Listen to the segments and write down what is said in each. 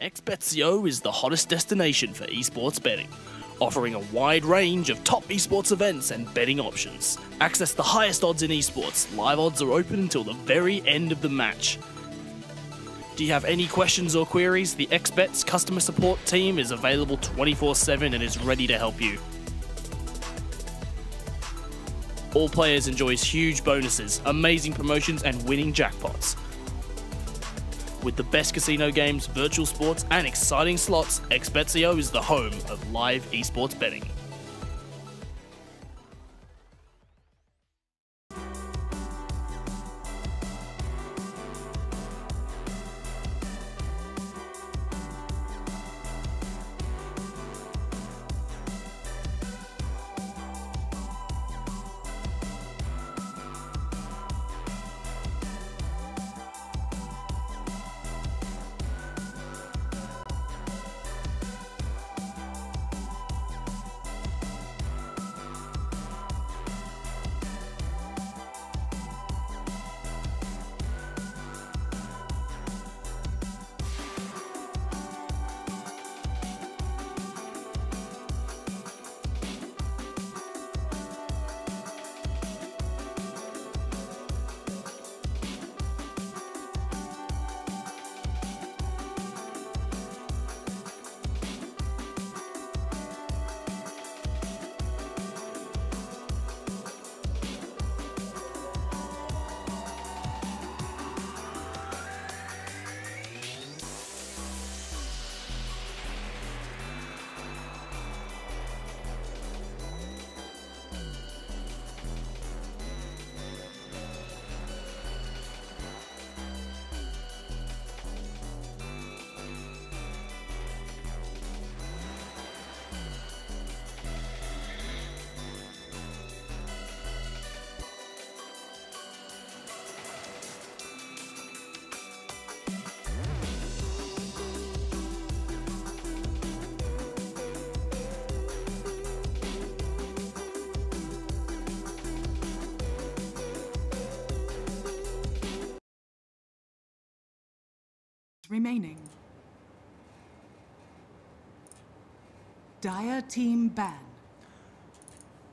XBetCO is the hottest destination for esports betting, offering a wide range of top esports events and betting options. Access the highest odds in esports. Live odds are open until the very end of the match. Do you have any questions or queries? The XBet's customer support team is available 24/7 and is ready to help you. All players enjoy huge bonuses, amazing promotions, and winning jackpots. With the best casino games, virtual sports, and exciting slots, XBetCO is the home of live esports betting. Remaining. Dire team ban.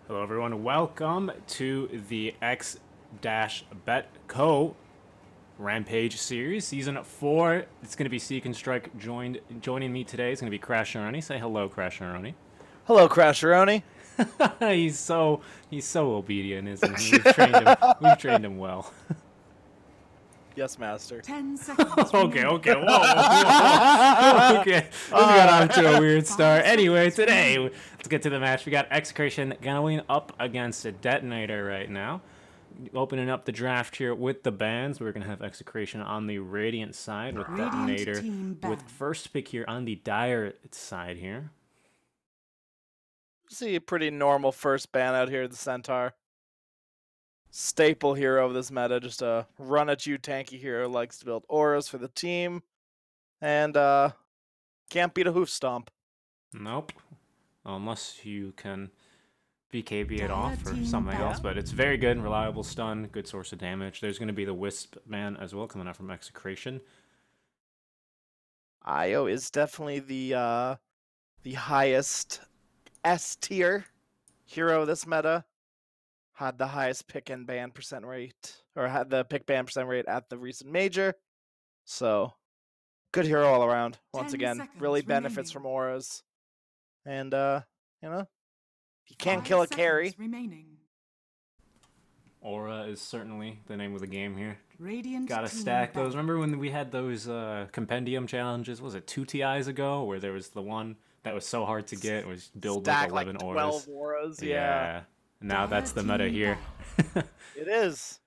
Hello everyone, welcome to the X-BetCO Rampage series, season 4. It's going to be Seek and Strike joining me today. It's going to be Crasheroni. Say hello, Crasheroni. Hello, Crasheroni. he's so obedient, isn't he? We've trained him well. Yes, master. 10 seconds. Okay, whoa. Okay, we got off to a weird start. Anyway, today, let's get to the match. We got Execration going up against a Detonator right now. Opening up the draft here with the bans. We're going to have Execration on the Radiant side with Detonator with first pick here on the Dire side here. See a pretty normal first ban out here at the Centaur. Staple hero of this meta, just a run-at-you tanky hero, likes to build auras for the team, and can't beat a hoof stomp. Nope. Unless you can BKB it off or something else, but it's very good and reliable stun, good source of damage. There's going to be the Wisp man as well coming out from Execration. Io is definitely the highest S tier hero of this meta. Had the highest pick and ban percent rate, or had the pick ban percent rate at the recent major. So, good hero all around. Once again, really benefits from auras. And, you know, you can't kill a carry. Aura is certainly the name of the game here. Radiant Gotta stack those. Remember when we had those compendium challenges? Was it 2 TIs ago? Where there was the one that was so hard to get, was build Stack like 11 like auras. 12 auras, yeah. Now that's the meta here. It is.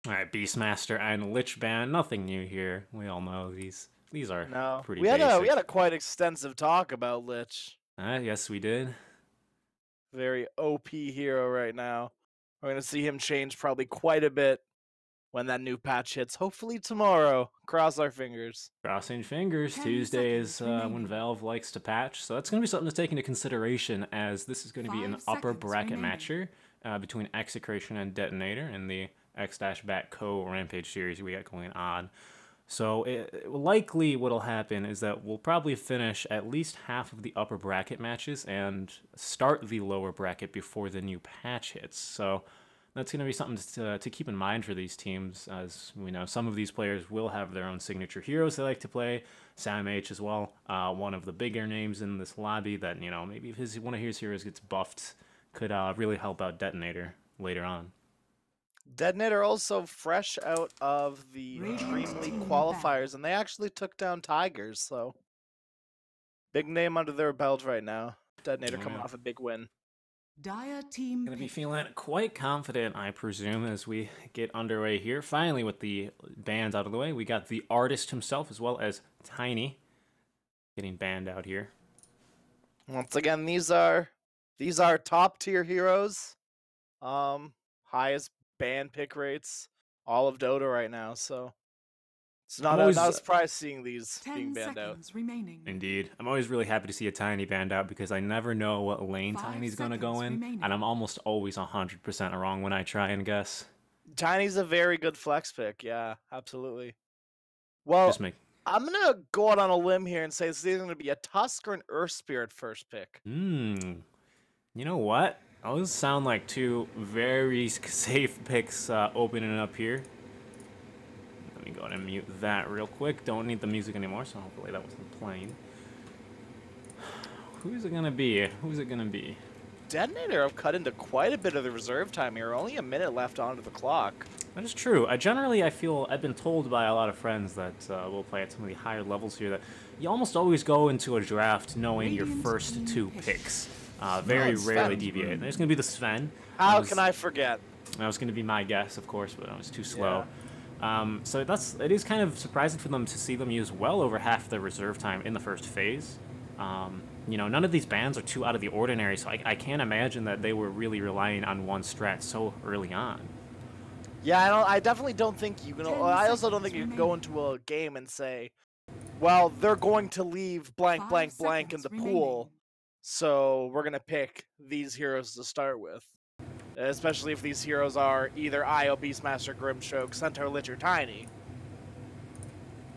Alright, Beastmaster and Lich ban. Nothing new here. We all know these are pretty basic. We had a quite extensive talk about Lich. Yes, we did. Very OP hero right now. We're going to see him change probably quite a bit when that new patch hits. Hopefully tomorrow. Cross our fingers. Crossing fingers. Tuesday is when Valve likes to patch. So that's going to be something to take into consideration, as this is going to be an upper bracket matcher between Execration and Detonator in the X-BetCO Rampage series we got going on. So likely what'll happen is that we'll probably finish at least half of the upper bracket matches and start the lower bracket before the new patch hits. So that's going to be something to keep in mind for these teams, as we know some of these players will have their own signature heroes they like to play. Sam H as well, one of the bigger names in this lobby that, maybe if one of his heroes gets buffed, could really help out Detonator later on. Detonator also fresh out of the Dream League qualifiers, and they actually took down Tigers, so big name under their belt right now. Detonator coming off a big win. Dire team Gonna be feeling quite confident, I presume, as we get underway here. Finally, with the bans out of the way, we got the artist himself as well as Tiny getting banned out here. Once again, these are top tier heroes. Highest ban pick rates all of Dota right now, so it's not a surprise seeing these being banned out. Remaining. Indeed. I'm always really happy to see a Tiny banned out because I never know what lane Tiny's going to go in, and I'm almost always 100% wrong when I try and guess. Tiny's a very good flex pick, yeah, absolutely. Well, I'm going to go out on a limb here and say it's either going to be a Tusk or an Earth Spirit first pick. You know what? Those sound like two very safe picks opening up here. Let me go ahead and mute that real quick. Don't need the music anymore, so hopefully that wasn't playing. Who's it gonna be? Who's it gonna be? Detonator have cut into quite a bit of the reserve time here. Only a minute left onto the clock. That is true. I feel I've been told by a lot of friends that will play at some of the higher levels here that you almost always go into a draft knowing your first two picks. Very rarely deviate. There's gonna be the Sven. How can I forget? That was gonna be my guess, of course, but I was too slow. So it is kind of surprising for them to see them use well over half their reserve time in the first phase. None of these bans are too out of the ordinary, so I can't imagine that they were really relying on one strat so early on. Yeah, I definitely don't think you can. I also don't think you can go into a game and say, well, they're going to leave blank, blank, blank in the pool, so we're going to pick these heroes to start with. Especially if these heroes are either IO, Beastmaster, Grimstroke, Centaur, Lich, or Tiny.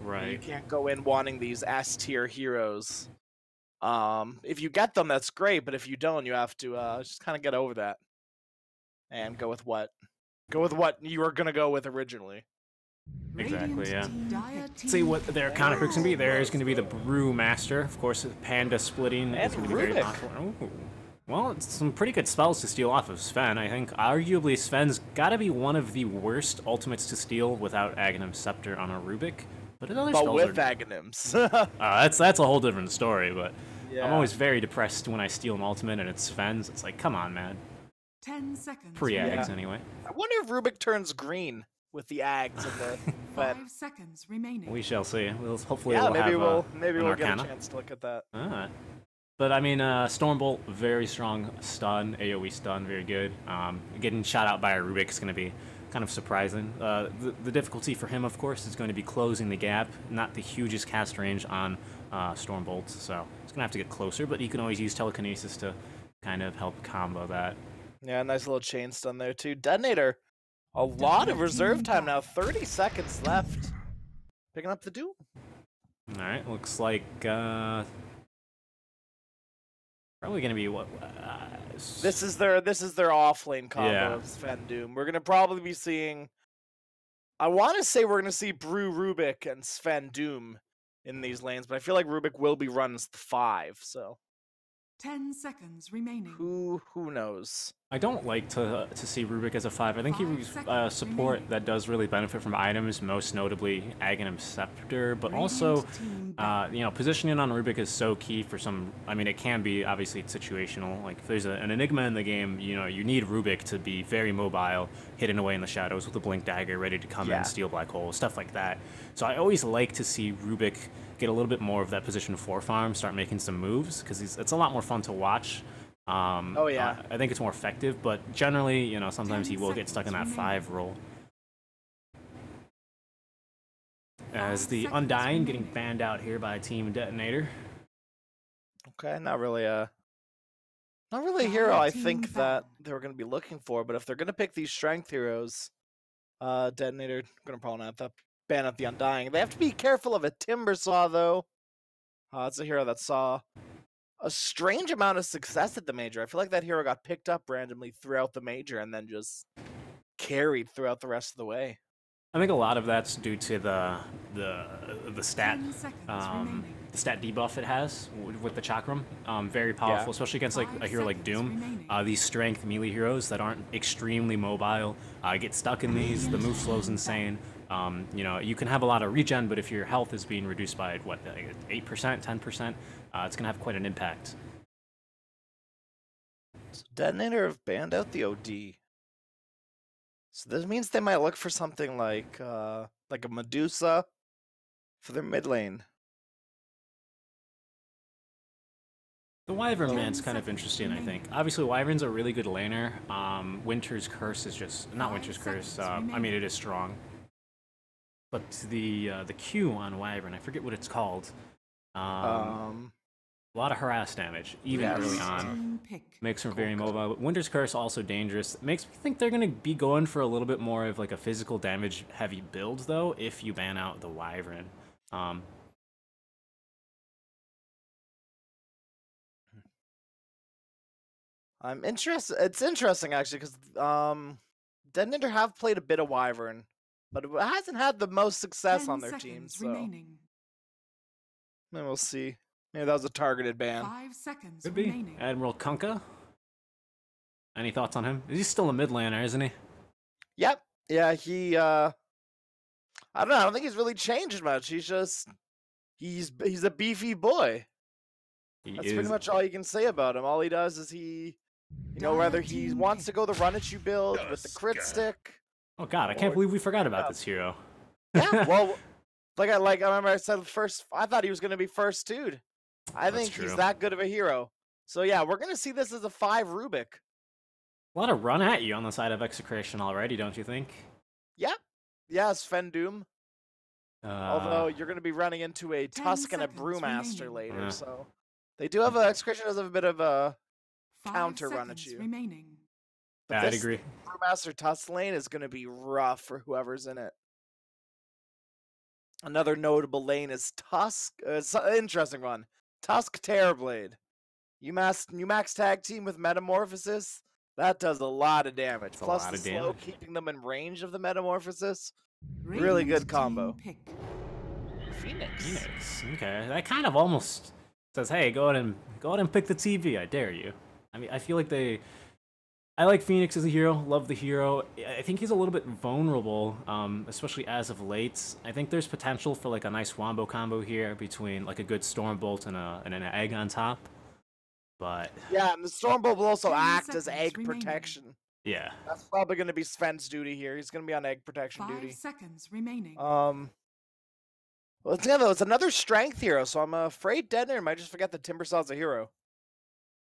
Right. You can't go in wanting these S-tier heroes. If you get them, that's great, but if you don't, you have to just kind of get over that. And go with what you were going to go with originally. Exactly, yeah. See what their counter pick's going to be. There's going to be the Brewmaster. Of course, Panda splitting is going to be very popular. Well, it's some pretty good spells to steal off of Sven. I think arguably Sven's got to be one of the worst ultimates to steal without Aghanim's Scepter on a Rubik. But with Aghanim's. That's a whole different story, but yeah. I'm always very depressed when I steal an ultimate and it's Sven's. It's like, come on, man. 10 seconds. Pre-Ags, anyway. I wonder if Rubik turns green with the Ags and the 5 seconds remaining. We shall see. Hopefully maybe we'll get a chance to look at that. Alright. But I mean, Stormbolt, very strong stun, AoE stun, very good. Getting shot out by a Rubik is going to be kind of surprising. The difficulty for him, of course, is going to be closing the gap. Not the hugest cast range on Stormbolt, so he's going to have to get closer, but he can always use Telekinesis to kind of help combo that. Yeah, nice little chain stun there, too. Detonator, a lot of reserve time now, 30 seconds left. Picking up the duel. Alright, looks like... probably gonna be what? This is their off lane combo Yeah. of Sven Doom. We're gonna probably be seeing. I want to say we're gonna see Brew Rubik and Sven Doom in these lanes, but I feel like Rubik will be run as the 5. So 10 seconds remaining. who knows? I don't like to see Rubik as a 5. I think he's support that does really benefit from items, most notably Aghanim's Scepter, but also, positioning on Rubik is so key for some. I mean, it can be obviously situational. Like if there's an Enigma in the game, you need Rubik to be very mobile, hidden away in the shadows with a Blink Dagger, ready to come in, steal Black Hole, stuff like that. So I always like to see Rubik get a little bit more of that position 4 farm, start making some moves, because it's a lot more fun to watch. I think it's more effective, but generally, sometimes he will get stuck in that 5 role. As the Undying getting banned out here by Team Detonator. Okay, not really a hero I think that they were going to be looking for, but if they're going to pick these strength heroes, Detonator going to probably not ban out the Undying. They have to be careful of a Timber Saw, though. It's a hero that saw a strange amount of success at the Major. I feel like that hero got picked up randomly throughout the Major and then just carried throughout the rest of the way. I think a lot of that's due to the stat 10 seconds remaining. the stat debuff it has with the Chakram. Very powerful, Yeah. especially against like a 5 hero like seconds Doom. remaining. These strength melee heroes that aren't extremely mobile get stuck in these. The move flow's insane. You know, you can have a lot of regen, but if your health is being reduced by what 8%, 10%, it's gonna have quite an impact. So Detonator have banned out the OD. So this means they might look for something like a Medusa for their mid lane. The Wyvern 10 man's kind of seconds interesting, I think. remaining. Obviously, Wyvern's a really good laner. Winter's Curse is just not 5 Winter's Curse. seconds I mean, remaining. it is strong, but the Q on Wyvern, I forget what it's called. A lot of harass damage, even Yes. early on. Team pick. Makes her very mobile. But Winter's Curse also dangerous. It makes me think they're gonna be going for a little bit more of like a physical damage heavy build though, if you ban out the Wyvern. I'm interested. It's interesting actually because Detonator have played a bit of Wyvern, but it hasn't had the most success 10 on their seconds team. So remaining. then we'll see. Maybe that was a targeted ban. 5 seconds Could be. remaining. Admiral Kunkka. Any thoughts on him? He's still a mid laner, isn't he? Yep. Yeah. He. I don't know. I don't think he's really changed much. He's just. He's a beefy boy. He That's is. pretty much all you can say about him. All he does is whether he wants to go the run at you build with the crit stick. Oh god, I can't believe we forgot about this hero. Yeah, well, I remember I said first. I thought he was going to be first dude. I That's think he's true. that good of a hero. So yeah, we're going to see this as a 5 Rubik. A lot of run at you on the side of Execration already, don't you think? Yep. Yeah, Sven Doom. Although you're going to be running into a 10 Tusk and a seconds Brewmaster remaining. later, Yeah. so they do have Execration does have a bit of a 5 counter run at seconds you. remaining. But yeah, I'd this agree. Brewmaster Tusk lane is going to be rough for whoever's in it. Another notable lane is Tusk. It's an interesting one. Tusk Terrorblade. You max tag team with Metamorphosis. That does a lot of damage. That's a Plus lot the of slow damage. keeping them in range of the Metamorphosis. Really Radiant good team combo. pick. Phoenix. Phoenix. Okay, that kind of almost says, "Hey, go ahead and pick the TV. I dare you." I mean, I feel like I like Phoenix as a hero. Love the hero. I think he's a little bit vulnerable, especially as of late. I think there's potential for like a nice wombo combo here between like a good Stormbolt and an egg on top. But Yeah, and the Stormbolt will also 10 act as seconds egg remaining. protection. yeah, That's probably going to be Sven's duty here. He's going to be on egg protection 5 duty. seconds remaining. Well, it's another strength hero, so I'm afraid Detonator might just forget that Timbersaw's a hero.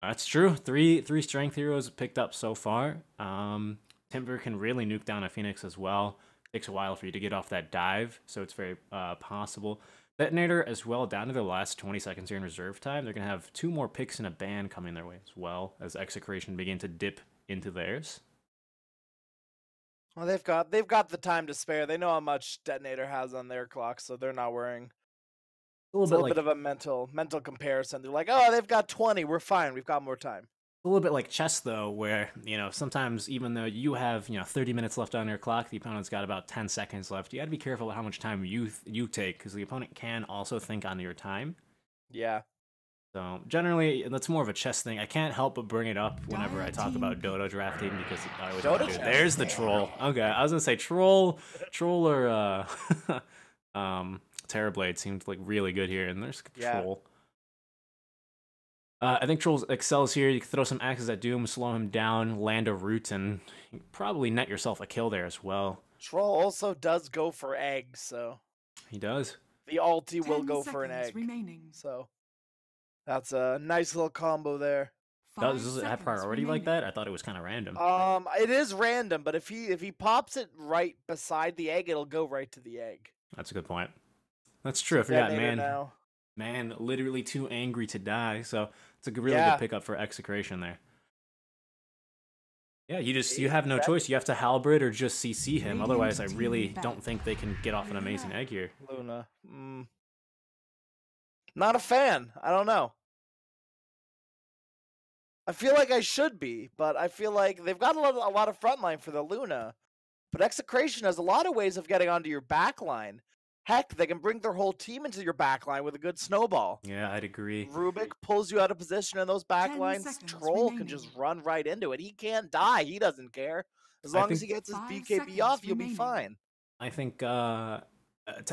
that's true. Three strength heroes picked up so far. Timber can really nuke down a Phoenix as well. Takes a while for you to get off that dive, so it's very possible. Detonator as well, down to their last 20 seconds here in reserve time. They're going to have 2 more picks and a ban coming their way as well, as Execration begin to dip into theirs. Well, they've got the time to spare. They know how much Detonator has on their clock, so they're not worrying. A little It's bit a little like bit of a mental comparison. They're like, oh, they've got 20. We're fine. We've got more time. a little bit like chess though, where sometimes even though you have 30 minutes left on your clock, the opponent's got about 10 seconds left. You got to be careful how much time you take, because the opponent can also think on your time. Yeah. So generally, that's more of a chess thing. I can't help but bring it up whenever I talk about Dodo drafting, because I always Dodo do it. drafting. There's the troll. Okay, I was gonna say troll or Terrorblade seemed like really good here, and there's Yeah. troll. I think Troll excels here. You can throw some axes at Doom, slow him down, land a root, and you can probably net yourself a kill there as well. Troll also does go for eggs, so He does. the ulti 10 will go for an seconds egg. remaining. So that's a nice little combo there. Does 5 it have seconds priority like remaining. that? I thought it was kind of random. It is random, but if he pops it right beside the egg, it'll go right to the egg. That's a good point. That's true. I forgot, Detonator man. now. Man, literally too angry to die. So it's a really Yeah. good pickup for Execration there. Yeah, you have no choice. You have to halberd or just CC him. Otherwise, I really don't think they can get off an amazing egg here. Luna. Not a fan. I don't know. I feel like I should be, but I feel like they've got a lot of frontline for the Luna. But Execration has a lot of ways of getting onto your backline. Heck, they can bring their whole team into your backline with a good snowball. Yeah, I'd agree. Rubik pulls you out of position in those backlines. Troll can just run right into it. He can't die. He doesn't care. As long as he gets his BKB off, you'll be fine. I think to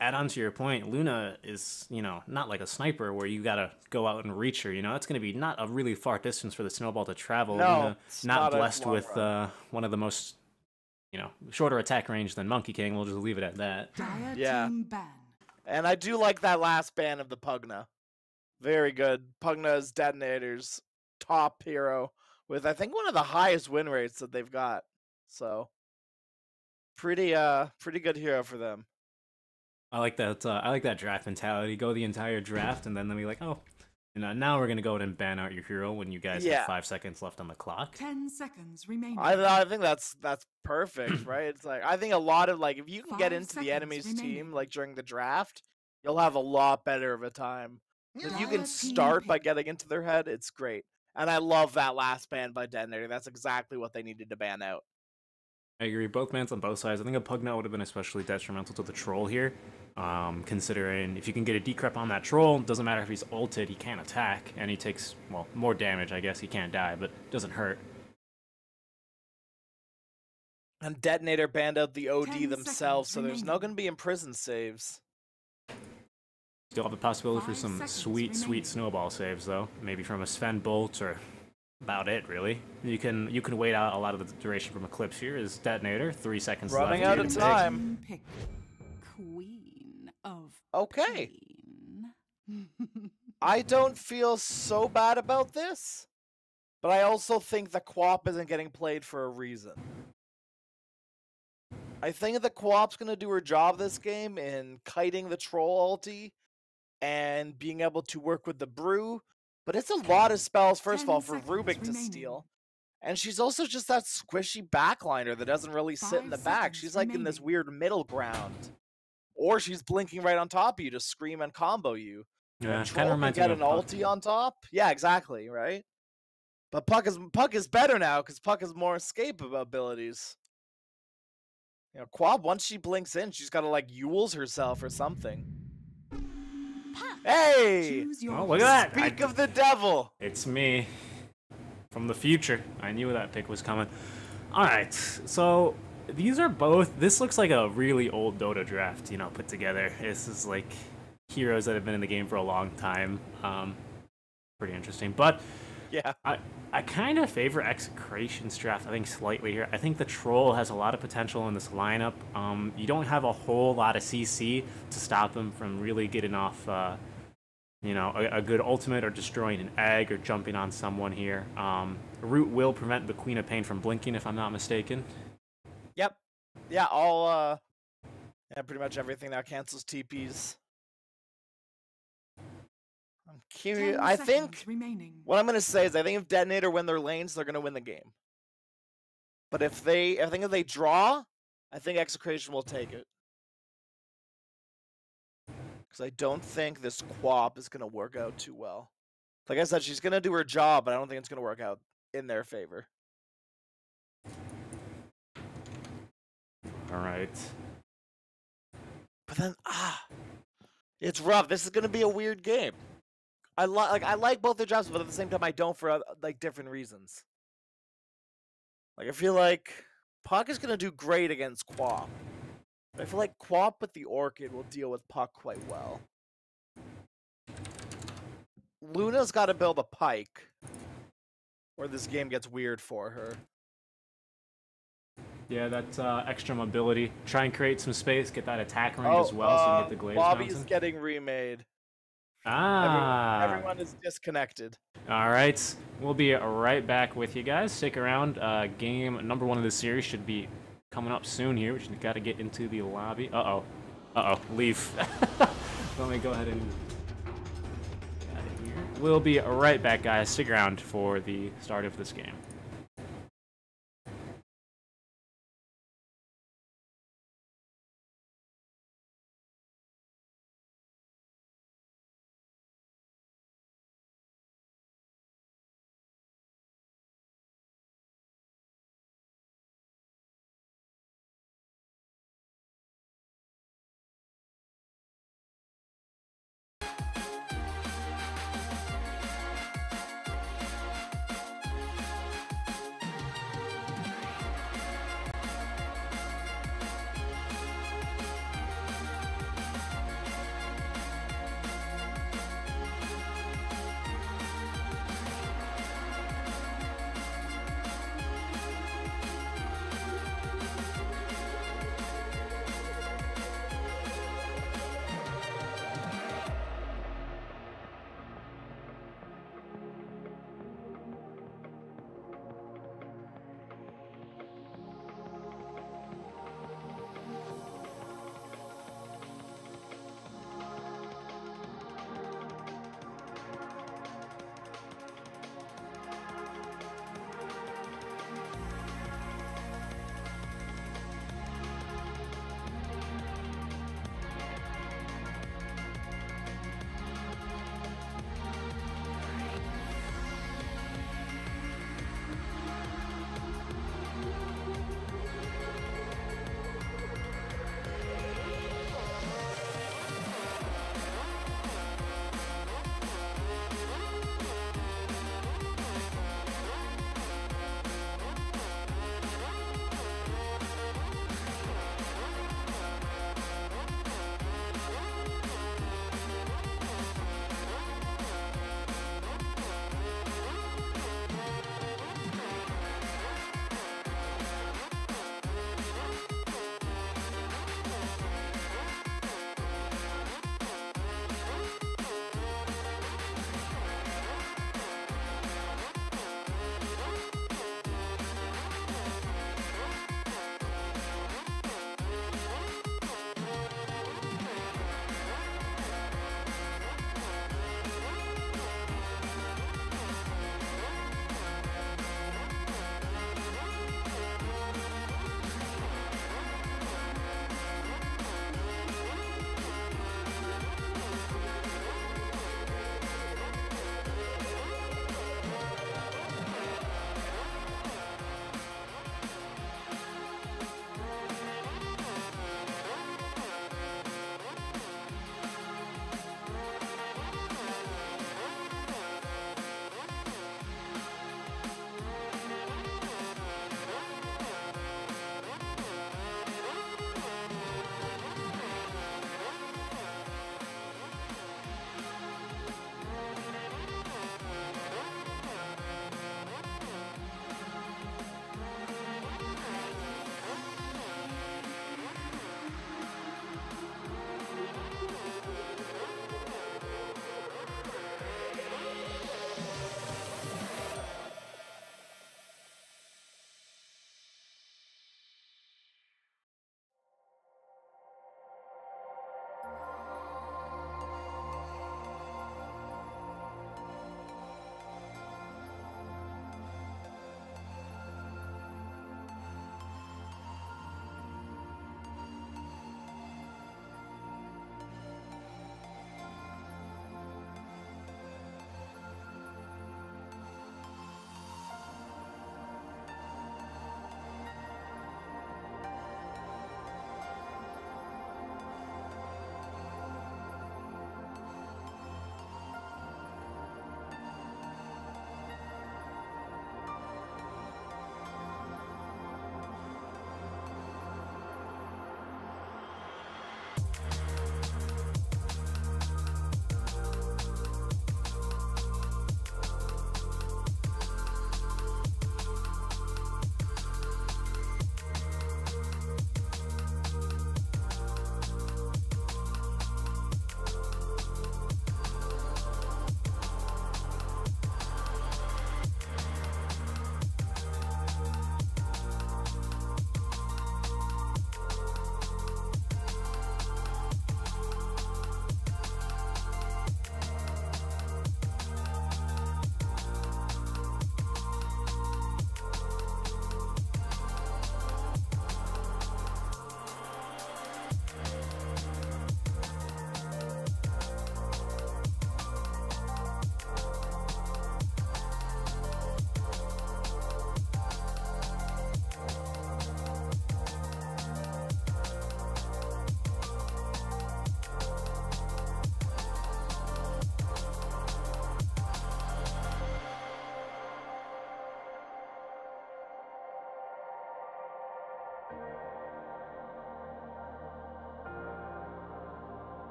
add on to your point, Luna is, not like a sniper where you gotta go out and reach her. It's going to be not a really far distance for the snowball to travel. No, Luna, not blessed with one of the most, shorter attack range than Monkey King. We'll just leave it at that. Yeah. And I do like that last ban of the Pugna. Very good. Pugna is Detonator's top hero with, I think, one of the highest win rates that they've got. So, pretty good hero for them. I like that. I like that draft mentality. Go the entire draft, and then be like, oh, now we're gonna go ahead and ban out your hero when you guys have 5 seconds left on the clock. 10 seconds remaining. I think that's perfect, right? It's like, I think a lot of, like, if you can get into the enemy's team like during the draft, you'll have a lot better of a time. If you can start by getting into their head, it's great. And I love that last ban by Detonator. That's exactly what they needed to ban out. I agree. Both bans on both sides. I think a Pugna would have been especially detrimental to the Troll here, considering if you can get a decrep on that Troll, it doesn't matter if he's ulted, he can't attack, and he takes, well, more damage, I guess. He can't die, but doesn't hurt. And Detonator banned out the OD themselves, so there's no going to be imprisoned saves. Still have the possibility for some sweet snowball saves, though. Maybe from a Sven Bolt or about it, really. You can wait out a lot of the duration from Eclipse here. Is Detonator, 3 seconds left. Running out of time. Pick Queen of Okay. Pain. I don't feel so bad about this, but I also think the Quap isn't getting played for a reason. I think the Quap's going to do her job this game in kiting the Troll ulti and being able to work with the Brew. But it's a lot of spells, first of all, for Rubik to steal. And she's also just that squishy backliner that doesn't really sit in the back. She's like in this weird middle ground. Or she's blinking right on top of you to scream and combo you. Yeah, kind of reminds me of of an ulti on top. Yeah, exactly, right? But Puck is better now because Puck has more escape abilities. Quab, once she blinks in, she's got to like Yules herself or something. Hey! Oh, look at that! Speak of the devil! It's me. From the future. I knew that pick was coming. Alright, so these are both... This looks like a really old Dota draft, put together. This is like heroes that have been in the game for a long time. Pretty interesting. But yeah, I kind of favor Execration's draft, I think, slightly here. I think the Troll has a lot of potential in this lineup. You don't have a whole lot of CC to stop them from really getting off, a good ultimate or destroying an egg or jumping on someone here. Root will prevent the Queen of Pain from blinking, if I'm not mistaken. Yep. Yeah, pretty much everything that cancels TPs. I'm curious. I think what I'm going to say is I think if Detonator win their lanes, they're going to win the game. But if they draw, I think Execration will take it. Because I don't think this Quap is going to work out too well. Like I said, she's going to do her job, but I don't think it's going to work out in their favor. All right. But then, it's rough. This is going to be a weird game. I like both the jobs, but at the same time, I don't for different reasons. Like I feel like Puck is gonna do great against Quap. I feel like Quap with the Orchid will deal with Puck quite well. Luna's got to build a Pike, or this game gets weird for her. Yeah, that's extra mobility. Try and create some space, get that attack range as well, so you can get the Glaze Bobby's bouncing. getting remade. Everyone is disconnected. All right, we'll be right back with you guys. Stick around. Game number 1 of the series should be coming up soon here. We just got to get into the lobby. Leave. Let me go ahead and get out of here. We'll be right back, guys. Stick around for the start of this game.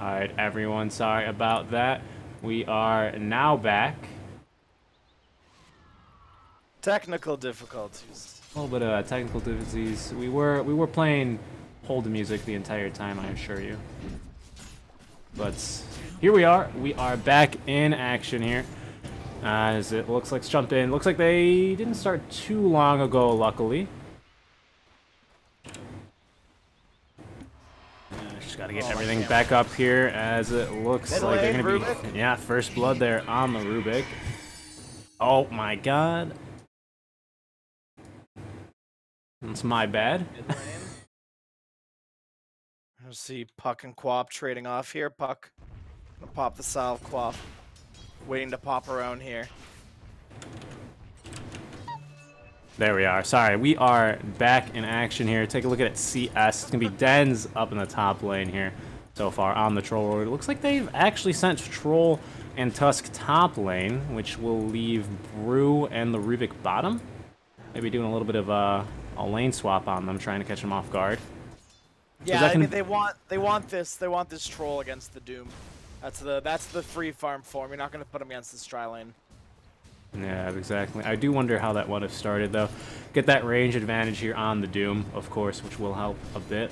Alright, everyone, sorry about that. We are now back. Technical difficulties. A little bit of technical difficulties. We were playing hold the music the entire time, I assure you. But here we are. We are back in action here. As it looks like, let's jump in. Looks like they didn't start too long ago, luckily. Just gotta get everything back up here, as it looks like they're gonna be. Yeah, first blood there on the Rubik. Oh my god. That's my bad. Let's see Puck and Quap trading off here. Puck gonna pop the salve. Quap waiting to pop around here. There we are. Sorry, we are back in action here. Take a look at it. CS. It's gonna be Dens up in the top lane here so far on the Troll Road. It looks like they've actually sent Troll and Tusk top lane, which will leave Brew and the Rubik bottom. Maybe doing a little bit of a lane swap on them, trying to catch them off guard. Yeah, I mean, they want this Troll against the Doom. That's the free farm form. You're not gonna put him against this tri lane. Yeah, exactly. I do wonder how that would have started, though. Get that range advantage here on the Doom, of course, which will help a bit.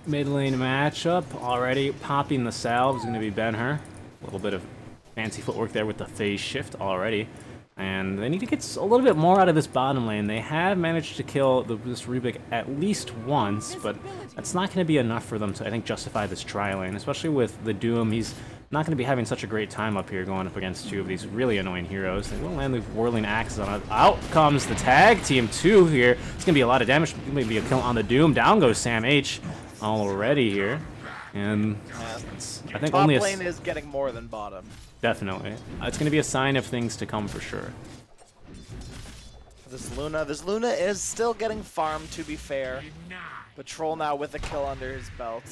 Mid lane matchup already. Popping the salve is going to be Ben-Hur. A little bit of fancy footwork there with the phase shift already. And they need to get a little bit more out of this bottom lane. They have managed to kill this Rubik at least once, but that's not going to be enough for them to, I think, justify this tri lane, especially with the Doom. He's not going to be having such a great time up here going up against two of these really annoying heroes. They will land the whirling axes on it. Out comes the tag team 2 here. It's going to be a lot of damage. Maybe a kill on the Doom. Down goes Sam H already here. And I think top only lane is getting more than bottom. Definitely. It's going to be a sign of things to come for sure. This Luna is still getting farmed, to be fair. But Troll now with a kill under his belt.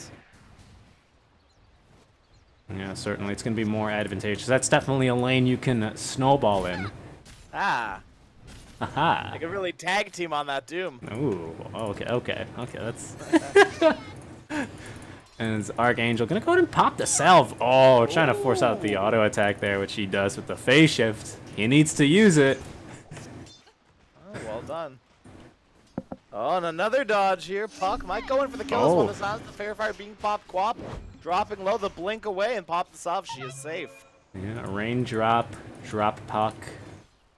Yeah, certainly. It's going to be more advantageous. That's definitely a lane you can snowball in. Ah. Aha. I could really tag team on that Doom. Ooh, okay, that's... And it's Archangel gonna go ahead and pop the salve. Oh, trying to force out the auto attack there, which he does with the phase shift. He needs to use it. Oh, well done. Oh, and another dodge here. Puck might go in for the kills when the sounds the fair fire being popped. Quap dropping low, the blink away and pop the salve. She is safe. Yeah, a rain drop Puck.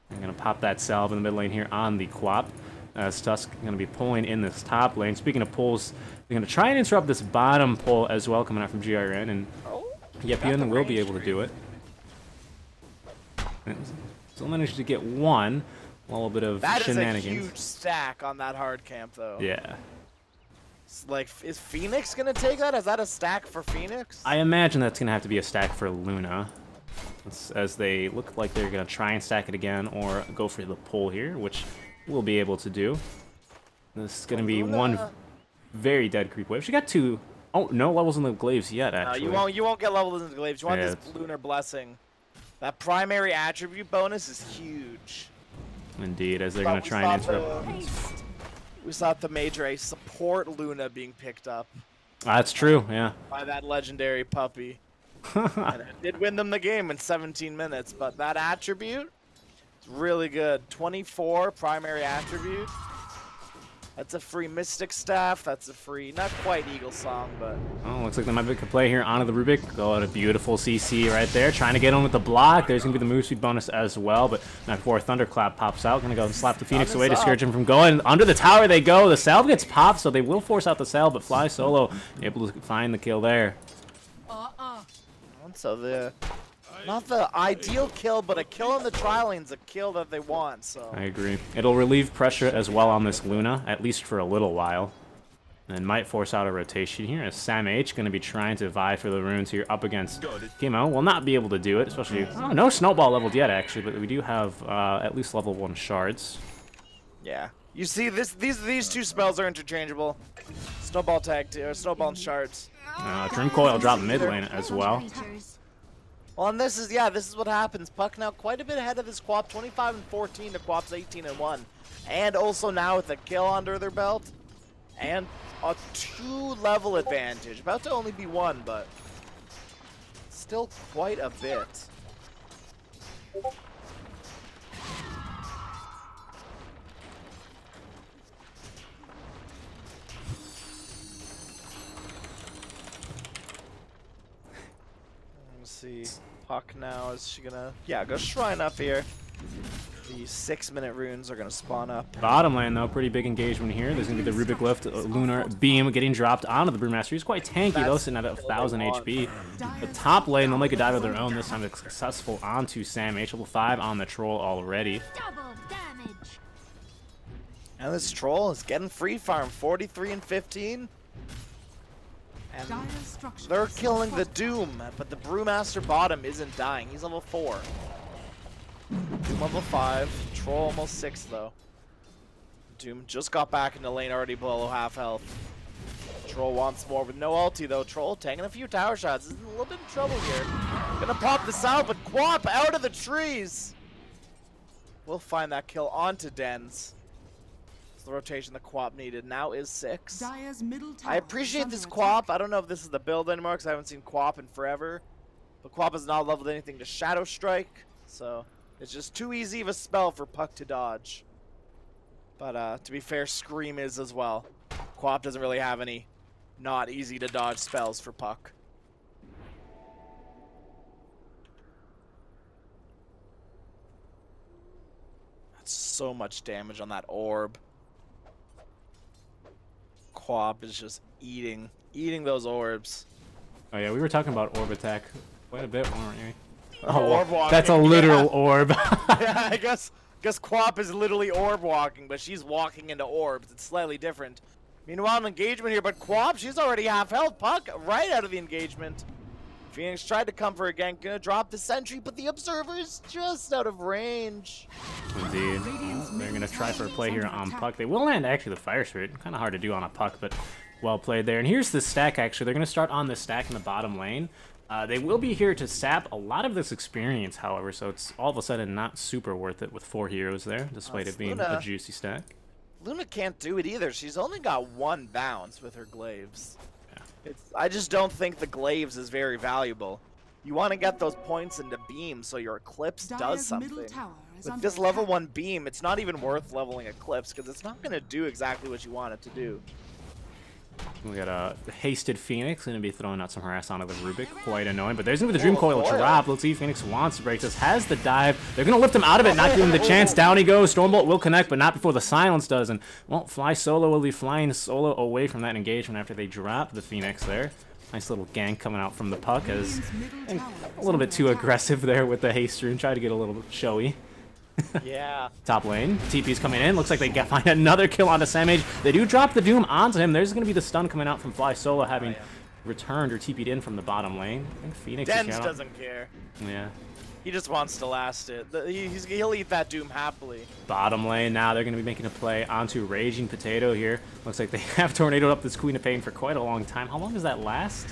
I'm gonna pop that salve in the mid lane here on the Quap. As Tusk gonna be pulling in this top lane. Speaking of pulls, they're going to try and interrupt this bottom pull as well, coming out from GRN, and Yepian will be able to do it. Still managed to get one. A little bit of shenanigans. That is a huge stack on that hard camp, though. Yeah. It's like, is Phoenix going to take that? Is that a stack for Phoenix? I imagine that's going to have to be a stack for Luna, as they look like they're going to try and stack it again or go for the pull here, which we'll be able to do. This is going to be one very dead creep wave. She got 2. Oh, no levels in the glaives yet, actually. No, you won't get levels in the glaives. You want this Lunar Blessing. That primary attribute bonus is huge. Indeed, as they're going to try and interrupt. We saw the Major A support Luna being picked up. That's true, yeah. By that legendary puppy. And it did win them the game in 17 minutes, but that attribute is really good. 24 primary attribute. That's a free Mystic Staff. That's a free, not quite Eagle Song, but... Oh, looks like they might make a play here onto the Rubik. Go at a beautiful CC right there. Trying to get on with the block. There's going to be the move speed bonus as well, but not before Thunderclap pops out. Going to go and slap the Phoenix away, discourage him from going. Under the tower they go. The salve gets popped, so they will force out the salve, but Fly Solo able to find the kill there. So the... Not the ideal kill, but a kill in the tri lane's a kill that they want, so... I agree. It'll relieve pressure as well on this Luna, at least for a little while. And might force out a rotation here, as Sam H going to be trying to vie for the runes here up against Chemo. Will not be able to do it, especially... Oh, no Snowball leveled yet, actually, but we do have at least level 1 shards. Yeah. You see, these two spells are interchangeable. Snowball tag, or Snowball and shards. Dream Coil drop mid lane as well. Well, and this is what happens. Puck now quite a bit ahead of this Quap, 25 and 14 to Quap's 18 and 1, and also now with a kill under their belt. And a 2-level advantage. About to only be 1, but still quite a bit. Let's see. Puck now, is she gonna... Yeah, go Shrine up here. The 6-minute runes are gonna spawn up. Bottom lane, though, pretty big engagement here. There's gonna be the Rubik Lift, Lunar Beam getting dropped onto the Brewmaster. He's quite tanky, though, sitting at 1,000 HP. The top lane, they'll make a dive of their own. This time it's successful onto Sam H. Level 5 on the Troll already. Double damage. And this Troll is getting free farm, 43 and 15. And Dire's structures they're killing the fortified. Doom, but the Brewmaster bottom isn't dying. He's level 4. Doom level 5. Troll almost 6 though. Doom just got back in the lane, already below half health. Troll wants more with no ulti though. Troll taking a few tower shots. Is in a little bit of trouble here. Gonna pop this out, but Quap out of the trees. We'll find that kill onto Dens. It's the rotation the Quap needed. Now is 6. Dire's middle tower I is appreciate under this attack. Quap. I don't know if this is the build anymore because I haven't seen Quap in forever. But Quap has not leveled anything to Shadow Strike, so it's just too easy of a spell for Puck to dodge. But to be fair, Scream is as well. Quap doesn't really have any not easy to dodge spells for Puck. That's so much damage on that orb. Quap is just eating those orbs. Oh, yeah, we were talking about orb attack quite a bit, weren't we? Orb walking, that's a literal yeah. orb. Yeah, I guess Quap is literally orb walking, but she's walking into orbs. It's slightly different. Meanwhile, an engagement here, but Quap, she's already half health. Puck right out of the engagement. Phoenix tried to come for a gank, gonna drop the sentry, but the Observer's just out of range. Indeed. Well, they're going to try for a play here on Puck. They will land, actually, the Fire Spirit. Kind of hard to do on a Puck, but well played there. And here's the stack, actually. They're going to start on the stack in the bottom lane. They will be here to sap a lot of this experience, however, so it's all of a sudden not super worth it with 4 heroes there, despite it being Luna. a juicy stack. Luna can't do it either. She's only got 1 bounce with her glaives. I just don't think the glaives is very valuable. You want to get those points into beam so your Eclipse does Dire's middle something. tower is With under this level attack. 1 beam, it's not even worth leveling Eclipse because it's not going to do exactly what you want it to do. We got a hasted Phoenix going to be throwing out some harass onto the Rubik. Quite annoying, but there's going to be the Dream Coil Coil. drop. Let's see if Phoenix wants to break this. Has the dive. They're going to lift him out of it, not give him the chance. Down he goes. Stormbolt will connect, but not before the Silence does. And, well, Fly Solo will be flying solo away from that engagement after they drop the Phoenix there. Nice little gank coming out from the Puck as Radiant's middle tower a is little bit under too attack. aggressive there with the haste rune. Try to get a little showy. Yeah. Top lane, TP's coming in. Looks like they find another kill onto Samage. They do drop the Doom onto him. There's going to be the stun coming out from Fly Solo, having returned or TP'd in from the bottom lane. I think Phoenix is Dens out. doesn't care. Yeah. He just wants to last it. He'll eat that Doom happily. Bottom lane now, they're going to be making a play onto Raging Potato here. Looks like they have tornadoed up this Queen of Pain for quite a long time. How long does that last?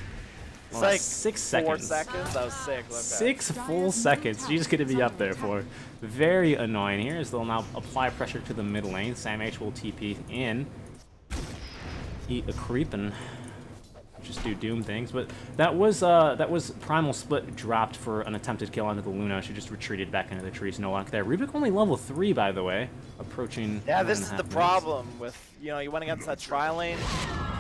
It's Well, like that's 6 4 seconds. seconds. That was sick. Okay. 6 full seconds. She's going to be up there for. Very annoying here as they'll now apply pressure to the mid lane. Sam H will TP in. Eat a creepin'. Just do Doom things, but that was Primal Split dropped for an attempted kill onto the Luna. She just retreated back into the trees. No luck there. Rubik only level 3, by the way, approaching. Yeah, this 1.5 is the minutes. problem with, you went against that tri-lane.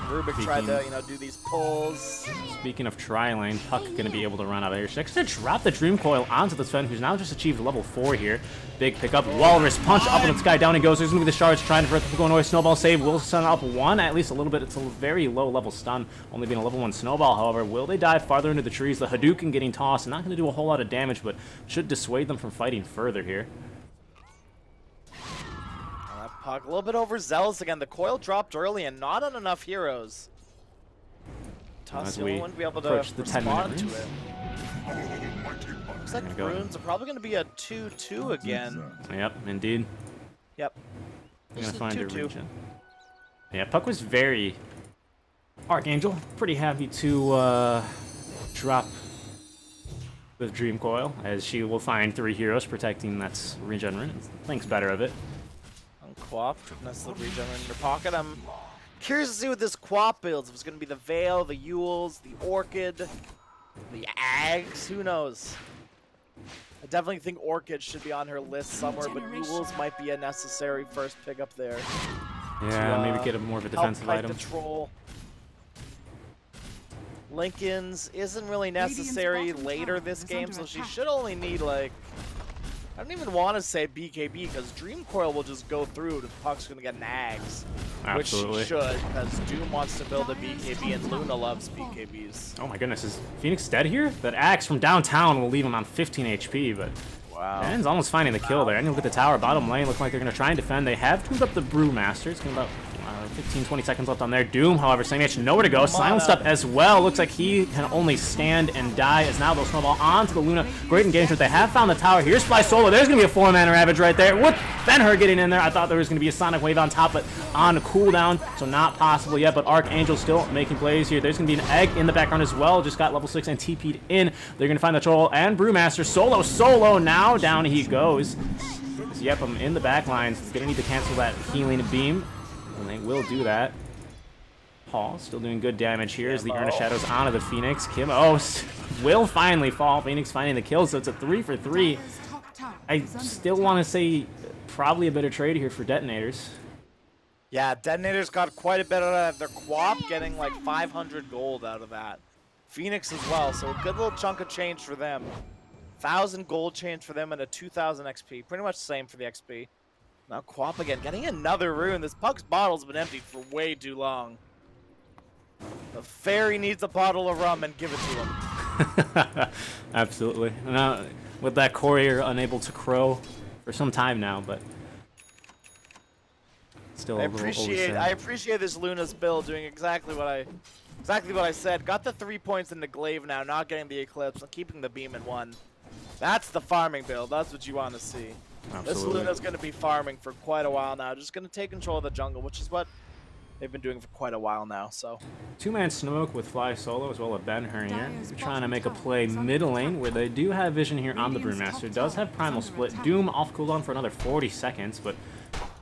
Rubik tried to, do these pulls. Speaking of tri-lane, Puck gonna be able to run out of here. She's actually gonna drop the Dream Coil onto the Sven, who's now just achieved level 4 here. Big pickup, Walrus punch up in the sky, down he goes. There's gonna be the shards trying to go away. Snowball save will stun up 1, at least a little bit. It's a very low level stun, only being a level 1 snowball. However, will they dive farther into the trees? The Hadouken getting tossed, not gonna do a whole lot of damage, but should dissuade them from fighting further here. That Puck a little bit overzealous again. The coil dropped early and not on enough heroes. As Tussle we wouldn't be able to approach the 10-minute respond to runes. it. Looks like Gonna go. runes are probably going to be a 2-2 again. Yep, indeed. Yep. We're Just gonna a find a 2-2. region. Yeah, Puck was very Archangel, pretty happy to drop the Dream Coil, as she will find 3 heroes protecting that's Regenerate. Thinks better of it. Unquap. Nice little regen in your pocket. I'm Curious to see what this Quap builds. If it's going to be the Veil, the Yules, the Orchid, the Ags, who knows? I definitely think Orchid should be on her list somewhere, but Yules might be a necessary first pick up there. Yeah, to, maybe get a more of a defensive item. The troll. Lincoln's isn't really necessary later this game, so she should only need like, I don't even want to say BKB because Dream Coil will just go through and Puck's going to get nags. Absolutely. Which she should, because Doom wants to build a BKB and Luna loves BKBs. Oh my goodness, is Phoenix dead here? That axe from downtown will leave him on 15 HP, but wow. Ben's almost finding the kill there. And you look at the tower bottom lane, looking like they're going to try and defend. They have tuned up the Brewmaster. It's going to about 15-20 seconds left on there. Doom, however, saying he nowhere to go. Silenced up as well. Looks like he can only stand and die as now they'll snowball onto the Luna. Great engagement. They have found the tower. Here's Fly Solo. There's going to be a 4-mana Ravage right there with Ben-Hur getting in there. I thought there was going to be a Sonic Wave on top, but on cooldown, so not possible yet. But Archangel still making plays here. There's going to be an Egg in the background as well. Just got level 6 and TP'd in. They're going to find the Troll and Brewmaster. Solo now. Down he goes. Yep, I'm in the back lines. Going to need to cancel that healing beam. And they will do that. Paul still doing good damage here as the Urn of Shadows onto the Phoenix. Kim will finally fall. Phoenix finding the kill, so it's a 3 for 3. I still want to say probably a better trade here for Detonators. Yeah, Detonators got quite a bit out of their Quap, getting like 500 gold out of that. Phoenix as well, so a good little chunk of change for them. 1,000 gold change for them and a 2,000 XP. Pretty much the same for the XP. Now Quap again, getting another rune. This Puck's bottle's been empty for way too long. The fairy needs a bottle of rum and give it to him. Absolutely. Now, with that courier unable to crow for some time now, but still I appreciate this Luna's build doing exactly what I said. Got the 3 points in the glaive now, not getting the eclipse, and keeping the beam in 1. That's the farming build. That's what you want to see. Absolutely. This Luna's going to be farming for quite a while now. Just going to take control of the jungle, which is what they've been doing for quite a while now. So 2-man smoke with Fly Solo as well as Ben-Hur here. They're trying to make a play mid lane where they do have vision here on the Brewmaster. Does have Primal Split. Doom off cooldown for another 40 seconds, but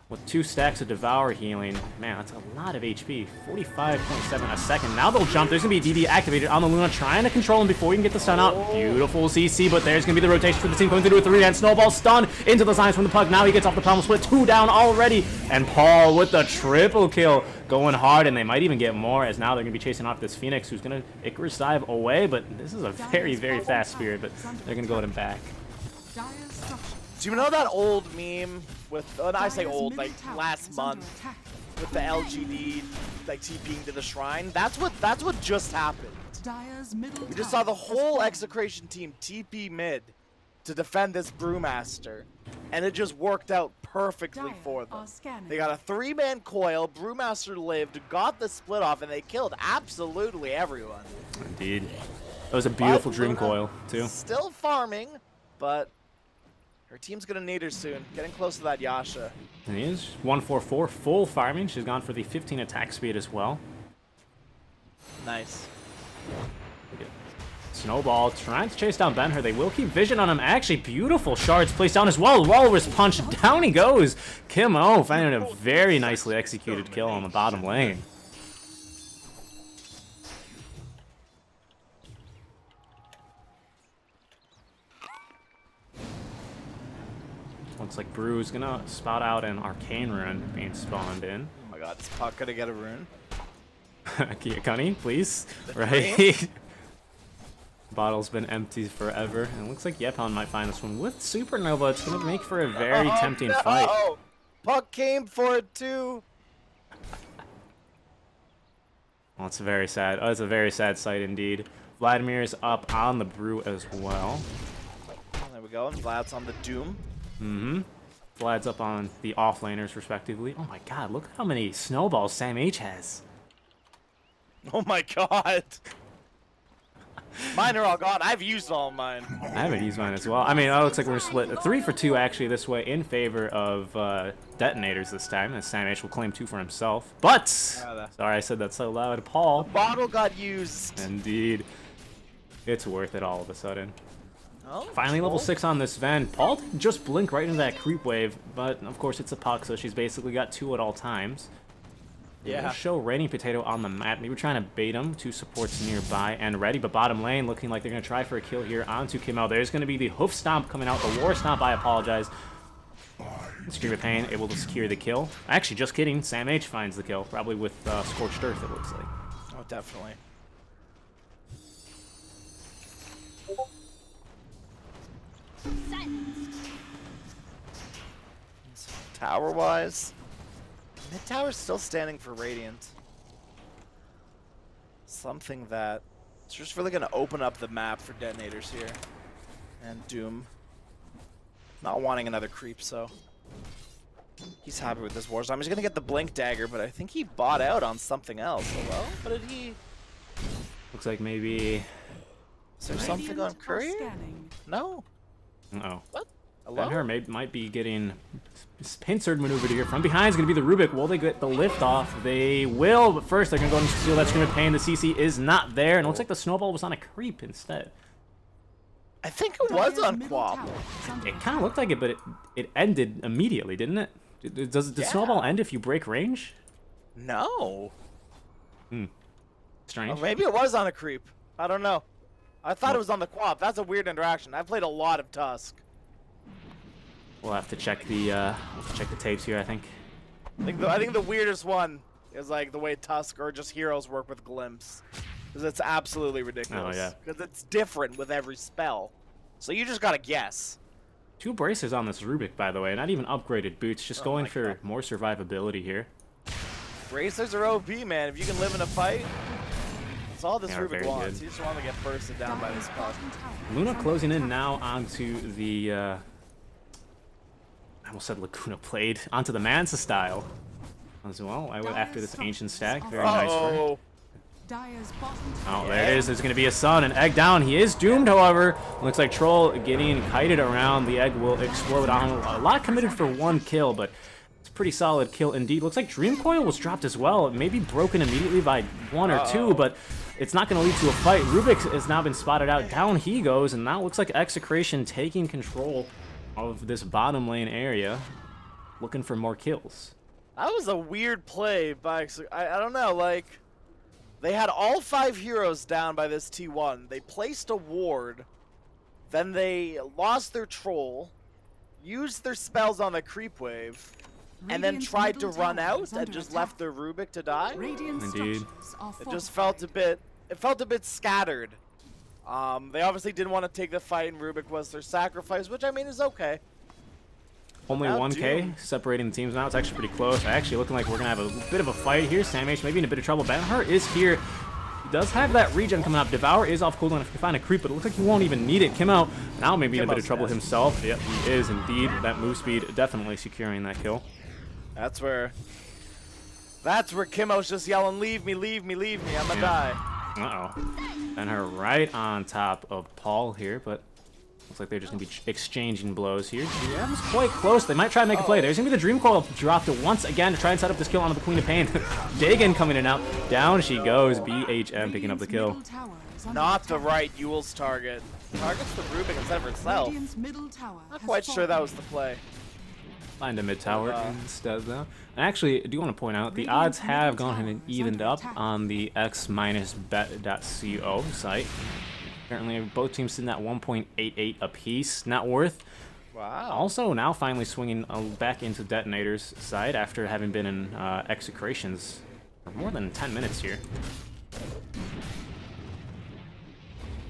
with 2 stacks of Devour healing, man, that's a lot of HP. 45.7 a second. Now they'll jump. There's going to be a DD activated on the Luna, trying to control him before he can get the stun out. Beautiful CC, but there's going to be the rotation for the team, going to do a 3-man snowball stun into the signs from the Puck. Now he gets off the Primal Split. 2 down already, and Paul with the triple kill, going hard, and they might even get more, as now they're going to be chasing off this Phoenix, who's going to Icarus dive away, but this is a very, very fast Spirit, but they're going to go at him back. do you know that old meme with, I say old, like last month, with the LGD like TPing to the shrine? That's what just happened. We just saw the whole Execration team TP mid to defend this Brewmaster, and it just worked out perfectly for them. They got a 3-man coil, Brewmaster lived, got the split off, and they killed absolutely everyone. Indeed. That was a beautiful Dream Coil, too. Still farming, but her team's gonna need her soon. Getting close to that Yasha. And he is 144 full farming. She's gone for the 15 attack speed as well. Nice. Snowball trying to chase down Ben-Hur. They will keep vision on him. Actually, beautiful shards placed down as well. Walrus punch. Down he goes. Kim O finding a very nicely executed kill on the bottom lane. Looks like Brew's gonna spot out an Arcane Rune being spawned in. Oh my god, is Puck gonna get a rune? Kiyakuni, please. Right. Bottle's been empty forever. And it looks like Yephon might find this one with Supernova. It's going to make for a very tempting fight. Puck came for it too. Well, it's very sad. Oh, it's a very sad sight indeed. Vladimir is up on the Brew as well. There we go. And Vlad's on the Doom. Mm-hmm. Vlad's up on the offlaners respectively. Oh my god, look how many snowballs Sam H has. Oh my god. Mine are all gone. I've used all mine. I haven't used mine as well. I mean, it looks like we're split 3 for 2 actually this way in favor of Detonators this time. And Sam H will claim 2 for himself. But, sorry I said that so loud, Paul. The bottle got used. Indeed. It's worth it all of a sudden. Oh, finally level 6 on this Ven. Paul didn't just blink right into that creep wave, but of course it's a Puck, so she's basically got 2 at all times. Yeah. We'll show Raining Potato on the map. Maybe we're trying to bait him. Two supports nearby and ready, but bottom lane looking like they're going to try for a kill here onto Kimmel. There's going to be the Hoof Stomp coming out. The War Stomp, I apologize. Scream of Pain able to secure the kill. Actually, just kidding. Sam H finds the kill, probably with Scorched Earth, it looks like. Oh, definitely. Tower-wise, mid-tower's still standing for Radiant. Something that it's just really going to open up the map for detonators here. And Doom. Not wanting another creep, so he's happy with this war zone. He's going to get the Blink Dagger, but I think he bought out on something else. Hello? What did he... Looks like maybe... Is there something on Courier? No? Uh-oh. What? Hello? Ben-Hur might be getting pincered maneuvered here. From behind is going to be the Rubik. Will they get the lift off? They will, but first they're going to go and steal that Scream of Pain. The CC is not there, and it looks like the Snowball was on a creep instead. I think it was on Quap. It kind of looked like it, but it ended immediately, didn't it? Does the Snowball end if you break range? No. Strange. Oh, maybe it was on a creep. I don't know. I thought it was on the Quap. That's a weird interaction. I've played a lot of Tusk. We'll have to check the tapes here, I think. I think the weirdest one is like the way Tusk or just heroes work with Glimpse. Because it's absolutely ridiculous. Oh, yeah. Because it's different with every spell. So you just gotta guess. 2 bracers on this Rubik, by the way. Not even upgraded boots. Just going for God. more survivability here. Bracers are OP, man. If you can live in a fight, that's all this They are Rubik very wants. good. You just want to get bursted down by this puck. Luna closing in now onto the... I almost said Laguna played. Onto the Mansa style as well. I went after this Ancient Stag. Very nice for her. Oh, there it is. There's going to be a Sun and Egg down. He is doomed, however. Looks like Troll getting kited around. The Egg will explode on him. A lot committed for 1 kill, but it's a pretty solid kill indeed. Looks like Dream Coil was dropped as well. Maybe broken immediately by 1 or 2, but it's not going to lead to a fight. Rubik has now been spotted out. Down he goes, and now it looks like Execration taking control of this bottom lane area, looking for more kills. That was a weird play by... I don't know, like... They had all 5 heroes down by this T1. They placed a ward. Then they lost their troll. Used their spells on the creep wave. And then tried to run out and just left their Rubik to die. Indeed. It just felt a bit... It felt a bit scattered. They obviously didn't want to take the fight, and Rubik was their sacrifice, which I mean is okay. Only 1K separating the teams now. It's actually pretty close. Actually looking like we're going to have a bit of a fight here. Sam H may be in a bit of trouble. Ben-Hur is here. He does have that regen coming up. Devour is off cooldown if you can find a creep, but it looks like he won't even need it. Kimmel now maybe in a bit of trouble himself. Yep, he is indeed. That move speed definitely securing that kill. That's where Kimmo's just yelling, leave me, leave me, leave me, I'm gonna die. Uh-oh. Ben-Hur right on top of Paul here, but looks like they're just going to be exchanging blows here. GM's quite close. They might try and make a play. There's going to be the Dream Coil dropped once again to try and set up this kill onto the Queen of Pain. Dagon coming in out. Down she goes. BHM picking up the kill. Not the right Yule's target. Targets the Rubik instead of itself. Not quite sure that was the play. Find a mid tower instead, though. And actually, I do want to point out the odds have gone ahead and evened up on the x-bet.co site. Apparently, both teams sitting at 1.88 apiece. Not worth. Wow. Also, now finally swinging back into Detonator's side after having been in Execrations for more than 10 minutes here.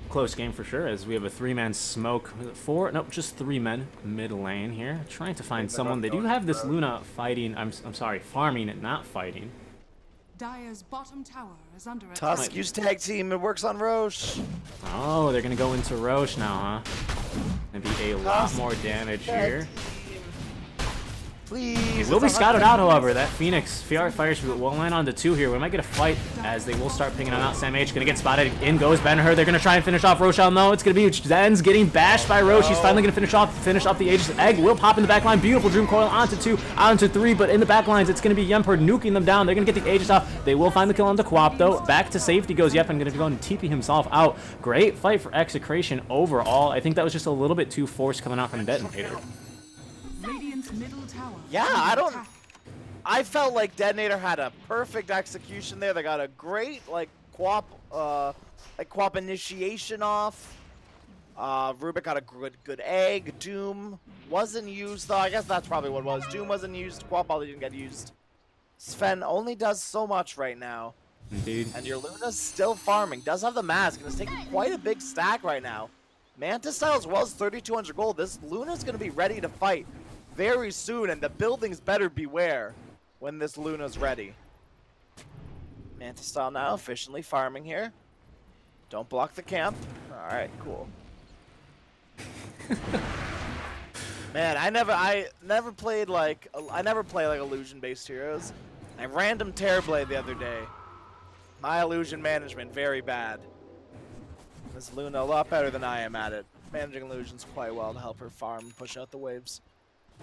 Close game for sure, as we have a 3-man smoke. Just 3 men mid lane here. Trying to find someone. They do have this Luna fighting. I'm sorry, farming and not fighting. Dire's bottom tower is under attack. Tusk use tag team. It works on Roche. Oh, they're gonna go into Roche now, huh? And be a lot more damage here. Please. Will be scouted out, however. That Phoenix fires will land on the 2 here. We might get a fight as they will start picking on out. Sam H gonna get spotted. In goes Ben-Hur. They're gonna try and finish off Rochelle. No, it's gonna be Zen's getting bashed by Roche. He's finally gonna finish off the Aegis. Egg will pop in the back line. Beautiful Dream Coil onto 2, onto 3, but in the back lines it's gonna be Yemper nuking them down. They're gonna get the Aegis off. They will find the kill on the Quap though. Back to safety goes Yep. I'm gonna go and TP himself out. Great fight for Execration overall. I think that was just a little bit too forced coming out from Detonator. Radiant's middle tower. Yeah, I felt like Detonator had a perfect execution there. They got a great quap initiation off. Rubik got a good egg. Doom wasn't used though. I guess that's probably what it was. Doom wasn't used. Quap probably didn't get used. Sven only does so much right now. Indeed. And your Luna's still farming. Does have the mask and is taking quite a big stack right now. Mantis style as well as 3,200 gold. This Luna's going to be ready to fight very soon, and the buildings better beware when this Luna's ready. Mantis style now efficiently farming here. Don't block the camp. All right, cool. Man, I never played like illusion-based heroes. I random Terrorblade the other day. My illusion management very bad. This Luna a lot better than I am at it. Managing illusions quite well to help her farm and push out the waves.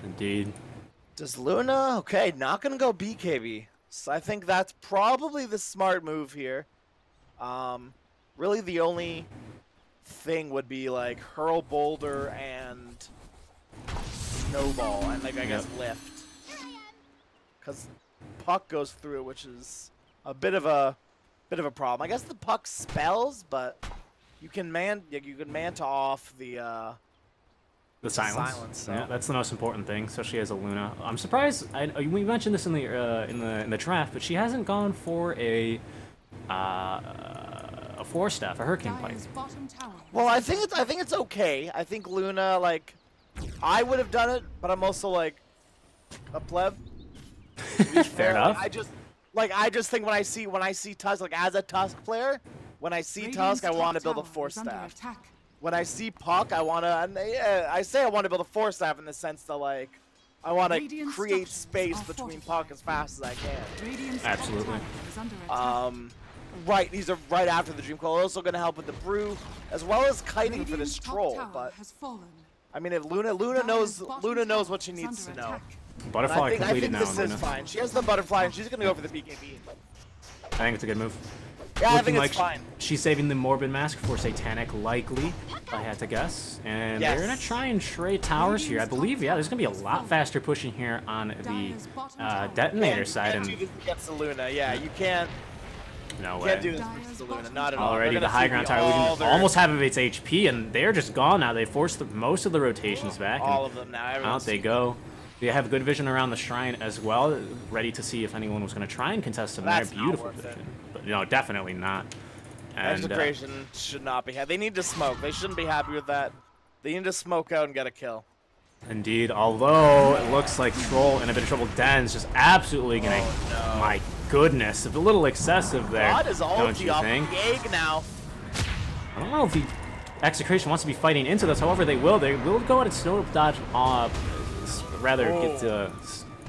Indeed. Does Luna? Okay, not gonna go BKB. So I think that's probably the smart move here. Really the only thing would be like Hurl Boulder and Snowball and like I guess Lift. Cause Puck goes through it, which is a bit of a problem. I guess the Puck spells, but you can manta off the silence. So. Yeah, that's the most important thing, especially as a Luna. I'm surprised. We mentioned this in the draft, but she hasn't gone for a 4-staff, a Hurricane Pike. Well, I think it's okay. I think Luna, like, I would have done it, but I'm also like a pleb. Fair enough. I just think when I see Tusk, like as a Tusk player, when I see Tusk, I want to build a 4-staff. When I see Puck, I want to. I say I want to build a 4-staff in the sense that like I want to create space between Puck as fast as I can. Absolutely. Right, these are right after the Dream Coil. Also going to help with the brew, as well as kiting for this troll. But I mean, if Luna knows what she needs to know. Butterfly completed now. I think this is fine. She has the butterfly, and she's going to go for the BKB. I think it's a good move. Yeah, I think it's fine. She's saving the Morbid Mask for Satanic, likely, if I had to guess. And they're going to try and trade towers here. I believe, yeah, there's going to be a lot faster pushing here on the Detonator side. You can't do this against the Luna. Yeah, you can't. No way. Can't do this against the Luna. Not at all. Already the high ground tower almost half of its HP, and they're just gone now. They forced most of the rotations back. All of them now. Out they go. They have good vision around the shrine as well, ready to see if anyone was going to try and contest them there. Beautiful vision. But no, definitely not. And Execration should not be happy. They need to smoke. They shouldn't be happy with that. They need to smoke out and get a kill. Indeed, although it looks like Troll in a bit of trouble. Den's just absolutely going to... no. My goodness, it's a little excessive there, God is don't you think? The egg now. I don't know if the Execration wants to be fighting into this. However, they will. They will go at its snow dodge rather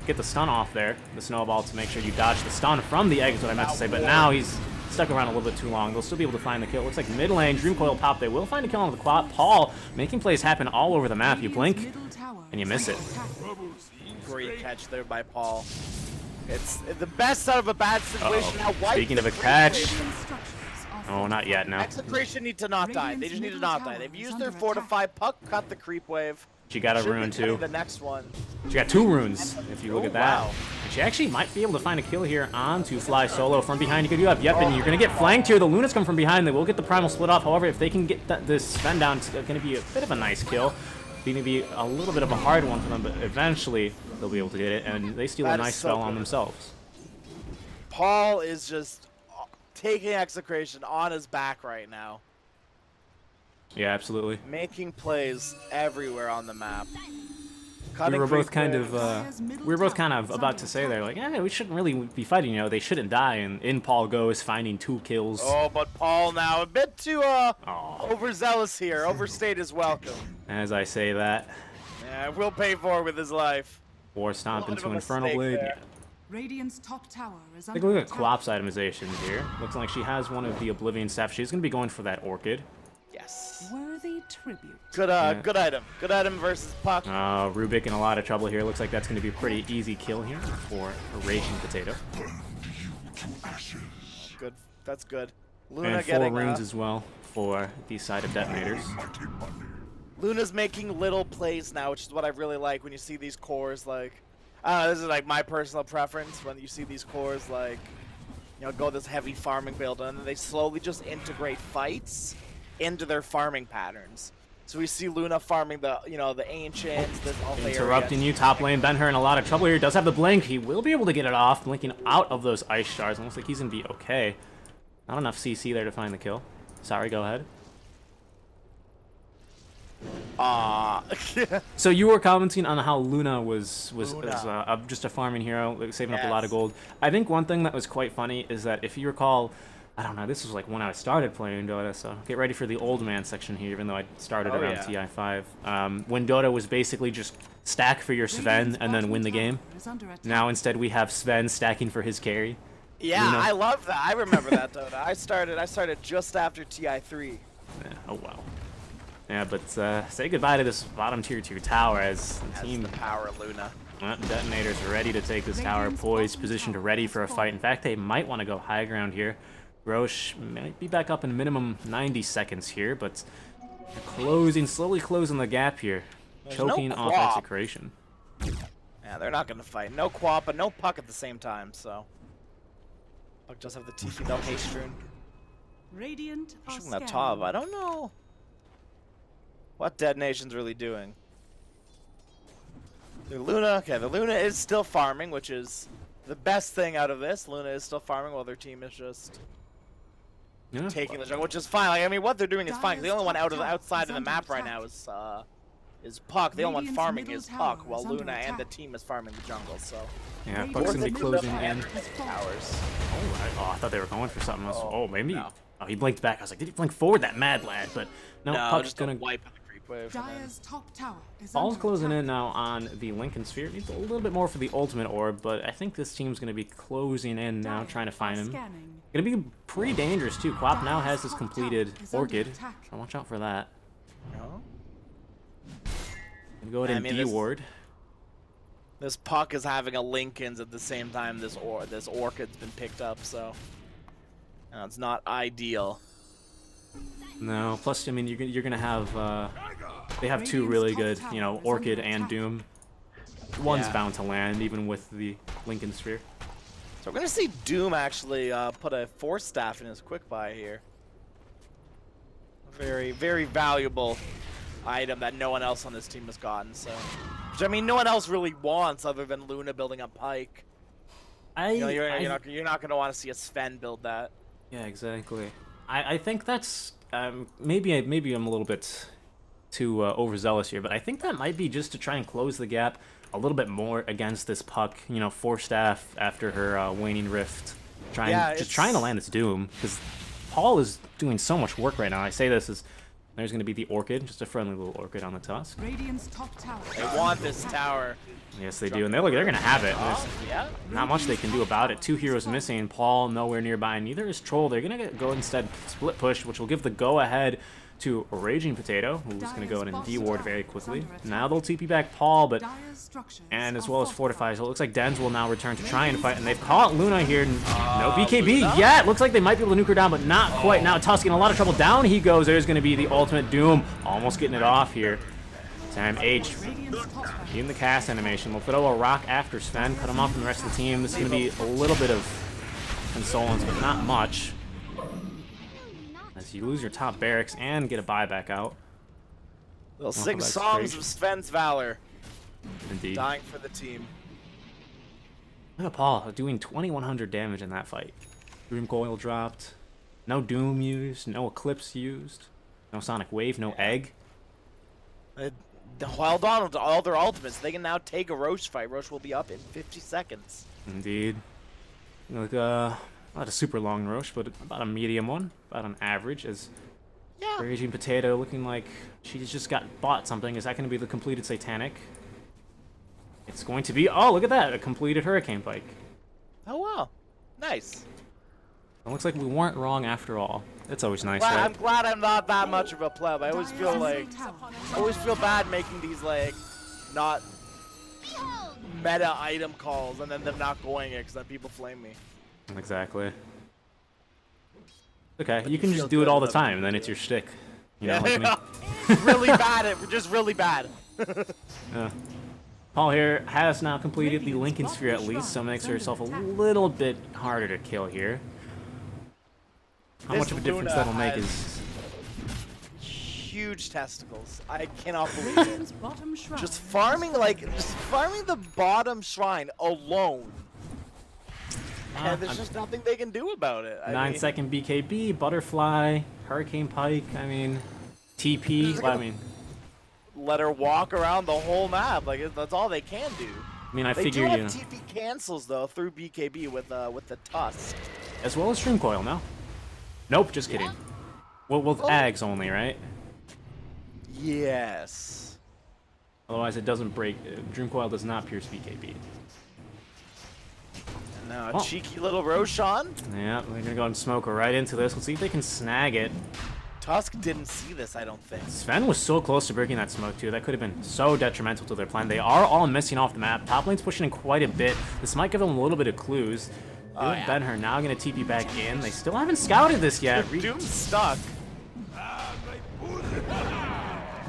get the stun off there, the snowball, to make sure you dodge the stun from the egg is what I meant to say, but now he's stuck around a little bit too long. They'll still be able to find the kill. Looks like mid lane, Dream Coil pop. They will find a kill on the quad. Paul making plays happen all over the map. You blink and you miss it. Great catch there by Paul. It's the best out of a bad situation. Now, speaking of a catch, oh, not yet. No. Execration need to not die. They just need to not die. They've used their fortify. Puck cut the creep wave. She got a rune too. The next one. She got 2 runes, if you look at that. Wow. And she actually might be able to find a kill here onto Fly Solo from behind. You have Yep, and you're going to get flanked here. The Lunas come from behind. They will get the Primal split off. However, if they can get this Sven down, it's going to be a bit of a nice kill. It's going to be a little bit of a hard one for them, but eventually they'll be able to get it, and they steal a nice spell on themselves. Paul is just taking Execration on his back right now. Yeah, absolutely. Making plays everywhere on the map. We were both kind of about to say there, like, yeah, we shouldn't really be fighting. You know, they shouldn't die. And in Paul goes, finding 2 kills. Oh, but Paul now a bit too overzealous here. Overstayed his welcome. As I say that. Yeah, will pay for it with his life. War stomp into Infernal Blade. Yeah. Radiant's top tower is Take a look at Quap's itemizations here. Looks like she has one of the Oblivion Staff. She's going to be going for that Orchid. Yes. Worthy tribute. Good good item. Good item versus Puck. Rubik in a lot of trouble here. Looks like that's going to be a pretty easy kill here for a Raging Potato. Good. That's good. Luna and 4 runes as well for the side of Detonators. Luna's making little plays now, which is what I really like when you see these cores. Like, This is like my personal preference when you see these cores like, go this heavy farming build, and then they slowly just integrate fights into their farming patterns. So we see Luna farming the, the ancients, this Alpha Interrupting you, top lane. Ben-Hur in a lot of trouble here. Does have the blink. He will be able to get it off, blinking out of those ice shards. Looks like he's gonna be okay. Not enough CC there to find the kill. Sorry, go ahead. So you were commenting on how Luna was just a farming hero, like, saving up a lot of gold. I think one thing that was quite funny is that if you recall, I don't know, this was like when I started playing Dota, so get ready for the old man section here, even though I started around TI5. When Dota was basically just stack for your Sven and then win the game. Now instead we have Sven stacking for his carry. Yeah, Luna. I love that. I remember that Dota. I started just after TI3. Yeah, oh wow. Yeah, but say goodbye to this bottom tier 2 tower as the team. The power of Luna. Detonator's ready to take this tower, poised, positioned, ready for a fight. In fact, they might want to go high ground here. Roche might be back up in minimum 90 seconds here, but they're slowly closing the gap here. Choking off Execration. Yeah, they're not going to fight. No Quap, but no Puck at the same time, so. Puck just have the TP, no haste rune. Radiant Shooting that top, I don't know what Detonation's really doing. The Luna, okay, the Luna is still farming, which is the best thing out of this. Luna is still farming while their team is just taking the jungle, which is fine. Like, I mean, what they're doing is fine. The only one outside of the map right now is Puck. The only one farming is Puck, while Luna and the team is farming the jungle. So yeah, Puck's gonna be closing in. Towers. Oh, I thought they were going for something else. Oh, maybe. No. Oh, he blinked back. I was like, did he blink forward, that mad lad? But no, Puck's gonna wipe the creep wave. Ball's closing in now on the Lincoln Sphere. Needs a little bit more for the ultimate orb, but I think this team's going to be closing in now, trying to find him. Going to be pretty dangerous, too. Quap now has his completed Orchid, so watch out for that. No. Go ahead and D-ward. This Puck is having a Lincoln's at the same time this Orchid's been picked up, so it's not ideal. No, plus, I mean, you're going to have... They have two really good, Orchid and Doom. One's bound to land, even with the Lincoln Sphere. So we're going to see Doom actually put a Force Staff in his quick buy here. Very, very valuable item that no one else on this team has gotten. So, which, I mean, no one else really wants other than Luna building up Pike. You're not going to want to see a Sven build that. Yeah, exactly. I think that's maybe I'm a little bit too overzealous here, but I think that might be just to try and close the gap a little bit more against this Puck. Force Staff after her waning rift, trying to land this Doom, because Paul is doing so much work right now. I say this as there's going to be the Orchid, just a friendly little Orchid on the Tusk. Radiant's top tower. They want this tower. Yes, they do, and they're going to have it. There's not much they can do about it. Two heroes missing, Paul nowhere nearby, and neither is Troll. They're going to go instead split push, which will give the go-ahead to Raging Potato, who's going to go in and D-ward very quickly. Now they'll TP back Paul, and as well as Fortify. So it looks like Dens will now return to try and fight, and they've caught Luna here. No BKB yet. Looks like they might be able to nuke her down, but not quite. Now Tusk in a lot of trouble. Down he goes. There's going to be the ultimate Doom, almost getting it off here. Sam H in the cast animation. We'll throw a rock after Sven, cut him off from the rest of the team. This is going to be a little bit of consolence, but not much. As you lose your top barracks and get a buyback out. They'll sing songs of Sven's valor. Indeed. Dying for the team. Look at Paul doing 2,100 damage in that fight. Doom Coil dropped. No Doom used. No Eclipse used. No Sonic Wave. No Egg. Held on to all their ultimates. They can now take a Roche fight. Roche will be up in 50 seconds. Indeed. Like, not a super long Roche, but about a medium one. About an average. As Raging Potato looking like she's just bought something. Is that going to be the completed Satanic? It's going to be... Oh, look at that. A completed Hurricane Pike. Oh, wow. Nice. It looks like we weren't wrong after all. It's always nice, right? right? I'm glad I'm not that much of a pleb. I always feel bad making these, like, not meta item calls and then them not going it because then people flame me. Exactly. Okay, you can just do it all the time, and then it's your shtick. You know, like me. Really bad. Just really bad. Yeah. Paul here has now completed the Lincoln Sphere at least, so makes herself a little bit harder to kill here. How much of a difference that'll make is huge testicles. I cannot believe it. Just farming the bottom shrine alone. And there's just nothing they can do about it. 9-second BKB, Butterfly, Hurricane Pike, I mean, TP, I mean... Let her walk around the whole map, like that's all they can do. I mean, I they figure, do have you know... TP cancels, though, through BKB with the Tusk. As well as Dream Coil, no? Nope, just kidding. Well, with Ags only, right? Yes. Otherwise, it doesn't break. Dream Coil does not pierce BKB. And now a cheeky little Roshan. Yeah, they're gonna go and smoke right into this. Let's see if they can snag it. Tusk didn't see this, I don't think. Sven was so close to breaking that smoke, too. That could have been so detrimental to their plan. They are all missing off the map. Top lane's pushing in quite a bit. This might give them a little bit of clues. Ben-Hur now going to TP back in. They still haven't scouted this yet. Doom's stuck.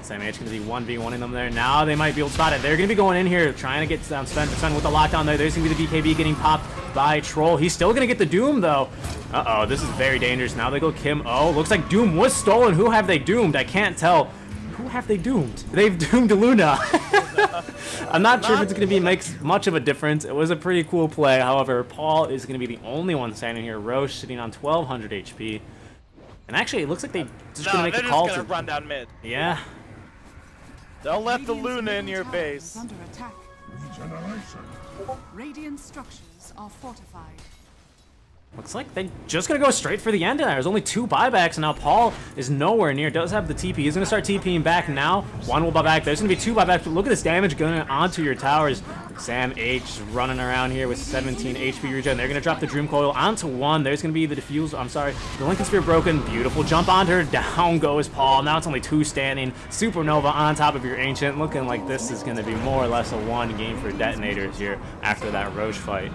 Sam H going to be 1v1ing them there. Now they might be able to spot it. They're going to be going in here, trying to get down Sven. Sven with the lockdown there. There's going to be the BKB getting popped by Troll. He's still going to get the Doom, though. Uh-oh, this is very dangerous. Now they go Kim. Oh, looks like Doom was stolen. Who have they doomed? I can't tell. Who have they doomed? They've doomed Luna. I'm not sure if it's going to makes much of a difference. It was a pretty cool play. However, Paul is going to be the only one standing here. Roche sitting on 1,200 HP. And actually, it looks like they're just going to make the call to run down mid. Yeah. Don't let the Luna in your base. Under attack. Radiant structures are fortified. Looks like they're just going to go straight for the end there. There's only 2 buybacks, and now Paul is nowhere near. Does have the TP. He's going to start TPing back now. 1 will buy back. There's going to be 2 buybacks, but look at this damage going onto your towers. Sam H is running around here with 17 HP regen. They're going to drop the Dream Coil onto 1. There's going to be the Diffuse. I'm sorry. The Lincoln Sphere broken. Beautiful jump onto her. Down goes Paul. Now it's only 2 standing. Supernova on top of your Ancient. Looking like this is going to be more or less a 1 game for Detonators here after that Roche fight.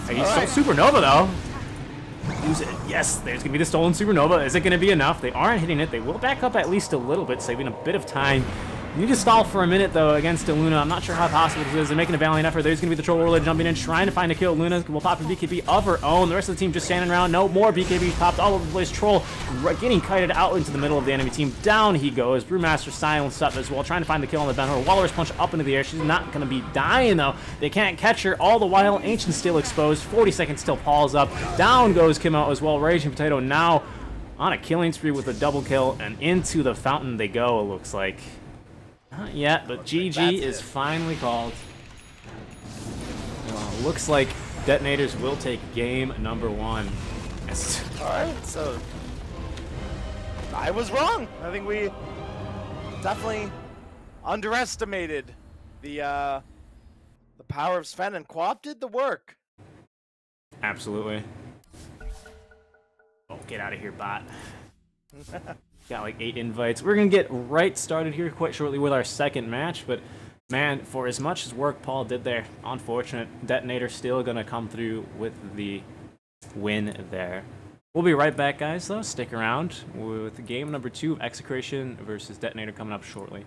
He's still Supernova, though. Use it. Yes, there's going to be the stolen Supernova. Is it going to be enough? They aren't hitting it. They will back up at least a little bit, saving a bit of time. You need to stall for a minute, though, against Luna. I'm not sure how possible this is. They're making a valiant effort. There's going to be the Troll Warlord jumping in, trying to find a kill. Luna will pop a BKB of her own. The rest of the team just standing around. No more BKBs popped all over the place. Troll getting kited out into the middle of the enemy team. Down he goes. Brewmaster silenced up as well, trying to find the kill on the Ben-Hur. Walrus punch up into the air. She's not going to be dying, though. They can't catch her. All the while, Ancient still exposed. 40 seconds till Paul's up. Down goes Kim out as well. Raging Potato now on a killing spree with a double kill, and into the fountain they go, it looks like. Not yet, but GG is finally called. Well, looks like Detonators will take game number 1. Yes. Alright, so I was wrong. I think we definitely underestimated the power of Sven, and Quap did the work. Absolutely. Oh, get out of here, bot. Got like 8 invites. We're going to get right started here quite shortly with our second match, but man, for as much as work Paul did there, unfortunate, Detonator still going to come through with the win there. We'll be right back, guys, though. Stick around with game number 2 of Execration versus Detonator coming up shortly.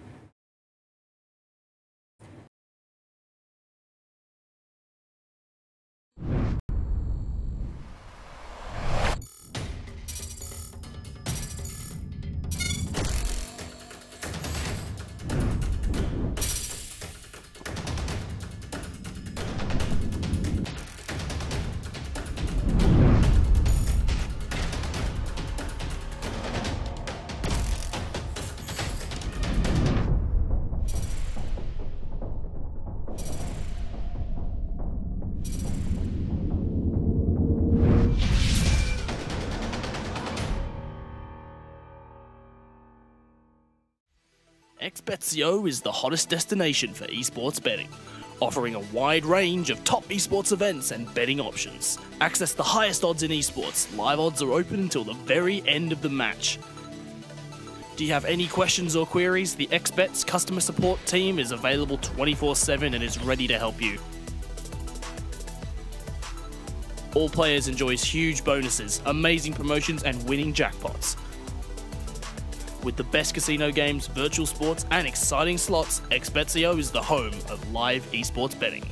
XBetCO is the hottest destination for esports betting, offering a wide range of top esports events and betting options. Access the highest odds in esports. Live odds are open until the very end of the match. Do you have any questions or queries? The XBet's customer support team is available 24/7 and is ready to help you. All players enjoy huge bonuses, amazing promotions, and winning jackpots. With the best casino games, virtual sports, and exciting slots, XBetZO is the home of live esports betting.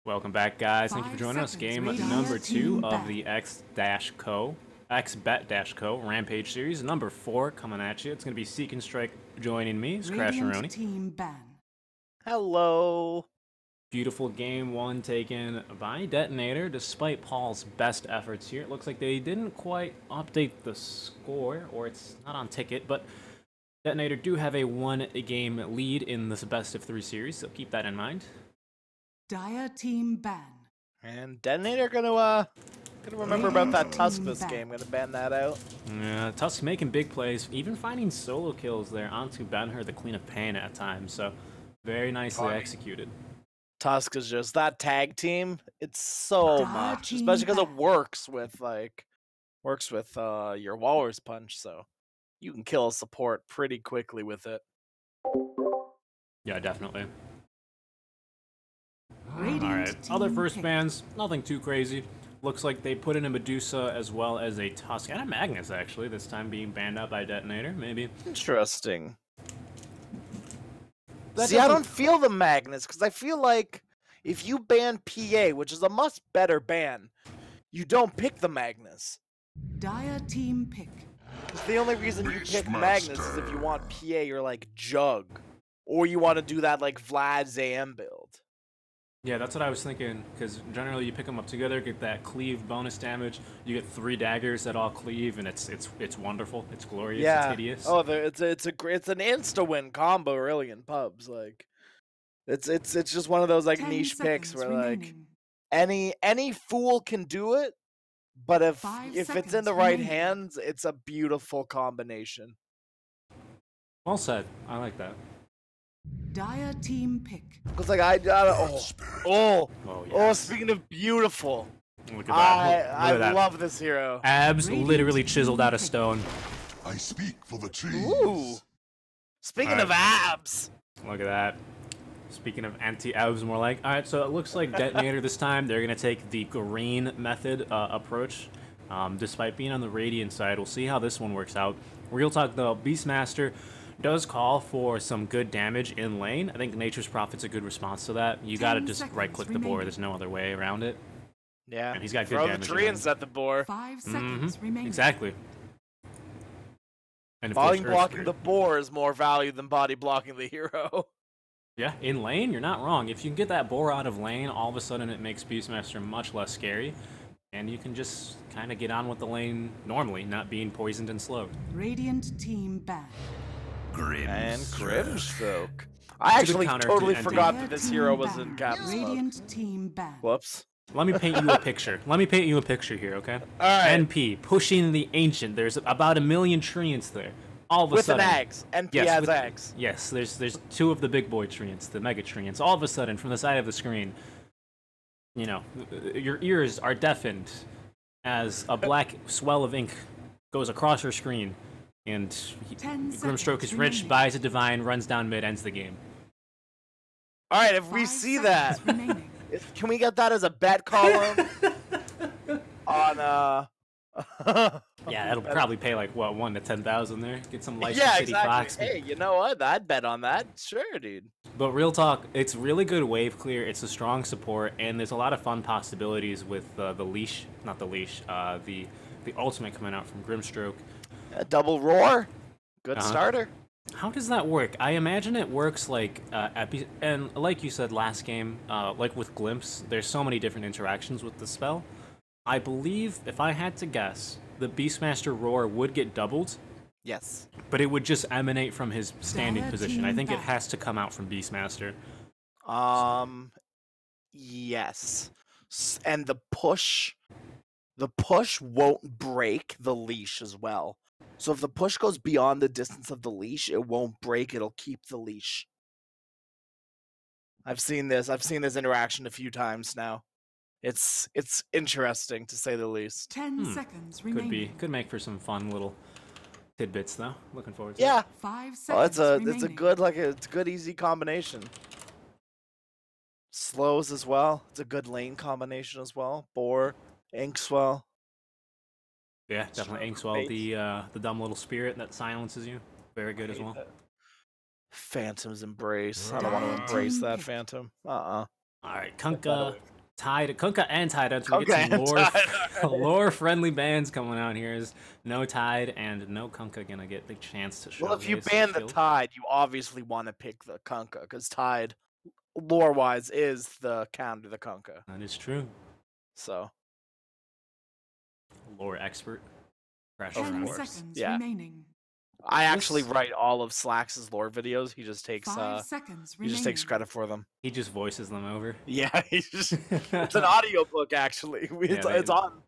Welcome back, guys. Thank you for 5 joining us. seconds Game remaining. number 2 Team of back. the X-Bet-Co Rampage series. Number 4 coming at you. It's going to be Seek and Strike joining me. It's Crash and Roni. Radiant team ban. Hello. Beautiful game 1 taken by Detonator. Despite Paul's best efforts here, it looks like they didn't quite update the score, or it's not on ticket, but Detonator do have a 1-game lead in this best-of-3 series, so keep that in mind. Dire team ban. And Detonator gonna remember about that Tusk this Back. game. Gonna ban that out. Yeah, Tusk making big plays, even finding solo kills there onto Ben-Hur, the Queen of Pain at times, so very nicely executed. Tusk is just that tag team. It's so Dire much, team especially because it back. works with your Walrus Punch. So you can kill a support pretty quickly with it. Yeah, definitely. Radiant Alright, team other first pick. bans, nothing too crazy. Looks like they put in a Medusa as well as a Tusk and a Magnus, actually, this time being banned out by Detonator, maybe. Interesting. That See, I doesn't- don't feel the Magnus because I feel like if you ban PA, which is a much better ban, you don't pick the Magnus. Dire team pick. 'Cause the only reason you pick Magnus is if you want PA or like Jug, or you want to do that like Vlad ZM build. Yeah, that's what I was thinking, because generally you pick them up together, get that cleave bonus damage, you get 3 daggers that all cleave, and it's wonderful, it's glorious, it's Yeah. hideous. Oh, it's an insta win combo really in pubs. Like, it's just one of those like 10 niche picks seconds where like remaining. any fool can do it, but if 5 it's in seconds the right remaining. hands, it's a beautiful combination. Well said, I like that. Dire team pick. Because like oh, yes. speaking of beautiful, Look at that. I Look at that. love this hero. Abs Radiant literally team chiseled out of pick. stone. I speak for the trees. Ooh. Speaking of abs, Look at that. Speaking of anti-abs, more like. Alright, so it looks like Detonator this time, they're going to take the green method approach. Despite being on the Radiant side, we'll see how this one works out. Real talk though, Beastmaster does call for some good damage in lane. I think Nature's Prophet's a good response to that. You gotta 10 just seconds right-click the board, remaining. there's no other way around it. yeah, And he's got good throw the damage tree in and him. set the board. 5 seconds remaining. Exactly. And of Body course, blocking Earthquake. the boar is more value than body blocking the hero. Yeah, in lane, you're not wrong. If you can get that boar out of lane, all of a sudden it makes Beastmaster much less scary. And you can just kind of get on with the lane normally, not being poisoned and slowed. Radiant team ban. And Grimstroke. I It's a good actually counter totally to forgot Dire that this team hero was ban. in Captain Smoke. Radiant team ban. Whoops. Let me paint you a picture. Let me paint you a picture here, okay? Alright. NP, pushing the Ancient. There's about 1 million treants there. All of a With an sudden... eggs. NP Yes, has with- eggs. Yes, there's 2 of the big boy treants, the mega treants. All of a sudden, from the side of the screen, you know, your ears are deafened as a black swell of ink goes across your screen, and 10 Grimstroke seconds is rich, remaining. buys a divine, runs down mid, ends the game. Alright, if we 5 see that, seconds remaining. can we get that as a bet column? on Yeah, that'll probably pay like what 1 to 10,000 there. Get some license yeah, City Fox. exactly. Hey, you know what? I'd bet on that. Sure, dude. But real talk, it's really good wave clear. It's a strong support, and there's a lot of fun possibilities with the leash, not the leash, the ultimate coming out from Grimstroke. A double roar. Good Uh-huh. starter. How does that work? I imagine it works like and like you said last game, like with Glimpse, there's so many different interactions with the spell. I believe, if I had to guess, the Beastmaster Roar would get doubled, Yes. but it would just emanate from his standing Dire position. I team think it back. has to come out from Beastmaster. Yes. And the push won't break the leash as well. So if the push goes beyond the distance of the leash, it won't break, it'll keep the leash. I've seen this interaction a few times now. It's interesting to say the least. 10 seconds remaining. Could make for some fun little tidbits though. Looking forward to Yeah. 5 seconds Well, it's a remaining. good it's a good easy combination. Slows as well. It's a good lane combination as well. Boar, Inkswell. it. Yeah, definitely Inkswell, the dumb little spirit that silences you. Very good as well. Phantom's Embrace. I don't want to Dire embrace team that pick. Phantom. Alright, Kunkka Tide, Kunkka and Tide. We Kunkka get and some Tide. lore-friendly bands coming out here. Is no Tide and no Kunkka gonna get the chance to show. Well, if you ban the Tide, you obviously want to pick the Kunkka, because Tide, lore-wise, is the counter to the Kunkka. That is true. So. Lore expert. Crash 10 around. seconds Yeah. remaining. I actually write all of Slax's lore videos. He just takes 5 seconds he remaining. just takes credit for them. He just voices them over. Yeah, it's an audiobook actually. It's on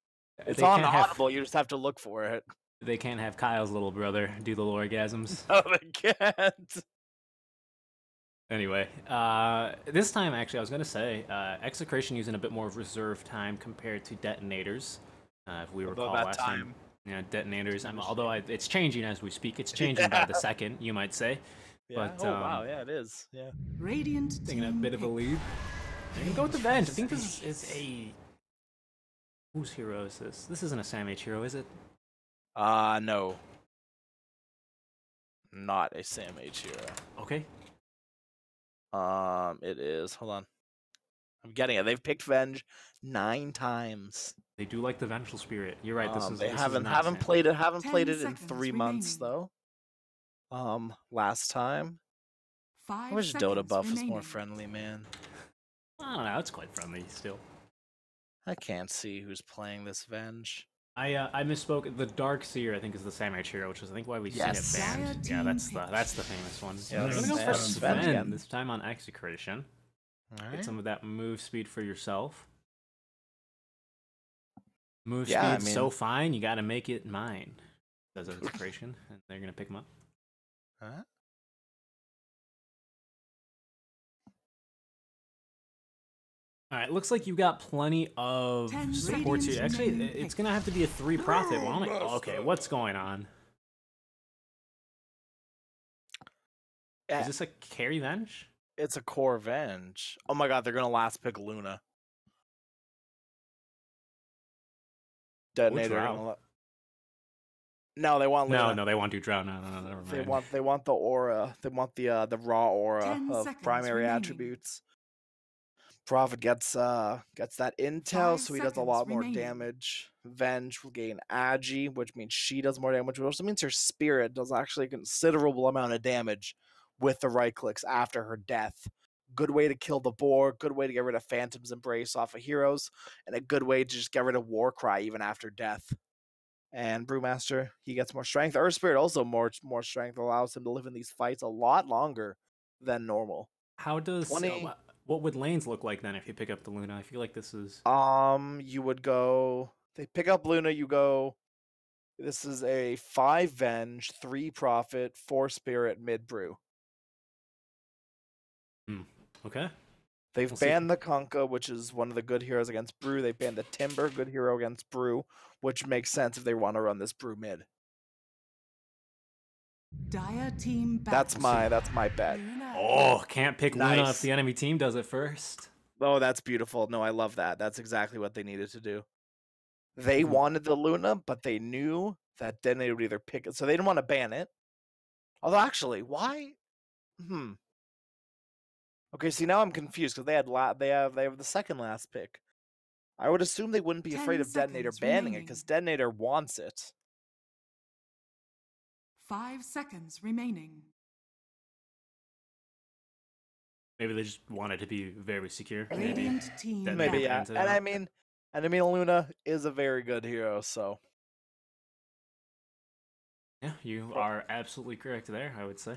Audible. You just have to look for it. They can't have Kyle's little brother do the loregasms. Oh, they can't. Anyway, this time actually I was gonna say Execration using a bit more of reserve time compared to detonators. If we recall last time. Yeah, detonators. Although it's changing as we speak. It's changing by the second, you might say. Yeah. But, wow, yeah, it is. Yeah. Radiant taking a team bit of a lead. I'm gonna go with the Venge. I think this is a... Whose hero is this? This isn't a Sam H hero, is it? No. Not a Sam H hero. Okay. It is. Hold on. I'm getting it. They've picked Venge 9 times. They do like the Vengeful Spirit. You're right. They haven't played it. Haven't played it in 3 months though. Last time. I wish Dota buff was more friendly, man. I don't know. It's quite friendly still. I can't see who's playing this Venge. I misspoke. The Dark Seer, I think, is the Sam H hero, which is I think why we see Yes. it banned. Yeah, that's the famous one. Yeah, I'm gonna go for that's Sven Sven again. this time on Execration. All Get right. some of that move speed for yourself. Move Yeah, speed's so fine, you gotta make it mine. Does Execration, and they're gonna pick him up. Huh? Alright, looks like you've got plenty of 10 supports here. radiant Actually, remaining it's gonna have to be a 3 profit. Well, okay, what's going on? Yeah, Is this a carry Venge? it's a core Venge. Oh my god, they're gonna last pick Luna. Detonator. Drow. No, they want Luna. No, they want to drown. No, never mind. They want the aura. They want the raw aura 10 of seconds primary remaining. attributes. Prophet gets that intel, 5 so he does a seconds lot more remaining. damage. Venge will gain Agi, which means she does more damage, which also means her spirit does actually a considerable amount of damage with the right clicks after her death. Good way to kill the boar, good way to get rid of Phantom's Embrace off of heroes, and a good way to just get rid of Warcry even after death. And Brewmaster, he gets more strength. Earth Spirit also more strength, allows him to live in these fights a lot longer than normal. How does 20 what would lanes look like then if you pick up the Luna? I feel like this is You would go. They pick up Luna. You go. This is a 5 Venge, 3 Prophet, 4 Spirit, mid Brew. okay. They've We'll see. banned the Kunkka, which is one of the good heroes against Brew. They've banned the Timber, good hero against Brew, which makes sense if they want to run this Brew mid. Dire team back. That's my bet. Luna. Oh, can't pick Luna Nice. if the enemy team does it first. Oh, that's beautiful. No, I love that. That's exactly what they needed to do. They Mhm. wanted the Luna, but they knew that then they would either pick it. So they didn't want to ban it. Although, actually, why? Okay, see, now I'm confused because they have the second last pick. I would assume they wouldn't be 10 afraid of Detonator seconds banning it remaining. because Detonator wants it. 5 seconds remaining. Maybe they just want it to be very secure. Maybe. Radiant team That Maybe, back. yeah. into And that. I mean, Luna is a very good hero, so. Yeah, you are absolutely correct there, I would say.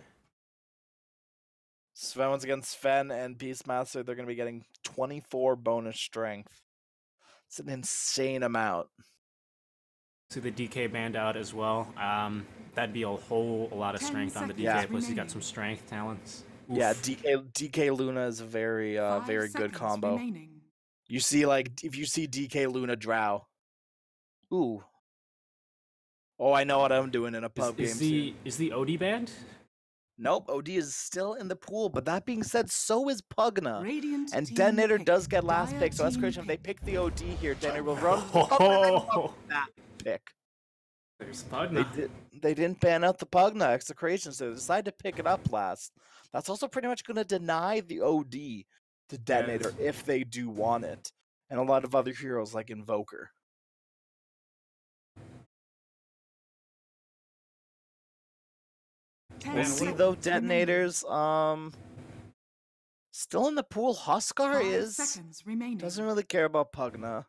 Sven once again, Sven and Beastmaster, they're going to be getting 24 bonus strength. It's an insane amount. See the DK band out as well. That'd be a whole lot of 10 strength on the DK. seconds Plus, you got remaining. some strength talents. Oof. Yeah, DK Luna is a very 5 very good seconds combo. remaining. You see, like, if you see DK Luna Drow. Ooh. Oh, I know what I'm doing in a pub game soon. Is the OD band? Nope, OD is still in the pool, but that being said, so is Pugna. Radiant And team Detonator pick. does get last Dire pick, so team Escalation, if they pick. pick the OD here, Detonator will run Oh, that pick. there's Pugna. They didn't ban out the Pugna Execration, so they decided to pick it up last. That's also pretty much going to deny the OD to Detonator if they do want it. and a lot of other heroes like Invoker. We'll see though, detonators. Still in the pool. Huskar 5 is seconds remaining. doesn't really care about Pugna.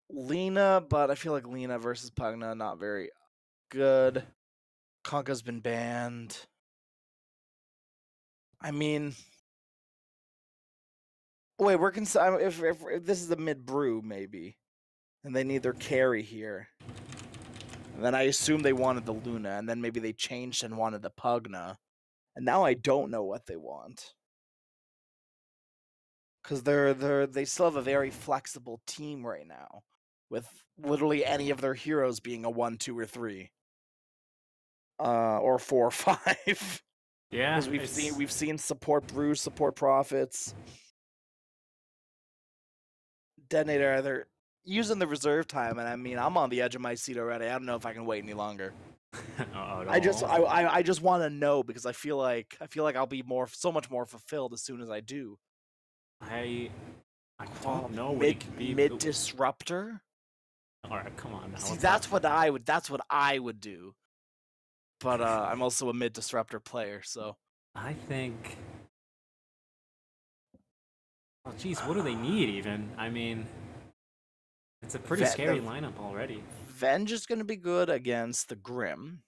Lena, but I feel like Lena versus Pugna not very good. Konka's been banned. I mean, wait, we're if this is the mid brew maybe, and they need their carry here. And then I assume they wanted the Luna, and then maybe they changed and wanted the Pugna. And now I don't know what they want. Because they still have a very flexible team right now, with literally any of their heroes being a 1, 2, or 3. Or 4 or 5. Yeah. Because we've seen support brews, support profits. Detonator, they're using the reserve time, and I mean, I'm on the edge of my seat already. I don't know if I can wait any longer. I just want to know, because I feel like I'll be so much more fulfilled as soon as I do. I don't know. Mid disruptor. All right, come on now. See, that's what I would do. But I'm also a mid disruptor player, so I think. Oh, geez, what do they need even? I mean, it's a pretty scary lineup already. Venge is going to be good against the Grim.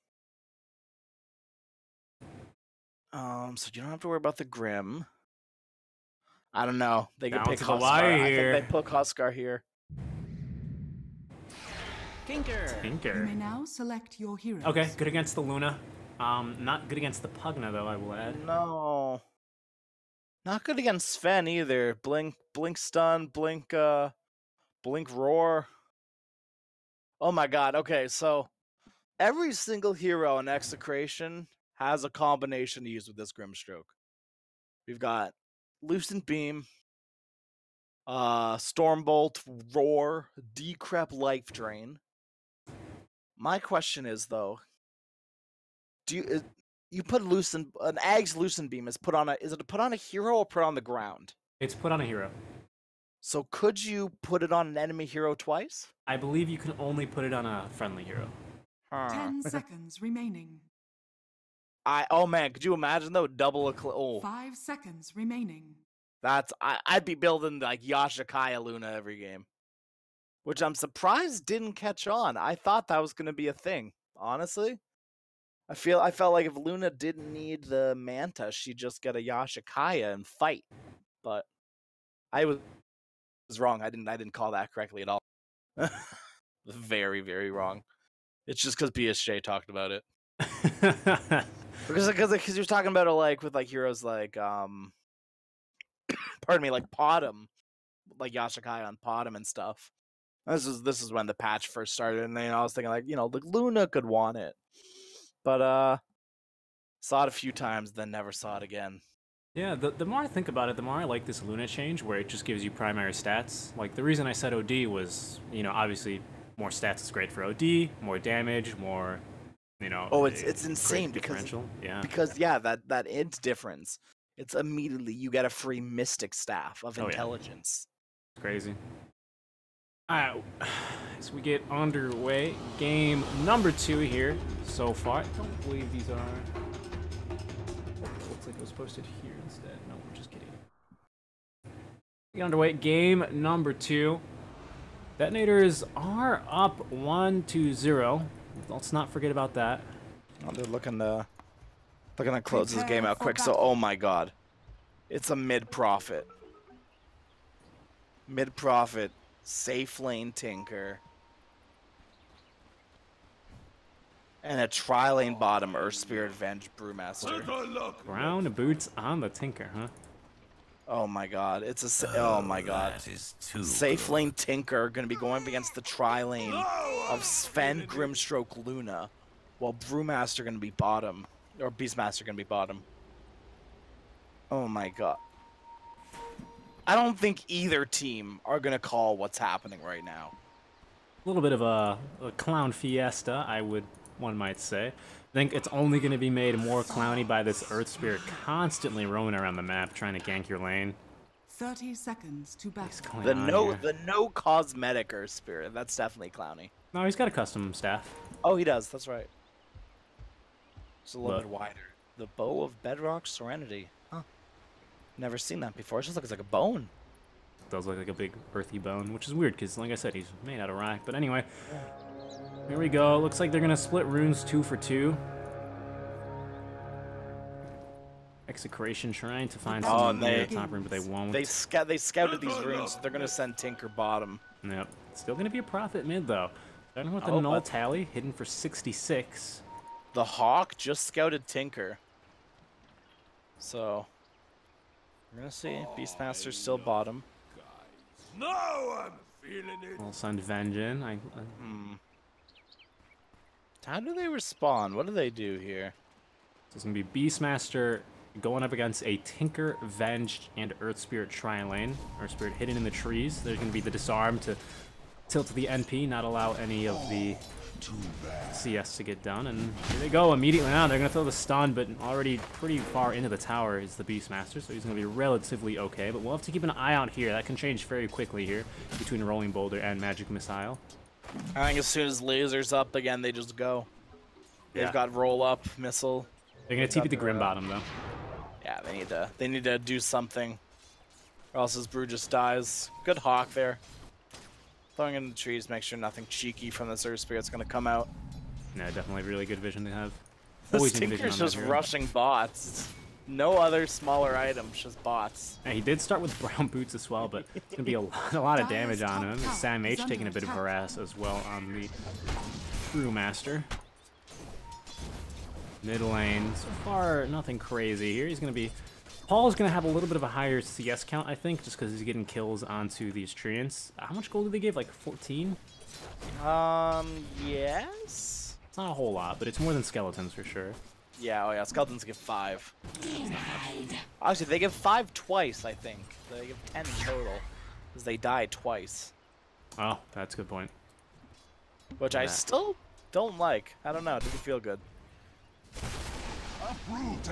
So you don't have to worry about the Grim. I don't know. They can pick Huskar. I think they pick Huskar here. Tinker. You may now select your hero. Okay, good against the Luna. Not good against the Pugna though, I will add. No. Not good against Sven either. Blink stun, blink roar. Oh my god, okay, so every single hero in Execration has a combination to use with this Grimstroke. We've got Lucent Beam, Stormbolt, Roar, Decrep Life Drain. My question is though, you put an Ag's Lucent Beam is it put on a hero or put on the ground? It's put on a hero. So could you put it on an enemy hero twice? I believe you can only put it on a friendly hero. 10 seconds remaining. Oh man, could you imagine though? Double 5 seconds remaining. I'd be building like Yashikaya Luna every game, which I'm surprised didn't catch on. I thought that was going to be a thing. Honestly, I felt like if Luna didn't need the Manta, she'd just get a Yashikaya and fight. But I was wrong. I didn't call that correctly at all. Very, very wrong. It's just because BSJ talked about it. because you're talking about it like with like heroes like pardon me, like Potom, like Yashikaya on Potom and stuff. This is when the patch first started, and then I was thinking like, like Luna could want it, but saw it a few times, then never saw it again. Yeah, the more I think about it, the more I like this Luna change, where it just gives you primary stats. Like, the reason I said OD was, obviously more stats is great for OD, more damage, more, Oh, it's insane because that int difference. It's immediately you get a free Mystic Staff of Intelligence. It's crazy. Alright, so we get underway. Game number 2 here so far. I don't believe these are... Looks like it was posted here instead. No, we're just kidding. Get underway. Game number 2. Detonators are up 1-0. Let's not forget about that. Oh, they're looking to close this game out quick. So, oh my god, it's a mid-profit. Mid-profit, safe lane Tinker, and a tri-lane bottom Earth Spirit Venge Brewmaster. Brown boots on the Tinker, huh? Oh my god, oh my god. Safe lane Tinker gonna be going up against the tri-lane of Sven Grimstroke Luna, while Brewmaster gonna be bottom, or Beastmaster gonna be bottom. Oh my god. I don't think either team are gonna call what's happening right now. A little bit of a clown fiesta, one might say. I think it's only going to be made more clowny by this Earth Spirit constantly roaming around the map trying to gank your lane. 30 seconds to battle. Going The on no here. the no cosmetic Earth Spirit. That's definitely clowny. No, he's got a custom staff. Oh, he does. That's right. It's a little But- bit wider. The Bow of Bedrock Serenity. Huh. Never seen that before. It just looks like a bone. Does look like a big earthy bone, which is weird because, like I said, he's made out of rock. But anyway, here we go. Looks like they're gonna split runes 2 for 2. Execration trying to find Oh, some and they- top rune, but they won't. They scouted these runes. So they're gonna send Tinker bottom. Yep. Still gonna be a profit mid though. Starting with the Oh, null but- tally, hidden for 66. The Hawk just scouted Tinker. So we're gonna see. Beastmaster's still bottom. Now I'm feeling it. I'll send Vengeance. How do they respond? What do they do here? So it's gonna be Beastmaster going up against a Tinker, Venge, and Earth Spirit Tri-Lane. Earth Spirit hidden in the trees. There's gonna be the disarm to tilt to the NP, not allow any of the CS to get done. And here they go immediately now. They're gonna throw the stun, but already pretty far into the tower is the Beastmaster, so he's gonna be relatively okay. But we'll have to keep an eye out here. That can change very quickly here between Rolling Boulder and Magic Missile. I think as soon as laser's up again, they just go. They've Yeah. got roll up, missile. They're gonna TP the Grim Bottom though. Yeah, they need to do something, or else his brew just dies. Good Hawk there. Throwing in the trees, make sure nothing cheeky from this Earth Spirit's gonna come out. No, definitely really good vision to have. This Always need vision Tinker's on that just hero. rushing bots. No other smaller items, just bots. Yeah, he did start with brown boots as well, but it's gonna be a lot of damage on him. Sam H taking a bit of harass as well on the Brewmaster. Mid lane, so far nothing crazy here. He's gonna be. Paul's gonna have a little bit of a higher CS count, I think, just because he's getting kills onto these treants. How much gold did they give? Like 14? Yes. It's not a whole lot, but it's more than skeletons for sure. Yeah, oh yeah, skeletons give 5. Actually, they give 5 twice, I think. They give 10 total, because they die twice. Oh, that's a good point. Which I That. still don't like. I don't know, it doesn't feel good.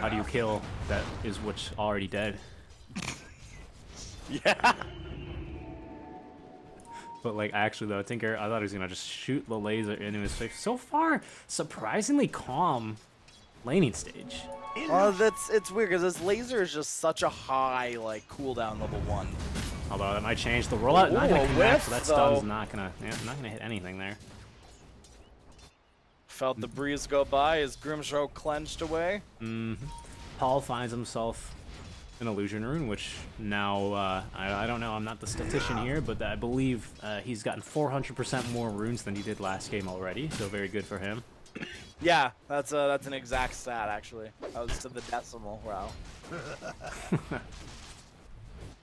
How do you kill that is what's already dead? Yeah. But like actually though, Tinker, I thought he was gonna just shoot the laser into his face. So far, surprisingly calm laning stage. Well, it's weird because this laser is just such a high like cooldown level 1. Although that might change the rollout. Not Ooh, gonna a connect, whiff, so that stun's though. not gonna hit anything there. Felt the breeze go by as Grimshaw clenched away. Paul finds himself an illusion rune, which now I don't know. I'm not the statistician here, but I believe he's gotten 400% more runes than he did last game already. So very good for him. Yeah, that's an exact stat actually. That was to the decimal. Wow.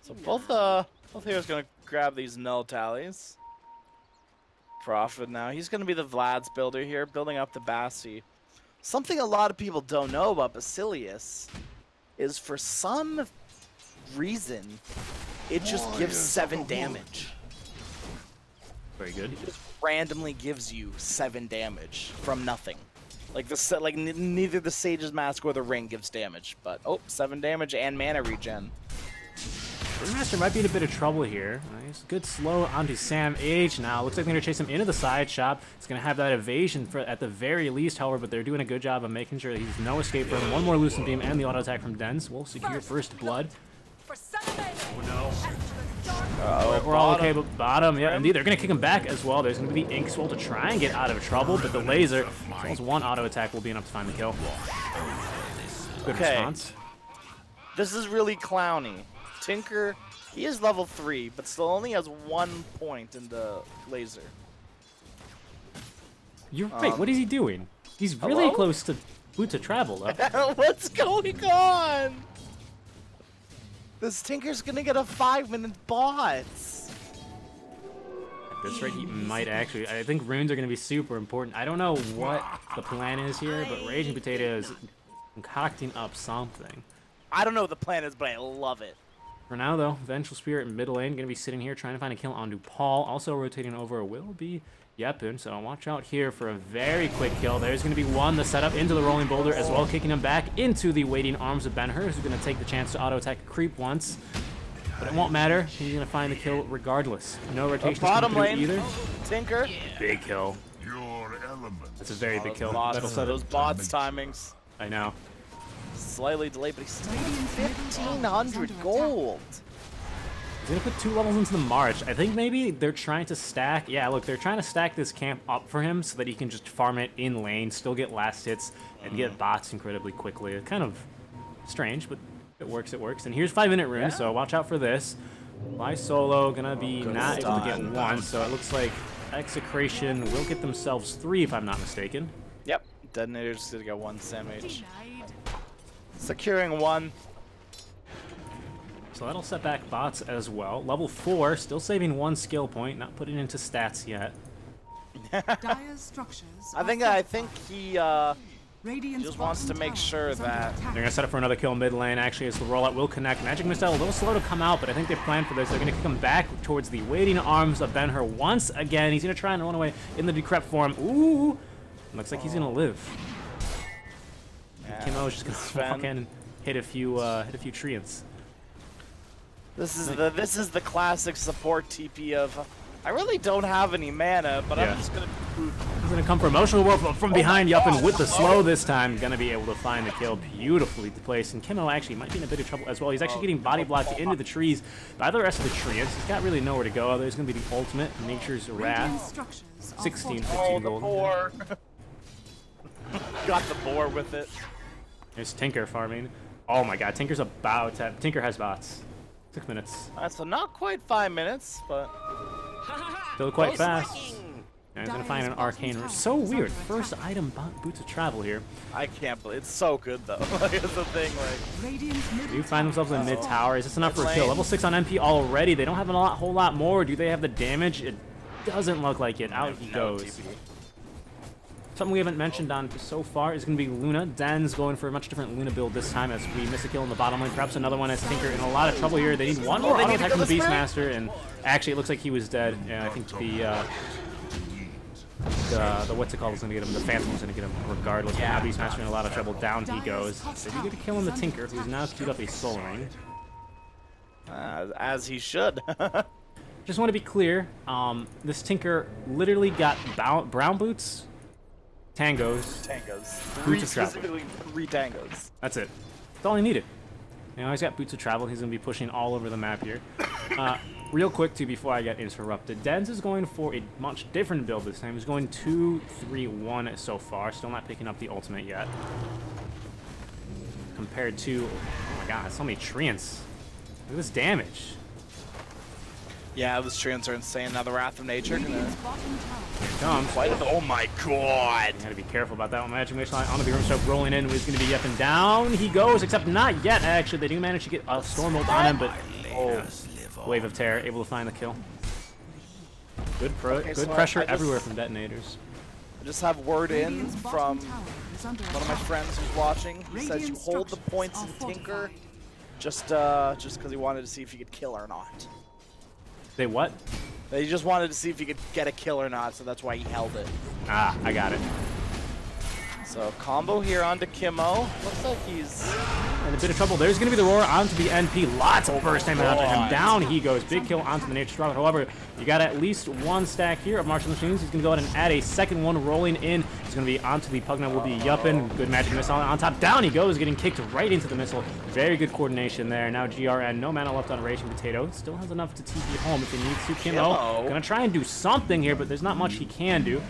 So both heroes gonna grab these null tallies. Profit now. He's gonna be the Vlad's builder here, building up the Bassi. Something a lot of people don't know about Basilius is for some reason it just gives 7 damage. Very good. It just randomly gives you 7 damage from nothing. Like neither the Sage's Mask or the Ring gives damage, but 7 damage and mana regen. Brewmaster might be in a bit of trouble here. Nice. Good slow onto Sam H. Now looks like they're gonna chase him into the side shop. It's gonna have that evasion for at the very least, however, but they're doing a good job of making sure that he's no escape from him. One more Lucent Beam and the auto attack from Dens will secure first blood. We're all okay, but bottom, yeah, indeed. They're gonna kick him back as well. There's gonna be the Ink Swell to try and get out of trouble, but the laser, as long as one auto attack will be enough to find the kill. Good Okay. response. This is really clowny. Tinker, he is level 3, but still only has 1 point in the laser. You're right. What is he doing? He's really hello? close to boot to travel, though. What's going on? This Tinker's gonna get a 5-minute bots. At this rate, he might actually. I think runes are going to be super important. I don't know what the plan is here, but Raging Potato is concocting up something. I don't know what the plan is, but I love it. For now, though, Vengeful Spirit in mid lane going to be sitting here trying to find a kill onto Paul. Also rotating over will be Yepun, so watch out here for a very quick kill. There's going to be one, the setup into the Rolling Boulder as well, kicking him back into the waiting arms of Ben-Hur, who's going to take the chance to auto-attack a creep once. But it won't matter. He's gonna find the kill regardless. No rotation Bottom lane either. Tinker. Big kill. Your element. That's a very big kill. Bots, That'll settle. those bots timings. I know. Slightly delayed, but he's still 1,500 gold. He's gonna put 2 levels into the march. I think maybe they're trying to stack. Yeah, look, they're trying to stack this camp up for him so that he can just farm it in lane, still get last hits, and get bots incredibly quickly. It's kind of strange, but it works. It works. And here's 5-minute rune, so watch out for this. Fly solo gonna be not able to get 1, so it looks like Execration will get themselves 3 if I'm not mistaken. Yep, Detonator's gonna get 1 damage. Securing 1. So that'll set back bots as well. Level 4, still saving 1 skill point, not putting into stats yet. Dire's structures I think he just wants to make sure that They're gonna set up for another kill mid lane. Actually, as the rollout will connect. Magic Missile a little slow to come out, but I think they planned for this. They're gonna kick him back towards the waiting arms of Ben-Hur once again. He's gonna try and run away in the decrep form. Ooh, looks like he's gonna live. yeah, Kimo's just gonna walk in and hit a few treants. this is the classic support TP of I really don't have any mana, but Yeah. I'm just gonna He's gonna come for emotional war from behind Yuppin with the slow this time. Gonna be able to find the kill beautifully placed. And Kimo actually might be in a bit of trouble as well. He's actually getting body blocked into the trees by the rest of the treants. He's got really nowhere to go. There's gonna be the ultimate, Nature's Wrath. 16, 15 gold. boar. Got the boar with it. There's Tinker farming. Oh my god, Tinker's about to... Tinker has bots. 6 minutes. So not quite 5 minutes, but Still quite fast. And he's gonna find an arcane. So weird. First item, boots of travel here. I can't believe it's so good though. Like it's the thing. Like They do find themselves in mid tower. Is this enough for a kill? Level 6 on MP already. They don't have a whole lot more. Do they have the damage? It doesn't look like it. Out he goes. Something we haven't mentioned on so far is going to be Luna. Dan's going for a much different Luna build this time as we miss a kill in the bottom lane. Perhaps another one as Tinker in a lot of trouble here. They need one more auto attack from the Beastmaster, and actually it looks like he was dead. Yeah, I think the what's it called is going to get him. The Phantom was going to get him regardless. But now Beastmaster in a lot of trouble. Down he goes. They do get a kill on the Tinker, who's now queued up a Soul Ring. as he should. Just want to be clear, this Tinker literally got brown boots, tangos, boots of travel. Specifically 3 tangos. That's it. That's all he needed. You know, he's got boots of travel. He's going to be pushing all over the map here. Real quick, too, before I get interrupted, Dens is going for a much different build this time. He's going 2-3-1 so far. Still not picking up the ultimate yet. Compared to... Oh my god, so many treants. Look at this damage. Yeah, those treants are insane. Now the Wrath of Nature gonna Here it comes. oh my god! You gotta be careful about that one. Magic Missile on the Beam Stroke rolling in. He's gonna be up and down. He goes, except not yet, actually. They do manage to get a Storm Bolt on him, but Wave of Terror, able to find the kill. Good pressure everywhere from Detonators. I just have word in from one of my friends who's watching. He says you hold the points in Tinker just because he wanted to see if he could kill or not. They what? He just wanted to see if he could get a kill or not, so that's why he held it. Ah, I got it. So combo here onto Kimo. Looks like he's In a bit of trouble. There's going to be the roar onto the NP. Lots of burst time onto him. Down he goes. Big kill onto the Nature Strong. However, you got at least 1 stack here of Martial Machines. He's going to go ahead and add a second one rolling in. He's going to be onto the Pugna. Will be Yuppin. Good Magic Missile on top. Down he goes, getting kicked right into the missile. Very good coordination there. Now GRN. No mana left on Raging Potato. Still has enough to TP home if he needs to. Kimo going to try and do something here, but there's not much he can do.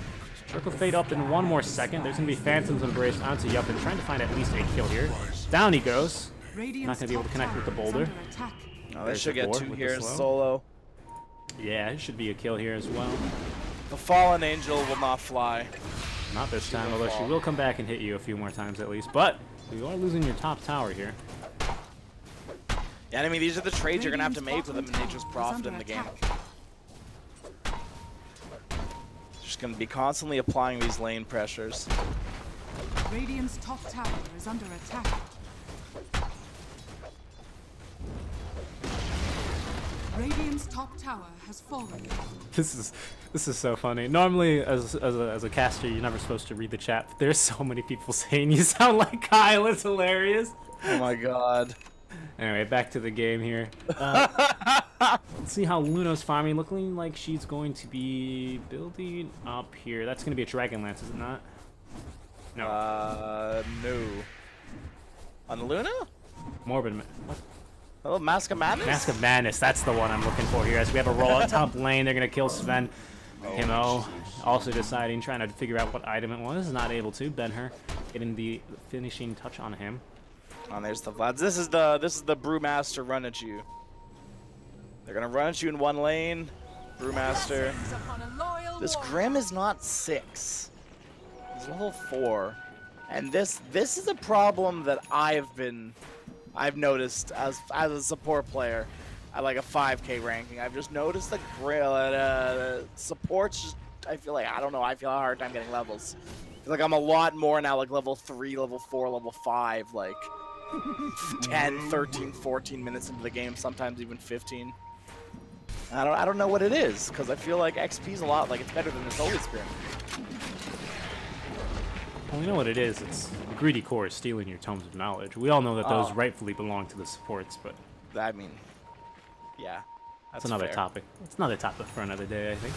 Circle Fade up in 1 more second. There's going to be Phantom's Embrace onto Yuppin, trying to find at least a kill here. Down he goes. Not going to be able to connect with the boulder. Oh, they should get 2 with here the slow. solo. Yeah, it should be a kill here as well. The Fallen Angel will not fly. Not this time, although she will come back and hit you a few more times at least. But you are losing your top tower here. Yeah, I mean, these are the trades you're going to have to make with them in Nature's Prophet in the game. Just going to be constantly applying these lane pressures. Radiant's top tower is under attack. Radiant's top tower has fallen. This is so funny. Normally, as a caster, you're never supposed to read the chat. But there's so many people saying you sound like Kyle. It's hilarious. Oh my god. Anyway, back to the game here. Let's see how Luna's farming. Looking like she's going to be building up here. That's going to be a Dragon Lance, is it not? No. No. On Luna? Morbid. What? Oh, Mask of Madness? Mask of Madness. That's the one I'm looking for here. As we have a roll out top lane, they're going to kill Sven. Himo also deciding, trying to figure out what item it was. Not able to. Ben-Hur getting the finishing touch on him. Oh, there's the Vlads. This is the Brewmaster run at you. They're gonna run at you in one lane. Brewmaster. This Grim is not 6. He's level 4. And this is a problem that I've noticed as a support player at like a 5K ranking. I've just noticed that supports just, I feel like, I don't know, I feel a hard time getting levels. I feel like I'm a lot more now, like level 3, level 4, level 5, like 10, 13, 14 minutes into the game, sometimes even 15. I don't know what it is, because I feel like XP's a lot, like it's better than this Holy Spirit. Well, you know what it is. It's the greedy core is stealing your tomes of knowledge. We all know that those rightfully belong to the supports, but I mean, yeah, that's another fair. topic. It's another topic for another day, I think.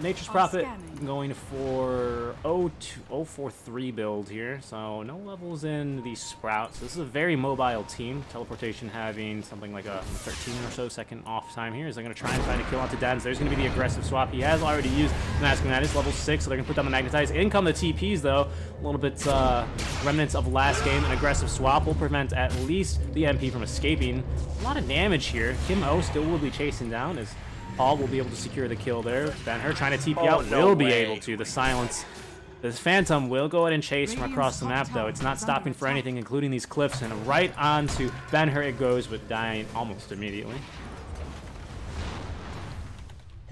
Nature's Prophet going for 043 build here, so no levels in the Sprouts. This is a very mobile team. Teleportation having something like a 13 or so second off time here. Is they're going to try and find a kill onto Dens. There's going to be the aggressive swap. He has already used Mask of Madness, level 6, so they're going to put down the Magnetize. In come the TPs, though. A little bit remnants of last game. An aggressive swap will prevent at least the MP from escaping. A lot of damage here. Kim O still will be chasing down as Paul will be able to secure the kill there. Ben-Hur trying to TP out, will be able to. The silence. This Phantom will go ahead and chase from across the map, though. It's not stopping for anything, including these cliffs. And right onto Ben-Hur it goes, but dying almost immediately.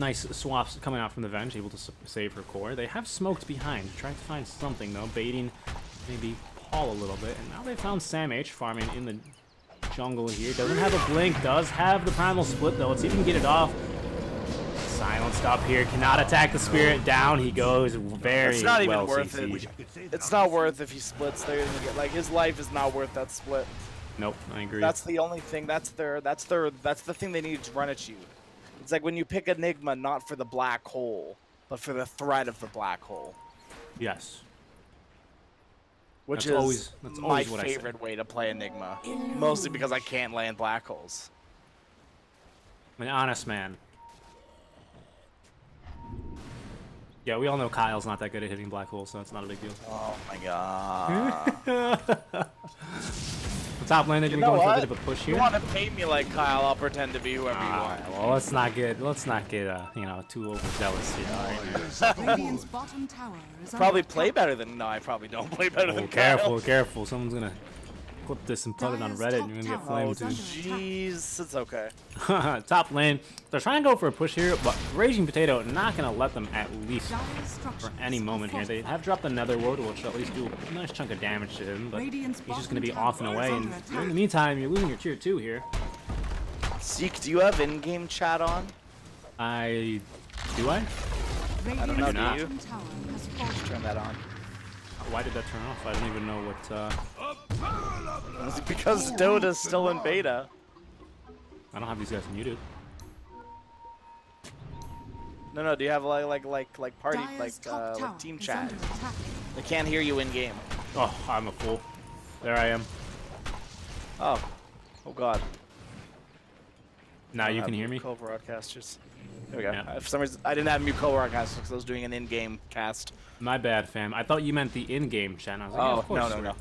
Nice swaps coming out from the Venge, able to save her core. They have smoked behind, trying to find something, though. Baiting maybe Paul a little bit. And now they found Sam H farming in the jungle here. Doesn't have a blink, does have the primal split, though. Let's see if he can get it off. Silenced up here, cannot attack the spirit. Down he goes, very It's not well even worth CC'd. it. It's not worth if he splits there. Like his life is not worth that split. Nope, I agree. That's the only thing. That's the thing they need to run at you. It's like when you pick Enigma, not for the black hole, but for the threat of the black hole. Yes. Which That's is always my what I say. favorite way to play Enigma. Mostly because I can't land black holes. I'm an honest man. Yeah, we all know Kyle's not that good at hitting black holes, so it's not a big deal. Oh my god. The top lane, they're going for a bit of a push here. You want to pay me like Kyle, I'll pretend to be whoever you want. Well, let's not get you know, too overzealous here. Radiant's bottom tower is Probably under play attack. better than... No, I probably don't play better than Careful, Kyle. careful. Someone's going to clip this and put it on Reddit, and you're going to get Oh, flamed too. jeez. It's okay. Top lane. They're trying to go for a push here, but Raging Potato not going to let them at least for any moment here. They have dropped another Woad, which will at least do a nice chunk of damage to him, but he's just going to be off and away. And in the meantime, you're losing your tier 2 here. Zeke, do you have in-game chat on? Do I? Radiant's know, do bottom you? tower has fallen. Turn that on. Why did that turn off? I don't even know what, Is it because Dota's still in beta? I don't have these guys muted. No, do you have like party, Dire's top tower like team is chat? under attack. They can't hear you in-game. Oh, I'm a fool. There I am. Oh god. Now you can hear me? Co-broadcasters. There we go. Yeah. For some reason, I didn't have mute co-broadcasters because I was doing an in-game cast. My bad, fam. I thought you meant the in-game chat. I was like, yeah, Oh, of course. no.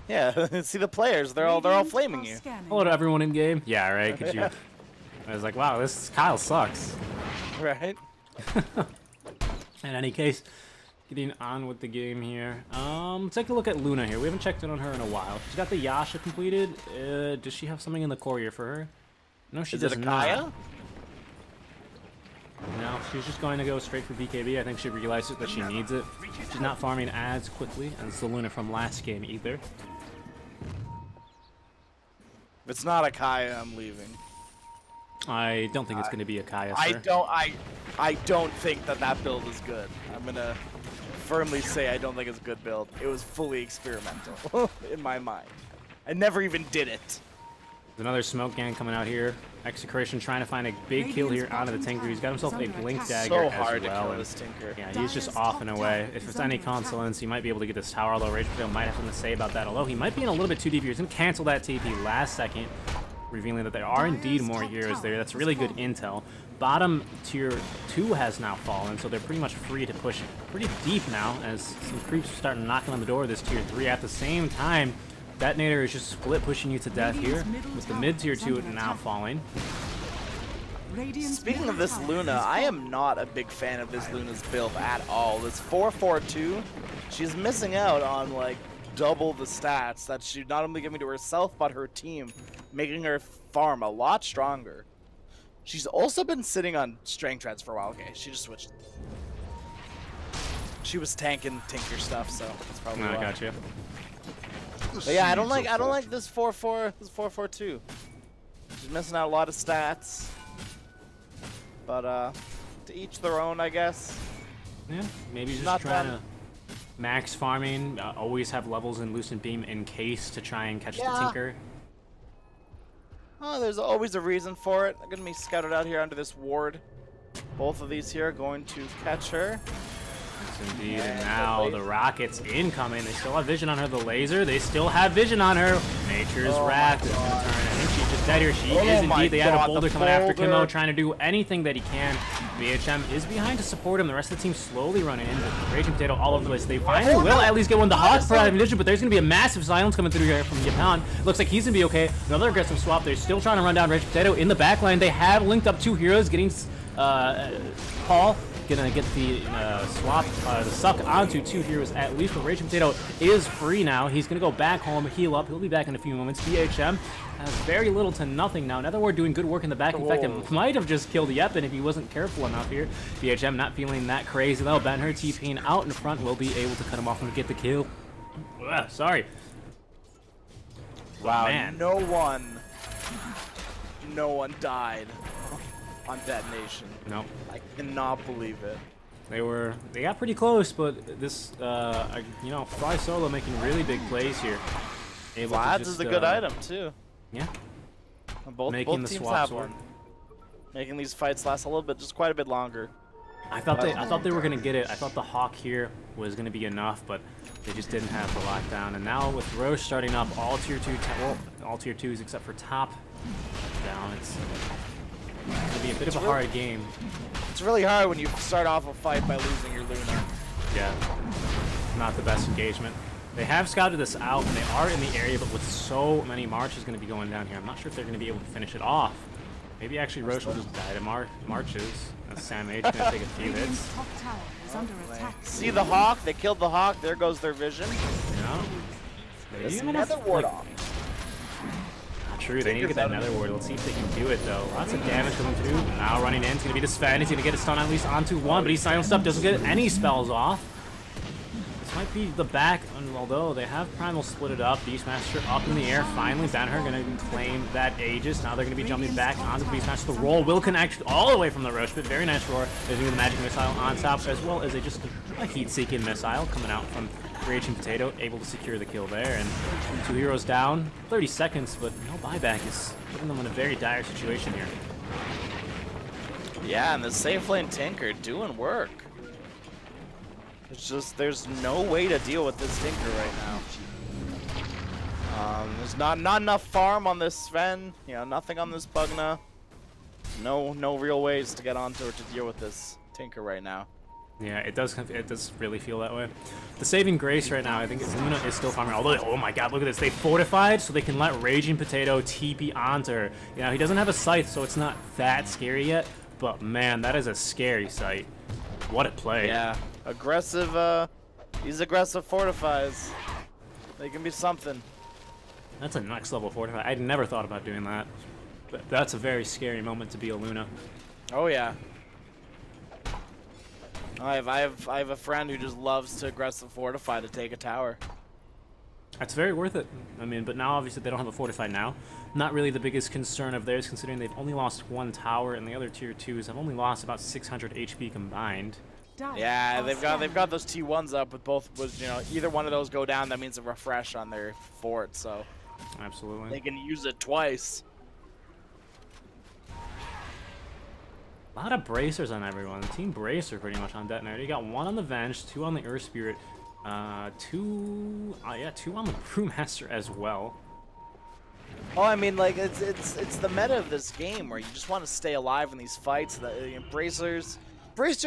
Yeah, see the players, they're all Radiant flaming are you. scanning. Hello to everyone in game. Yeah, right. Could you? I was like, wow, this Kyle sucks. Right? In any case, getting on with the game here. Take a look at Luna here. We haven't checked in on her in a while. She's got the Yasha completed. Does she have something in the courier for her? No, she Is does it a not. Kaya? No, she's just going to go straight for BKB. I think she realizes that she needs it. She's not farming as quickly as the Luna from last game either. If it's not a Kaya, I'm leaving. I don't think it's going to be a Kaya, I sir. don't think that build is good. I'm gonna firmly say I don't think it's a good build. It was fully experimental in my mind. I never even did it. There's another smoke gang coming out here. Execration trying to find a big kill here onto the Tinker. He's got himself a Blink Dagger So as hard to well. kill this Tinker. Yeah, he's just off and away. If it's any consolence, he might be able to get this tower, although Rage Potato might have something to say about that. Although he might be in a little bit too deep here. He's going to cancel that TP last second, revealing that there are indeed more heroes there. That's really good intel. Bottom tier 2 has now fallen, so they're pretty much free to push pretty deep now as some creeps are starting knocking on the door of this tier 3. At the same time, Detonator is just split pushing you to death here, with the mid tier 2 now falling. Speaking of this Luna, I am not a big fan of this Luna's build at all. This 4-4-2, she's missing out on like double the stats that she's not only giving to herself but her team, making her farm a lot stronger. She's also been sitting on strength treads for a while. Okay, she just switched. She was tanking Tinker stuff, so that's probably why. I got you. But yeah, I don't like this 4-4-2. She's missing out a lot of stats. But to each their own, I guess. Yeah, maybe just not trying to max farming, always have levels in Lucent Beam in case to try and catch the Tinker. Oh, there's always a reason for it. I'm going to be scouted out here under this ward. Both of these here are going to catch her. Yes, indeed. And now the rockets incoming. They still have vision on her. The laser, they still have vision on her. Nature's Wrath is going to turn. I think she's just dead here. She is indeed. They had a boulder coming after Kimmo, trying to do anything that he can. VHM is behind to support him. The rest of the team slowly running in. Raging Potato all over the place. They finally will at least get one. The Hawk for advantage, but there's going to be a massive silence coming through here from Japan. Looks like he's going to be okay. Another aggressive swap. They're still trying to run down Raging Potato in the backline. They have linked up 2 heroes, getting Paul gonna get the swap, the suck onto 2 heroes at least, but Raging Potato is free now. He's gonna go back home, heal up. He'll be back in a few moments. BHM has very little to nothing now. Netherward doing good work in the back. In fact, it might have just killed Yeppen if he wasn't careful enough here. BHM not feeling that crazy though. Ben-Hur TPing out in front will be able to cut him off and get the kill. Ugh, sorry. Wow, man. no one died on detonation. Nope. I cannot believe it. They got pretty close, but this, you know, Fly Solo making really big plays here. Vlad's is a good item too. Yeah. Both teams have one. Making these fights last a little bit, just quite a bit longer. I thought they were gonna get it. I thought the Hawk here was gonna be enough, but they just didn't have the lockdown. And now with Roche starting up, all tier 2, well, all tier 2s except for top down. It's gonna be a bit of a hard game. It's really hard when you start off a fight by losing your Luna. Yeah, not the best engagement. They have scouted this out, and they are in the area, but with so many marches going to be going down here, I'm not sure if they're going to be able to finish it off. Maybe actually Roche will just die to marches. That's Sam H going to take a few hits. See the Hawk? They killed the Hawk. There goes their vision. Yeah. There's another ward off. True, they need to get that nether ward. Let's see if they can do it though. Lots of damage coming through. Now running in, it's gonna be the Sven. He's gonna get a stun at least onto one, but he's silenced up, doesn't get any spells off. This might be the back, although they have Primal split it up. Beastmaster up in the air. Finally, Ben-Hur gonna claim that Aegis. Now they're gonna be jumping back onto Beastmaster. The roll will connect all the way from the Roche, but very nice roar. They're doing the magic missile on top, as well as just a heat-seeking missile coming out from Raging Potato, able to secure the kill there, and 2 heroes down. 30 seconds, but no buyback is putting them in a very dire situation here. Yeah, and the safe lane Tinker doing work. It's just there's no way to deal with this Tinker right now. There's not enough farm on this Sven. You know, nothing on this Pugna. No real ways to get onto her to deal with this Tinker right now. Yeah, it does really feel that way. The saving grace right now, I think, is Luna is still farming. Although, oh my god, look at this. They fortified so they can let Raging Potato TP onto her. You know, he doesn't have a scythe, so it's not that scary yet. But man, that is a scary sight. What a play. Yeah, aggressive, these aggressive fortifies. They can be something. That's a next level fortify. I'd never thought about doing that. But that's a very scary moment to be a Luna. Oh yeah. I have a friend who just loves to aggressive fortify to take a tower. That's very worth it. I mean, but now obviously they don't have a fortify now. Not really the biggest concern of theirs, considering they've only lost 1 tower, and the other tier 2s have only lost about 600 HP combined. Yeah, they've got those T1s up with both. You know, either one of those go down, that means a refresh on their fort. So Absolutely. They can use it twice. A lot of bracers on everyone. Team Bracer pretty much on Detonator. You got 1 on the Venge, 2 on the Earth Spirit, 2 on the Brewmaster as well. Oh, I mean, like it's the meta of this game where you just want to stay alive in these fights. The bracers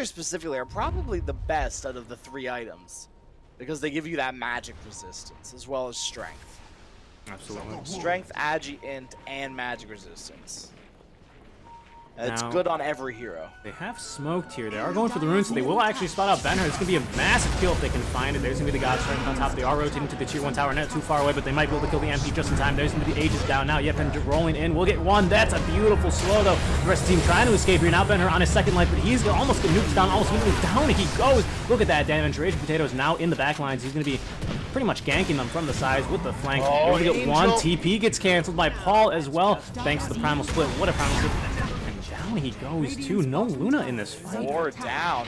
specifically are probably the best out of the 3 items because they give you that magic resistance as well as strength. Absolutely. Strength, agi, int, and magic resistance. It's Now, good on every hero. They have smoked here. They are going for the runes, so they will actually spot out Ben-Hur. It's going to be a massive kill if they can find it. There's going to be the God Strength on top. They are rotating to the Tier 1 tower. Not too far away, but they might be able to kill the MP just in time. There's going to be Aegis down now. Yep, and rolling in. We'll get 1. That's a beautiful slow, though. The rest of the team trying to escape here. Now Ben-Hur on his second life, but he's almost getting nuked down. Almost immediately down he goes. Look at that damage. Raging Potato is now in the back lines. He's going to be pretty much ganking them from the sides with the flank. Oh, We're going to get 1. TP gets canceled by Paul as well, thanks to the Primal Split. What a Primal Split. Down he goes too. No Luna in this fight. 4 down.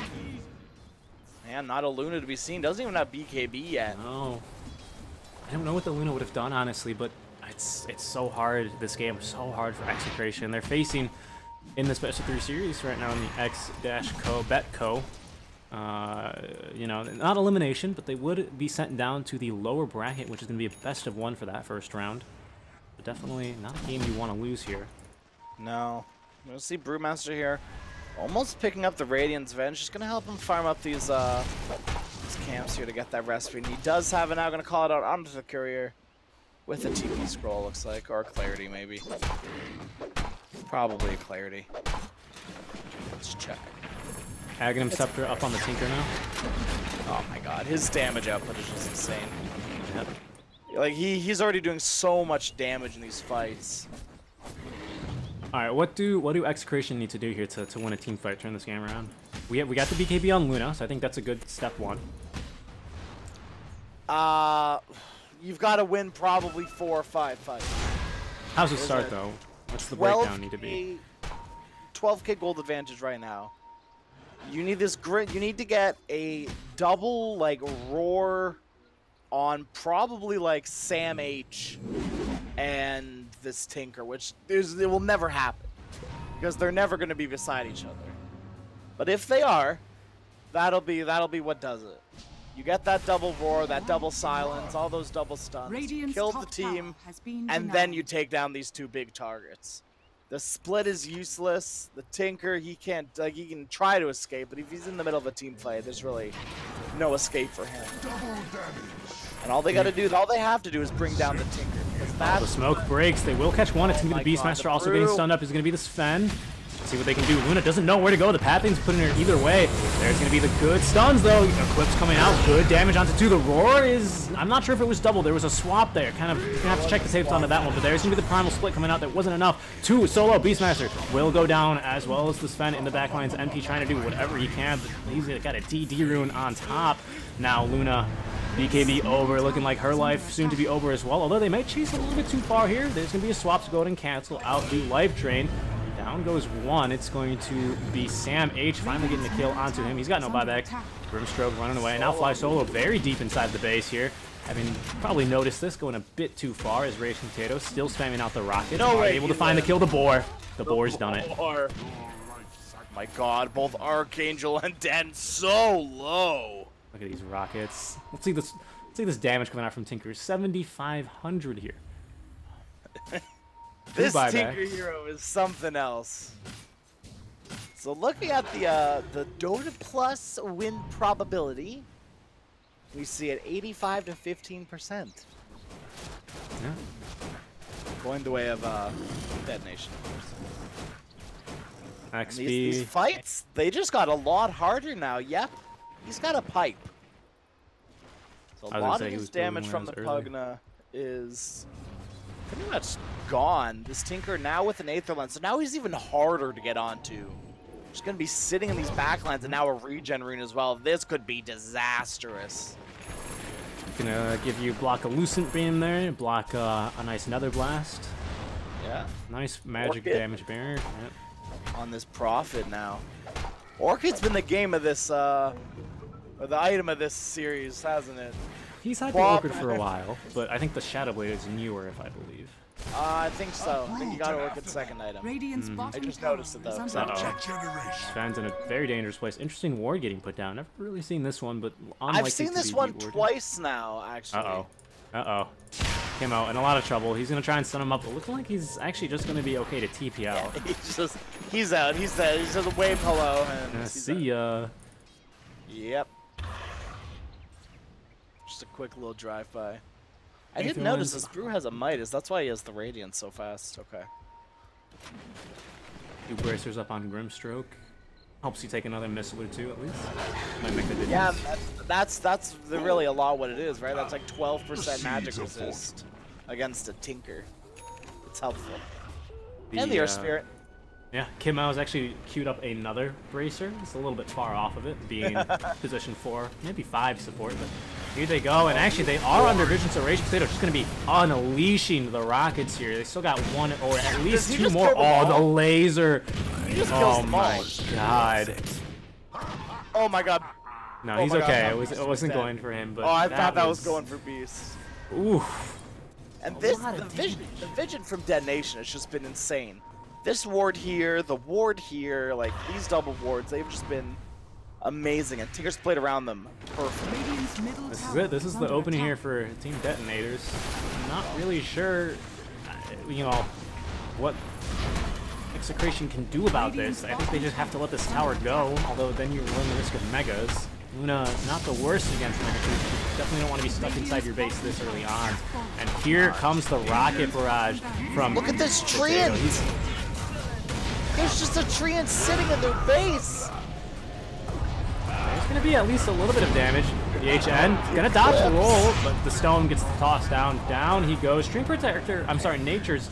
Man, not a Luna to be seen. Doesn't even have BKB yet. No. I don't know what the Luna would have done, honestly, but it's so hard. This game is so hard for Execration. They're facing in this best of 3 series right now in the X-Co Bet-Co. You know, not elimination, but they would be sent down to the lower bracket, which is going to be a best of 1 for that first round. But definitely not a game you want to lose here. No. We'll see Brewmaster here. Almost picking up the Radiant's Venge. Just going to help him farm up these camps here to get that recipe. And he does have it now. Going to call it out onto the courier with a TP scroll, looks like. Or a Clarity, maybe. Probably a Clarity. Let's check. Aghanim Scepter up on the Tinker now. Oh my god. His damage output is just insane. Yep. Like, he's already doing so much damage in these fights. All right, what do Execration need to do here to win a team fight, turn this game around? We got the BKB on Luna, so I think that's a good step 1. You've got to win probably 4 or 5 fights. How's it start though? What's the breakdown need to be? 12k gold advantage right now. You need this grit. You need to get a double like roar on probably like Sam H and this Tinker, which it will never happen because they're never going to be beside each other. But if they are, that'll be what does it. You get that double roar, that double silence, all those double stuns, kill the team, and then you take down these 2 big targets. The split is useless. The Tinker, he can't, like, he can try to escape, but if he's in the middle of a team fight, there's really no escape for him. And all they got to do, all they have to do is bring down the Tinker. The smoke breaks. They will catch 1. It's going to be the Beastmaster also getting stunned up. Is going to be the Sven. See what they can do. Luna doesn't know where to go. The Pathing's putting her either way. There's going to be the good stuns, though. Eclipse coming out. Good damage onto 2. The roar is... I'm not sure if it was double. There was a swap there. Kind of... You're going to have to check the saves onto that one. But there's going to be the Primal Split coming out. That wasn't enough. 2 solo. Beastmaster will go down, as well as the Sven in the back lines. MP trying to do whatever he can. But he's got a DD rune on top. Now Luna... BKB over, looking like her life soon to be over as well. Although they might chase a little bit too far here. There's going to be a swap to go ahead and cancel out the life drain. Down goes 1. It's going to be Sam H finally getting the kill onto him. He's got no buyback. Grimstroke running away. Now Fly Solo very deep inside the base here. Having probably noticed this going a bit too far as Raging Potato still spamming out the rockets. Able to find the kill. The Boar. The Boar's done it. Oh my god, both Archangel and Den so low. Look at these rockets. Let's see this damage coming out from Tinker. 7,500 here. This Tinker hero is something else. So looking at the Dota Plus win probability, we see it 85 to 15%. Yeah. Going the way of Detonation, of course. XP. These fights, they just got a lot harder now. Yep. He's got a pipe. So a lot of his damage from the Pugna is pretty much gone. This Tinker now with an Aether Lens, so now he's even harder to get onto. Just going to be sitting in these backlines and now a regen rune as well. This could be disastrous. Gonna give you block a Lucent Beam there, block a nice Nether Blast. Yeah. Nice magic damage barrier. Yep. On this Prophet now. Orchid's been the game of this, or the item of this series, hasn't it? He's had the Orchid for a while, but I think the Shadow Blade is newer, if I believe. I think so. I think you got to work at second item. Radiant's I bottom just tower noticed it, is though. under So. attack. Fan's in a very dangerous place. Interesting ward getting put down. Never really seen this one, but unlikely I've seen this one twice now, actually. Uh-oh. Came out in a lot of trouble. He's going to try and stun him up, but looking like he's actually just going to to be okay to TP out. He's out. He's dead. He's just a wave hello. And See ya. Yep. Just a quick little drive-by. I didn't Nathan notice wins. this brew has a Midas. That's why he has the Radiance so fast. Okay. 2 bracers up on Grimstroke. Helps you take another missile or 2 at least. Might make the difference. Yeah, that's really a lot what it is, right? That's like 12% magic resist against a Tinker. It's helpful. And the Earth Spirit. Yeah, Kim Mao's actually queued up another bracer. It's a little bit far off of it, being position 4, maybe 5 support, but here they go. And actually, they are under vision, so Rage Potato just going to be unleashing the rockets here. They still got 1 or at least 2 more. Oh, the laser. Oh my god. Oh my god. No, Oh he's my God, okay. no, it wasn't going for him, but I thought that was going for Beast. Oof. And the vision from Detonation has just been insane. This ward here, the ward here, like these double wards, they've just been amazing. And Tinker's played around them perfect. Radiant's middle This is tower it. This is the under opening here attack. for Team Detonators. I'm not really sure, you know, what Execration can do about this. I think they just have to let this tower go, although then you run the risk of Megas. Luna, not the worst against Mega Creeps. You definitely don't want to be stuck inside your base this early on. And here comes the Rocket Barrage from Look at this Potato. Treant! There's just a Treant sitting in their base! There's going to be at least a little bit of damage. The HN gonna dodge the roll, but the stone gets tossed down. Down he goes. Stream Protector, I'm sorry, Nature's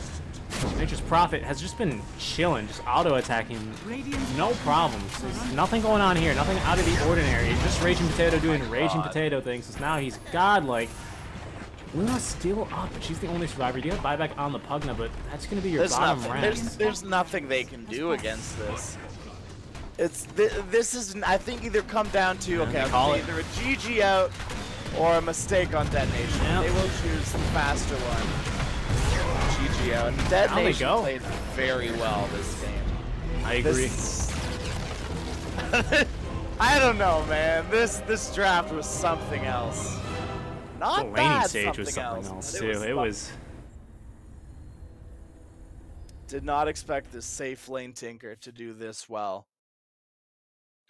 Prophet has just been chilling, just auto-attacking. No problems. There's nothing going on here, nothing out of the ordinary. Just Raging Potato doing Raging Potato things. So now he's godlike. Luna's still up, but she's the only survivor. You got buyback on the Pugna, but that's going to be your bottom rank. There's nothing they can do against this. This is, I think, either come down to, okay, either a GG out or a mistake on Detonation. Yep. They will choose the faster one. GG out. And Detonation played very well this game. I agree. I don't know, man. This draft was something else. Not the bad, laning stage was something else too. It was. Did not expect this safe lane Tinker to do this well.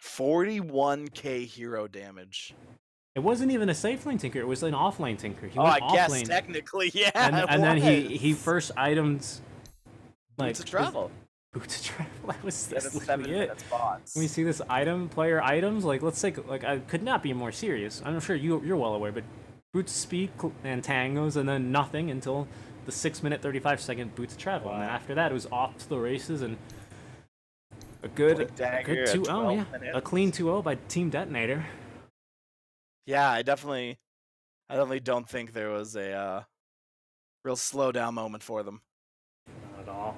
41k hero damage. It wasn't even a safe lane Tinker. It was an off lane Tinker. He Oh, went I off guess lane, technically, yeah. and then he first itemed like Boots of Travel. Boots of Travel. That was That's literally 7 it. minutes bots. When we see this player items, like let's take like I could not be more serious. I'm sure you're well aware, but Boots Speed and Tangos, and then nothing until the 6-minute 35-second Boots of Travel, and then after that it was off to the races and a good 2-0, yeah, a clean 2-0 by Team Detonator. Yeah, I definitely don't think there was a real slowdown moment for them. Not at all.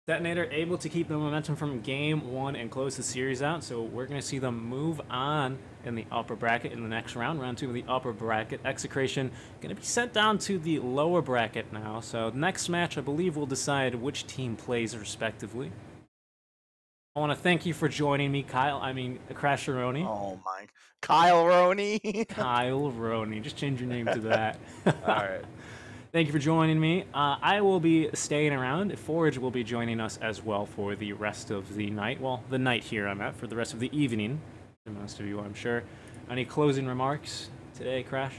Detonator able to keep the momentum from game 1 and close the series out, so we're going to see them move on in the upper bracket in the next round. Round 2 of the upper bracket. Execration going to be sent down to the lower bracket now, so next match I believe will decide which team plays respectively. I want to thank you for joining me, Crasheroni. Oh my, Kyle Roney. Kyle Roney, just change your name to that. All right. Thank you for joining me. I will be staying around. Forage will be joining us as well for the rest of the night. Well, the night here I'm at, for the rest of the evening. To most of you, I'm sure. Any closing remarks today, Crash?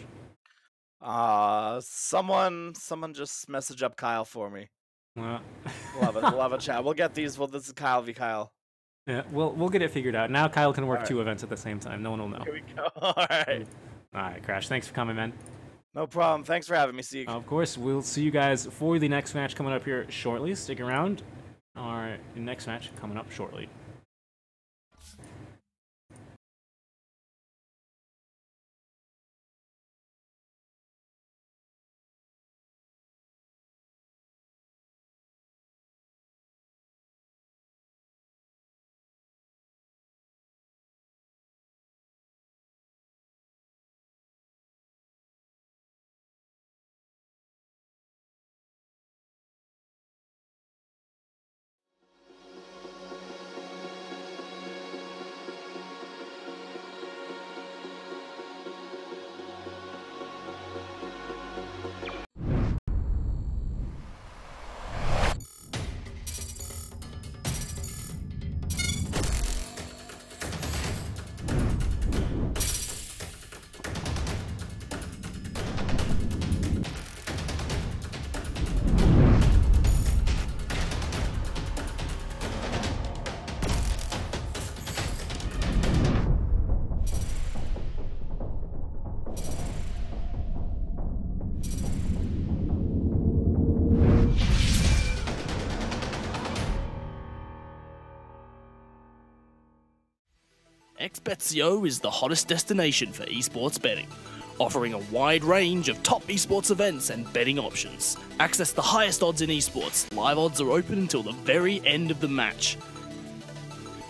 Someone just message up Kyle for me. Well, We'll have a chat. We'll get these. Well, this is Kyle v. Kyle. yeah, we'll get it figured out. Now Kyle can work 2 events at the same time. No one will know. Here we go. All right. All right, Crash. Thanks for coming, man. No problem. Thanks for having me, Seek. Of course, we'll see you guys for the next match coming up here shortly. Stick around. Our next match coming up shortly. XBetSio is the hottest destination for esports betting, offering a wide range of top esports events and betting options. Access the highest odds in esports. Live odds are open until the very end of the match.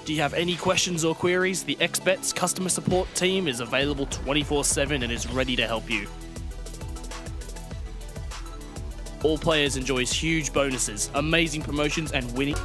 Do you have any questions or queries? The XBets customer support team is available 24/7 and is ready to help you. All players enjoys huge bonuses, amazing promotions, and winning.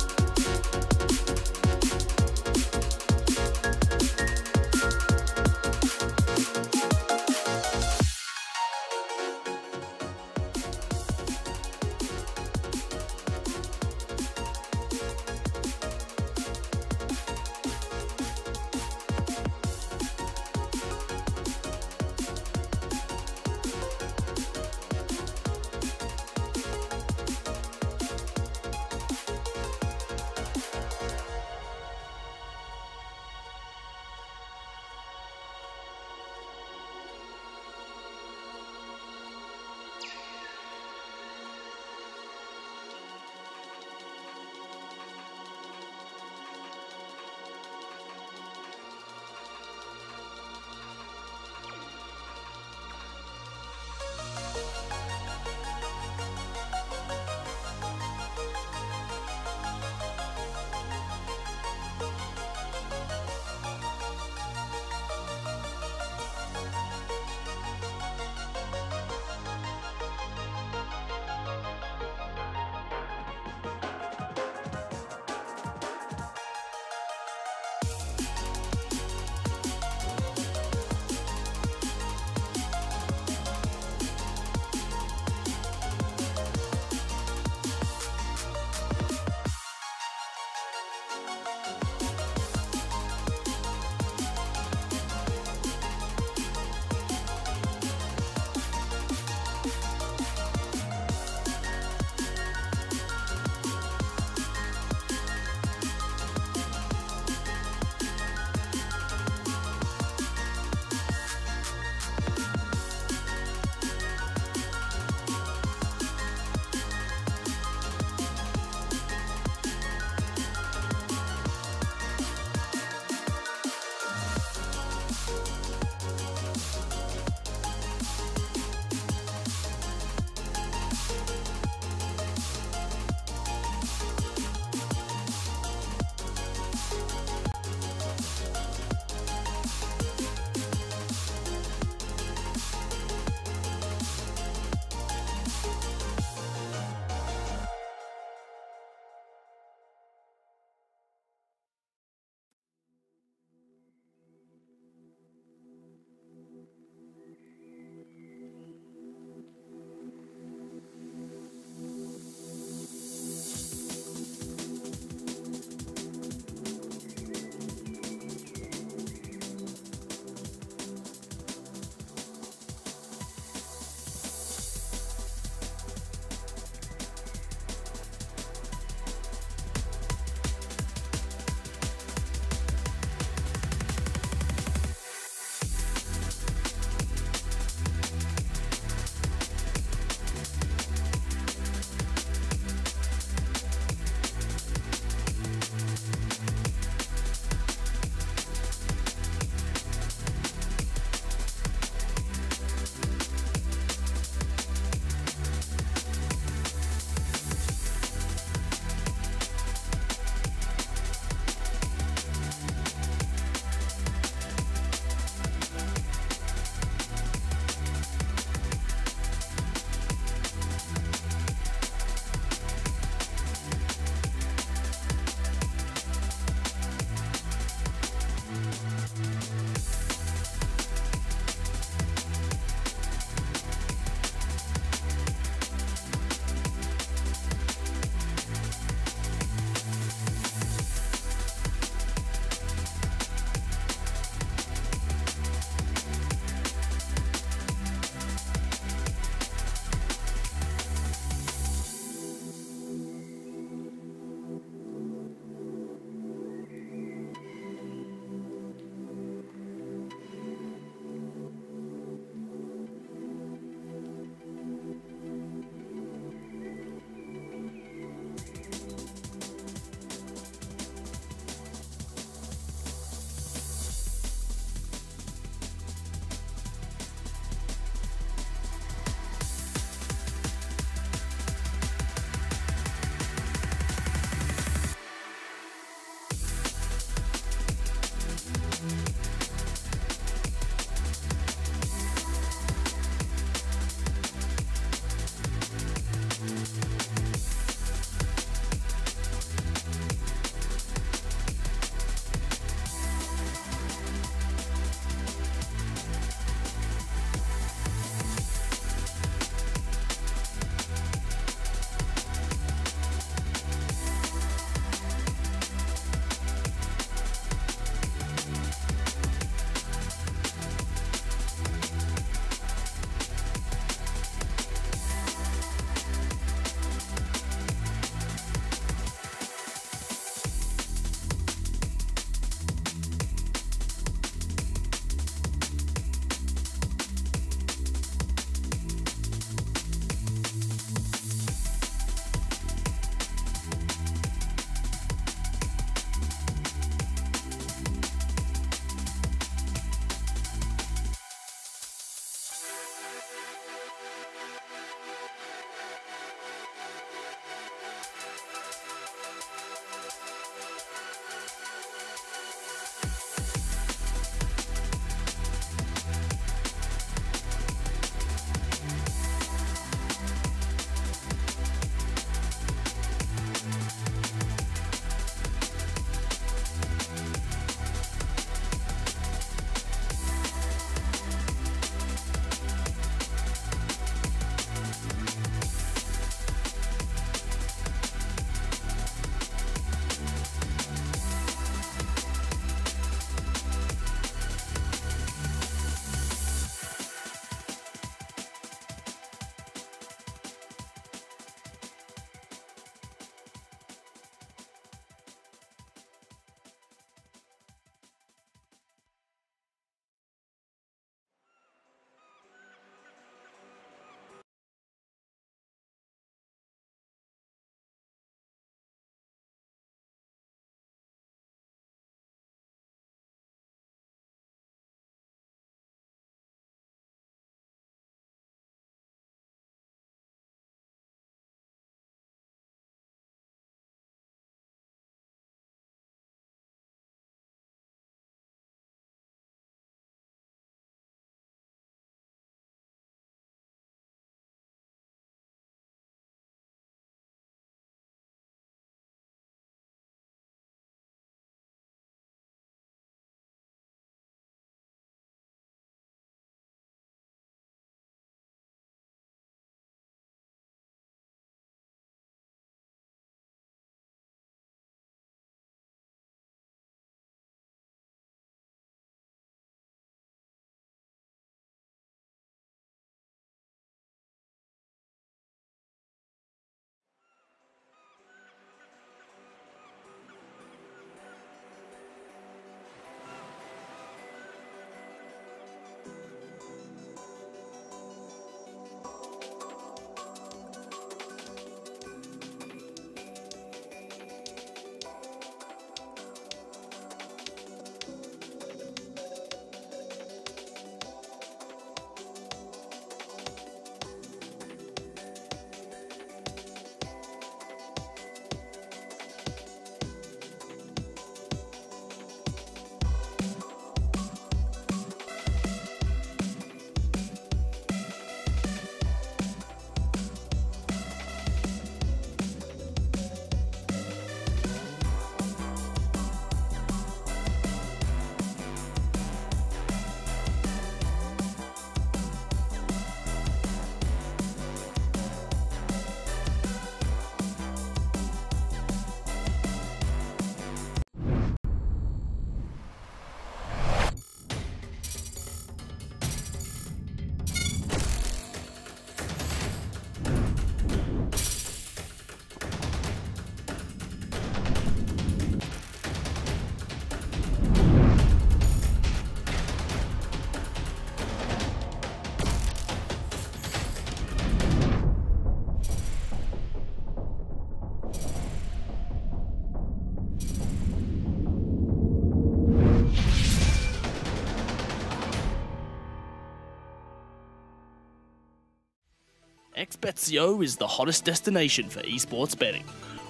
XBetCO is the hottest destination for esports betting,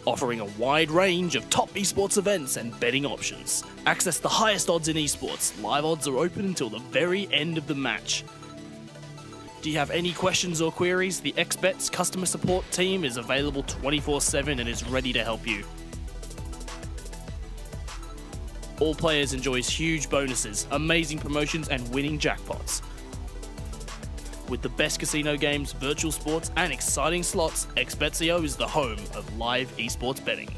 offering a wide range of top esports events and betting options. Access the highest odds in esports. Live odds are open until the very end of the match. Do you have any questions or queries? The XBet's customer support team is available 24/7 and is ready to help you. All players enjoys huge bonuses, amazing promotions, and winning jackpots. With the best casino games, virtual sports, and exciting slots, XBetCO is the home of live esports betting.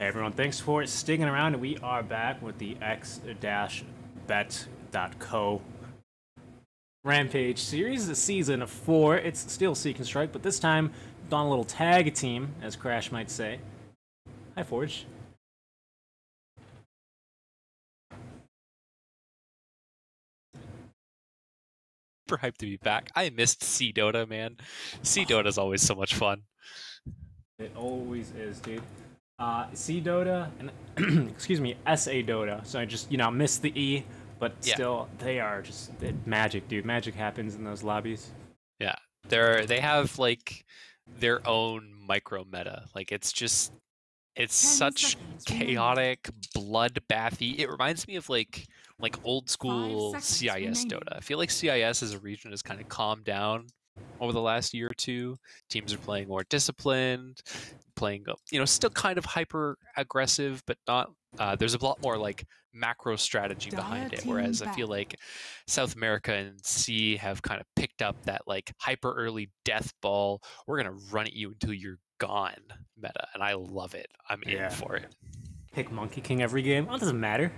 Hey everyone, thanks for sticking around. We are back with the x-bet.co Rampage series, the season 4. It's still Seek and Strike, but this time on a little tag team, as Crash might say. Hi, Forge. Super hyped to be back. I missed C Dota, man. C Dota's always so much fun. It always is, dude. C Dota and excuse me, SA Dota. So I just missed the E, but still they are just magic, dude. Magic happens in those lobbies. Yeah, they have like their own micro meta. Like it's such chaotic, bloodbathy. It reminds me of like old school CIS Dota. I feel like CIS as a region has kind of calmed down over the last year or two. Teams are playing more disciplined, playing still kind of hyper aggressive, but not. There's a lot more like macro strategy behind it. Whereas I feel like South America and C have kind of picked up that like hyper early death ball. We're gonna run at you until you're gone meta, and I love it. I'm in for it. Pick Monkey King every game. Oh, it doesn't matter.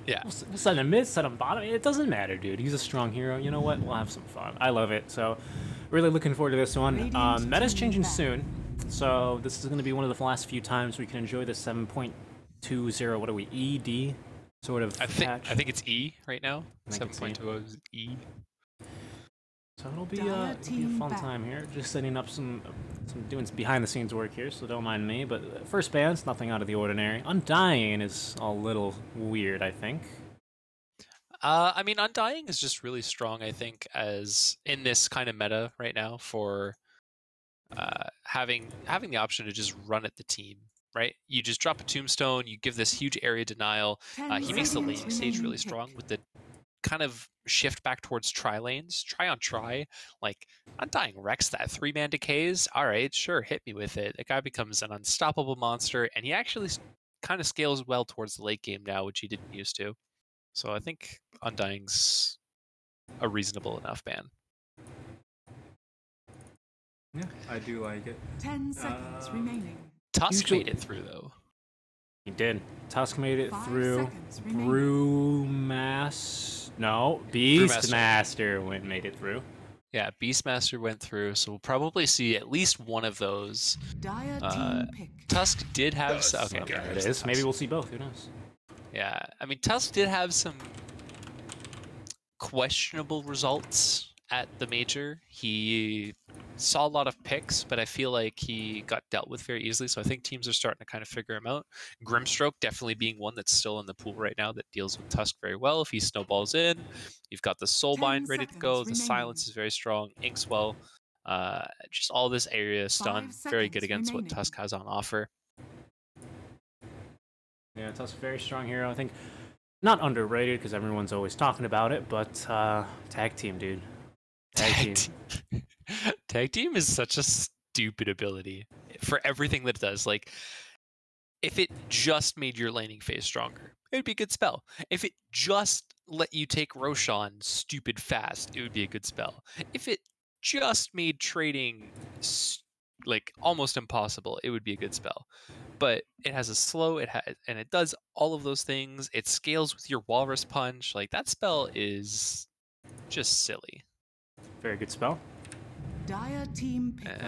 Yeah. We'll set him mid, set him bottom. It doesn't matter, dude. He's a strong hero. You know what? We'll have some fun. I love it. So, really looking forward to this one. Meta's changing soon. So, this is going to be one of the last few times we can enjoy the 7.20, what are we, ED sort of patch. I think it's E right now. 7.20 is E. So it'll be a fun time here. Just setting up doing some behind the scenes work here, so don't mind me. But first band's nothing out of the ordinary. Undying is a little weird, I think. I mean, Undying is just really strong, I think, as in this kind of meta right now for having the option to just run at the team. Right? You just drop a tombstone, you give this huge area denial. He makes the laning stage really strong with the kind of shift back towards tri lanes. Try on try. Like, Undying wrecks that 3-man decays. Alright, sure, hit me with it. The guy becomes an unstoppable monster, and he actually kind of scales well towards the late game now, which he didn't used to. So I think Undying's a reasonable enough ban. Yeah, I do like it. 10 seconds remaining. Tusk made it through, though. He did. Tusk made it 5 through. seconds remaining. Beastmaster made it through. Yeah, Beastmaster went through, so we'll probably see at least one of those. Tusk did have some. Okay, there it is. Maybe we'll see both. Who knows? Yeah, I mean, Tusk did have some questionable results at the major. He saw a lot of picks, but I feel like he got dealt with very easily, so I think teams are starting to kind of figure him out. Grimstroke definitely being one that's still in the pool right now that deals with Tusk very well. If he snowballs in, you've got the Soulbind ready to go, the Silence is very strong, Inkswell, just all this area stun, very good against what Tusk has on offer. Yeah, Tusk very strong hero. I think not underrated because everyone's always talking about it, but tag team, dude. Tag team. Tag team is such a stupid ability for everything that it does. Like, if it just made your laning phase stronger, it would be a good spell. If it just let you take Roshan stupid fast, it would be a good spell. If it just made trading like almost impossible, it would be a good spell. But it has a slow, and it does all of those things. It scales with your Walrus Punch. Like, that spell is just silly. Very good spell. Dire team pick.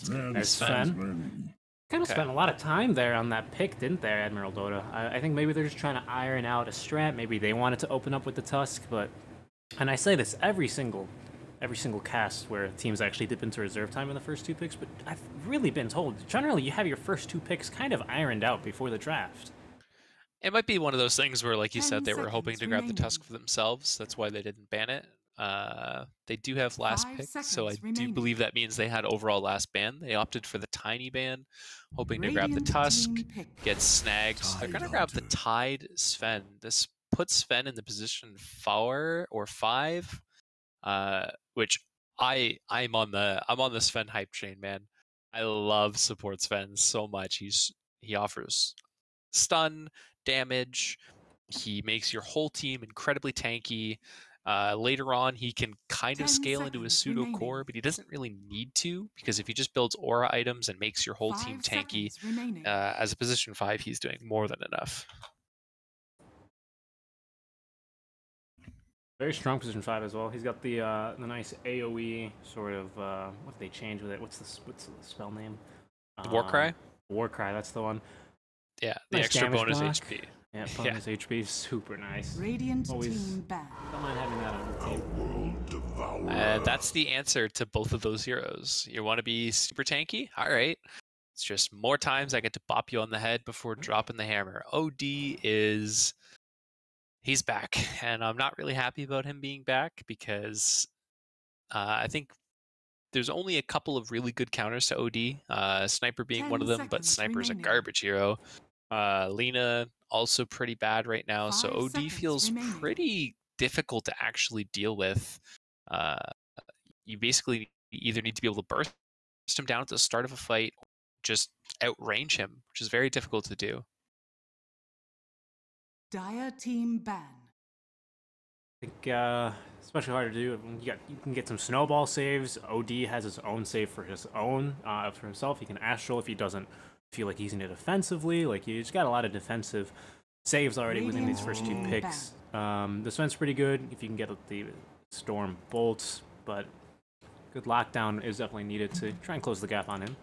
There's Sven. Kind of spent a lot of time there on that pick, didn't they, Admiral Dota? I think maybe they're just trying to iron out a strat. Maybe they wanted to open up with the Tusk, but... And I say this every single cast where teams actually dip into reserve time in the first 2 picks, but I've really been told, generally you have your first 2 picks kind of ironed out before the draft. It might be one of those things where, like you said, they were hoping to grab the Tusk for themselves. That's why they didn't ban it. They do have last pick, so I do believe that means they had overall last ban. They opted for the tiny ban, hoping to grab the Tusk, get snagged. They're going to grab the Tide Sven. This puts Sven in the position 4 or 5, which I'm on the Sven hype train, man. I love support Sven so much. He offers stun, damage. He makes your whole team incredibly tanky. Later on, he can kind of 10 scale into a seconds pseudo remaining. core, but he doesn't really need to, because if he just builds aura items and makes your whole team 5 tanky, seconds remaining. as a position 5, he's doing more than enough. Very strong position 5 as well. He's got the nice AOE sort of what did they change with it? What's the spell name? Warcry? Warcry, that's the one. Yeah, the Nice extra damage bonus block. HP. Yeah, bonus HP, super nice. Radiant Always team ban. don't mind having that on the team. That's the answer to both of those heroes. You want to be super tanky? All right. It's just more times I get to bop you on the head before dropping the hammer. OD is... he's back, and I'm not really happy about him being back, because I think there's only a couple of really good counters to OD, Sniper being 10 one of them, but seconds Sniper's remaining. a garbage hero. Lena also pretty bad right now, so 5 OD seconds feels remaining. pretty difficult to actually deal with. You basically either need to be able to burst him down at the start of a fight, or just outrange him, which is very difficult to do. Dire team ban. I think especially hard to do. You can get some snowball saves. OD has his own save for his own for himself. He can astral if he doesn't feel like using it offensively. Like he's got a lot of defensive saves already within these first two picks. This one's pretty good if you can get the storm bolts, but good lockdown is definitely needed to try and close the gap on him.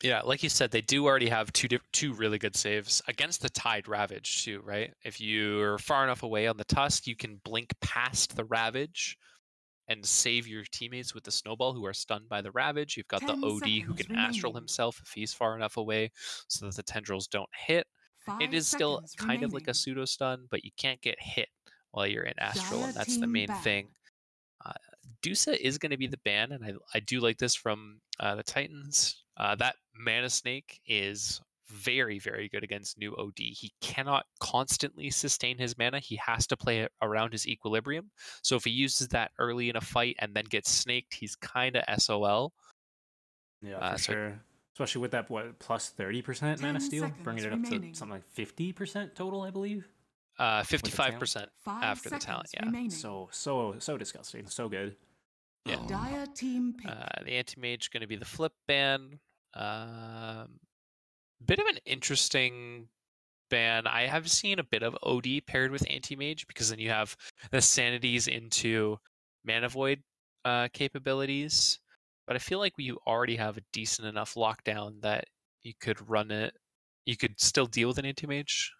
Yeah, like you said, they do already have two really good saves against the Tide Ravage too, right? If you're far enough away on the Tusk, you can blink past the Ravage and save your teammates with the Snowball who are stunned by the Ravage. You've got the 10 OD who seconds can astral remaining. himself if he's far enough away so that the tendrils don't hit. 5 It is still seconds kind of like a remaining. pseudo stun, but you can't get hit while you're in astral, Dire and that's the team main ban. thing. Dusa is going to be the ban, and I do like this from the Titans. That Mana Snake is very, very good against new OD. He cannot constantly sustain his mana. He has to play it around his equilibrium. So if he uses that early in a fight and then gets snaked, he's kind of SOL. Yeah, for so sure. Especially with that, what, plus 30% mana 10 steal? Bringing it up remaining. to something like 50% total, I believe. 55% 5 after the talent, seconds yeah. remaining. So disgusting. So good. Yeah. Dire team pick. The Anti-Mage going to be the flip ban. Bit of an interesting ban. I have seen a bit of OD paired with Anti-Mage, because then you have the Sanities into Mana Void capabilities. But I feel like you already have a decent enough lockdown that you could run it. You could still deal with an Anti-Mage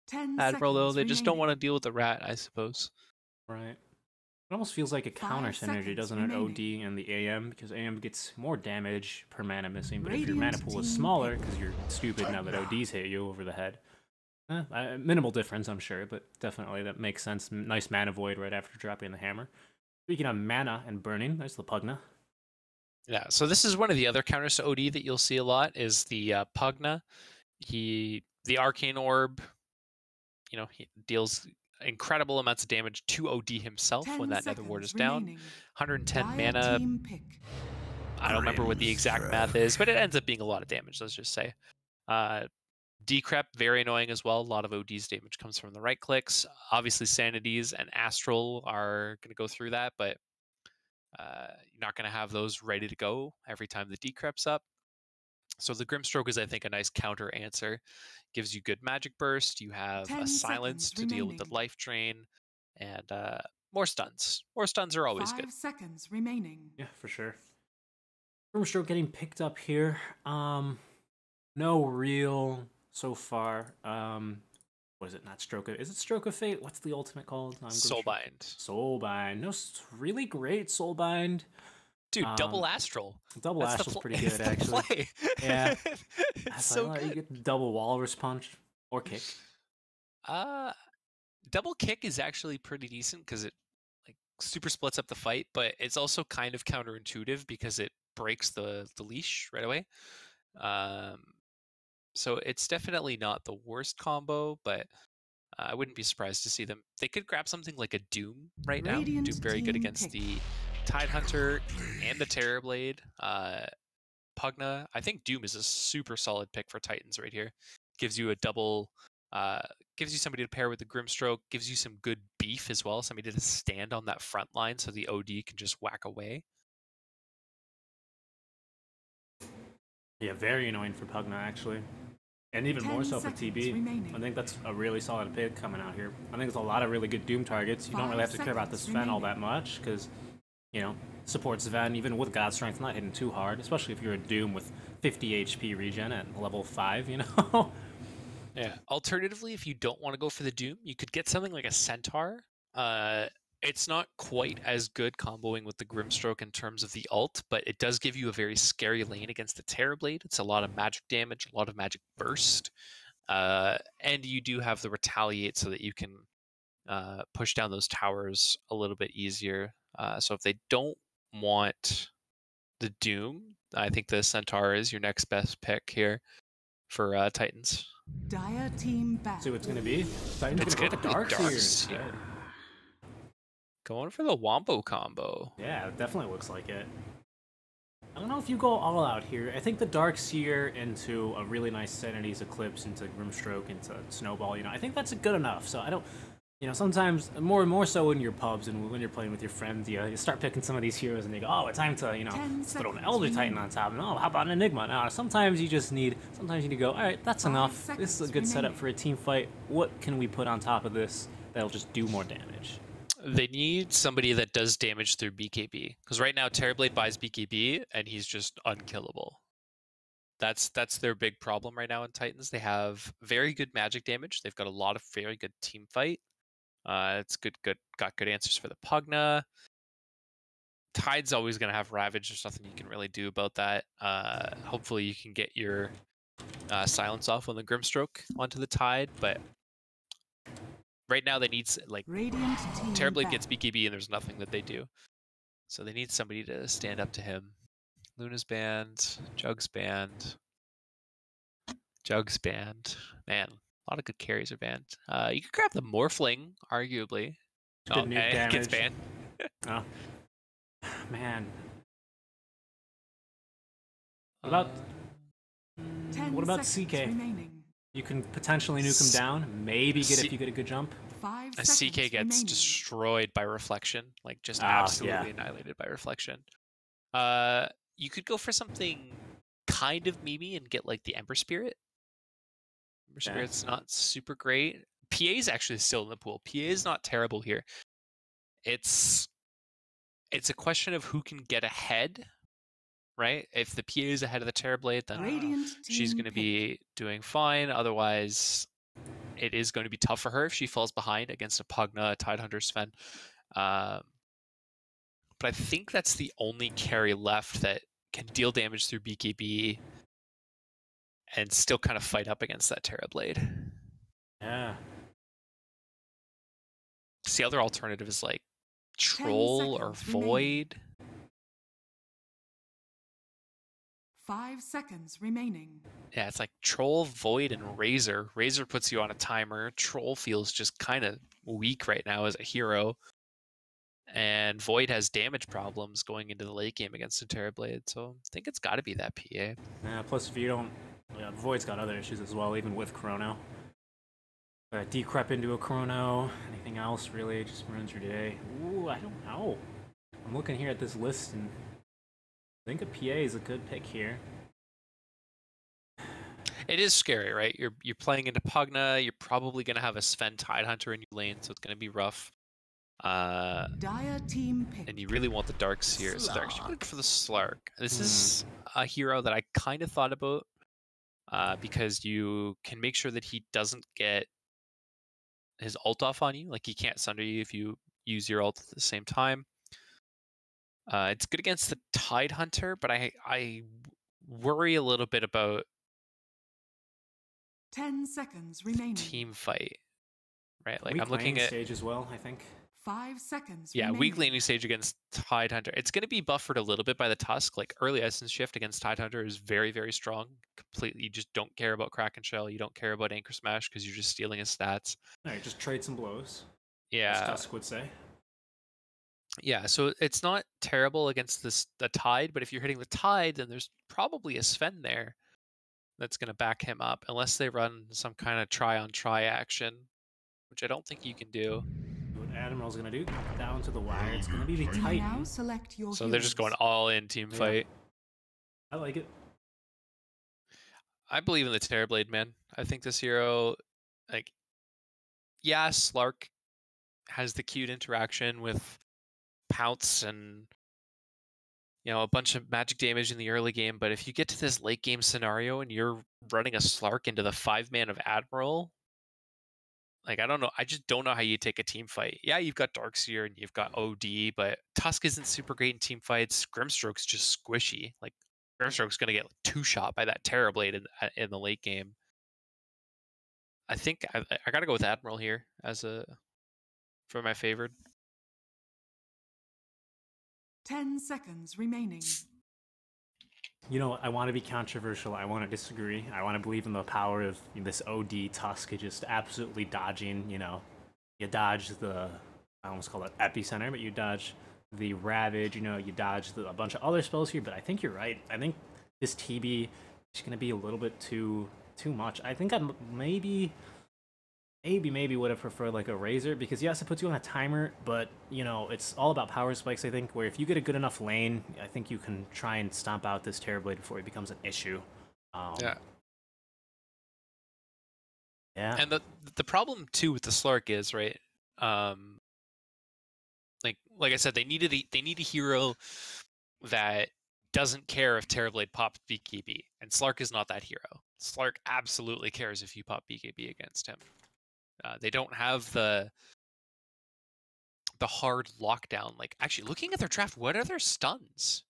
10 Admiral, though. seconds They just don't want to remaining. deal with the rat, I suppose. Right. It almost feels like a 5 counter synergy, seconds doesn't it? OD remaining. and the AM, because AM gets more damage per mana missing, but if your Radiant mana pool is team smaller, pick. because you're stupid now that ODs hit you over the head. Minimal difference, I'm sure, but definitely that makes sense. Nice mana void right after dropping the hammer. Speaking of mana and burning, there's the Pugna. Yeah, so this is one of the other counters to OD that you'll see a lot, is the Pugna. The Arcane Orb, he deals incredible amounts of damage to OD himself 10 when that Nether Ward is down. remaining. 110 Dire mana. team pick. I don't remember what the exact math is, but it ends up being a lot of damage, let's just say. Decrep, very annoying as well. A lot of OD's damage comes from the right clicks. Obviously, Sanities and Astral are going to go through that, but you're not going to have those ready to go every time the Decrep's up. So the Grimstroke is, I think, a nice counter answer. Gives you good magic burst. You have 10 a silence seconds to deal with the remaining. life drain, and more stuns. More stuns are always 5 good. seconds remaining. Yeah, for sure. Grimstroke getting picked up here. No real so far. What is it? Not Stroke of... Is it Stroke of Fate? What's the ultimate called? Soulbind. Soulbind. No, really great Soulbind. Dude, double Astral. Double That's Astral's pretty it's good, the actually. play. Yeah. It's so You good. get the double Walrus Punch or Kick. Double Kick is actually pretty decent because it super splits up the fight, but it's also kind of counterintuitive because it breaks the leash right away. So it's definitely not the worst combo, but I wouldn't be surprised to see them. They could grab something like a Doom right now. Radiant Doom very good team against pick. the Tidehunter and the Terrorblade. Pugna, I think Doom is a super solid pick for Titans right here. Gives you a double Gives you somebody to pair with the Grimstroke, gives you some good beef as well, somebody to stand on that front line so the OD can just whack away. Yeah, very annoying for Pugna, actually. And even more so for TB. I think that's a really solid pick coming out here. I think there's a lot of really good Doom targets. You don't really have to care about the Sven all that much, because, you know, supports Sven, even with God Strength, not hitting too hard, especially if you're a Doom with 50 HP regen at level 5, you know? Yeah. Alternatively, if you don't want to go for the Doom, you could get something like a Centaur. It's not quite as good comboing with the Grimstroke in terms of the ult, but it does give you a very scary lane against the Terrorblade. It's a lot of magic damage, a lot of magic burst, and you do have the Retaliate so that you can push down those towers a little bit easier. So if they don't want the Doom, I think the Centaur is your next best pick here for Titans. Dire team back. See what's going to be? Titans It's going to gonna go be Darkseer. Darkseer. Going for the Wombo combo. Yeah, it definitely looks like it. I don't know if you go all out here. I think the Darkseer into a really nice Sanity's Eclipse, into Grimstroke, into Snowball, you know, I think that's good enough. So I don't, you know, sometimes more and more so in your pubs and when you're playing with your friends, you start picking some of these heroes and you go, oh, it's time to, you know, throw an Elder Titan on top. And oh, how about an Enigma? Now, sometimes you need to go, all right, that's enough. This is a good setup for a team fight. What can we put on top of this that'll just do more damage? They need somebody that does damage through BKB. Because right now, Terrorblade buys BKB, and he's just unkillable. That's their big problem right now in Titans. They have very good magic damage. They've got a lot of very good team fight. It's got good answers for the Pugna. Tide's always going to have Ravage. There's nothing you can really do about that. Hopefully you can get your silence off on the Grimstroke onto the Tide, but right now they need, like, Terrorblade gets BKB and there's nothing that they do. So they need somebody to stand up to him. Luna's banned, Jug's banned. Jug's banned. Man, a lot of good carries are banned. You could grab the Morphling, arguably. Good nuke it gets damage. banned. Oh. Man. What about CK? Remaining. You can potentially nuke him down. Maybe if you get a good jump. 5 A seconds CK gets remaining. destroyed by Reflection. Like, just Ah, absolutely yeah. annihilated by Reflection. You could go for something kind of memey and get, like, the Ember Spirit. Ember Yeah. Spirit's not super great. PA's actually still in the pool. PA is not terrible here. It's a question of who can get ahead, right? If the PA is ahead of the Terrorblade, then Radiant she's team going to be doing fine. Otherwise, it is going to be tough for her if she falls behind against a Pugna, a Tidehunter, Sven. But I think that's the only carry left that can deal damage through BKB and still kind of fight up against that Terrorblade. Yeah. Because the other alternative is like Troll or seconds remaining. Void. 5 seconds remaining. Yeah, it's like Troll, Void, and Razor. Razor puts you on a timer. Troll feels just kind of weak right now as a hero. And Void has damage problems going into the late game against the Terrorblade. So I think it's got to be that PA. Yeah, plus if you don't... Yeah, Void's got other issues as well, even with Chrono. Decrep into a Chrono. Anything else, really? Just ruins your day. Ooh, I don't know. I'm looking here at this list, and I think a PA is a good pick here. It is scary, right? You're playing into Pugna. You're probably going to have a Sven Tidehunter in your lane, so it's going to be rough. Dire team pick. And you really want the Darkseer. So they're actually going for the Slark. This is a hero that I kind of thought about because you can make sure that he doesn't get his ult off on you. Like, he can't sunder you if you use your ult at the same time. It's good against the Tidehunter, but I worry a little bit about 10 seconds remaining. team fight, right? Like, Weak I'm looking lane at stage as well, I think. 5 seconds yeah, remaining. weak laning stage against Tidehunter. It's going to be buffered a little bit by the Tusk. Like, early Essence Shift against Tidehunter is very, very strong. Completely, you just don't care about Kraken Shell. You don't care about Anchor Smash because you're just stealing his stats. Alright, just trade some blows. As Yeah, Tusk would say. yeah. So it's not terrible against the Tide, but if you're hitting the Tide, then there's probably a Sven there. that's going to back him up unless they run some kind of try-on-try action, which I don't think you can do. What Admiral's gonna do? Down to the wire. It's gonna be the Now Titan. select your So they're just going heroes. all in team Yeah. fight. I like it. I believe in the Terrorblade, man. I think this hero, like, yeah, Slark has the cute interaction with Pounce and, you know, a bunch of magic damage in the early game, but if you get to this late game scenario and you're running a Slark into the 5-man of Admiral, like, I don't know. I just don't know how you take a team fight. Yeah, you've got Darkseer and you've got OD, but Tusk isn't super great in team fights. Grimstroke's just squishy. Like, Grimstroke's going to get like, 2-shot by that Terrorblade in the late game. I think I got to go with Admiral here for my favored. 10 seconds remaining. You know, I want to be controversial. I want to disagree. I want to believe in the power of this OD Tusk just absolutely dodging, you know. You dodge the, I almost call it Epicenter, but you dodge the Ravage, you know, you dodge a bunch of other spells here, but I think you're right. I think this TB is going to be a little bit too much. I think I maybe would have preferred like a Razor, because yes, it puts you on a timer, but you know, it's all about power spikes, I think, where if you get a good enough lane, I think you can try and stomp out this Terrorblade before it becomes an issue. Yeah. Yeah. And the problem too with the Slark is, right, like I said, they need a hero that doesn't care if Terrorblade pops BKB, and Slark is not that hero. Slark absolutely cares if you pop BKB against him. They don't have the hard lockdown. Like, actually, looking at their draft, what are their stuns?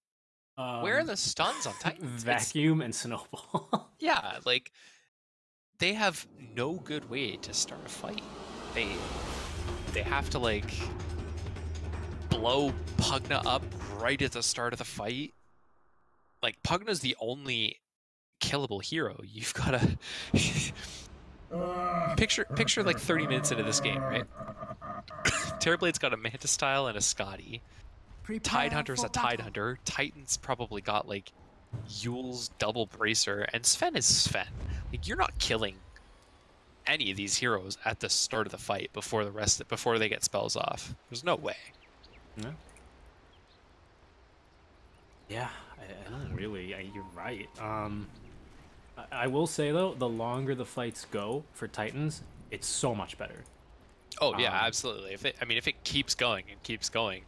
Where are the stuns on Titans? Vacuum and Snowball. Yeah, like, they have no good way to start a fight. They have to, like, blow Pugna up right at the start of the fight. Like, Pugna's the only killable hero. You've got to picture like 30 minutes into this game, right? Terrorblade's got a Manta Style and a Scotty. Tidehunter's a Tidehunter. Titan's probably got like Yule's double bracer, and Sven is Sven. Like, you're not killing any of these heroes at the start of the fight before they get spells off. There's no way. Yeah. Yeah, I don't really. You're right. I will say though, the longer the fights go for Titans, it's so much better. Oh yeah, absolutely. If it keeps going and keeps going,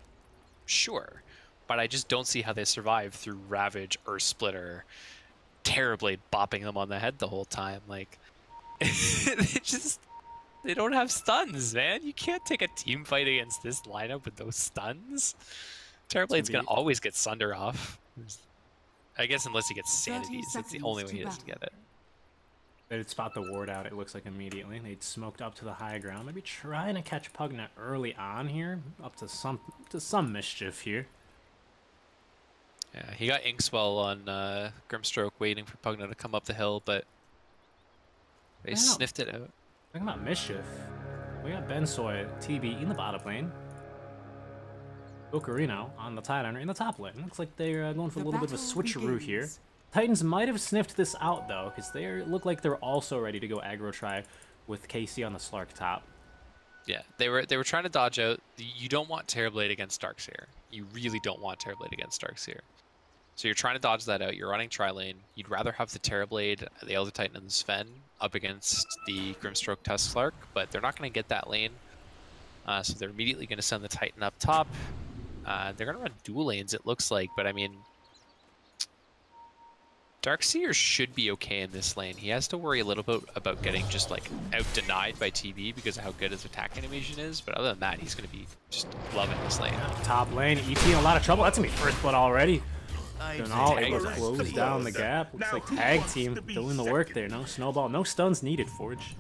sure. But I just don't see how they survive through Ravage, Earth Splitter, Terrorblade bopping them on the head the whole time. Like, they don't have stuns, man. You can't take a team fight against this lineup with those stuns. Terrorblade's gonna always get Sunder off. I guess unless he gets Sanities. That's the only way he doesn't get it. They'd spot the ward out, it looks like, immediately. They'd smoked up to the high ground. Maybe trying to catch Pugna early on here. Up to some mischief here. Yeah, he got Inkswell on Grimstroke waiting for Pugna to come up the hill, but they sniffed it out. Talking about mischief. We got Bensoy, TB in the bottom lane. Ocarino on the Tidehunter in the top lane. Looks like they're going for a little bit of a switcheroo here. Titans might have sniffed this out though, because they look like they're also ready to go aggro try with KC on the Slark top. Yeah, they were trying to dodge out. You don't want Terrorblade against Darkseer. You really don't want Terrorblade against Darkseer. So you're trying to dodge that out. You're running tri-lane. You'd rather have the Terrorblade, the Elder Titan, and the Sven up against the Grimstroke Tusk Slark, but they're not going to get that lane. So they're immediately going to send the Titan up top. They're going to run dual lanes, it looks like, but I mean, Darkseer should be okay in this lane. He has to worry a little bit about getting just like out-denied by TB because of how good his attack animation is, but other than that, he's going to be just loving this lane. Top lane, EP in a lot of trouble. That's going to be first blood already. Doing all able to close down the gap. Looks like tag team doing the work there. No Snowball, no stuns needed, Forge.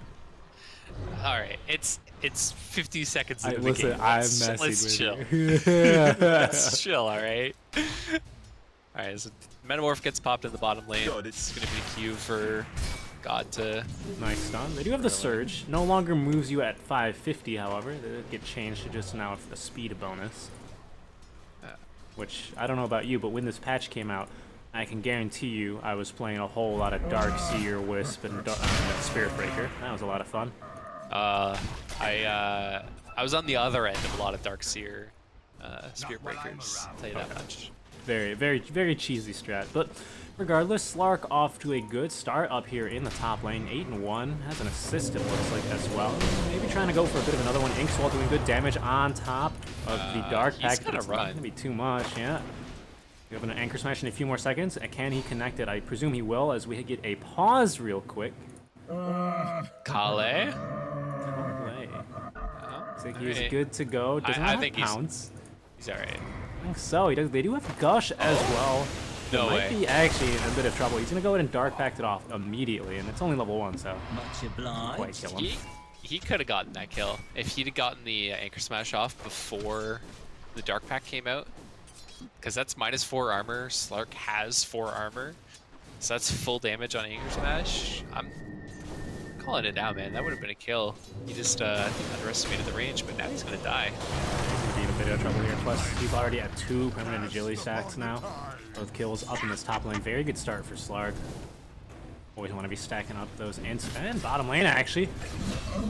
All right, it's 50 seconds into the listen, game. Let's chill. Let's chill, all right? All right, so Metamorph gets popped in the bottom lane. It's going to be a queue for God to... Nice stun. They do have the Surge. No longer moves you at 550, however. They get changed to just now a speed bonus. Which, I don't know about you, but when this patch came out, I can guarantee you I was playing a whole lot of Dark Seer, Wisp, and Spirit Breaker. That was a lot of fun. I was on the other end of a lot of Dark Seer, Spirit Breakers. I'll tell you that much. Very, very, very cheesy strat. But regardless, Slark off to a good start up here in the top lane. 8-1, has an assist, it looks like, as well. Maybe trying to go for a bit of another one. Inkswall doing good damage on top of the Dark Pack. He's gonna It's run. not going to be too much, yeah. We have an Anchor Smash in a few more seconds. Can he connect it? I presume he will, as we get a pause real quick. Kale? Looks like he's good to go. Doesn't I have think pounce. He's alright. I think so. He does. They do have Gush as well. No might way. be actually in a bit of trouble. He's gonna go ahead and Dark Pact it off immediately, and it's only level 1, so quite kill him. He could have gotten that kill if he'd have gotten the Anchor Smash off before the Dark Pack came out. Because that's -4 armor. Slark has 4 armor. So that's full damage on Anchor Smash. I'm calling it now, man. That would have been a kill. He just, I think, underestimated the range, but now he's going to die. He's gonna be in a bit of trouble here. Plus, he's already at 2 permanent agility stacks now. Both kills up in this top lane. Very good start for Slark. Always want to be stacking up those ints. And bottom lane, actually.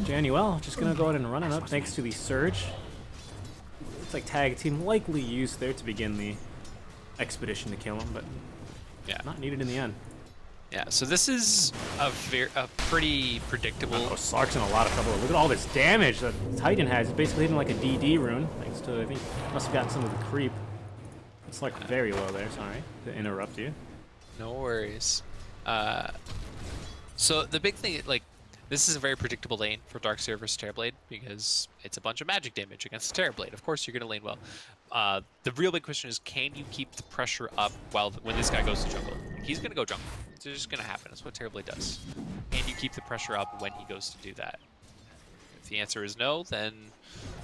Januel just going to go ahead and run it up thanks to the Surge. Looks like tag team likely used there to begin the expedition to kill him, but Yeah. not needed in the end. Yeah, so this is a pretty predictable... Oh, Slark's in a lot of trouble. Look at all this damage that Titan has. He's basically hitting like a DD rune, thanks to, I think, must have got some of the creep. It's like very low there, sorry to interrupt you. No worries. So the big thing, like, this is a very predictable lane for Darkseer versus Terrorblade because it's a bunch of magic damage against Terrorblade. Of course, you're going to lane well. The real big question is, can you keep the pressure up when this guy goes to jungle? He's going to go jungle. It's just going to happen. That's what Terrorblade does. Can you keep the pressure up when he goes to do that? If the answer is no, then,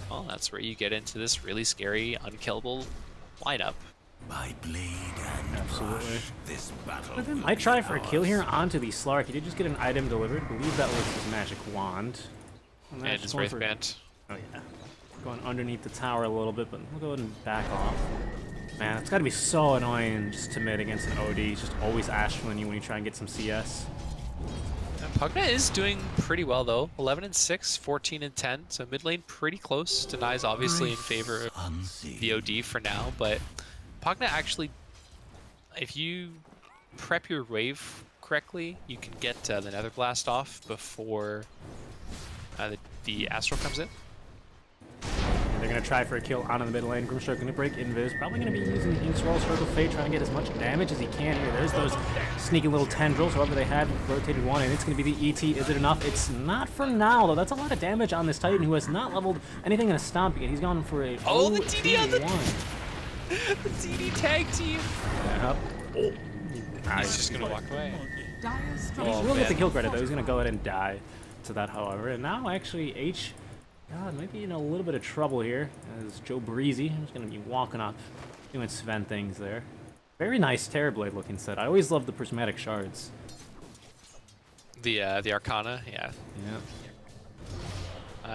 well, that's where you get into this really scary, unkillable lineup. My blade and Absolutely. this battle. I try for a kill here onto the Slark. He did just get an item delivered. I believe that was his magic wand. And that's his going Wraith for- Band. Oh yeah. Going underneath the tower a little bit, but we'll go ahead and back off. Man, it's gotta be so annoying just to mid against an OD. He's just always ashling you when you try and get some CS. Pugna is doing pretty well though. 11-6, 14-10. So mid lane pretty close. Denies obviously in favor of the OD for now, but Pugna actually, if you prep your wave correctly, you can get the Nether Blast off before the Astral comes in. They're gonna try for a kill out of the mid lane. Grimstroke gonna break Invis. Probably gonna be using the Ink's Roll, Circle of Fate, trying to get as much damage as he can here. There's those sneaky little tendrils, however they have rotated one, and it's gonna be the ET. Is it enough? It's not for now, though. That's a lot of damage on this Titan who has not leveled anything in a stomp yet. He's gone for a Oh, the TD on the 0-2-1. the TD tag team. Yep. Oh. He's just gonna walk away. Dire He structures. will get the kill credit, though. He's gonna go ahead and die to that, however. And now, actually, God, might be in a little bit of trouble here. As Joe Breezy is going to be walking up, doing Sven things there. Very nice Terrorblade looking set. I always love the prismatic shards. The Arcana, yeah.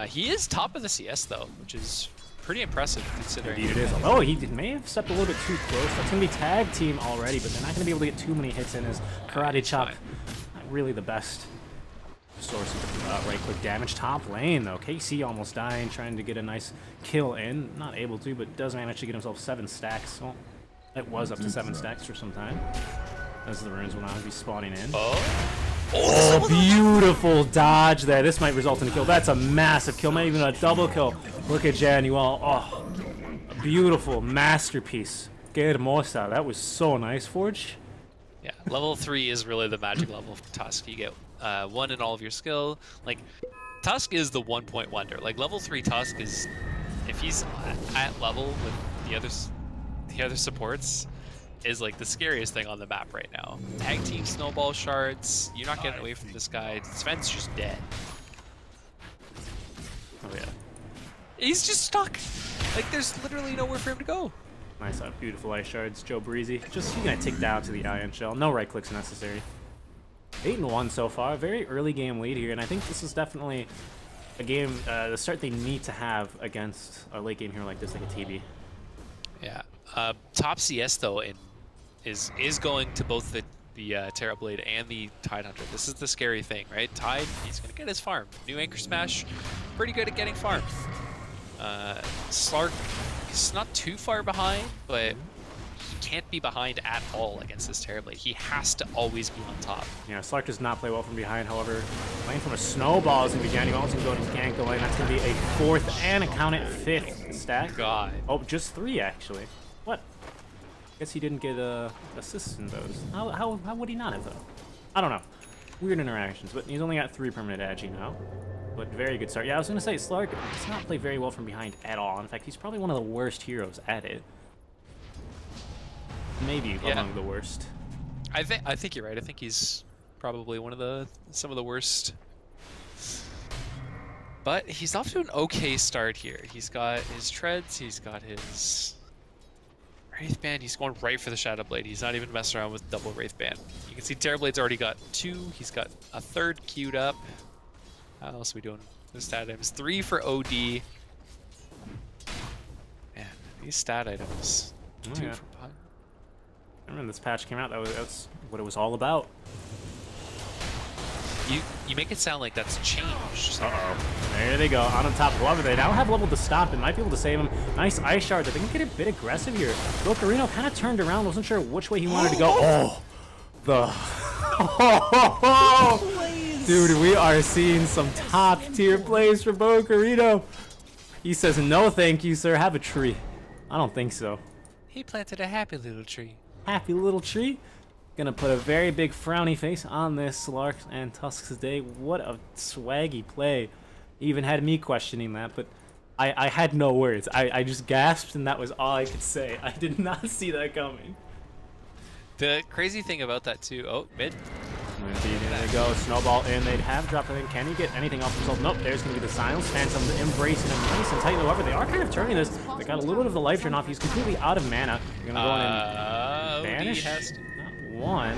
He is top of the CS though, which is pretty impressive considering. Indeed it is. Oh, he may have stepped a little bit too close. That's going to be tag team already, but they're not going to be able to get too many hits in his Karate Chop. fine. Not really the best source of right-click damage. Top lane, though. KC almost dying, trying to get a nice kill in. Not able to, but does manage to get himself 7 stacks. Well, it was up to 7 stacks for some time. As the runes will now be spawning in. Oh, beautiful dodge there. This might result in a kill. That's a massive kill, maybe even a double kill. Look at Januel. Oh, a beautiful masterpiece. Que hermosa. That was so nice, Forge. Yeah, level 3 is really the magic level of Tusk. You get 1 in all of your skill. Like, Tusk is the 1-point wonder. Like, level 3 Tusk is, if he's at level with the other supports, is like the scariest thing on the map right now. Tag team snowball shards. You're not getting away from this guy. Sven's just dead. Oh, yeah. He's just stuck. Like, there's literally nowhere for him to go. Nice, beautiful ice shards. Joe Breezy. Just he's gonna tick down to the Ion Shell. No right clicks necessary. 8-1 so far. Very early game lead here, and I think this is definitely a game, the start they need to have against a late game hero like this, like a TB. Yeah. Top CS though in is going to both the Terrorblade and the Tidehunter. This is the scary thing, right? Tide, he's gonna get his farm. New Anchor Smash, pretty good at getting farms. Slark, he's not too far behind, but he can't be behind at all against this Terrorblade. He has to always be on top. Yeah, Slark does not play well from behind. However, playing from a snowball is going to be Johnny Walton going to gank the lane. That's going to be a 4th and a count it 5th stack. God. Oh, just 3 actually. What? Guess he didn't get assists in those. How would he not have though? I don't know. Weird interactions, but he's only got 3 permanent agi now. But very good start. Yeah, I was going to say, Slark does not play very well from behind at all. In fact, he's probably one of the worst heroes at it. Maybe among the worst. I think you're right. I think he's probably one of some of the worst. But he's off to an okay start here. He's got his treads, he's got his Wraith Band, he's going right for the Shadow Blade. He's not even messing around with double Wraith Band. You can see Terrorblade's already got 2, he's got a 3rd queued up. How else are we doing? The stat items. 3 for OD. Man, these stat items. 2 for Pod. I remember this patch came out, that's what it was all about. You make it sound like that's changed. Uh-oh. There they go, on the top. However, they now have level to stop it. Might be able to save him. Nice Ice Shard. They can get a bit aggressive here. Bocarino kind of turned around, wasn't sure which way he wanted to go. Oh! Dude, we are seeing some top tier plays for Bocarino. He says, no thank you, sir. Have a tree. I don't think so. He planted a happy little tree. Happy little tree. Gonna put a very big frowny face on this Slark and Tusk's day. What a swaggy play. Even had me questioning that, but I had no words. I just gasped and that was all I could say. I did not see that coming. The crazy thing about that too, oh, mid. Indeed, there they go, snowball in, they'd have dropped it in. Can he get anything off himself? Nope, there's going to be the silence. Phantom embracing him nice and tight. However, they are kind of turning this. They got a little bit of the life turn off. He's completely out of mana. They're going to go in and banish. Not one.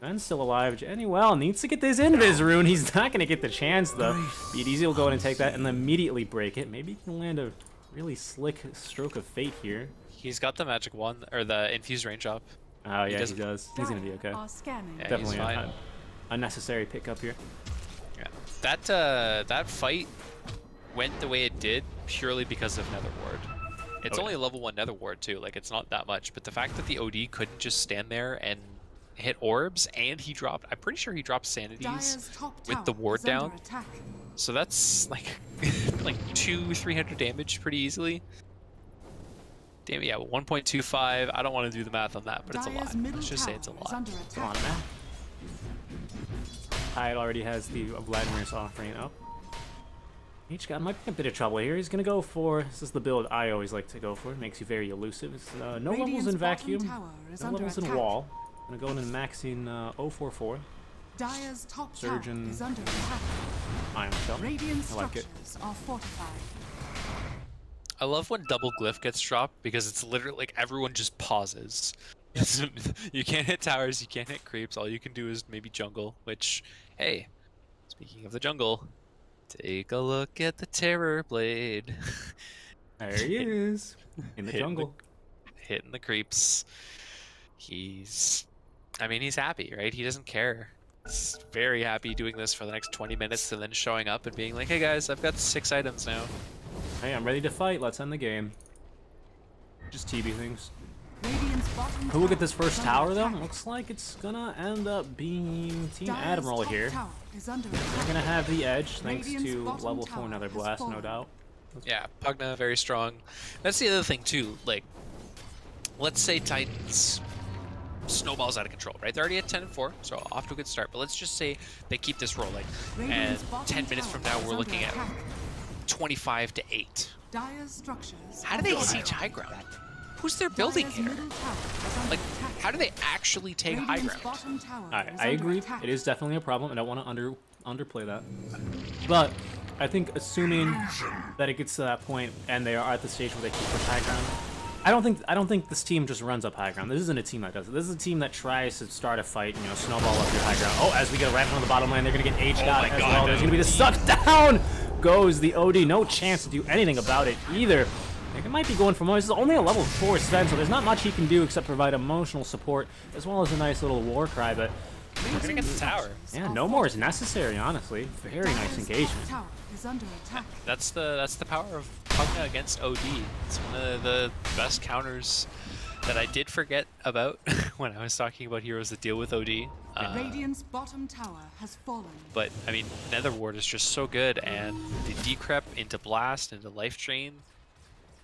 And still alive. Jenny well needs to get this invis rune. He's not going to get the chance though. Beat Easy will go in and take that and immediately break it. Maybe he can land a really slick stroke of fate here. He's got the magic wand, or the infused range up. Oh yeah, he does. He's gonna be okay. Yeah, definitely a unnecessary pickup here. Yeah, that fight went the way it did purely because of Nether Ward. It's only a level 1 Nether Ward too, like it's not that much. But the fact that the OD couldn't just stand there and hit orbs, and he dropped, I'm pretty sure he dropped sanities with the ward down. So that's like like 200-300 damage pretty easily. Damn, yeah, 1.25. I don't want to do the math on that, but it's a lot. Let's just say it's a lot. It's a lot of math. Tide already has the Vladimir's offering up. Each guy might be in a bit of trouble here. He's going to go for, this is the build I always like to go for. It makes you very elusive. It's no levels in vacuum, no levels in wall. I'm going to go in and max in 044. Dire's top Surgeon. Is under attack. Iron Shell. Radiant I like it. Are fortified. I love when double glyph gets dropped because it's literally like everyone just pauses. You can't hit towers, you can't hit creeps, all you can do is maybe jungle, which, hey, speaking of the jungle, take a look at the Terrorblade. There he is, in the jungle. Hitting the creeps. I mean, he's happy, right? He doesn't care. He's very happy doing this for the next 20 minutes and then showing up and being like, hey guys, I've got 6 items now. Hey, I'm ready to fight. Let's end the game. Just TB things. Who will get this first tower, though? Looks like it's gonna end up being Team Admiral here. They're gonna have the edge, thanks to level 4 Nether Blast, no doubt. Yeah, Pugna, very strong. That's the other thing, too. Like, let's say Titans snowballs out of control, right? They're already at 10-4, so off to a good start. But let's just say they keep this rolling, and 10 minutes from now, we're looking at 25-8. How do they siege high ground? Who's their building here? Like, how do they actually take high ground? I agree. It is definitely a problem. I don't want to underplay that. But I think assuming that it gets to that point and they are at the stage where they can push high ground, I don't think this team just runs up high ground. This isn't a team that does it. This is a team that tries to start a fight, you know, snowball up your high ground. Oh, as we get a ramp on the bottom lane, they're gonna get H-Dot as well. There's gonna be the suck down. Goes the OD. No chance to do anything about it either. They're Like, it might be going for more. This is only a level 4 Sven, so there's not much he can do except provide emotional support, as well as a nice little war cry, but... We're gonna get the tower. Yeah, no more is necessary, honestly. Very nice engagement. Tower is under attack. That's the power of Pugna against OD. It's one of the best counters that I did forget about when I was talking about heroes that deal with OD. Radiant's bottom tower has fallen. But I mean, Nether Ward is just so good, and the decrep into Blast into Life Drain,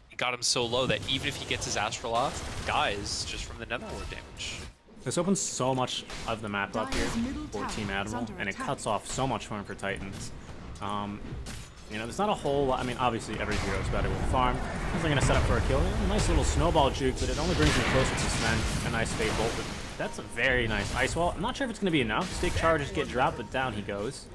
it got him so low that even if he gets his Astral off, dies just from the Nether Ward damage. This opens so much of the map up here Dire's middle for tower Team is Admiral, under and it attack. cuts off so much farm for Titans. You know, there's not a whole lot. I mean, obviously, every hero is better with farm. They're going to set up for a kill. A nice little snowball juke, but it only brings him closer to Sven. A nice Fate Bolt, but that's a very nice Ice Wall. I'm not sure if it's going to be enough. Stick charges get dropped, but down he goes.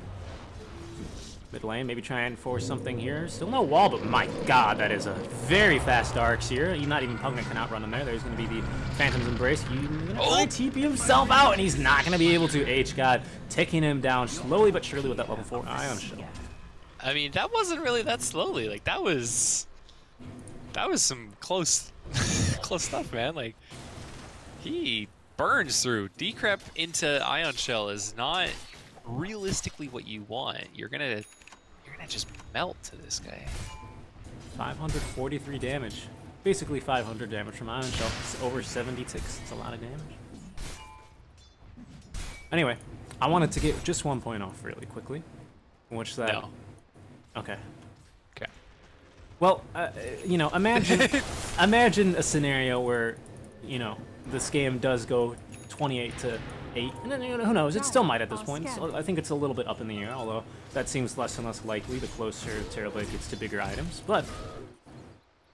Mid lane, maybe try and force something here. Still no wall, but my god, that is a very fast Darks here. Not even Pugna can outrun him there. There's going to be the Phantom's Embrace. He's going to try TP himself out, and he's not going to be able to. H-God ticking him down slowly but surely with that level 4 Ion Shell. I mean, that wasn't really that slowly. Like, that was some close close stuff, man. Like, he burns through. Decrep into Ion Shell is not realistically what you want. You're gonna just melt to this guy. 543 damage. Basically 500 damage from Ion Shell. It's over 70 ticks. It's a lot of damage. Anyway, I wanted to get just 1 point off really quickly. Which that... No. Okay. Okay. Well, you know, imagine a scenario where, you know, this game does go 28 to 8. And then, you know, who knows? It still might at this point. So I think it's a little bit up in the air, although that seems less and less likely the closer Terrorblade gets to bigger items. But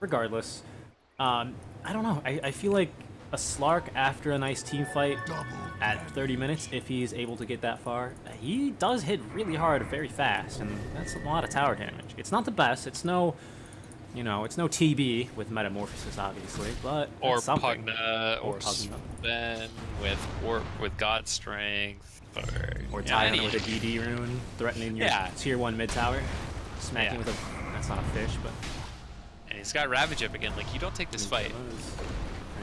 regardless, I don't know. I feel like a Slark after a nice team fight at 30 minutes, if he's able to get that far, he does hit really hard very fast, and that's a lot of tower damage. It's not the best. It's no, you know, it's no TB with Metamorphosis, obviously, but Or something. Pugna, or Pugna. Sven with God Strength, Or yeah, tying any- it with a DD rune, threatening your Yeah. tier 1 mid tower, smacking Yeah. with a, that's not a fish, but And he's got Ravage up again. Like, you don't take this fight.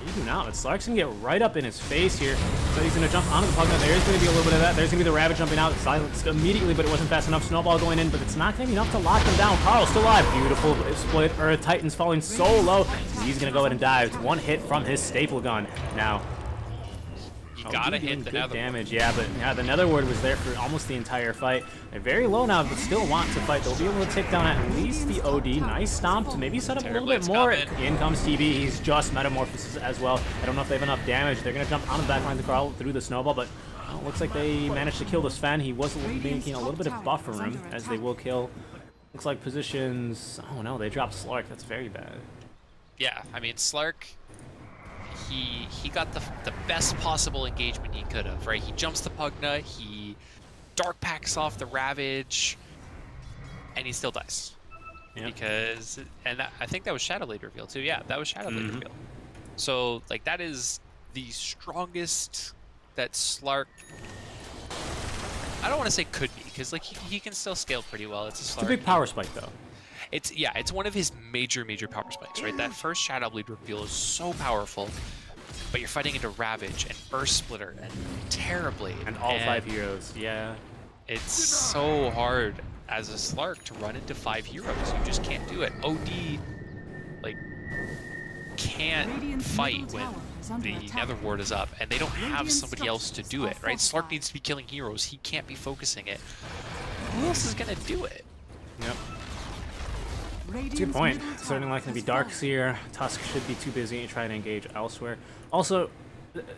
You do not, but Slark's gonna get right up in his face here. So he's gonna jump onto the Pugna. There's gonna be a little bit of that. There's gonna be the Ravage jumping out. Silenced immediately, but it wasn't fast enough. Snowball going in, but it's not gonna be enough to lock him down. Carl's still alive. Beautiful split. Earth Titan's falling so low. He's gonna go ahead and dive. One hit from his staple gun. Now, You gotta doing hit the good Nether damage. Yeah, but yeah, the Nether Ward was there for almost the entire fight. They're very low now, but still want to fight. They'll be able to take down at least the OD. Nice stomp to maybe set up a little bit Terrorblade's more. coming. In comes TB. He's just Metamorphosis as well. I don't know if they have enough damage. They're gonna jump on the backline to crawl through the snowball, but well, looks like they managed to kill the Sven. He was making a little bit of buffer room, as they will kill. Looks like positions. Oh no, they dropped Slark. That's very bad. Yeah, I mean, Slark, he got the best possible engagement he could have, right? He jumps the Pugna, he Dark Packs off the Ravage, and he still dies. Yep. Because, and I think that was Shadowblade reveal too. Yeah, that was Shadowblade reveal. So, like, that is the strongest that Slark, I don't want to say could be, because, like, he can still scale pretty well. It's a Slark. It's a big power spike though. It's one of his major power spikes, right? That first Shadowblade reveal is so powerful, but you're fighting into Ravage and Earth Splitter and Terrorblade And all 5 heroes. Yeah. It's so hard as a Slark to run into 5 heroes. You just can't do it. OD, like, can't Radiant's fight middle when tower is under the attack. Nether Ward is up, and they don't have Radiant somebody else to do it, structures right? are Slark fortified. needs to be killing heroes. He can't be focusing it. Who else is gonna do it? Yep. That's a Radiant's good point. middle Certainly tower not going to has be Darks fallen. here. Tusk should be too busy trying to engage elsewhere. Also,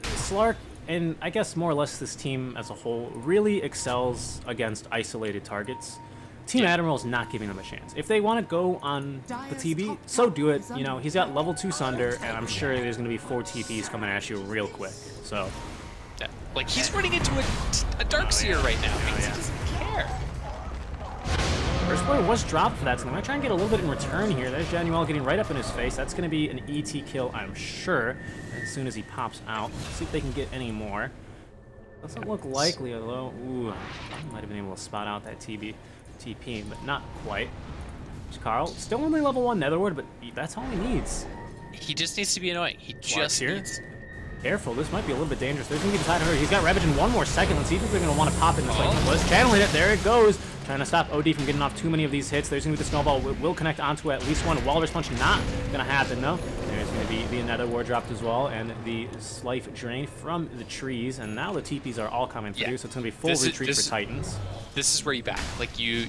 Slark, and I guess more or less this team as a whole, really excels against isolated targets. Team Yeah. Admiral is not giving them a chance. If they want to go on the TB, so do it. You know, he's got level 2 Sunder, and I'm sure there's going to be 4 TPs coming at you real quick. So, Yeah. Like, he's running into a Darkseer right now because yeah. he doesn't care. First boy was dropped for that, so I'm going to try and get a little bit in return here. There's Januel getting right up in his face. That's going to be an ET kill, I'm sure, as soon as he pops out. Let's see if they can get any more. Doesn't look likely, although, ooh, I might have been able to spot out that TP, but not quite. Carl, still only level 1 Netherward, but that's all he needs. He just needs to be annoying. He just here. needs. Careful, this might be a little bit dangerous. There's going to be the He's got Rampage in 1 more second. Let's see if they're going to want to pop in this like was channeling it. There it goes. Trying to stop OD from getting off too many of these hits. There's going to be the snowball. Will connect onto at least one. Walrus punch not going to happen, though. There's going to be the Nether Ward dropped as well, and the Slife drain from the trees. And now the TPs are all coming through, so it's going to be full retreat for Titans. This is where you back. Like, you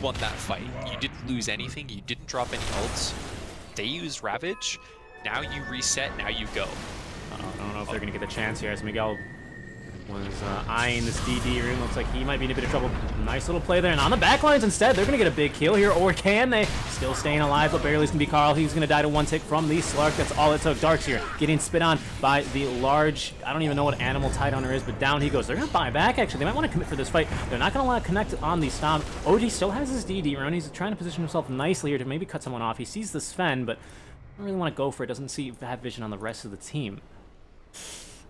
won that fight. You didn't lose anything. You didn't drop any ults. They used Ravage. Now you reset. Now you go. I don't know if they're going to get the chance here as Miguel was eyeing this DD room. Looks like he might be in a bit of trouble. Nice little play there. And on the backlines instead, they're going to get a big kill here. Or can they? Still staying alive, but barely can be Carl. He's going to die to 1 tick from the Slark. That's all it took. Dark's here getting spit on by the large, I don't even know what animal Tidehunter is, but down he goes. They're going to buy back, actually. They might want to commit for this fight. They're not going to want to connect on the Stomp. OG still has his DD run. He's trying to position himself nicely here to maybe cut someone off. He sees the Sven, but I don't really want to go for it. Doesn't have vision on the rest of the team.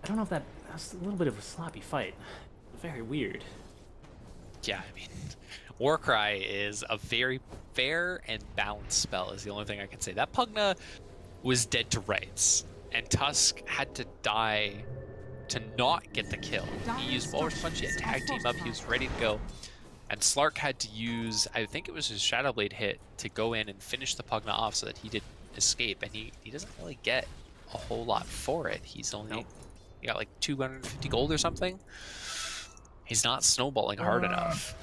I don't know if that's a little bit of a sloppy fight. Very weird. Yeah, I mean, Warcry is a very fair and balanced spell is the only thing I can say. That Pugna was dead to rights, and Tusk had to die to not get the kill. He used Walrus Punch, he had tag team up, he was ready to go. And Slark had to use, I think it was his Shadow Blade hit, to go in and finish the Pugna off so that he didn't escape. And he doesn't really get a whole lot for it. He's only... He got like 250 gold or something. He's not snowballing hard enough.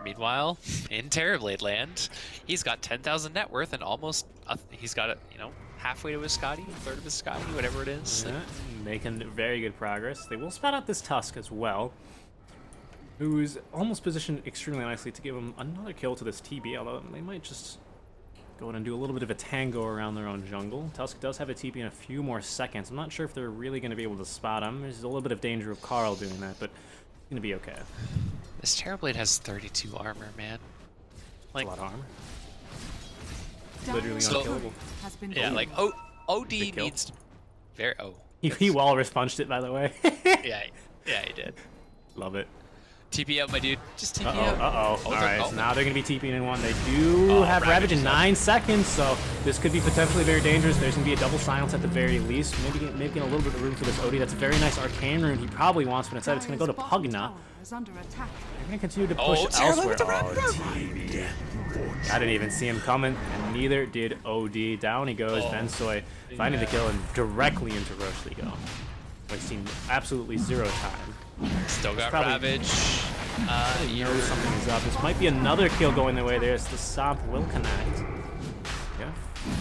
Meanwhile, in Terrorblade land, he's got 10,000 net worth and almost, he's got it, you know, halfway to his Scotty, a third of his Scotty, whatever it is. Yeah, making very good progress. They will spot out this Tusk as well, who's almost positioned extremely nicely to give him another kill to this TB, although they might just go in and do a little bit of a tango around their own jungle. Tusk does have a TP in a few more seconds. I'm not sure if they're really going to be able to spot him. There's a little bit of danger of Carl doing that, but it's going to be okay. This Terrorblade has 32 armor, man. Like, that's a lot of armor. Literally unkillable. Yeah, like, OD needs to... He walrus punched it, by the way. yeah, he did. Love it. TP out, my dude. Just TP out. Alright, so now they're going to be TPing in 1. They do have Ravage in 9 seconds, so this could be potentially very dangerous. There's going to be a double silence at the very least. Maybe getting a little bit of room for this OD. That's a very nice arcane rune he probably wants, but instead it's going to go to Pugna. They're going to continue to push elsewhere. TB. I didn't even see him coming, and neither did OD. Down he goes. Bensoy finding the kill and directly into Roche Lee go. Wasting absolutely 0 time. Still got Ravage. You know something is up. This might be another kill going their way. There's the Stomp will connect. Yeah.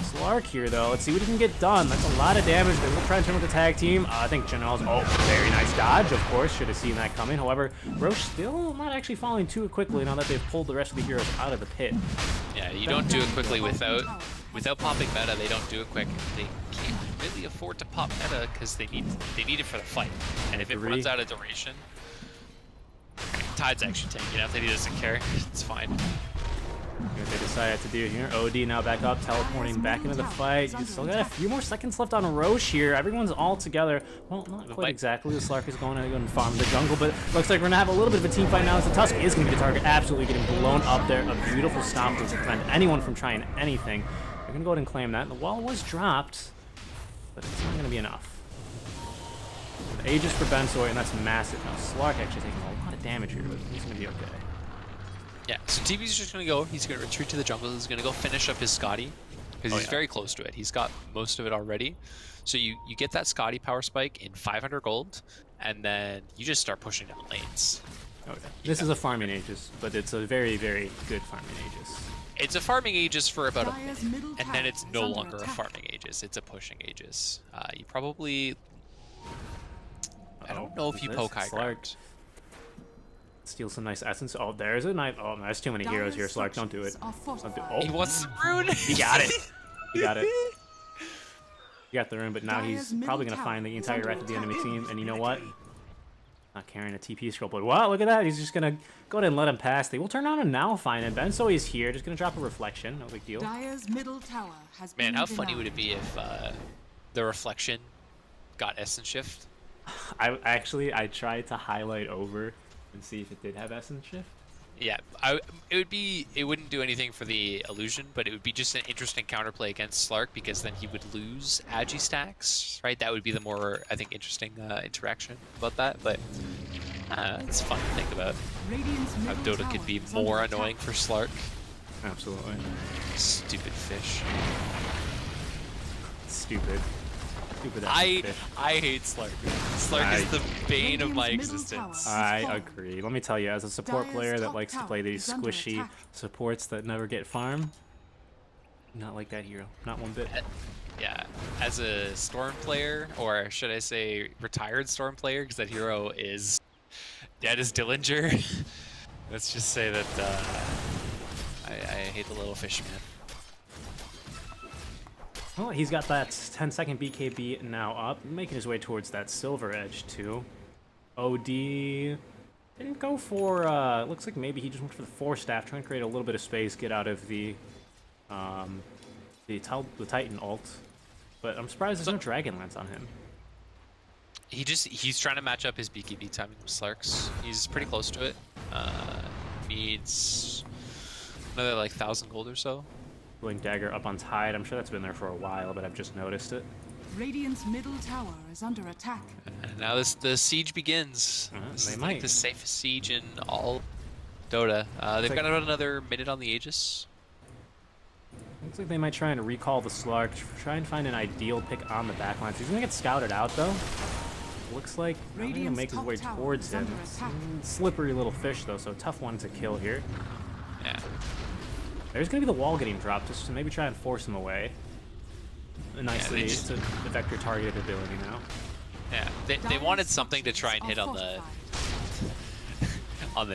Slark here, though. Let's see what he can get done. That's a lot of damage. They will try and turn with the tag team. I think General's... very nice dodge, of course. Should have seen that coming. However, Roche still not actually falling too quickly now that they've pulled the rest of the heroes out of the pit. Yeah, you don't do it quickly without popping meta. They don't do it quick. They can't really afford to pop meta because they need it for the fight. And if it runs out of duration, Tide's actually taking it out. That he doesn't care. It's fine. What they decided to do here. OD now back up, teleporting back into the fight. You still got a few more seconds left on Roche here. Everyone's all together. Well, not quite exactly. The Slark is going to go and farm the jungle, but looks like we're going to have a little bit of a team fight now as the Tusk is going to be the target. Absolutely getting blown up there. A beautiful stomp to prevent anyone from trying anything. They're going to go ahead and claim that. The wall was dropped, but it's not going to be enough. Aegis for Bensoy, and that's massive. Now, Slark actually taking a lot of damage here, but he's going to be okay. Yeah, so TB's just going to go. He's going to retreat to the jungle. He's going to go finish up his Scotty because he's very close to it. He's got most of it already. So you get that Scotty power spike in 500 gold, and then you just start pushing down lanes. Okay. This is a farming Aegis, but it's a very, very good farming Aegis. It's a farming Aegis for about a minute, and then it's no longer a farming Aegis. It's a pushing Aegis. You probably... I don't know if you poke high ground. Steal some nice essence. Oh, there's a knife. Oh, there's too many heroes here, Slark. Don't do it. He wants the rune. He got it. He got it. He got the rune, but now he's probably going to find the entire rest of the enemy team. And you know what? Not carrying a TP scroll, but wow, look at that. He's just going to go ahead and let him pass. They will turn on and now find him. Bensoy is here. Just going to drop a reflection. No big deal. Man, how funny would it be if the reflection got essence shift? I tried to highlight over and see if it did have essence shift. Yeah, it wouldn't do anything for the illusion, but it would be just an interesting counterplay against Slark because then he would lose agi stacks, right? That would be the more, I think, interesting interaction about that. But it's fun to think about how Dota could be more annoying for Slark. Absolutely. Stupid fish. Stupid. Stupid I fish. hate Slark. Slark is the bane of my existence. I agree. Let me tell you, as a support player that likes to play these squishy supports that never get farm, not like that hero. Not one bit. Yeah, as a Storm player, or should I say retired Storm player, because that hero is dead as Dillinger. Let's just say that I hate the little fish man. Well, he's got that 10-second BKB now up, making his way towards that silver edge too. OD didn't go for, looks like maybe he just went for the 4-staff, trying to create a little bit of space, get out of the Titan ult. But I'm surprised there's no Dragon Lance on him. He's trying to match up his BKB timing with Slark's. He's pretty close to it. Needs another like 1,000 gold or so. Blink Dagger up on Tide. I'm sure that's been there for a while, but I've just noticed it. Radiant's middle tower is under attack. And now the siege begins. This is like the safest siege in all Dota. They've got about another minute on the Aegis. Looks like they might try and recall the Slark, try and find an ideal pick on the backlines. He's gonna get scouted out though. Looks like he's gonna make his way towards him. Slippery little fish though, so tough one to kill here. Yeah. There's gonna be the wall getting dropped, just to maybe try and force him away. Nicely, it's a vector targeted ability now. Yeah, they wanted something to try and hit on the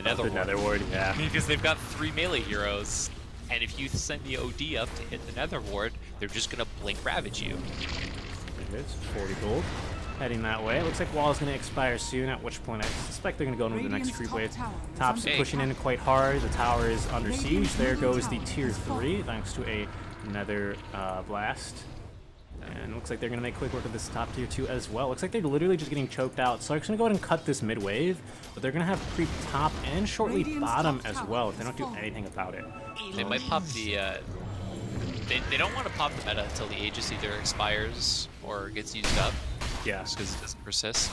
nether ward. The nether ward, yeah. Because they've got 3 melee heroes, and if you send the OD up to hit the nether ward, they're just gonna blink ravage you. There it is, 40 gold. Heading that way. It looks like wall is going to expire soon, at which point I suspect they're going to go into the next creep wave. Top's pushing in quite hard. The tower is under siege. There goes the tier 3, thanks to a nether blast. And looks like they're going to make quick work of this top tier 2 as well. Looks like they're literally just getting choked out. So I'm going to go ahead and cut this mid wave, but they're going to have creep top and shortly bottom as well if they don't do anything about it. They might pop the... They don't want to pop the meta until the Aegis either expires or gets used up. Yeah. Just because it doesn't persist.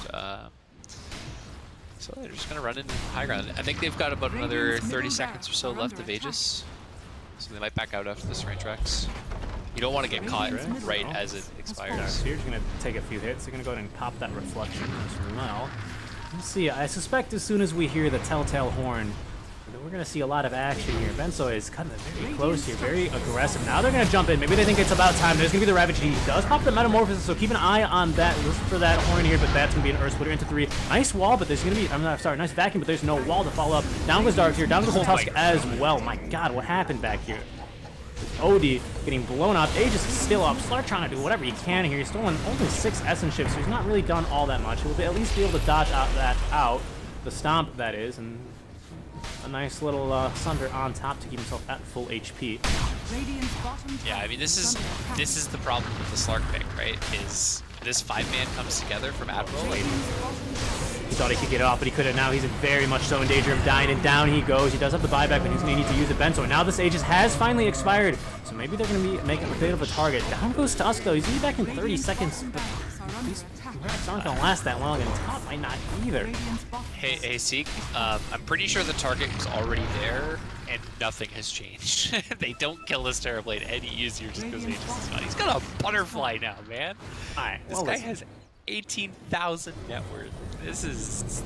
So they're just going to run into high ground. I think they've got about another 30 seconds or so left of Aegis. So they might back out after this range Rex. You don't want to get caught right as it expires. Yeah, so you're just going to take a few hits. They're going to go ahead and pop that reflection as well. Let's see. I suspect as soon as we hear the telltale horn, we're going to see a lot of action here. Benzo is cutting it very close here, very aggressive. Now they're going to jump in. Maybe they think it's about time. There's going to be the Ravage. He does pop the Metamorphosis, so keep an eye on that. Listen for that horn here, but that's going to be an Earth Splitter into 3. Nice wall, but there's going to be, nice vacuum, but there's no wall to follow up. Down goes Dark here. Down goes Tusk as well. My God, what happened back here? OD getting blown up. Aegis is still up. Slark trying to do whatever he can here. He's stolen only 6 Essence Ships, so he's not really done all that much. He'll at least be able to dodge out the Stomp, that is, and a nice little Sunder on top to keep himself at full HP. Yeah, I mean this is the problem with the Slark pick, right? Is this 5-man comes together from Admiral. He thought he could get off, but he couldn't. Now he's very much so in danger of dying, and down he goes. He does have the buyback, but he's going to need to use the Benzo. And now this Aegis has finally expired, so maybe they're going to be making a bit of a target. Down goes Tusk, though. He's going to be back in 30 seconds, but these racks aren't going to last that long, and top might not either. Hey, Seek, I'm pretty sure the target was already there, and nothing has changed. They don't kill this Terrorblade any easier just because Aegis is gone. He's got a butterfly now, man. This guy has 18,000 net worth. This is...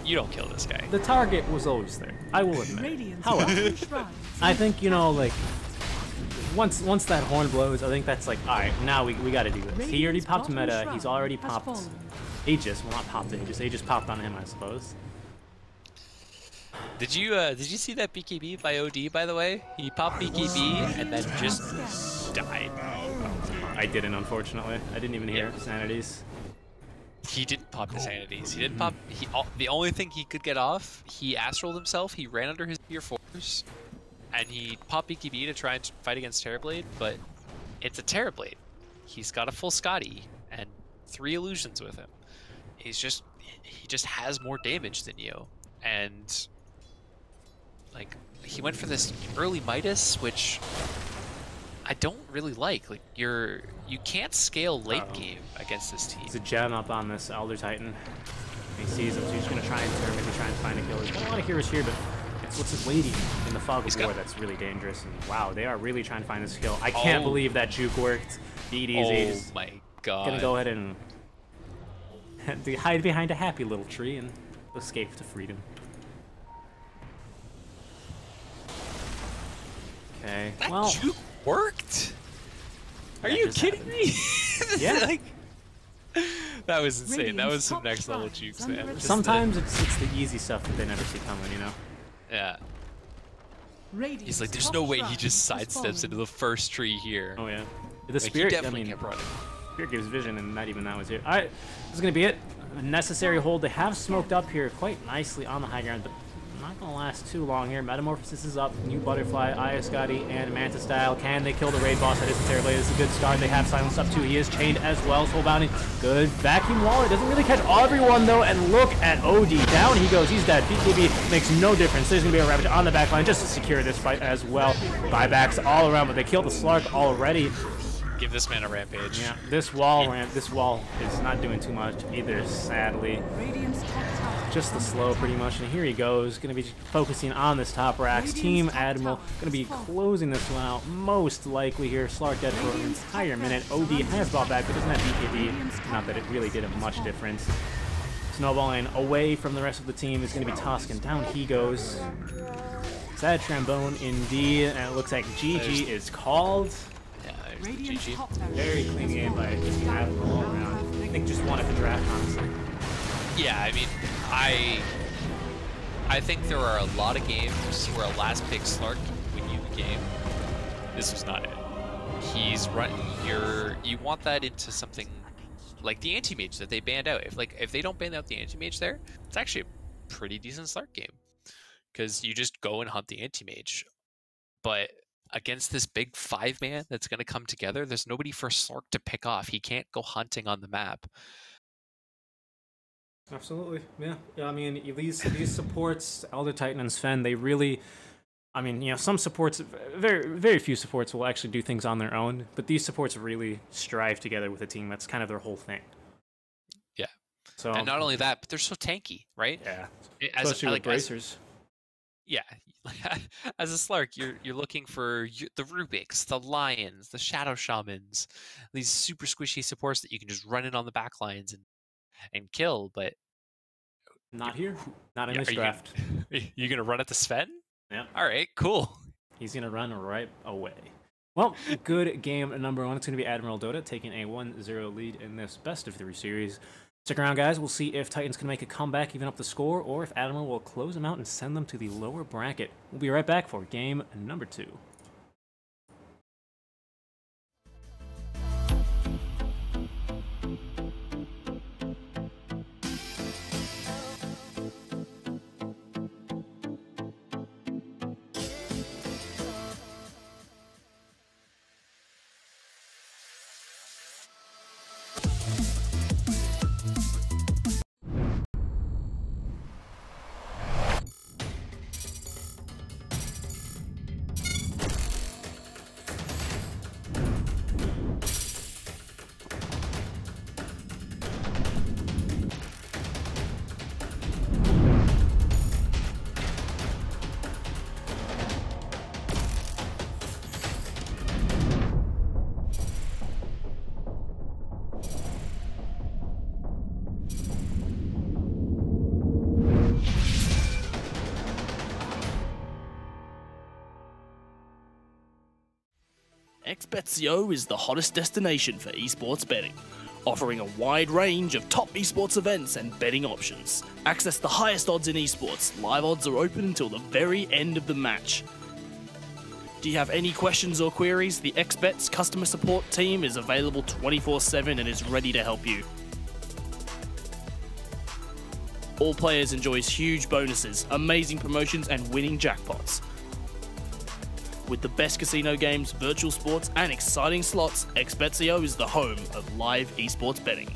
You don't kill this guy. The target was always there, I will admit. However, I think, you know, like, once that horn blows, I think that's like, alright, now we gotta do this. He already popped meta, he's already popped Aegis. Well, not popped Aegis, Aegis popped on him, I suppose. Did you see that BKB by OD, by the way? He popped BKB and then just died. I didn't, unfortunately. I didn't even hear Sanities. He didn't pop his Sanities. He didn't pop... the only thing he could get off, he astraled himself, he ran under his tier 4s, and he popped BKB to try and fight against Terrorblade, but it's a Terrorblade. He's got a full Scotty and 3 illusions with him. He just has more damage than you, and Like, he went for this early Midas, which I don't really like. Like, you can't scale late game against this team. He's a gem up on this Elder Titan. He sees him, so he's going to try and turn, maybe try and find a kill. There's not a lot of heroes here, but it's what's waiting in the fog of war that's really dangerous. And wow, they are really trying to find this kill. I can't believe that juke worked. BDZ oh my god. Gonna go ahead and hide behind a happy little tree and escape to freedom. Okay, That well, juke worked? Are That you just kidding me? Yeah. Like, that was insane. That was some Radiant's next level top jukes, tower is man. under Just sometimes it's the easy stuff that they never see coming, you know? yeah. Radiant's He's like, there's top no way he shrine just has sidesteps fallen. into the first tree here. Oh yeah. The Like, spirit, he I definitely mean, kept running. spirit gives vision, and not even that was here. Alright, this is gonna be it. A necessary hold. They have smoked up here quite nicely on the high ground, but not gonna last too long here. Metamorphosis is up. New Butterfly, Iascati, and Manta Style. Can they kill the raid boss? That isn't terribly. This is a good start. They have Silence up too. He is chained as well. Soul Bounty. Good vacuum wall. It doesn't really catch everyone though. And look at OD. Down he goes. He's dead. BKB makes no difference. There's gonna be a Rampage on the back line just to secure this fight as well. Buybacks all around, but they killed the Slark already. Give this man a rampage. Yeah, this wall is not doing too much either, sadly. Radiant's top tower Just the slow pretty much, and here he goes, gonna be focusing on this top racks. Team Admiral gonna be closing this one out, most likely here. Slark dead for an entire minute. OD has brought back, but doesn't have BKB. Not that it really did a much difference. Snowballing away from the rest of the team is gonna be Toscan. Down he goes. Sad trombone indeed, and it looks like GG is called. Yeah, there's the Radiant's GG. top tower Very clean game by Team Admiral all around. I think just won at the draft, honestly. Yeah, I mean, I think there are a lot of games where a last pick Slark can win you the game. This was not it. He's running. You want that into something like the anti-mage that they banned out. If they don't ban out the anti-mage there, it's actually a pretty decent Slark game because you just go and hunt the anti-mage. But against this big 5-man that's going to come together, there's nobody for Slark to pick off. He can't go hunting on the map. Absolutely, yeah. I mean, these supports, Elder Titan and Sven, they really, I mean, you know, some supports, very few supports will actually do things on their own, but these supports really strive together with a team. That's kind of their whole thing. Yeah. So, And not only that, but they're so tanky, right? yeah, As, especially with bracers. Yeah, as a Slark, you're looking for the Rubiks, the Lions, the Shadow Shamans, these super squishy supports that you can just run in on the back lines and kill. But Not here, not in yeah, this are draft. You gonna run at the Sven? Yeah, All right, cool. he's gonna run right away. Well, good game number one. It's gonna be Admiral Dota taking a 1-0 lead in this best of 3 series. Stick around, guys. We'll see if Titans can make a comeback, even up the score, or if Admiral will close them out and send them to the lower bracket. We'll be right back for game number 2. XBetCO is the hottest destination for esports betting, offering a wide range of top esports events and betting options. Access the highest odds in esports. Live odds are open until the very end of the match. Do you have any questions or queries? The XBet's customer support team is available 24/7 and is ready to help you. All players enjoy huge bonuses, amazing promotions, and winning jackpots. With the best casino games, virtual sports, and exciting slots, XBetCO is the home of live esports betting.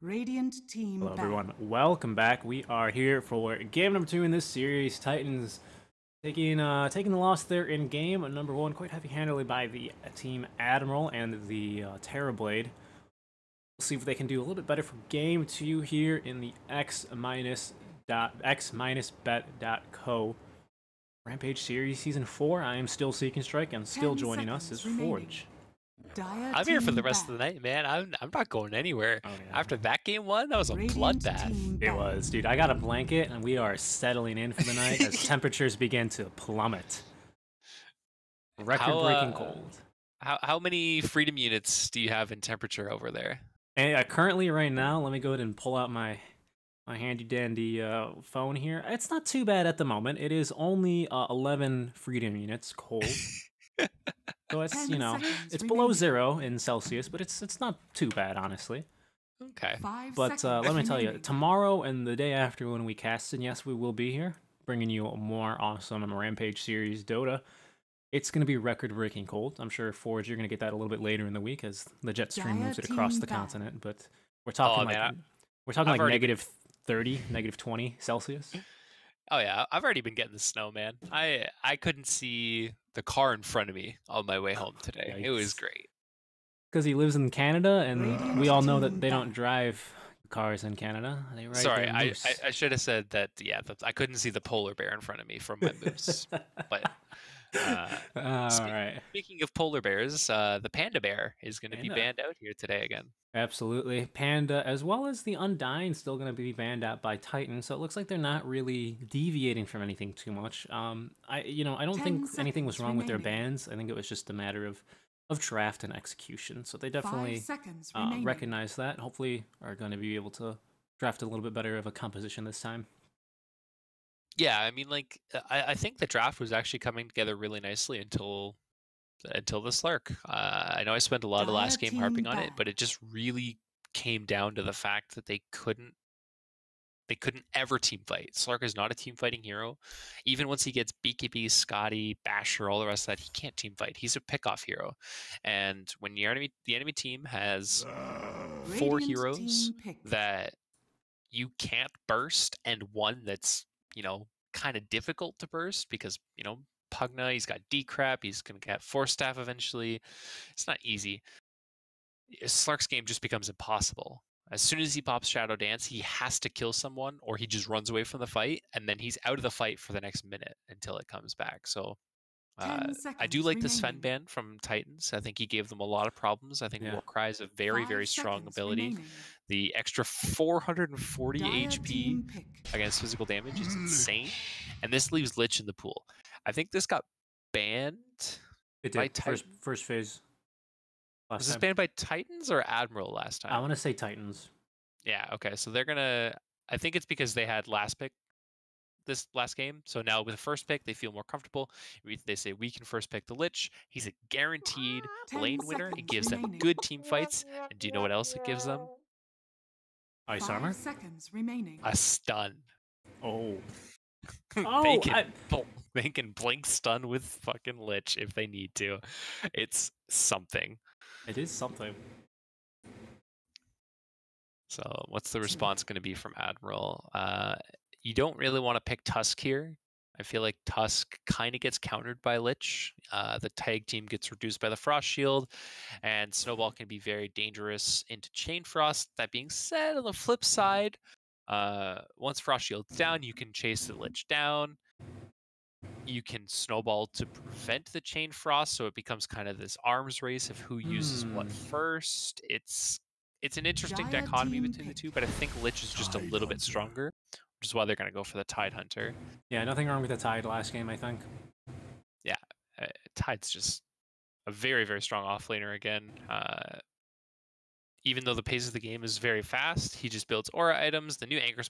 Radiant team Hello, back. everyone. Welcome back. We are here for game number 2 in this series. Titans taking the loss there in game number 1 quite heavy-handedly by the team Admiral and the Terrorblade. We'll see if they can do a little bit better for game 2 here in the x-bet.co Rampage series season 4. I am still Seek and Strike, and still 10 joining us is seconds remaining. Forge. I'm here for the rest of the night, man. I'm not going anywhere. Oh, yeah. After that game 1, that was a bloodbath. It was, dude. I got a blanket, and we are settling in for the night as temperatures begin to plummet. Record-breaking cold. How many freedom units do you have in temperature over there? And currently, right now, let me go ahead and pull out my handy-dandy phone here. It's not too bad at the moment. It is only 11 freedom units cold. So it's, you know, it's below 0 in Celsius, but it's not too bad, honestly. Okay. But let me tell you, tomorrow and the day after when we cast, and yes, we will be here, bringing you a more awesome Rampage series Dota. It's going to be record-breaking cold. I'm sure, Forge, you're going to get that a little bit later in the week as the jet stream moves it across the continent. But we're talking like negative 30, negative 20 Celsius. Oh yeah, I've already been getting the snow, man. I couldn't see the car in front of me on my way home today. It was great. Because he lives in Canada, and we all know that they don't drive cars in Canada. They ride Sorry, their I moose. should have said that. Yeah, I couldn't see the polar bear in front of me from my moose. But speaking of polar bears, the panda bear is going to be banned out here today again. Absolutely. Panda, as well as the Undying, still going to be banned out by Titan, so it looks like they're not really deviating from anything too much. I don't think anything was wrong with their bans. I think it was just a matter of draft and execution. So they definitely recognize that. Hopefully are going to be able to draft a little bit better of a composition this time. Yeah, I mean, like, I think the draft was actually coming together really nicely until the Slurk. I know I spent a lot of the last game harping on it, but it just really came down to the fact that they couldn't ever team fight. Slurk is not a team fighting hero. Even once he gets BKB, Scotty, Basher, all the rest of that, he can't team fight. He's a pick-off hero. And when the enemy team has 4 heroes that you can't burst and one that's, kind of difficult to burst because, Pugna, he's got D-Crap, he's going to get Force Staff eventually. It's not easy. Slark's game just becomes impossible. As soon as he pops Shadow Dance, he has to kill someone or he just runs away from the fight, and then he's out of the fight for the next minute until it comes back. So I do like the Sven ban from Titans. I think he gave them a lot of problems. I think Warcry is a very, very strong ability. The extra 440 HP against physical damage is insane. And this leaves Lich in the pool. I think this got banned by Titans. First phase. Was this banned by Titans or Admiral last time? I want to say Titans. Yeah, okay. So they're going to... I think it's because they had last pick this last game. So now with the first pick, they feel more comfortable. They say we can first pick the Lich. He's a guaranteed lane winner. It gives them good team fights. And do you know what else it gives them? Ice armor? A stun. Oh. They can blink stun with fucking Lich if they need to. It's something. It is something. So what's the response going to be from Admiral? You don't really want to pick Tusk here. I feel like Tusk kind of gets countered by Lich. The tag team gets reduced by the Frost Shield, and Snowball can be very dangerous into Chain Frost. That being said, on the flip side, once Frost Shield's down, you can chase the Lich down. You can Snowball to prevent the Chain Frost, so it becomes kind of this arms race of who uses what first. It's an interesting dichotomy between the two, but I think Lich is just a little bit stronger, which is why they're going to go for the Tide Hunter. Yeah, nothing wrong with the Tide last game, I think. Yeah, Tide's just a very, very strong offlaner again. Even though the pace of the game is very fast, he just builds aura items. The new Anchor's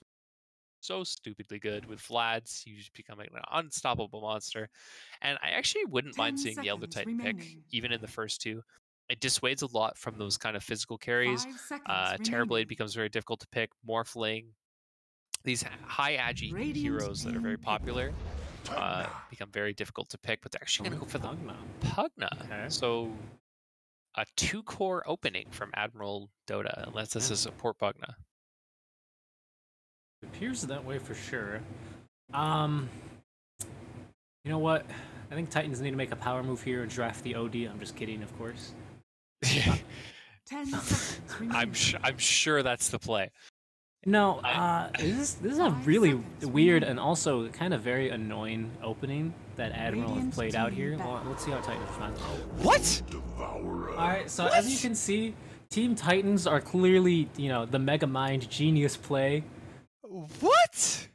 so stupidly good with Vlad's. You just become an unstoppable monster. And I actually wouldn't mind seeing the Elder Titan pick, even in the first 2. It dissuades a lot from those kind of physical carries. Terrorblade becomes very difficult to pick. Morphling. These high agi heroes that are very popular become very difficult to pick, but they're actually going to go for the Pugna. Okay. So a 2-core opening from Admiral Dota, unless this is support Pugna. It appears that way for sure. You know what? I think Titans need to make a power move here and draft the OD. I'm just kidding, of course. 10 seconds remaining. I'm sure that's the play. No, this is a really weird and also kind of very annoying opening that Admiral have played out here. Well, let's see how Titans respond. What? Alright, so as you can see, Team Titans are clearly, you know, the Mega Mind genius play. What?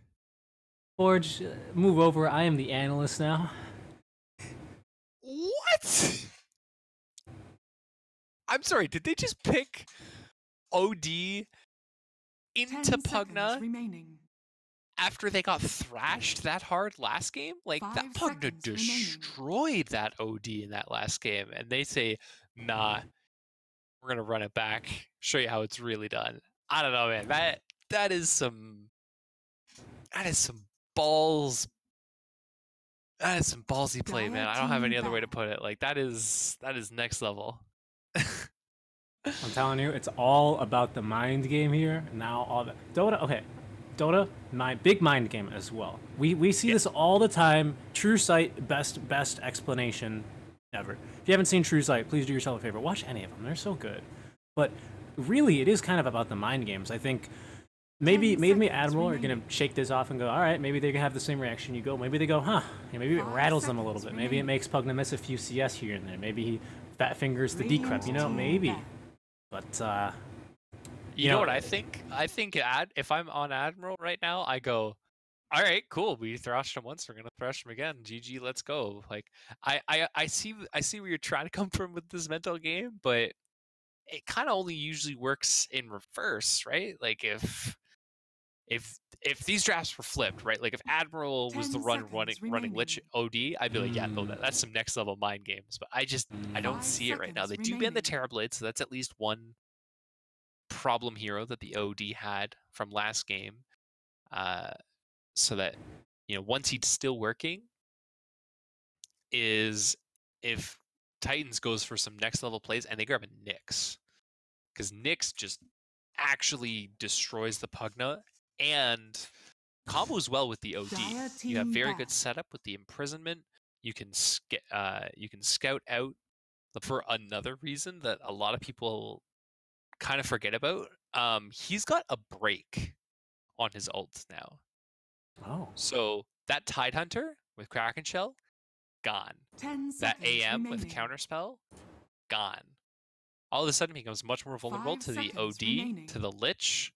Forge, move over. I am the analyst now. What? I'm sorry, did they just pick OD 10 into Pugna seconds remaining. after they got thrashed that hard last game? Like, that 5 Pugna seconds remaining. destroyed that OD in that last game, and they say, nah, we're gonna run it back, show you how it's really done. I don't know, man. That is some balls. That is some ballsy play, man. I don't have any other way to put it. Like, that is next level. I'm telling you, it's all about the mind game here. Now all the Dota, okay. Dota, big mind game as well. We see this all the time. True Sight, best explanation ever. If you haven't seen True Sight, please do yourself a favor. Watch any of them. They're so good. But really, it is kind of about the mind games. I think maybe Admiral are gonna shake this off and go, all right, maybe they can have the same reaction you go. Maybe they go, huh? Yeah, maybe it rattles them a little bit. Maybe it makes Pugna miss a few CS here and there. Maybe he fat fingers the decrep. You know, maybe. But You know what I think? I think if I'm on Admiral right now, I go, all right, cool. We thrashed him once. We're gonna thrash him again. GG, let's go. Like, I see where you're trying to come from with this mental game, but it kind of only usually works in reverse, right? Like, if these drafts were flipped, right? Like, if Admiral was the 10 running seconds Lich OD, I'd be like, yeah, no, that's some next level mind games. But I don't 5 see it right now. They seconds do ban the remaining. Terrorblade, so that's at least one problem hero that the OD had from last game. So that, you know, once he's still working, is if Titans goes for some next level plays and they grab a Nyx, because Nyx just actually destroys the Pugna and combos well with the OD. Dire You have team very back. good setup with the imprisonment. You can scout out for another reason that a lot of people kind of forget about. He's got a break on his ult now. oh, So that Tidehunter with Kraken Shell, gone. 10 That seconds AM with remaining. Counterspell, gone. All of a sudden becomes much more vulnerable 5 to the seconds OD, remaining. to the Lich.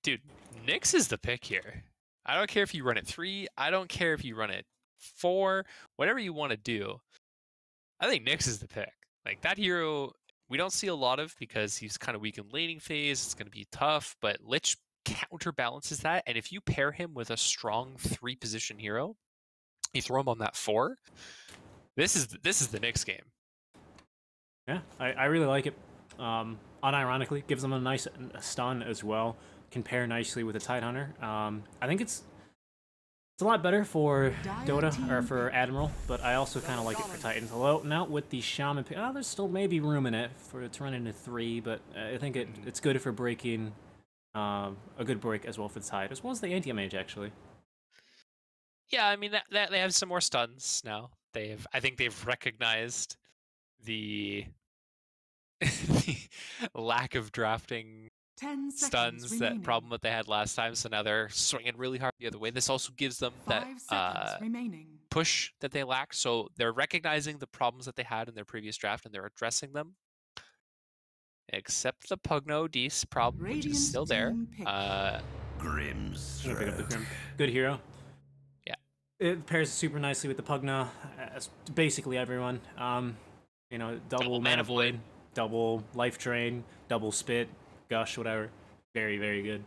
Dude, Nyx is the pick here. I don't care if you run it 3, I don't care if you run it 4, whatever you want to do. I think Nyx is the pick. Like, that hero, we don't see a lot of because he's kind of weak in laning phase. It's going to be tough, but Lich counterbalances that. And if you pair him with a strong 3-position hero, you throw him on that 4. This is the Nyx game. yeah, I really like it. Unironically, gives them a nice stun as well. Can pair nicely with a Tidehunter. I think it's a lot better for Dota or for Admiral, but I also kind of like it for Titans. Although now with the Shaman pick, there's still maybe room in it for it to run into 3, but I think it's good for breaking. A good break as well for the Tide, as well as the anti-mage actually. Yeah, I mean they have some more stuns now. I think they've recognized the the lack of drafting 10 seconds stuns, that remaining. problem that they had last time. So now they're swinging really hard the other way. This also gives them 5 that seconds remaining. push that they lack. So they're recognizing the problems that they had in their previous draft and they're addressing them. Except the Pugno D's problem, which Radiant is still there. team pick. Grim's Gonna pick up the Grim. Good hero. Yeah. It pairs super nicely with the Pugna, as basically everyone. You know, double mana void, double life drain, double spit, gush, whatever. Very, very good.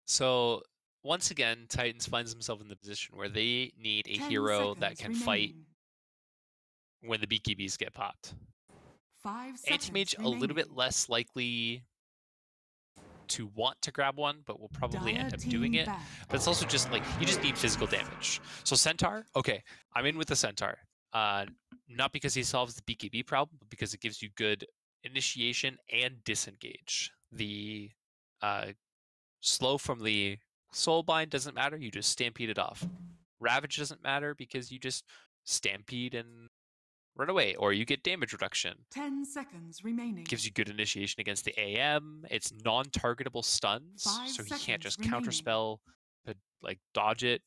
So once again, Titans finds themselves in the position where they need a 10 hero that seconds can fight remaining. when the BKBs get popped. 5 seconds Anti-mage a little bit remaining. less likely to want to grab one, but will probably end Dire up doing team it. back. But it's also just like, you just need physical damage. So Centaur, okay, I'm in with the Centaur. Not because he solves the BKB problem, but because it gives you good initiation, and disengage. The slow from the soulbind doesn't matter. You just stampede it off. Ravage doesn't matter because you just stampede and run away, or you get damage reduction. 10 seconds remaining. Gives you good initiation against the AM. It's non-targetable stuns, 5 so he can't seconds just remaining. counterspell to like dodge it.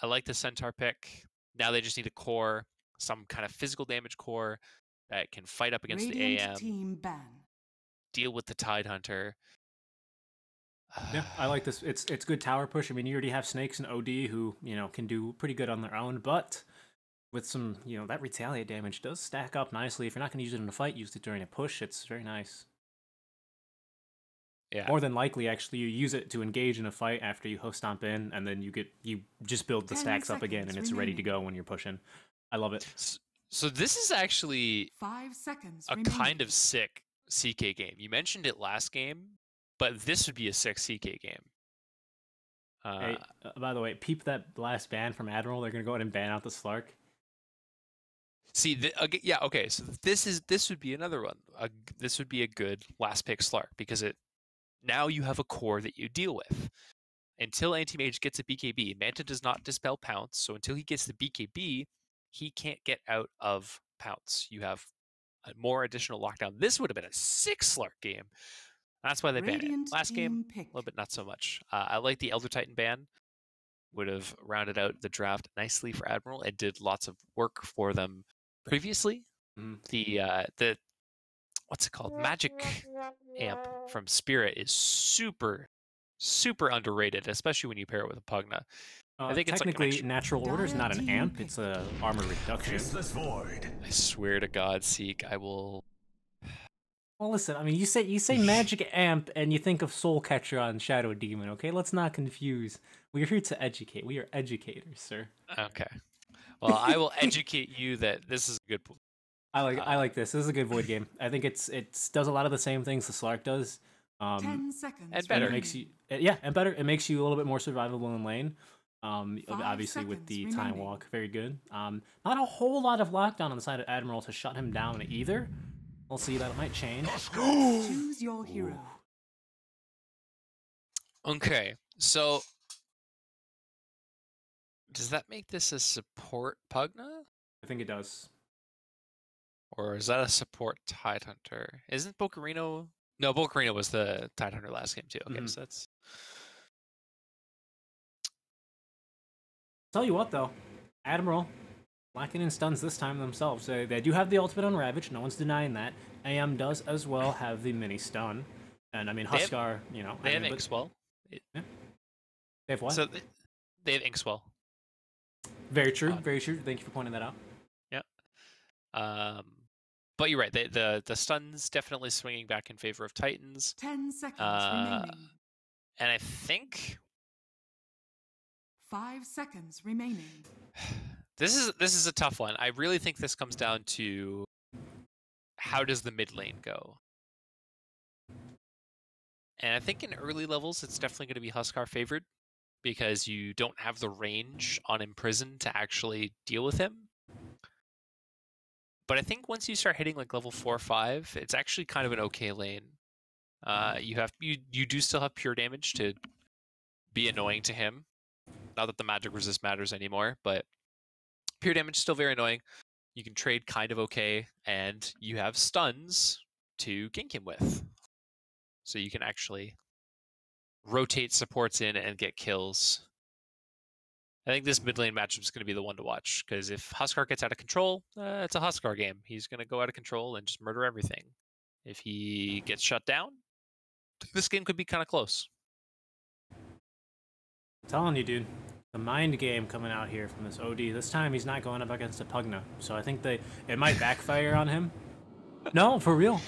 I like the Centaur pick. Now they just need a core, some kind of physical damage core that can fight up against Radiant the AM, team ban. deal with the Tidehunter. Yeah, I like this. It's good tower push. I mean, you already have Snakes and OD who, you know, can do pretty good on their own, but with some, you know, that retaliate damage does stack up nicely. If you're not going to use it in a fight, use it during a push. It's very nice. Yeah. More than likely, actually, you use it to engage in a fight after you host stomp in, and then you just build the 10 stacks up again, and seconds it's ready to remaining. go when you're pushing. I love it. So this is actually 5 seconds a remaining. kind of sick CK game. You mentioned it last game, but this would be a sick CK game. Hey, by the way, peep that last ban from Admiral. They're going to go ahead and ban out the Slark. See, yeah, okay. So this would be another one. This would be a good last pick Slark because now you have a core that you deal with. Until Anti-Mage gets a BKB, Manta does not dispel Pounce, so until he gets the BKB, he can't get out of Pounce. You have a more additional lockdown. This would have been a sick Slark game. That's why they banned it. Radiant Last game, team a little bit not so much. I like the Elder Titan ban. Would have rounded out the draft nicely for Admiral and did lots of work for them previously. The what's it called? Magic Amp from Spirit is super underrated, especially when you pair it with a Pugna. I think technically, it's like Natural Order is not an amp; it's a armor reduction. Void. I swear to God, Seek, I will. Well, listen. I mean, you say magic amp, and you think of Soul Catcher on Shadow Demon. Okay, let's not confuse. We are here to educate. We are educators, sir. Okay. Well, I will educate you that this is a good. I like this. This is a good Void game. I think it does a lot of the same things the Slark does. 10 seconds and better. It makes you and better. It makes you a little bit more survivable in lane. Obviously with the seconds time remaining. walk, very good. Not a whole lot of lockdown on the side of Admiral to shut him down either. We'll see, that it might change. Choose your hero. Okay, so does that make this a support Pugna? I think it does. Or is that a support Tidehunter? Isn't Bocarino? No, Bocarino was the Tidehunter last game too. Okay, so that's. Tell you what though, Admiral lacking in stuns this time themselves. They do have the ultimate on Ravage. No one's denying that. AM does as well have the mini stun, and I mean Huskar. They have Inkswell. Yeah. They have what? So they have Inkswell. Very true. Very true. Thank you for pointing that out. Yeah. But you're right. The stuns definitely swinging back in favor of Titans. 10 seconds remaining. And I think 5 seconds remaining. this is a tough one. I really think this comes down to how does the mid lane go. And I think in early levels, it's definitely going to be Huskar favored because you don't have the range on Imprison to actually deal with him. But I think once you start hitting like level 4 or 5, it's actually kind of an okay lane. You do still have pure damage to be annoying to him. Not that the magic resist matters anymore, but pure damage is still very annoying. You can trade kind of okay, and you have stuns to gank him with. So you can actually rotate supports in and get kills. I think this mid lane matchup is going to be the one to watch, because if Huskar gets out of control, it's a Huskar game. He's going to go out of control and just murder everything. If he gets shut down, this game could be kind of close. I'm telling you, dude. The mind game coming out here from this OD. This time he's not going up against a Pugna, so I think it might backfire on him. No, for real.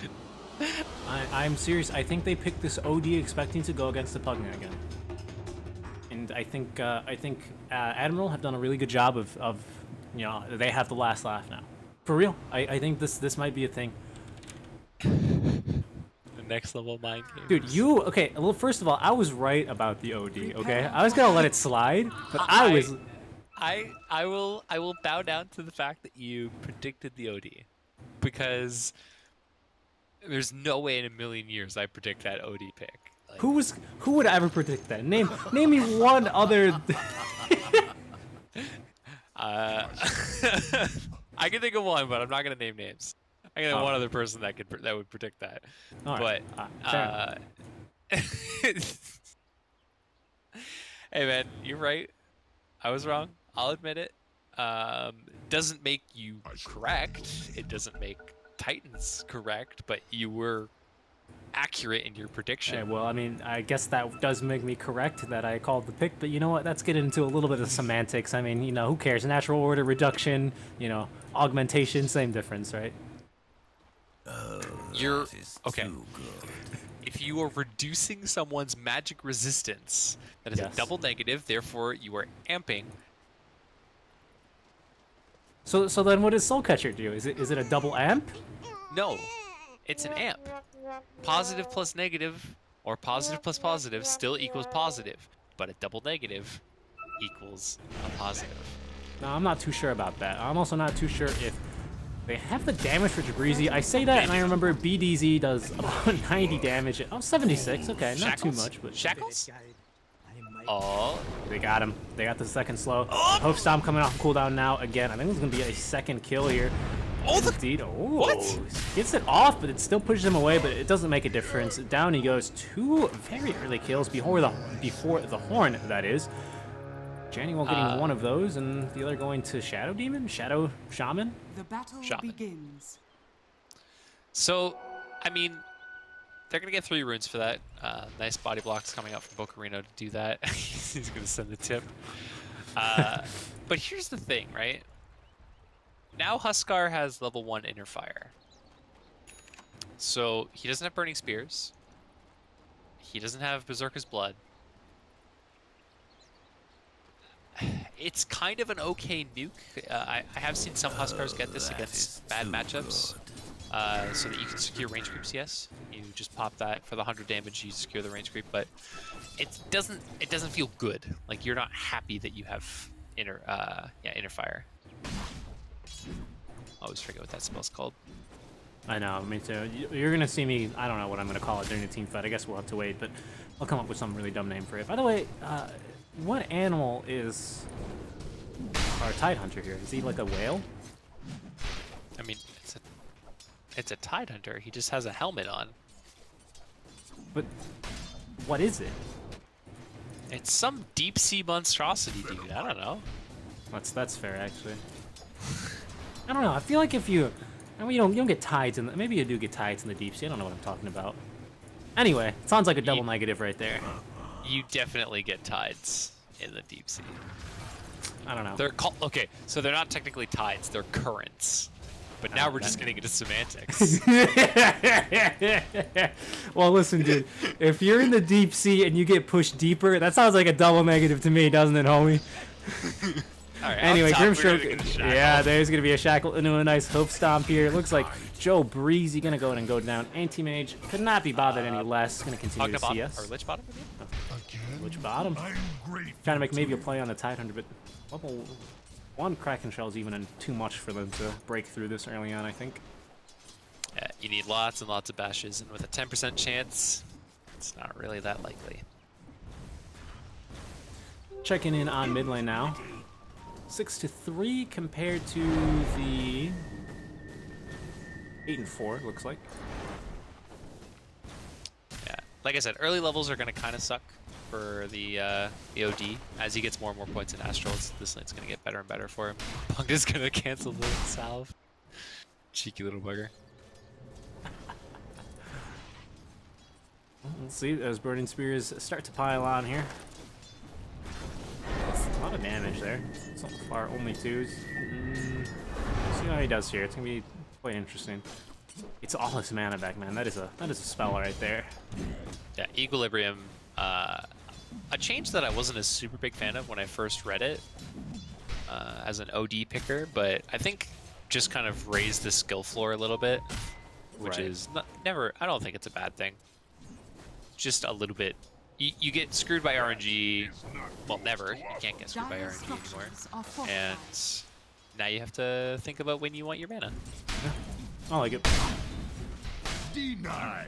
I'm serious. I think they picked this OD expecting to go against the Pugna again. And I think Admiral have done a really good job of they have the last laugh now. For real. I think this might be a thing. Next level mind game. Dude, okay, well, first of all, I was right about the OD, okay? I was gonna let it slide, but I will bow down to the fact that you predicted the OD. Because There's no way in a million years I predict that OD pick. Like, Who would ever predict that? Name me one other. I can think of one, but I'm not gonna name names. I can name one other person that would predict that. All right. But hey man, you're right. I was wrong. I'll admit it. Doesn't make you correct. It doesn't make Titans correct, but you were accurate in your prediction. Okay, well, I mean, I guess that does make me correct that I called the pick, but you know what? Let's get into a little bit of semantics. I mean, you know, who cares? Natural order, reduction, you know, augmentation, same difference, right? You're okay. If you are reducing someone's magic resistance, that is a double negative, therefore you are amping. So then what does Soul Catcher do? Is it a double amp? No, it's an amp. Positive plus negative, or positive plus positive, still equals positive, but a double negative equals a positive. No, I'm not too sure about that. I'm also not too sure if they have the damage for Jabreezy. I say that, and I remember BDZ does about 90 damage. Oh, 76. Okay, not too much, but Shackles? Oh, they got him. They got the second slow. Hope Stomp coming off cooldown now again. I think it's gonna be a second kill here. Oh, indeed. Oh, what? Gets it off, but it still pushes him away. But it doesn't make a difference. Down he goes. 2 very early kills before the horn. That is. Janny getting one of those, and the other going to Shadow Demon, Shadow Shaman. The battle begins. So, I mean, they're gonna get 3 runes for that. Nice body blocks coming up from Bocarino to do that. He's gonna send the tip. But here's the thing, right? Now Huskar has level 1 Inner Fire. So he doesn't have Burning Spears. He doesn't have Berserker's Blood. It's kind of an okay nuke. I have seen some Huskars get this against bad matchups. So that you can secure range creeps, yes. You just pop that for the 100 damage, you secure the range creep, but it doesn't feel good. Like, you're not happy that you have Inner Fire. I always forget what that spell's called. I know, me too. You're gonna see me, I don't know what I'm gonna call it during the team fight. I guess we'll have to wait, but I'll come up with some really dumb name for it. By the way, what animal is our Tide Hunter here? Is he like a whale? I mean, it's a Tide Hunter. He just has a helmet on. But what is it? It's some deep sea monstrosity, dude. I don't know. That's fair, actually. I don't know. I feel like if you don't get tides in maybe you do get tides in the deep sea. I don't know what I'm talking about. Anyway, sounds like a double negative right there. You definitely get tides in the deep sea. I don't know. They're called so they're not technically tides. They're currents. But now we're just getting into semantics. Well, listen, dude. If you're in the deep sea and you get pushed deeper, that sounds like a double negative to me, doesn't it, homie? All right, anyway, Grimstroke. Yeah, there's going to be a shackle into a nice Hope Stomp here. Looks like Joe Breezy going to go in and go down. Anti-Mage could not be bothered any less. Going to continue to see us. Or Lich Bottom? Lich Bottom. Trying to make maybe a play on the Tidehunter, but level 1 Kraken Shell is even too much for them to break through this early on, I think. Yeah, you need lots and lots of bashes, and with a 10% chance, it's not really that likely. Checking in on mid lane now. 6-3 compared to the 8-4, looks like. Yeah, like I said, early levels are going to kind of suck for the OD. As he gets more and more points in Astrals, this lane's going to get better and better for him. Punk is going to cancel the salve. Cheeky little bugger. Let's see, as Burning Spears start to pile on here. That's a lot of damage there. So far, only 2s. See how he does here. It's gonna be quite interesting. It's all his mana back, man. That is a spell right there. Yeah, Equilibrium. A change that I wasn't a super big fan of when I first read it as an OD picker, but I think just kind of raised the skill floor a little bit, which is never. I don't think it's a bad thing. Just a little bit. You get screwed by RNG. Well, never. You can't get screwed by RNG anymore. And now you have to think about when you want your mana. Yeah. I like it. Denied.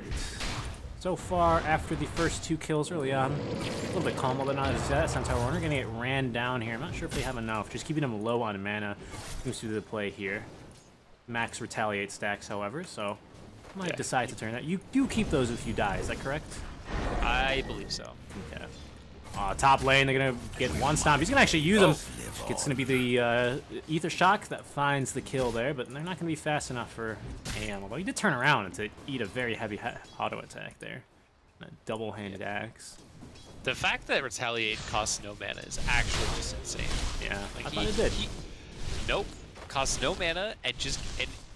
So far, after the first 2 kills early on, a little bit calm, although not as that. Centaur Runner gonna get ran down here. I'm not sure if they have enough. Just keeping them low on mana seems to be the play here. Max retaliate stacks, however, so might decide to turn that. You do keep those if you die, is that correct? I believe so. Okay. Top lane, they're gonna get one stomp. He's gonna actually use them. It's gonna be the Ether Shock that finds the kill there, but they're not gonna be fast enough for AM. Although he did turn around to eat a very heavy auto attack there. A double-handed axe. The fact that Retaliate costs no mana is actually just insane. Yeah, like I thought it did. Nope, costs no mana, and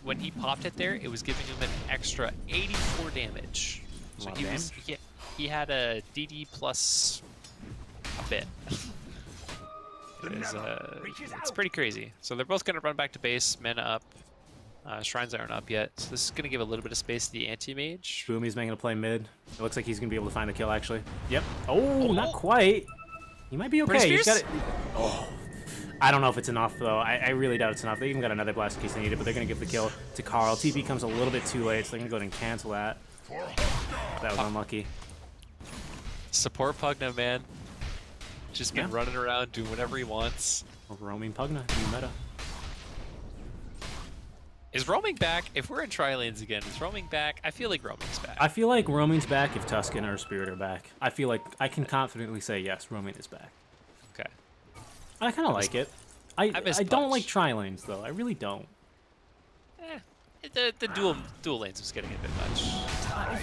when he popped it there, it was giving him an extra 84 damage. So he had a DD plus a bit. It's pretty crazy. So they're both going to run back to base, mana up. Shrines aren't up yet, so this is going to give a little bit of space to the anti-mage. Boomy's making a play mid. It looks like he's going to be able to find the kill, actually. Yep. Oh, not quite. He might be okay. He's got it. Oh. I don't know if it's enough, though. I really doubt it's enough. They even got another blast in case they need it, but they're going to give the kill to Carl. TP comes a little bit too late, so they're going to go ahead and cancel that. That was unlucky. Support Pugna, man. Just been running around, doing whatever he wants. Roaming Pugna, new meta. Is roaming back? If we're in tri-lanes again, is roaming back? I feel like roaming's back. I feel like roaming's back if Tuscan or Spirit are back. I feel like I can confidently say yes, roaming is back. Okay. I kind of like it. I don't like tri-lanes, though. I really don't. The dual lanes was getting a bit much.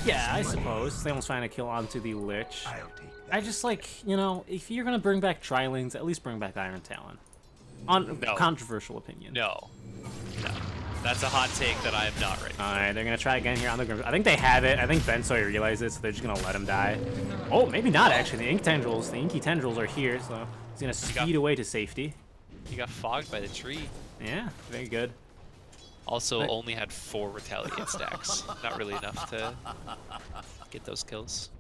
Yeah, I suppose. They almost find a kill onto the Lich. I just like, you know, if you're going to bring back tri-lanes, at least bring back Iron Talon. Controversial opinion. No. That's a hot take that I am not ready for. Alright, they're going to try again here on the ground. I think they have it. I think Ben Sawyer realized it, so they're just going to let him die. Oh, maybe not, actually. The Inky Tendrils are here, so he's going to speed away to safety. He got fogged by the tree. Yeah, very good. Also, only had 4 retaliate stacks. Not really enough to get those kills.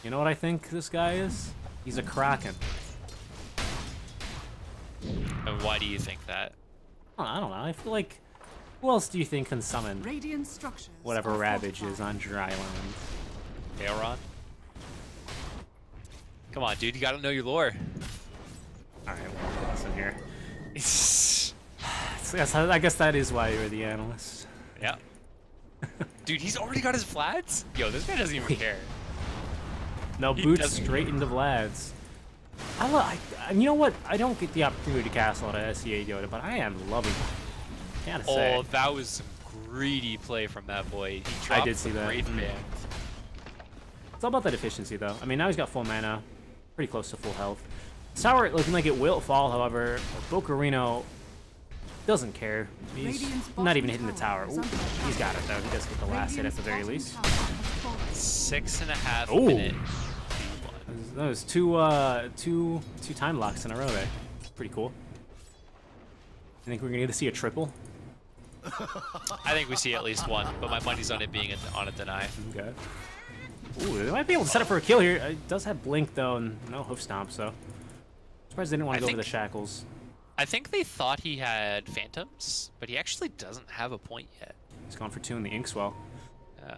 You know what I think this guy is? He's a Kraken. And why do you think that? I don't know. I feel like... Who else do you think can summon whatever Ravage is on Dry Land? Aeron? Come on, dude. You gotta know your lore. Alright, well, listen here. I guess that is why you're the analyst. Yeah. Dude, he's already got his Vlads? Yo, this guy doesn't even care. No, boots straight into Vlad's. You know what? I don't get the opportunity to cast a lot of SEA Yoda, but I am loving it. Gotta say. Oh, that was some greedy play from that boy. He dropped I did see that. Wraith Band. It's all about that efficiency, though. I mean, now he's got full mana, pretty close to full health. Tower looking like it will fall, however. Bocarino doesn't care. He's not even hitting the tower. Ooh, he's got it, though. He does get the last hit at the very least. 6.5 minutes. That was two time locks in a row there. Pretty cool. I think we're gonna get to see a triple. I think we see at least one, but my money's on it being on a deny. Okay. Ooh, they might be able to set up for a kill here. It does have blink though, and no hoof stomp, so surprised they didn't want to go for the shackles. I think they thought he had phantoms, but he actually doesn't have a point yet. He's gone for 2 in the Inkswell. Yeah.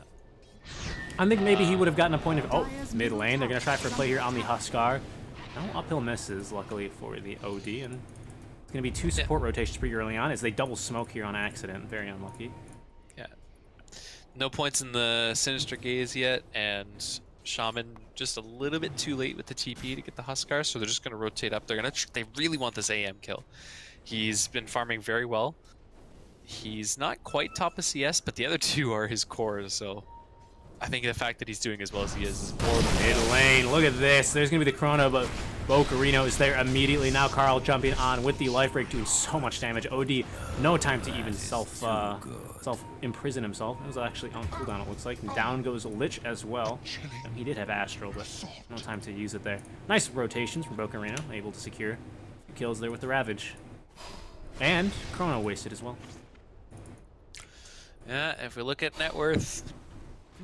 I think maybe he would have gotten a point of mid lane. They're gonna try for a play here on the Huskar. No uphill misses, luckily for the OD, and it's gonna be 2 support rotations pretty early on as they double smoke here on accident. Very unlucky. Yeah. No points in the Sinister Gaze yet, and Shaman just a little bit too late with the TP to get the Huskar, so they're just gonna rotate up. They really want this AM kill. He's been farming very well. He's not quite top of CS, but the other 2 are his cores, so I think the fact that he's doing as well as he is more than mid lane. Look at this. There's gonna be the chrono, but Bocarino is there immediately. Now Carl jumping on with the life break, doing so much damage. OD, no time to even self imprison himself. It was actually on cooldown, it looks like. And down goes Lich as well. And he did have Astral, but no time to use it there. Nice rotations from Bocarino, able to secure 2 kills there with the Ravage. And chrono wasted as well. Yeah, if we look at net worth,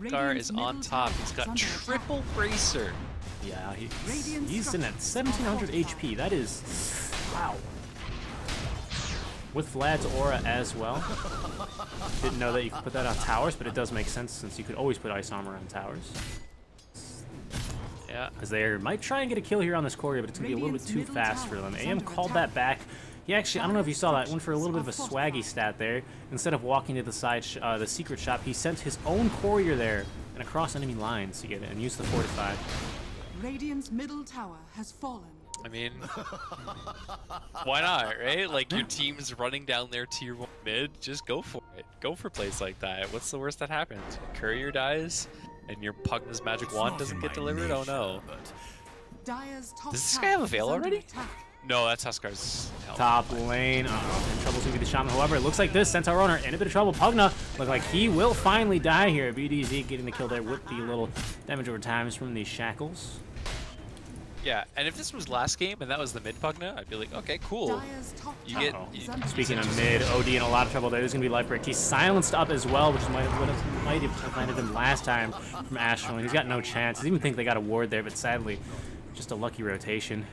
Gar is on top. He's got triple bracer. Yeah, he's sitting at 1700 HP. That is, wow. with Vlad's aura as well. Didn't know that you could put that on towers, but it does make sense since you could always put ice armor on towers. Yeah. As they might try and get a kill here on this courier, but it's going to be a little bit too fast for them. AM called that back. He actually, I don't know if you saw that, went for a little bit of a swaggy stat there. Instead of walking to the side, the secret shop, he sent his own courier there and across enemy lines to get it and use the fortify. Radiant's middle tower has fallen. I mean, why not, right? Like, your team's running down their tier 1 mid, just go for it. Go for plays like that. What's the worst that happens? Courier dies, and your Pugna's magic wand doesn't get delivered? Oh no. Dire's top Does this tower guy have a is veil under already? attack. No, that's Huskar's helmet. Top lane. In trouble's going to be the shaman. However, it looks like this Centaur owner in a bit of trouble. Pugna look like he will finally die here. BDZ getting the kill there with the little damage over times from these shackles. Yeah, and if this was last game and that was the mid Pugna, I'd be like, okay, cool. Dire's top You tower get- is you- under Speaking attack. of mid, OD in a lot of trouble there. There's going to be life break. He's silenced up as well, which might have landed him last time from Astral. He's got no chance. I even think they got a ward there, but sadly, just a lucky rotation.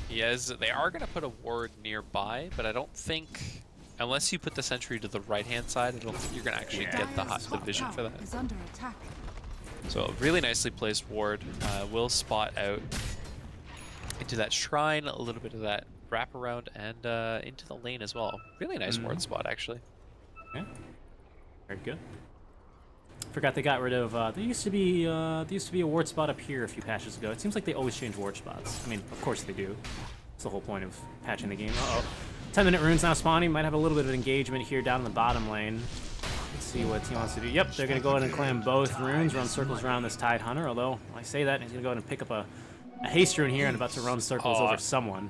They are going to put a ward nearby, but I don't think, unless you put the sentry to the right-hand side, I don't think you're going to actually get the Dire's top vision for tower that. is under attack. So a really nicely placed ward will spot out into that shrine, a little bit of that wraparound, and into the lane as well. Really nice ward spot, actually. Yeah, very good. Forgot they got rid of. There used to be a ward spot up here a few patches ago. It seems like they always change ward spots. I mean, of course they do. It's the whole point of patching the game. Uh-oh. 10-minute runes now spawning. Might have a little bit of engagement here down in the bottom lane. Let's see what he wants to do. Yep, they're going to go ahead and claim both runes, run circles around this Tide Hunter. Although, when I say that, he's going to go ahead and pick up a haste rune here and about to run circles over someone.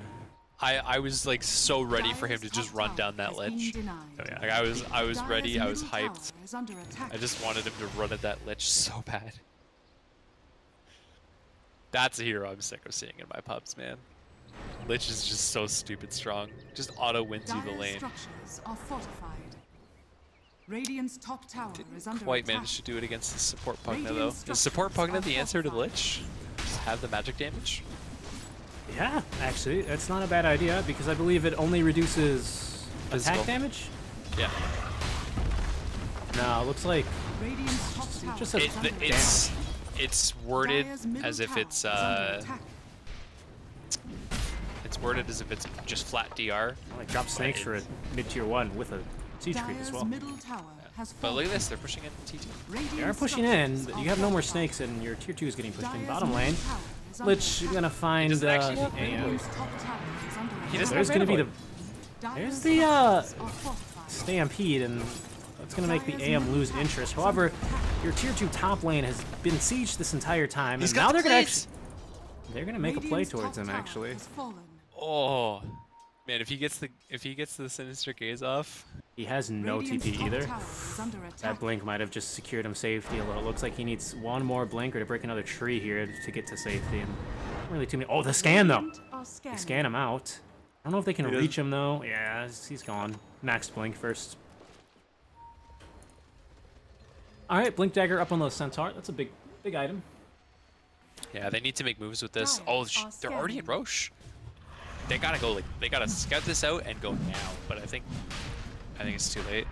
I was like so ready for him to just run down that ledge. Oh, yeah. Like I was ready, I was hyped. Is under attack. I just wanted him to run at that lich so bad. That's a hero I'm sick of seeing in my pubs, man. Lich is just so stupid strong. Just auto wins you the Dire's lane. structures are fortified. Radiant's top tower is under Quite attack. managed to do it against the support Pugna though. Radiant's Is support structures Pugna are the answer to the fortified. lich? Just have the magic damage? Yeah, actually, that's not a bad idea because I believe it only reduces Physical. attack damage. Yeah. No, it looks like Radiant's top tower just a- is under attack. It's worded Dire's middle as if tower it's is under attack. it's worded as if it's just flat DR. like drop snakes for a mid-tier 1 with a siege creep as Dire's well. middle tower has But look fallen. at this, they're pushing in T2. They are pushing in, but you have no more snakes and your tier 2 is getting pushed in bottom lane. Lich, you're gonna find doesn't actually the have AM. He doesn't There's have gonna be mana the void. there's the stampede, and it's gonna make the AM lose interest. However, your tier 2 top lane has been sieged this entire time, and now they're gonna make a play towards him actually. Oh man, if he gets the Sinister Gaze off, He has no TP either. That blink might have just secured him safety, although it looks like he needs one more blink or to break another tree here to get to safety. And not really too many. Oh, the scan though. They scan him out. I don't know if they can reach him though. Yeah, he's gone. Max blink first. All right, blink dagger up on the Centaur. That's a big item. yeah, they need to make moves with this. Oh, they're already in Roche. They gotta scout this out and go now. But I think it's too late.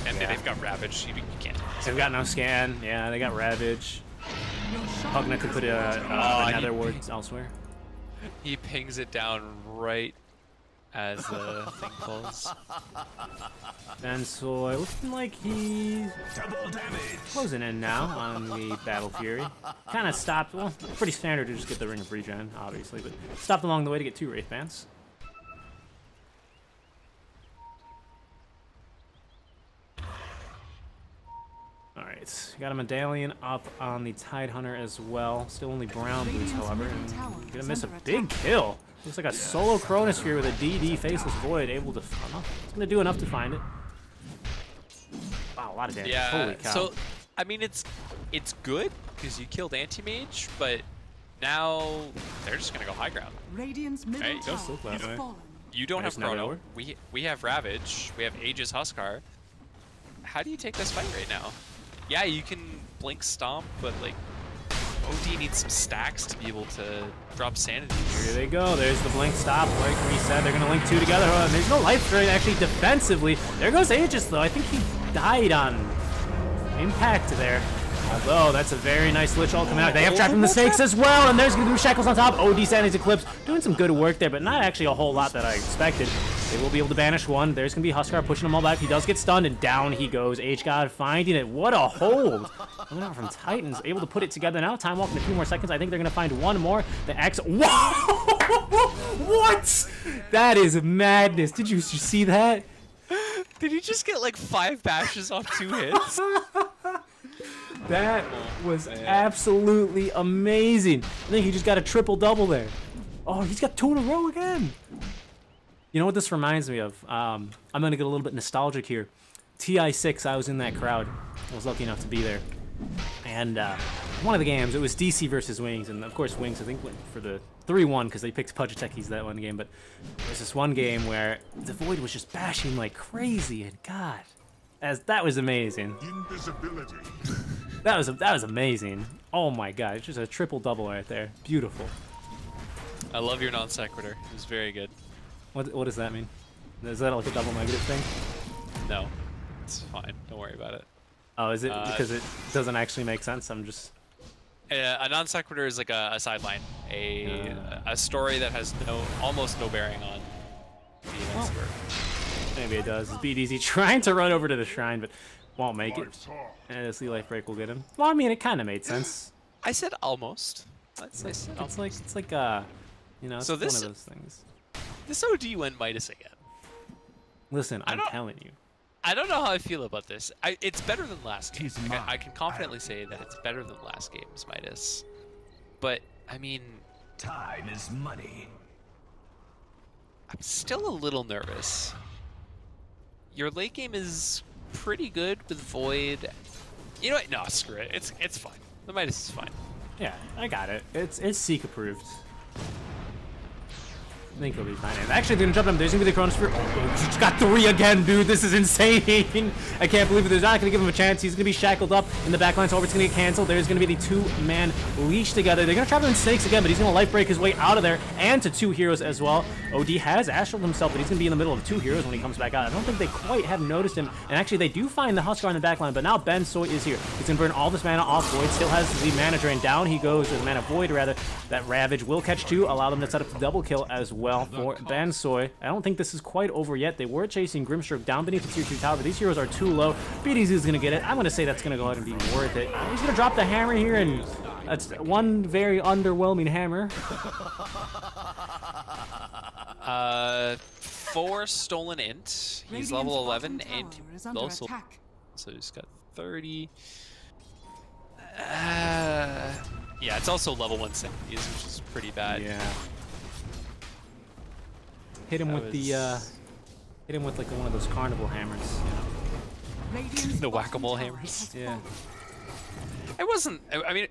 And they've got Ravage. You can't. They've got no scan. Yeah, they got Ravage. Pugna could put another ward elsewhere. He pings it down right as the thing falls. And so looking like he's closing in now on the Battle Fury. Kind of stopped. Well, pretty standard to just get the Ring of Regen, obviously, but stopped along the way to get 2 Wraith Bands. Alright, got a Medallion up on the Tide Hunter as well. Still only brown boots, however. And gonna miss a big kill. Looks like a solo Cronus here with a DD Faceless Void able to... It's gonna do enough to find it. Wow, a lot of damage. Yeah. Holy cow. So, I mean, it's good because you killed Anti-Mage, but now they're just gonna go high ground. Radiant's middle Right, go tower slow has clap, fallen. You don't There's have another Chrono. ward. We have Ravage. We have Aegis Huskar. How do you take this fight right now? Yeah, you can blink stomp, but like, OD needs some stacks to be able to drop sanity. Here they go. There's the blink stop. Like we said, they're going to link 2 together. And there's no life drain actually defensively. There goes Aegis, though. I think he died on impact there. Although, that's a very nice Lich ult coming out. They have trapped from the snakes as well, and there's going to be Shackles on top. OD Sanity's Eclipse doing some good work there, but not actually a whole lot that I expected. They will be able to banish one. There's going to be Huskar pushing them all back. He does get stunned, and down he goes. H-God finding it. What a hold. Coming out from Titans, able to put it together now. Time walk in a few more seconds. I think they're going to find one more. The X. Whoa! What? That is madness. Did you see that? Did he just get like 5 bashes off 2 hits? That was absolutely amazing. I think he just got a triple-double there. Oh, he's got 2 in a row again. You know what this reminds me of? I'm going to get a little bit nostalgic here. TI6, I was in that crowd. I was lucky enough to be there. And one of the games, it was DC versus Wings. And, of course, Wings, I think, went for the 3-1 because they picked Pudgetekis that one game. But there's this one game where the Void was just bashing like crazy. And, God, that was amazing. Invisibility. That was amazing. Oh my god, it's just a triple-double right there. Beautiful. I love your non sequitur. It was very good. What does that mean? Is that like a double negative thing? No, it's fine. Don't worry about it. Oh, is it because it doesn't actually make sense? I'm just... A non sequitur is like a sideline, a story that has almost no bearing on the events. Maybe it does. BDZ trying to run over to the shrine, but won't make it. And the Sea Life Break will get him. Well, I mean, it kind of made sense. I said almost. It's like you know, it's so one of those things. This OD went Midas again. Listen, I'm telling you. I don't know how I feel about this. It's better than last game. I can confidently say that it's better than last game's Midas. But, I mean... Time is money. I'm still a little nervous. Your late game is pretty good with Void. You know what? No, screw it. It's fine. The Midas is fine. Yeah, I got it. It's Seek approved. I think he'll be fine. And actually, they're gonna jump him. There's gonna be the Chronosphere. Oh, he's got 3 again, dude. This is insane. I can't believe it. They're not gonna give him a chance. He's gonna be shackled up in the backline, so it's gonna get canceled. There's gonna be the 2-man leash together. They're gonna trap him in snakes again, but he's gonna life break his way out of there and to 2 heroes as well. OD has astraled himself, but he's gonna be in the middle of 2 heroes when he comes back out. I don't think they quite have noticed him. And actually, they do find the Huskar in the backline, but now Ben Soy is here. He's gonna burn all this mana off Void. Still has the mana drain down. He goes, or the mana Void rather. That Ravage will catch 2, allow them to set up the double kill as well for Ben Soy. I don't think this is quite over yet. They were chasing Grimstroke down beneath the tier 2 tower, but these heroes are too low. BDZ is going to get it. I'm going to say that's going to go ahead and be worth it. He's going to drop the hammer here, and that's one very underwhelming hammer. 4 stolen int. He's level 11 and also so he's got 30. Yeah, it's also level 1 synergies, which is pretty bad. Yeah. Hit him with the hit him with like one of those carnival hammers, you know. The whack-a-mole hammers. Yeah. It wasn't. I mean,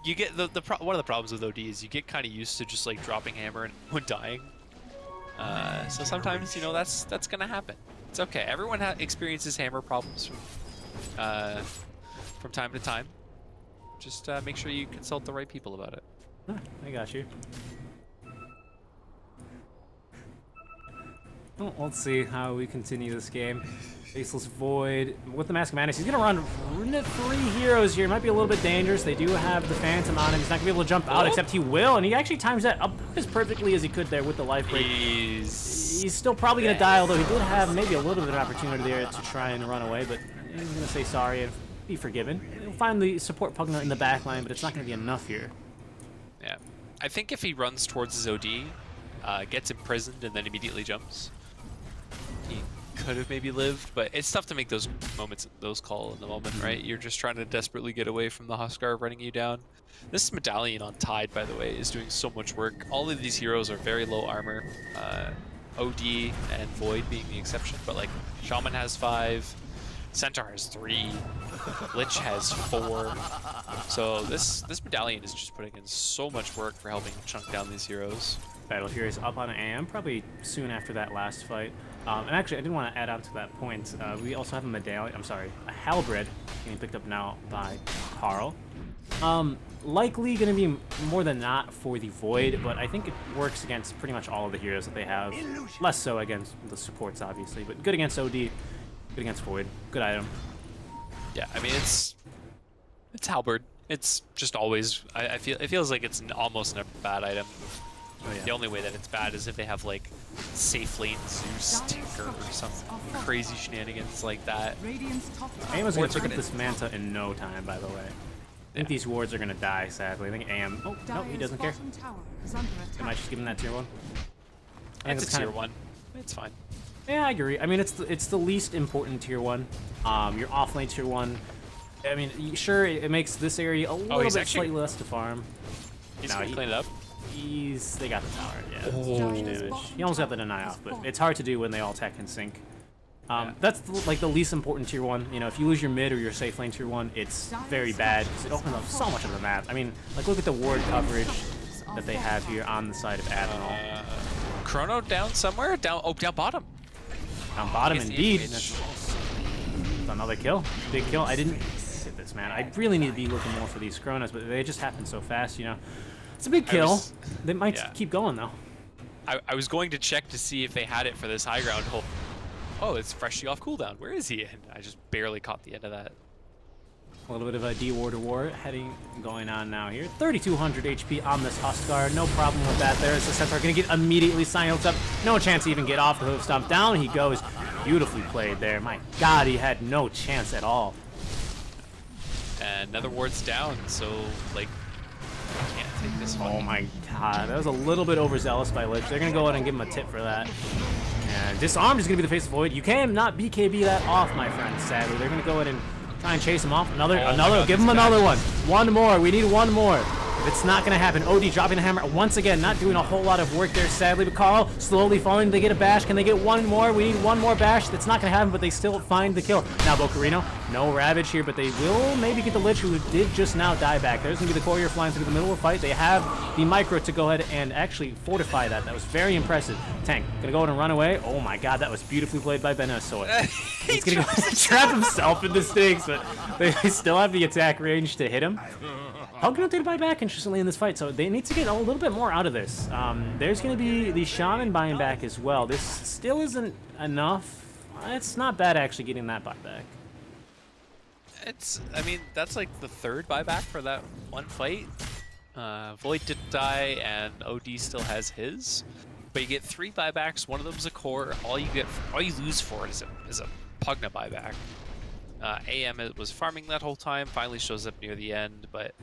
you get one of the problems with OD is you get kind of used to just like dropping hammer and when dying. So sometimes, you know, that's gonna happen. It's okay. Everyone experiences hammer problems from time to time. Just make sure you consult the right people about it. I got you. Well, let's see how we continue this game. Faceless Void with the Mask of Madness. He's going to run 3 heroes here. Might be a little bit dangerous. They do have the Phantom on him. He's not going to be able to jump out, except he will. And he actually times that up as perfectly as he could there with the life break. He's still probably going to die, although he did have maybe a little bit of an opportunity there to try and run away. But he's going to say sorry and be forgiven. He'll find the support Pugna in the back line, but it's not going to be enough here. Yeah. I think if he runs towards his OD, gets imprisoned, and then immediately jumps, he could have maybe lived, but it's tough to make those moments, those call in the moment, right? You're just trying to desperately get away from the Huskar running you down. This medallion on Tide, by the way, is doing so much work. All of these heroes are very low armor, OD and Void being the exception, but like Shaman has 5, Centaur has 3, Lich has 4. So this medallion is just putting in so much work for helping chunk down these heroes. Battle Fury is up on AM, probably soon after that last fight. And actually, I did want to add on to that point. We also have a medallion. I'm sorry, a halberd getting picked up now by Carl. Likely going to be more than not for the Void, but I think it works against pretty much all of the heroes that they have. Less so against the supports, obviously, but good against OD, good against Void. Good item. Yeah, I mean it's halberd. It's just always. I feel it feels like it's almost never a bad item. Oh, yeah. The only way that it's bad is if they have like safe lane Zeus Tinker or some crazy shenanigans like that. AM is going to pick up this Manta in no time, by the way. I think these wards are going to die, sadly. I think AM... Oh, no, he doesn't care. Am I just giving that tier 1? I think It's a tier 1. It's fine. Yeah, I agree. I mean, it's the least important tier 1. Your offlane tier 1. I mean, sure, it makes this area a little bit slightly less to farm. He's going to clean it up. They got the tower, yeah. Damage. He almost got the deny off, but it's hard to do when they all tech in sync. That's like the least important tier 1. You know, if you lose your mid or your safe lane tier 1, it's very bad because it opens up so much of the map. I mean, like look at the ward coverage that they have here on the side of Admiral. Chrono down somewhere? Down bottom. Down bottom indeed. That's another kill. Big kill. I didn't hit this, man. I really need to be looking more for these Chronos, but they just happen so fast, you know. It's a big kill. They might keep going though. I was going to check to see if they had it for this high ground hole. Oh, it's freshly off cooldown. Where is he? And I just barely caught the end of that. A little bit of a D-War to War going on now here. 3,200 HP on this Huskar. No problem with that. There's the Centaur going to get immediately silenced up. No chance to even get off the hoof stomp. Down he goes. Beautifully played there. My God, he had no chance at all. And another ward's down, so, like, I can't take this one. Oh my God. That was a little bit overzealous by Lich. They're going to go ahead and give him a tip for that. And Disarmed is going to be the face of Void. You cannot BKB that off, my friend, sadly. They're going to go ahead and try and chase him off. Give him another one. One more. We need one more. If it's not going to happen, OD dropping the hammer once again. Not doing a whole lot of work there, sadly. But Carl slowly falling. They get a bash. Can they get one more? We need one more bash. That's not going to happen, but they still find the kill. Now Bocarino, no Ravage here, but they will maybe get the Lich, who did just now die back. There's going to be the courier flying through the middle of the fight. They have the micro to go ahead and actually fortify that. That was very impressive. Tank, going to go ahead and run away. Oh my God, that was beautifully played by Benasoy. He's going to trap himself into stakes, but they still have the attack range to hit him. Pugno did buy back, interestingly, in this fight, so they need to get a little bit more out of this. There's going to be the Shaman buying back as well. This still isn't enough. It's not bad, actually, getting that buyback. I mean, that's like the third buyback for that one fight. Void didn't die, and OD still has his. But you get 3 buybacks, one of them's a core. All you lose for it is a Pugna buyback. AM was farming that whole time, finally shows up near the end, but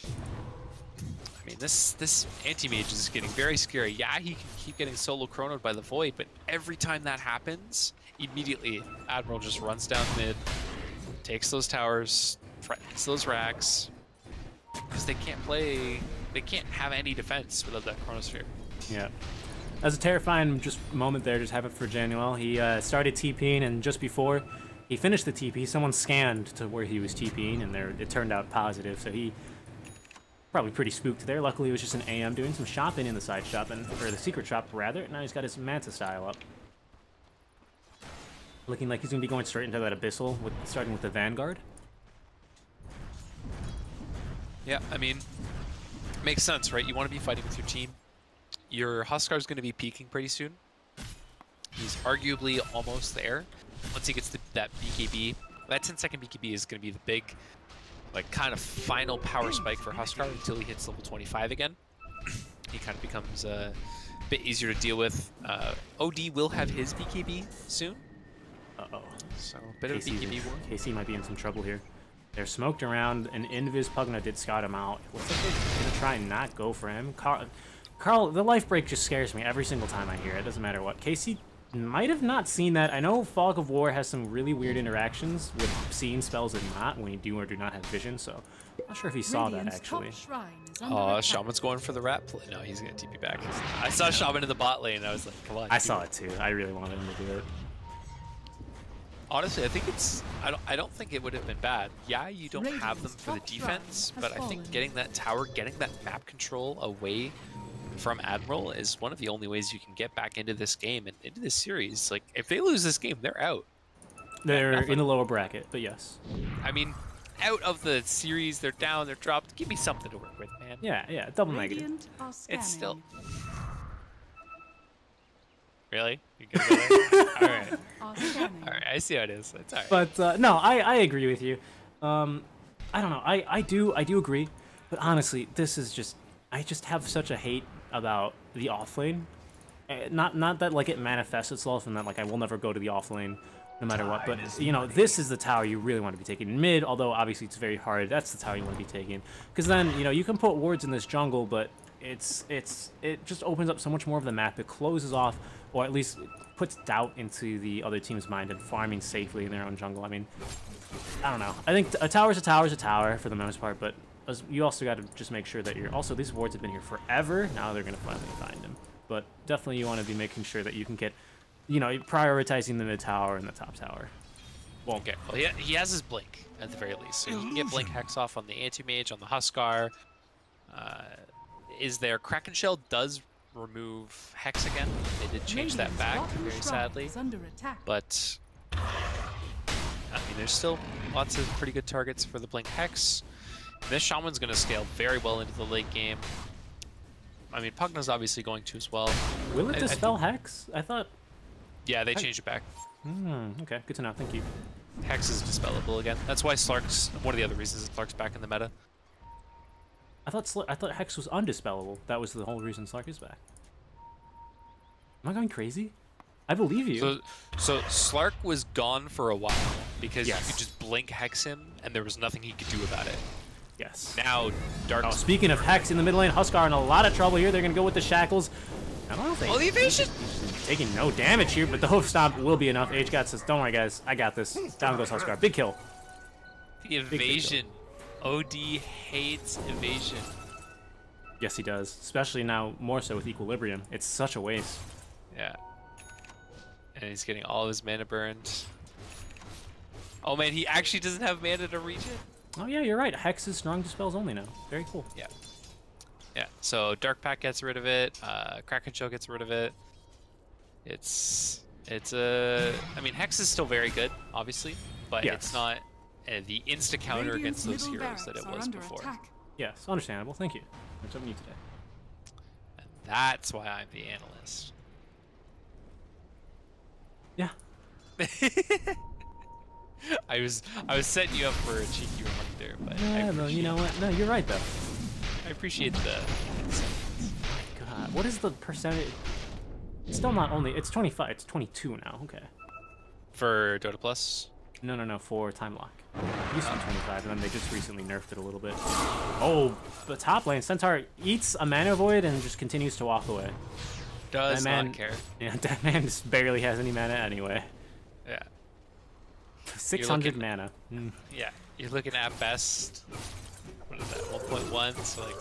I mean, this anti-mage is getting very scary. Yeah, he can keep getting solo chronoed by the Void, but every time that happens, immediately Admiral just runs down mid, takes those towers, threatens those racks, because they can't have any defense without that chronosphere. Yeah. That was a terrifying moment there, just happened for Januel. He started TPing, and just before he finished the TP, someone scanned to where he was TPing, and it turned out positive, so he probably pretty spooked there. Luckily, it was just an AM doing some shopping in the side shop, or the secret shop, rather. Now he's got his Manta style up. Looking like he's going to be going straight into that Abyssal, starting with the Vanguard. Yeah, I mean, makes sense, right? You want to be fighting with your team. Your Huskar's going to be peaking pretty soon. He's arguably almost there. Once he gets that BKB, that 10-second BKB is going to be the big, like, kind of final power spike for Huskar until he hits level 25 again. He kind of becomes a bit easier to deal with. OD will have his BKB soon. Uh-oh. So, a bit of a BKB war. KC might be in some trouble here. They're smoked around, and Invis Pugna did scout him out. Looks like they're going to try and not go for him. Carl, the life break just scares me every single time I hear it. It doesn't matter what. KC might have not seen that. I know Fog of War has some really weird interactions with seeing spells and not when you do or do not have vision, so I'm not sure if he saw that, actually. Oh, Shaman's going for the rat play. No, he's going to TP back. I saw Shaman in the bot lane, and I was like, come on. I saw it, too. I really wanted him to do it. Honestly, I think I don't think it would have been bad. Yeah, you don't have them for the defense, but I think getting that tower, getting that map control away from Admiral is one of the only ways you can get back into this game and into this series. Like, if they lose this game, they're out. They're in the lower bracket, but yes. I mean, out of the series, they're down, they're dropped. Give me something to work with, man. Yeah, double negative. Radiant are scanning. It's still... Really? You gonna go there? All right. Are scanning. All right, I see how it is. It's all right. But no, I agree with you. I don't know. I do agree. But honestly, this is just I just have such a hate about the off lane. Not that like it manifests itself and that like I will never go to the off lane no matter what. But you know, this is the tower you really want to be taking mid. Although obviously it's very hard. That's the tower you want to be taking because then you know you can put wards in this jungle, but it just opens up so much more of the map. It closes off, or at least puts doubt into the other team's mind and farming safely in their own jungle. I mean, I don't know. I think a tower's a tower for the most part, but you also got to just make sure that you're... Also, these wards have been here forever. Now they're going to finally find him. But definitely you want to be making sure that you can get, you know, prioritizing the mid tower and the top tower. Well, okay. Well, he has his Blink, at the very least. So you can get Blink Hex off on the Anti-Mage, on the Huskar. Is there... Kraken Shell does remove Hex again. They did change that back, very sadly. But... I mean, there's still lots of pretty good targets for the Blink Hex. This Shaman's going to scale very well into the late game. I mean, Pugna's obviously going to as well. Will it dispel Hex? I thought... Yeah, they changed it back. Okay, good to know. Thank you. Hex is dispellable again. That's why Slark's... One of the other reasons that Slark's back in the meta. I thought Hex was undispellable. That was the whole reason Slark is back. Am I going crazy? I believe you. So Slark was gone for a while because Yes. you could just blink Hex him and there was nothing he could do about it. Yes. Now, Dark... Oh, speaking of Hex in the mid lane, Huskar in a lot of trouble here. They're going to go with the Shackles. I don't know if they... Oh, the evasion! He's taking no damage here, but the hoof stomp will be enough. HGOT says, don't worry, guys. I got this. Down goes Huskar. Big kill. The evasion. OD hates evasion. Yes, he does. Especially now, more so with Equilibrium. It's such a waste. Yeah. And he's getting all of his mana burned. Oh man, he actually doesn't have mana to regen. Oh yeah, you're right. Hex is strong dispels only now. Very cool. Yeah. Yeah, so Dark Pack gets rid of it, Kraken Shell gets rid of it. It's a... I mean, Hex is still very good, obviously, but Yes. it's not the insta-counter against those heroes that it was before. Yes, understandable. Thank you. What's up with you today? And that's why I'm the analyst. Yeah. I was setting you up for a cheeky remark there, but Yeah, no, you know what? No, you're right, though. I appreciate the insight. God, what is the percentage? It's still not only... It's 25. It's 22 now. Okay. For Dota Plus? No, for Time Lock. It used to be 25, and then they just recently nerfed it a little bit. Oh, the top lane. Centaur eats a mana void and just continues to walk away. Does That man, not care. Yeah, that man just barely has any mana anyway. Yeah. 600 mana. Yeah, you're looking at best, what is that, 1.1, so like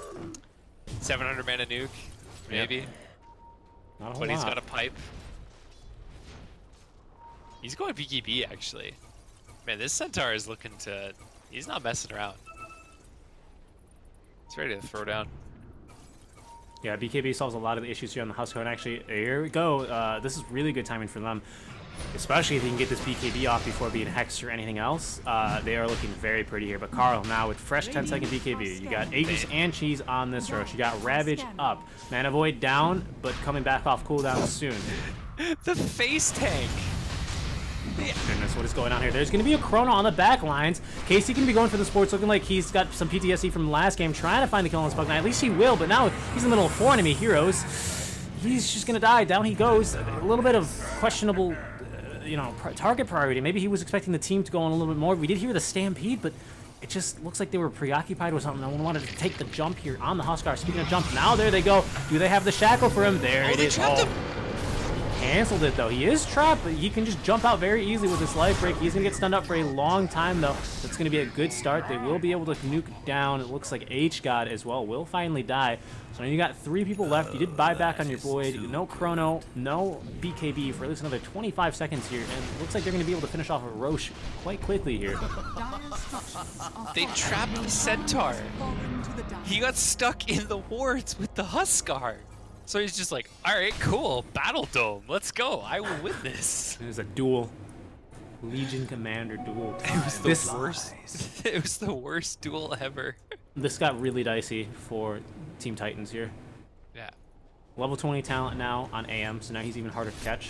700 mana nuke, maybe. Yep. Not a whole But he's lot. got a pipe. He's going BKB actually. Man, this Centaur is looking to, he's not messing around. He's ready to throw down. Yeah, BKB solves a lot of the issues here on the Huskar, and actually, here we go. This is really good timing for them. Especially if you can get this BKB off before being hexed or anything else. They are looking very pretty here. But Carl, now with fresh 10-second BKB, you got Aegis and Cheese on this rush. You got Ravage up. Mana Void down, but coming back off cooldown soon. The face tank! Goodness, what is going on here? There's going to be a Chrono on the back lines. Casey can be going for the sports, looking like he's got some PTSD from last game, trying to find the kill on this Pugna. At least he will, but now he's in the middle of 4 enemy heroes. He's just going to die. Down he goes. A little bit of questionable... you know, target priority. Maybe he was expecting the team to go on a little bit more. We did hear the stampede, but it just looks like they were preoccupied with something. No one wanted to take the jump here on the Huskar. Speaking of jump, now there they go. Do they have the shackle for him? There it is. Oh, canceled it though. He is trapped, but he can just jump out very easily with his life break. He's gonna get stunned up for a long time though. That's gonna be a good start. They will be able to nuke down. It looks like HGOD as well will finally die. So now you got 3 people left. You did buy back on your Void. No Chrono, no BKB for at least another 25 seconds here. And it looks like they're going to be able to finish off a Roche quite quickly here. They trapped the Centaur! He got stuck in the wards with the Huskar! So he's just like, all right, cool, Battle Dome, let's go. I will win this. It was a duel. Legion Commander duel. It was the worst. It was the worst duel ever. This got really dicey for Team Titans here. Yeah. Level 20 talent now on AM, so now he's even harder to catch.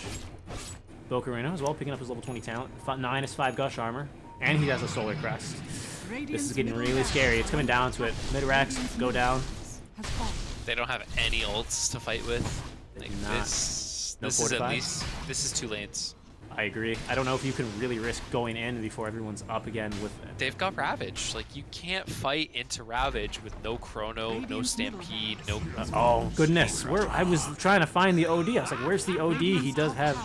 Bocarino as well, picking up his level 20 talent. -5 Gush armor, and he has a Solar Crest. This is getting really scary. It's coming down to it. Mid-racks go down. They don't have any ults to fight with. Like not. this No is at fortified? least, this is 2 lanes. I agree. I don't know if you can really risk going in before everyone's up again with it. They've got Ravage. Like, you can't fight into Ravage with no Chrono, no Stampede, no... Oh, goodness. I was trying to find the OD. I was like, where's the OD? He does have...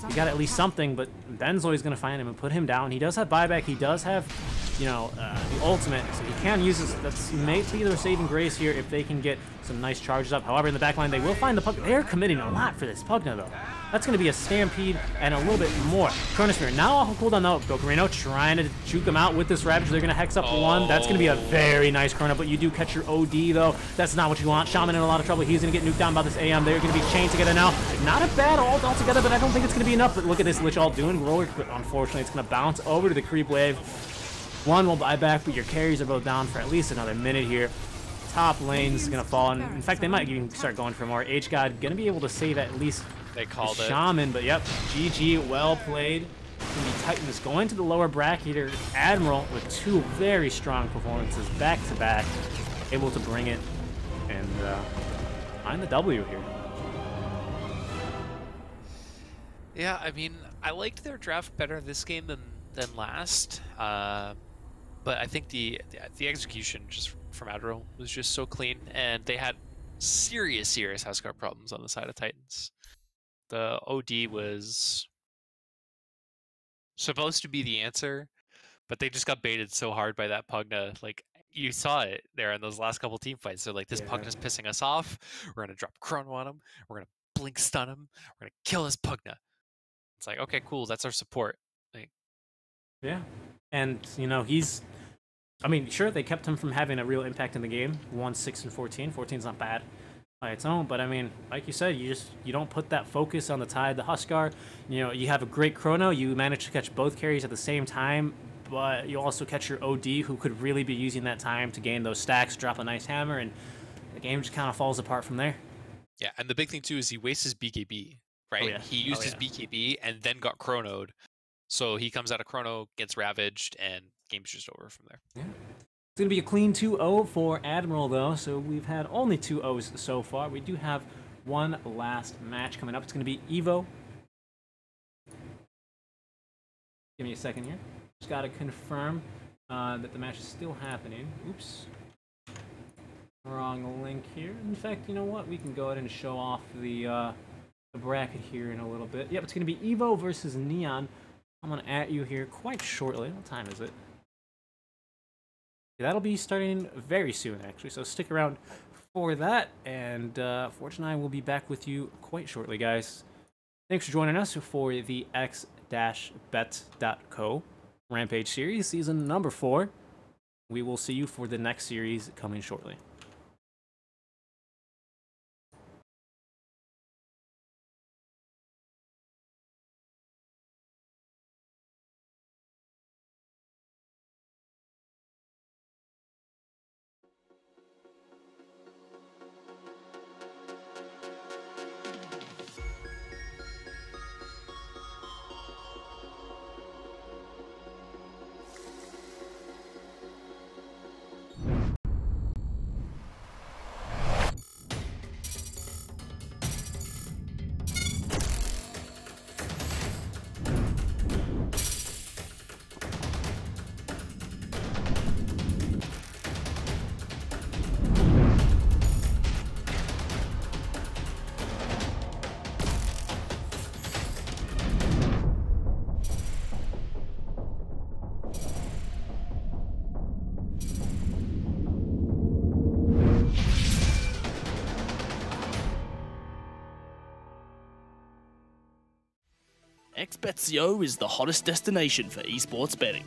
He got at least something, but Benzoy's going to find him and put him down. He does have buyback. He does have, you know, the ultimate, so he can use this. That's maybe their saving grace here if they can get some nice charges up. However, in the backline, they will find the Pugna. They're committing a lot for this Pugna, though. That's going to be a Stampede and a little bit more. Chronosphere now off of cooldown, though. Bocarino trying to juke him out with this Ravage. They're going to hex up one. That's going to be a very nice Chrono, but you do catch your OD, though. That's not what you want. Shaman in a lot of trouble. He's going to get nuked down by this AM. They're going to be chained together now. Not a bad ult altogether, but I don't think it's going to be enough. But look at this Lich Ult doing work, but unfortunately, it's going to bounce over to the creep wave. One will buy back, but your carries are both down for at least another minute here. Top lane's going to fall, and in fact, they might even start going for more. H-God going to be able to save at least They called it. Shaman, but yep, GG, well played. The Titans going to the lower bracket here. Admiral with 2 very strong performances back to back, able to bring it and find the W here. Yeah, I mean, I liked their draft better this game than last, but I think the execution just from Admiral was just so clean, and they had serious Houseguard problems on the side of Titans. The OD was supposed to be the answer, but they just got baited so hard by that Pugna. Like, you saw it there in those last couple team fights. They're like, this Pugna's pissing us off. We're going to drop Chrono on him. We're going to blink stun him. We're going to kill his Pugna. It's like, okay, cool. That's our support. Like, yeah. And, you know, I mean, sure, they kept him from having a real impact in the game. 1, 6, and 14. 14's not bad by its own, but I mean, like you said, you don't put that focus on the Tide, the Huskar. You know, you have a great Chrono, you manage to catch both carries at the same time, but you also catch your OD, who could really be using that time to gain those stacks, drop a nice hammer, and the game just kind of falls apart from there. yeah, and the big thing too is he wastes his BKB, right? Oh, yeah. He used his BKB and then got Chronoed, so he comes out of Chrono, gets Ravaged, and game's just over from there. Yeah. It's going to be a clean 2-0 for Admiral, though, so we've had only 2 O's so far. We do have one last match coming up. It's going to be EVO. Give me a second here. Just got to confirm that the match is still happening. Oops. Wrong link here. In fact, you know what? We can go ahead and show off the bracket here in a little bit. Yep, it's going to be EVO versus Neon. I'm going to at you here quite shortly. What time is it? That'll be starting very soon, actually, so stick around for that, and Fortune and I will be back with you quite shortly, guys. Thanks for joining us for the X-Bet.co Rampage series, season number 4. We will see you for the next series coming shortly. XBetCO is the hottest destination for esports betting,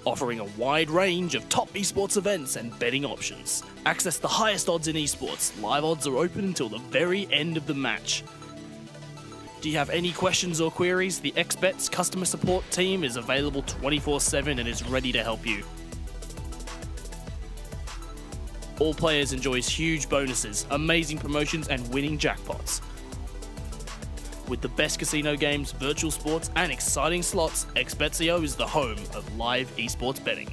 offering a wide range of top esports events and betting options. Access the highest odds in esports. Live odds are open until the very end of the match. Do you have any questions or queries? The XBets customer support team is available 24/7 and is ready to help you. All players enjoys huge bonuses, amazing promotions, and winning jackpots. With the best casino games, virtual sports, and exciting slots, XBetsIO is the home of live esports betting.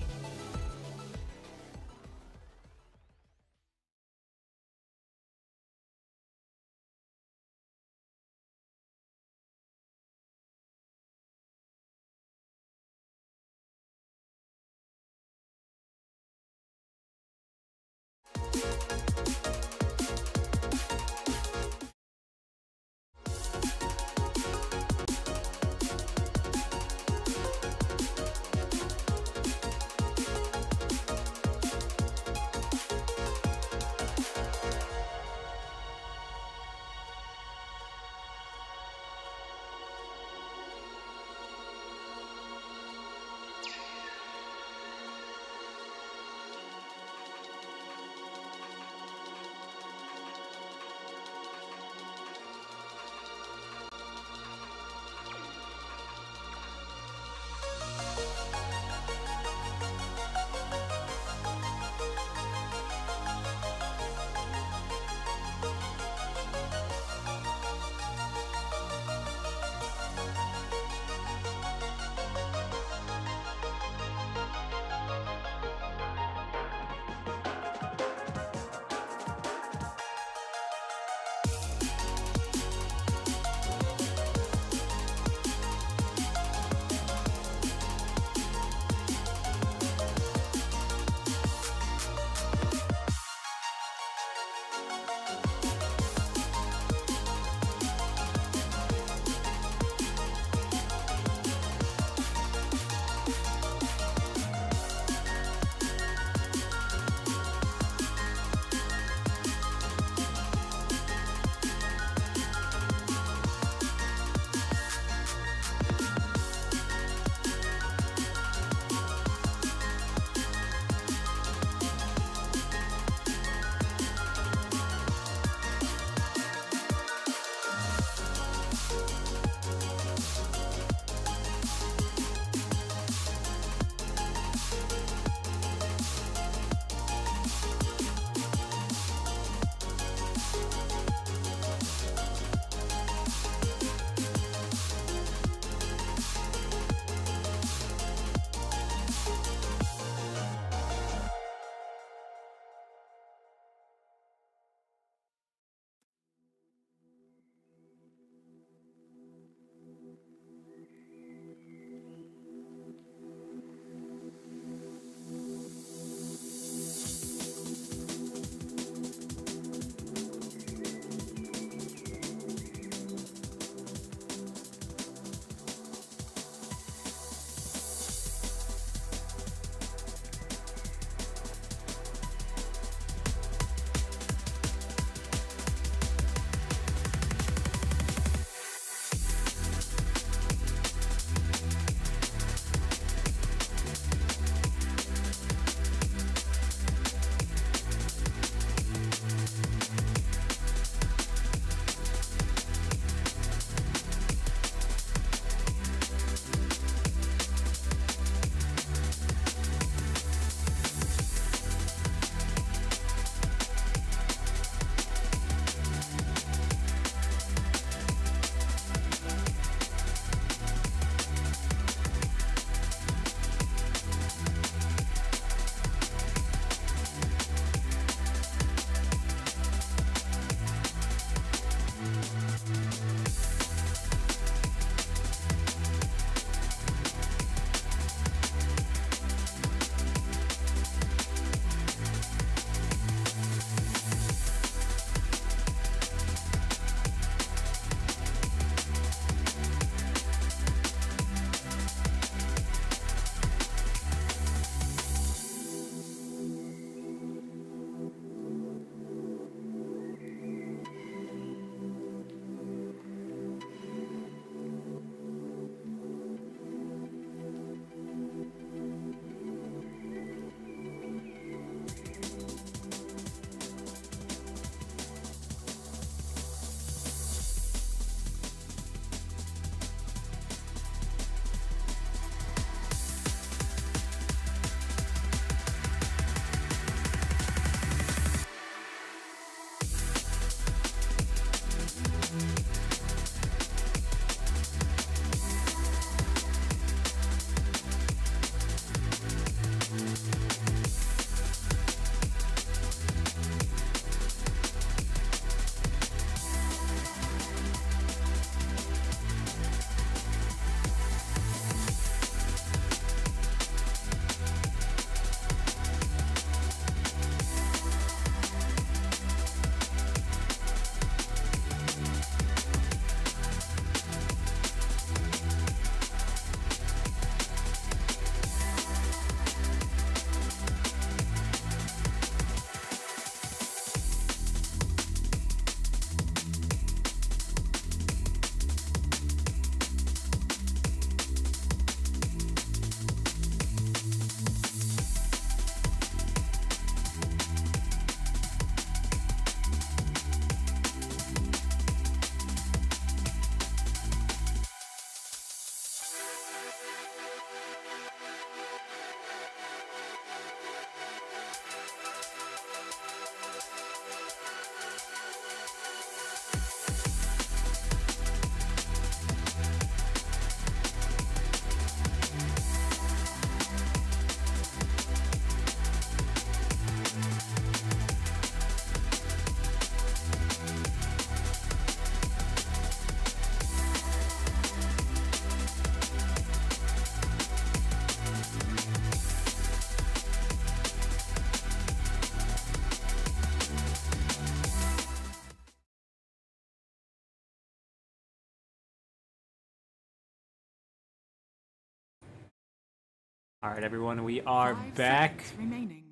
All right, everyone, we are 5 back seconds remaining.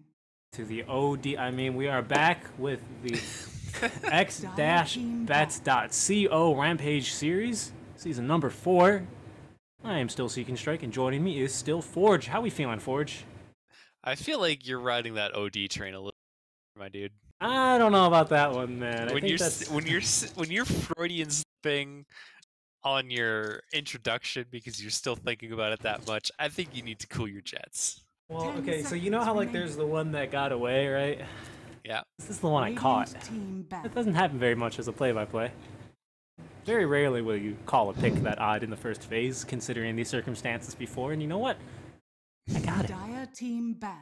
to the OD. I mean, we are back with the x-bets.co Rampage series, season number 4. I am still Seeking Strike, and joining me is still Forge. How we feeling, Forge? I feel like you're riding that OD train a little, my dude. I don't know about that one, man. When you're Freudian slipping on your introduction because you're still thinking about it that much, I think you need to cool your jets. Well, 10 okay, so you know how seconds like there's the one that got away, right? Yeah. This is the one I caught. Radiant team That ban. doesn't happen very much as a play-by-play. Very rarely will you call a pick that odd in the first phase, considering the circumstances before, and you know what? I got it. Dire team ban.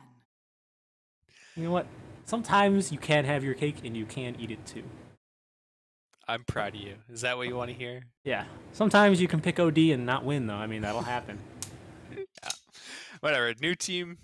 You know what? Sometimes you can have your cake and you can eat it too. I'm proud of you. Is that what you want to hear? Yeah. Sometimes you can pick OD and not win, though. I mean, that'll happen. Yeah. Whatever. New team,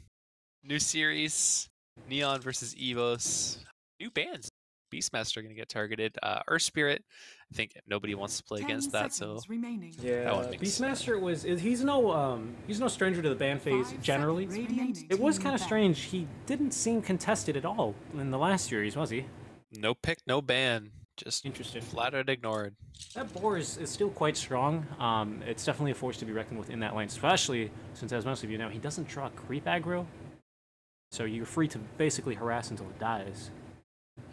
new series, Neon versus EVOS, new bands. Beastmaster going to get targeted. Earth Spirit, I think nobody wants to play 10 against that, so seconds remaining. Yeah, That one makes Beastmaster he's no stranger to the ban phase 5 generally. seconds remaining. It was Team kind of ban. strange. He didn't seem contested at all in the last series, was he? no pick, no ban. Just Interesting. flat out ignored. That boar is still quite strong. It's definitely a force to be reckoned with in that lane, especially since, as most of you know, he doesn't draw creep aggro. So you're free to basically harass until it dies.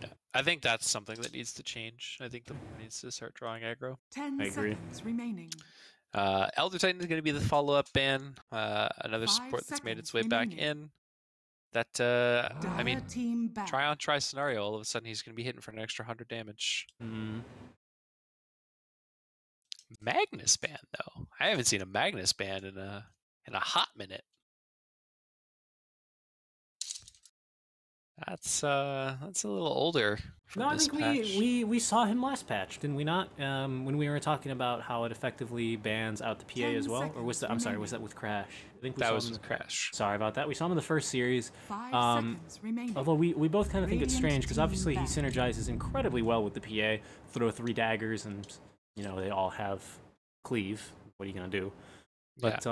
Yeah. I think that's something that needs to change. I think the board needs to start drawing aggro. 10 I agree. seconds remaining. Elder Titan is going to be the follow-up ban. Another 5 support that's made its seconds way back remaining. in. That I mean, Dire team ban. try on try scenario. All of a sudden, he's going to be hitting for an extra 100 damage. Mm. Magnus ban though. I haven't seen a Magnus ban in a hot minute. That's a little older. From No, I this think patch. we saw him last patch, didn't we not? When we were talking about how it effectively bans out the PA 10 as well, or was that? I'm sorry, was that remaining. with Crash? I think we That saw was him with Crash. Sorry about that. We saw him in the first series. 5 Um, seconds remaining. Although we both kind of think it's Radiant strange because team obviously he ban. synergizes incredibly well with the PA. Throw 3 daggers and you know they all have cleave. What are you gonna do? But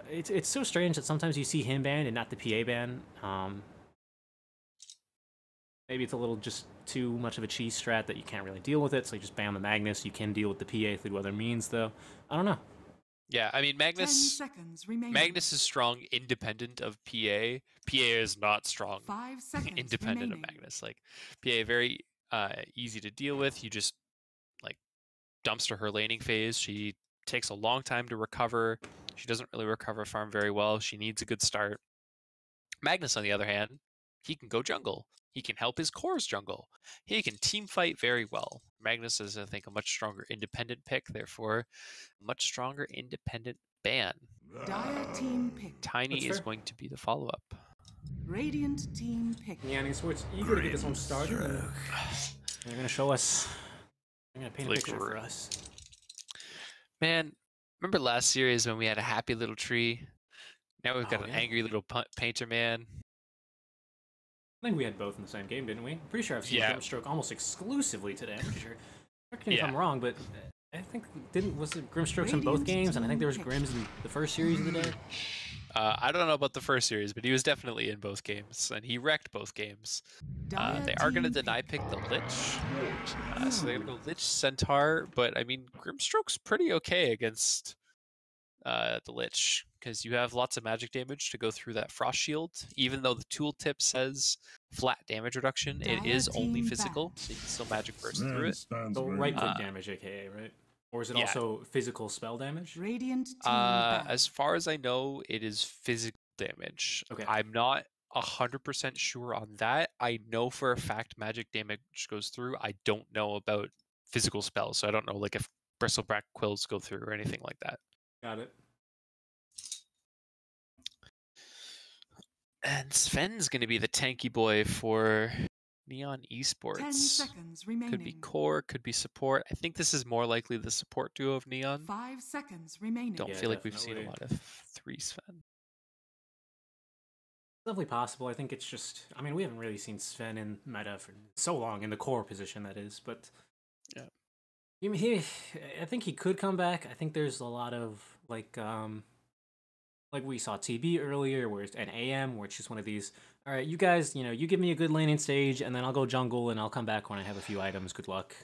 it's so strange that sometimes you see him banned and not the PA ban. Maybe it's a little just too much of a cheese strat that you can't really deal with it, so you just ban the Magnus. You can deal with the PA through other means, though. I don't know. Yeah, I mean 10 Magnus. seconds remaining. Magnus is strong independent of PA. PA is not strong 5 seconds independent remaining. of Magnus. Like PA very easy to deal with. You just like dumpster her laning phase. She takes a long time to recover. She doesn't really recover farm very well. She needs a good start. Magnus, on the other hand, he can go jungle. He can help his cores jungle. He can team fight very well. Magnus is, I think, a much stronger independent pick, therefore, a much stronger independent ban. Dire team pick. That's Tiny is fair. going to be the follow-up. Radiant team pick. Neon Esports eager to get this one started. They're gonna show us. They're gonna paint a Like picture for real. us. Man, remember last series when we had a happy little tree? Now we've got Oh, an yeah. angry little painter man. I think we had both in the same game, didn't we? I'm pretty sure I've seen Yeah. Grimstroke almost exclusively today. I'm pretty sure. Correct me if Yeah. I'm wrong, but I think was it Grimstrokes in both Radiant games, and I think there was team Grims in the first series of the day. I don't know about the first series, but he was definitely in both games, and he wrecked both games. Dire They are going to team deny pick. pick the Lich, so they're going to go Lich Centaur, but I mean, Grimstroke's pretty okay against the Lich, because you have lots of magic damage to go through that Frost Shield. Even though the tooltip says flat damage reduction, it Dire is only team physical, banned. so you can still magic burst through it. So right click Uh, damage, aka, right? Or is it yeah. also physical spell damage? Radiant team ban. As far as I know, it is physical damage. Okay. I'm not 100% sure on that. I know for a fact magic damage goes through. I don't know about physical spells, so I don't know like if bristleback quills go through or anything like that. Got it. And Sven's going to be the tanky boy for Neon 10 Esports. seconds remaining. Could be core, could be support. I think this is more likely the support duo of Neon. 5 seconds remaining. Don't Yeah, feel like we've seen a definitely. lot of 3 Sven. Definitely possible. I think it's just. I mean, we haven't really seen Sven in meta for so long in the core position, that is. But Yeah. I think he could come back. I think there's a lot of like like we saw TB earlier, where it's an AM, where it's just one of these. All right, you guys, you give me a good laning stage, and then I'll go jungle, and I'll come back when I have a few items. Good luck.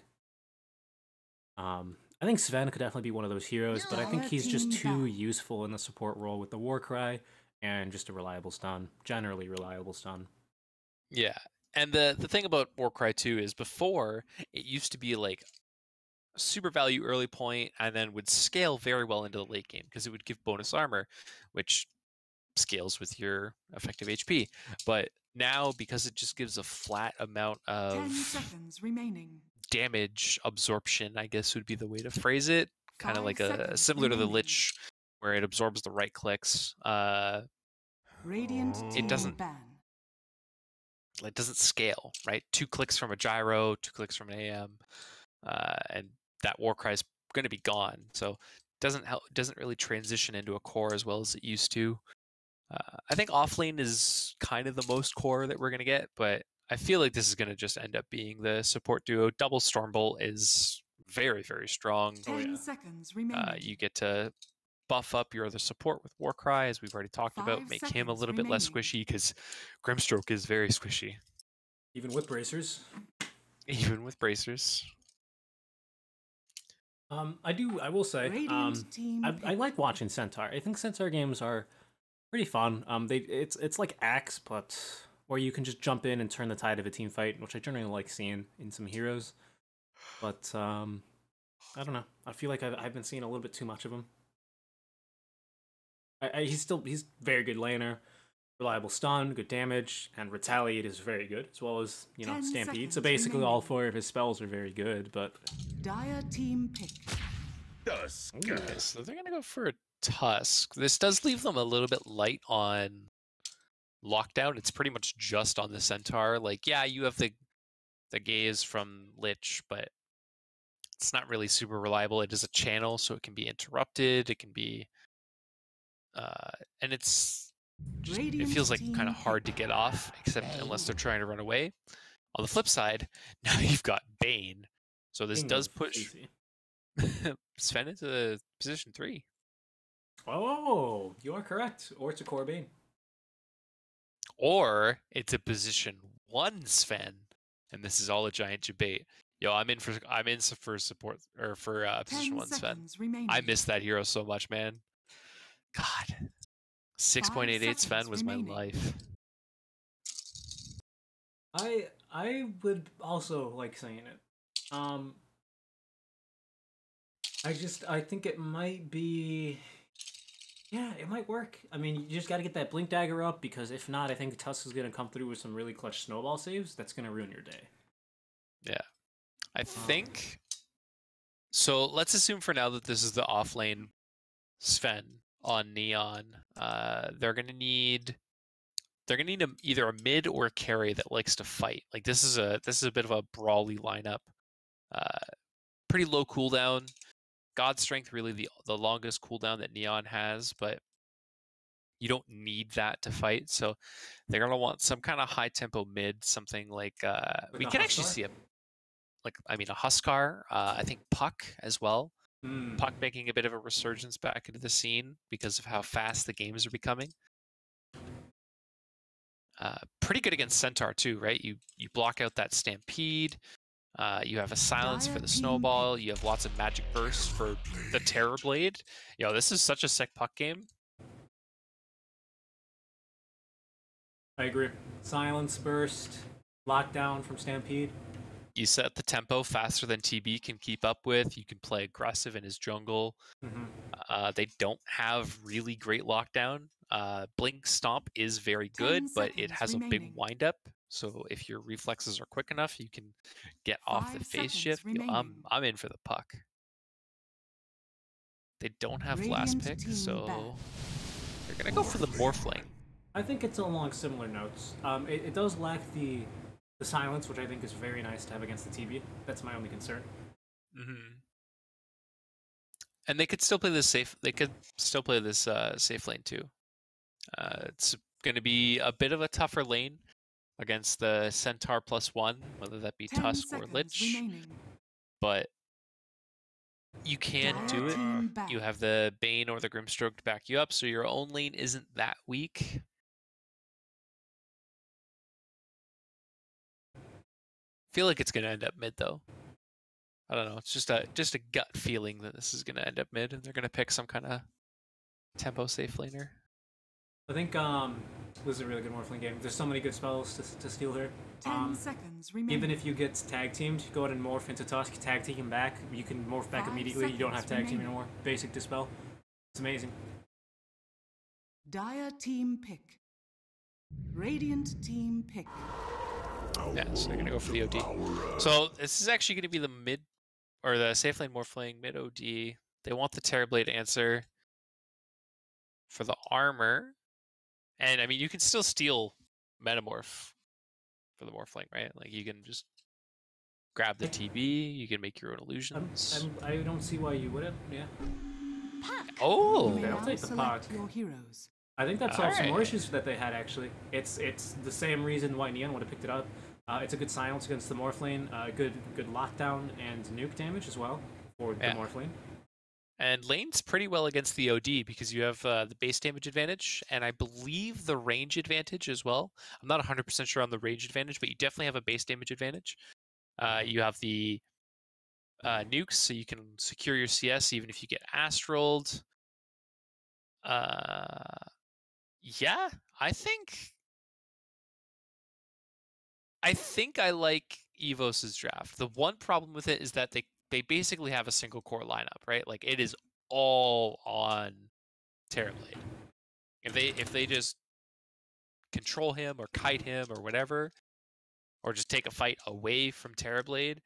I think Sven could definitely be one of those heroes, but I think he's just too useful in the support role with the Warcry and just a reliable stun, generally reliable stun. Yeah, and the thing about Warcry 2 is before it used to be like super value early point and then would scale very well into the late game because it would give bonus armor, which scales with your effective HP. But now, because it just gives a flat amount 10 of seconds remaining. damage absorption, I guess would be the way to phrase it. Kind of 5 like a seconds similar to the remaining. Lich, where it absorbs the right clicks. Radiant team doesn't- ban. It doesn't scale, right? 2 clicks from a gyro, 2 clicks from an AM, and that Warcry is going to be gone. So doesn't really transition into a core as well as it used to. I think offlane is kind of the most core that we're going to get, but I feel like this is going to just end up being the support duo. Double Stormbolt is very, very strong. 10 seconds remaining. You get to buff up your other support with Warcry, as we've already talked about, 5 make him a seconds little bit less remaining. squishy, because Grimstroke is very squishy, Even with bracers. even with bracers. I will say, Radiant team I pick. like watching Centaur. I think Centaur games are pretty fun. It's like Axe, but where you can just jump in and turn the tide of a team fight, which I generally like seeing in some heroes. But I don't know. I feel like I've been seeing a little bit too much of him. He's very good laner, reliable stun, good damage, and retaliate is very good, as well as 10 Stampede. So seconds basically, all remaining. 4 of his spells are very good. But Dire team pick. Okay, so they're going to go for a Tusk. This does leave them a little bit light on lockdown. It's pretty much just on the Centaur. Like, yeah, you have the gaze from Lich, but it's not really super reliable. It is a channel, so it can be interrupted. It can be, and it feels like kind of hard to get off, except unless they're trying to run away. On the flip side, now you've got Bane, so this King does of push easy. Sven into position 3. Oh, you are correct. Or it's a core Bane. Or it's a position 1 Sven, and this is all a giant debate. Yo, I'm in for support or for position 10 1 Sven. seconds remaining. I miss that hero so much, man. God, 6.88 Sven seconds was remaining. my life. I would also like saying it. I think it might be. Yeah, it might work. I mean, you just got to get that Blink Dagger up, because if not, I think Tusk is going to come through with some really clutch snowball saves. That's going to ruin your day. Yeah, I think. So let's assume for now that this is the offlane Sven on Neon. They're gonna need either a mid or a carry that likes to fight. Like this is a bit of a brawly lineup. Pretty low cooldown. God Strength really the longest cooldown that Neon has, but you don't need that to fight. So they're gonna want some kind of high tempo mid, something like we a can actually Huskar? see a Huskar. I think Puck as well. Puck making a bit of a resurgence back into the scene because of how fast the games are becoming. Pretty good against Centaur too, right? You block out that Stampede. You have a silence for the snowball. You have lots of magic burst for the Terror Blade. Yo, this is such a sick Puck game. I agree. Silence burst, lockdown from Stampede. You set the tempo faster than TB can keep up with. You can play aggressive in his jungle. They don't have really great lockdown. Blink Stomp is very good, 10 but it has a big remaining. windup. So if your reflexes are quick enough, you can get off the 5 phase seconds shift. Yo, remaining. I'm in for the Puck. They don't have last Radiant pick, team so back. they're gonna go for the Morphling. I think it's along similar notes. It does lack the silence, which I think is very nice to have against the TB. That's my only concern. And they could still play this safe. They could still play this safe lane too. It's going to be a bit of a tougher lane against the Centaur +1, whether that be 10 Tusk or seconds Lich. remaining. But You can do it. Team back. You have the Bane or the Grimstroke to back you up, so your own lane isn't that weak. Feel like it's gonna end up mid though. I don't know. It's just a gut feeling that this is gonna end up mid, and they're gonna pick some kind of tempo safe laner. I think this is a really good Morphling game. There's so many good spells to steal here. 10 seconds remaining. Even if you get tag teamed, go ahead and morph into Tusk, tag team him back. You can morph back 5 immediately. You don't have tag seconds team remaining. anymore. Basic dispel. It's amazing. Dire team pick. Radiant team pick. Yeah, so they're gonna go for the OD. So this is actually gonna be the mid or the safe lane Morphling mid OD. They want the Terrorblade answer for the armor. And I mean, you can still steal Metamorph for the Morphling, right? Like you can just grab the TB, you can make your own illusions. I don't see why you wouldn't. Yeah. Oh, You may I'll now take the select puck. your heroes. I think that solves some more Alright. issues that they had actually. It's the same reason why Neon would have picked it up. It's a good silence against the Morphling, good lockdown and nuke damage as well for the Yeah. Morphling. and lane's pretty well against the OD because you have the base damage advantage, and I believe the range advantage as well. I'm not 100% sure on the range advantage, but you definitely have a base damage advantage. You have the nukes, so you can secure your CS even if you get astraled. Yeah, I think I like EVOS's draft. The one problem with it is that they basically have a single core lineup, right? Like it is all on Terrorblade. If they just control him or kite him or whatever, or just take a fight away from Terrorblade,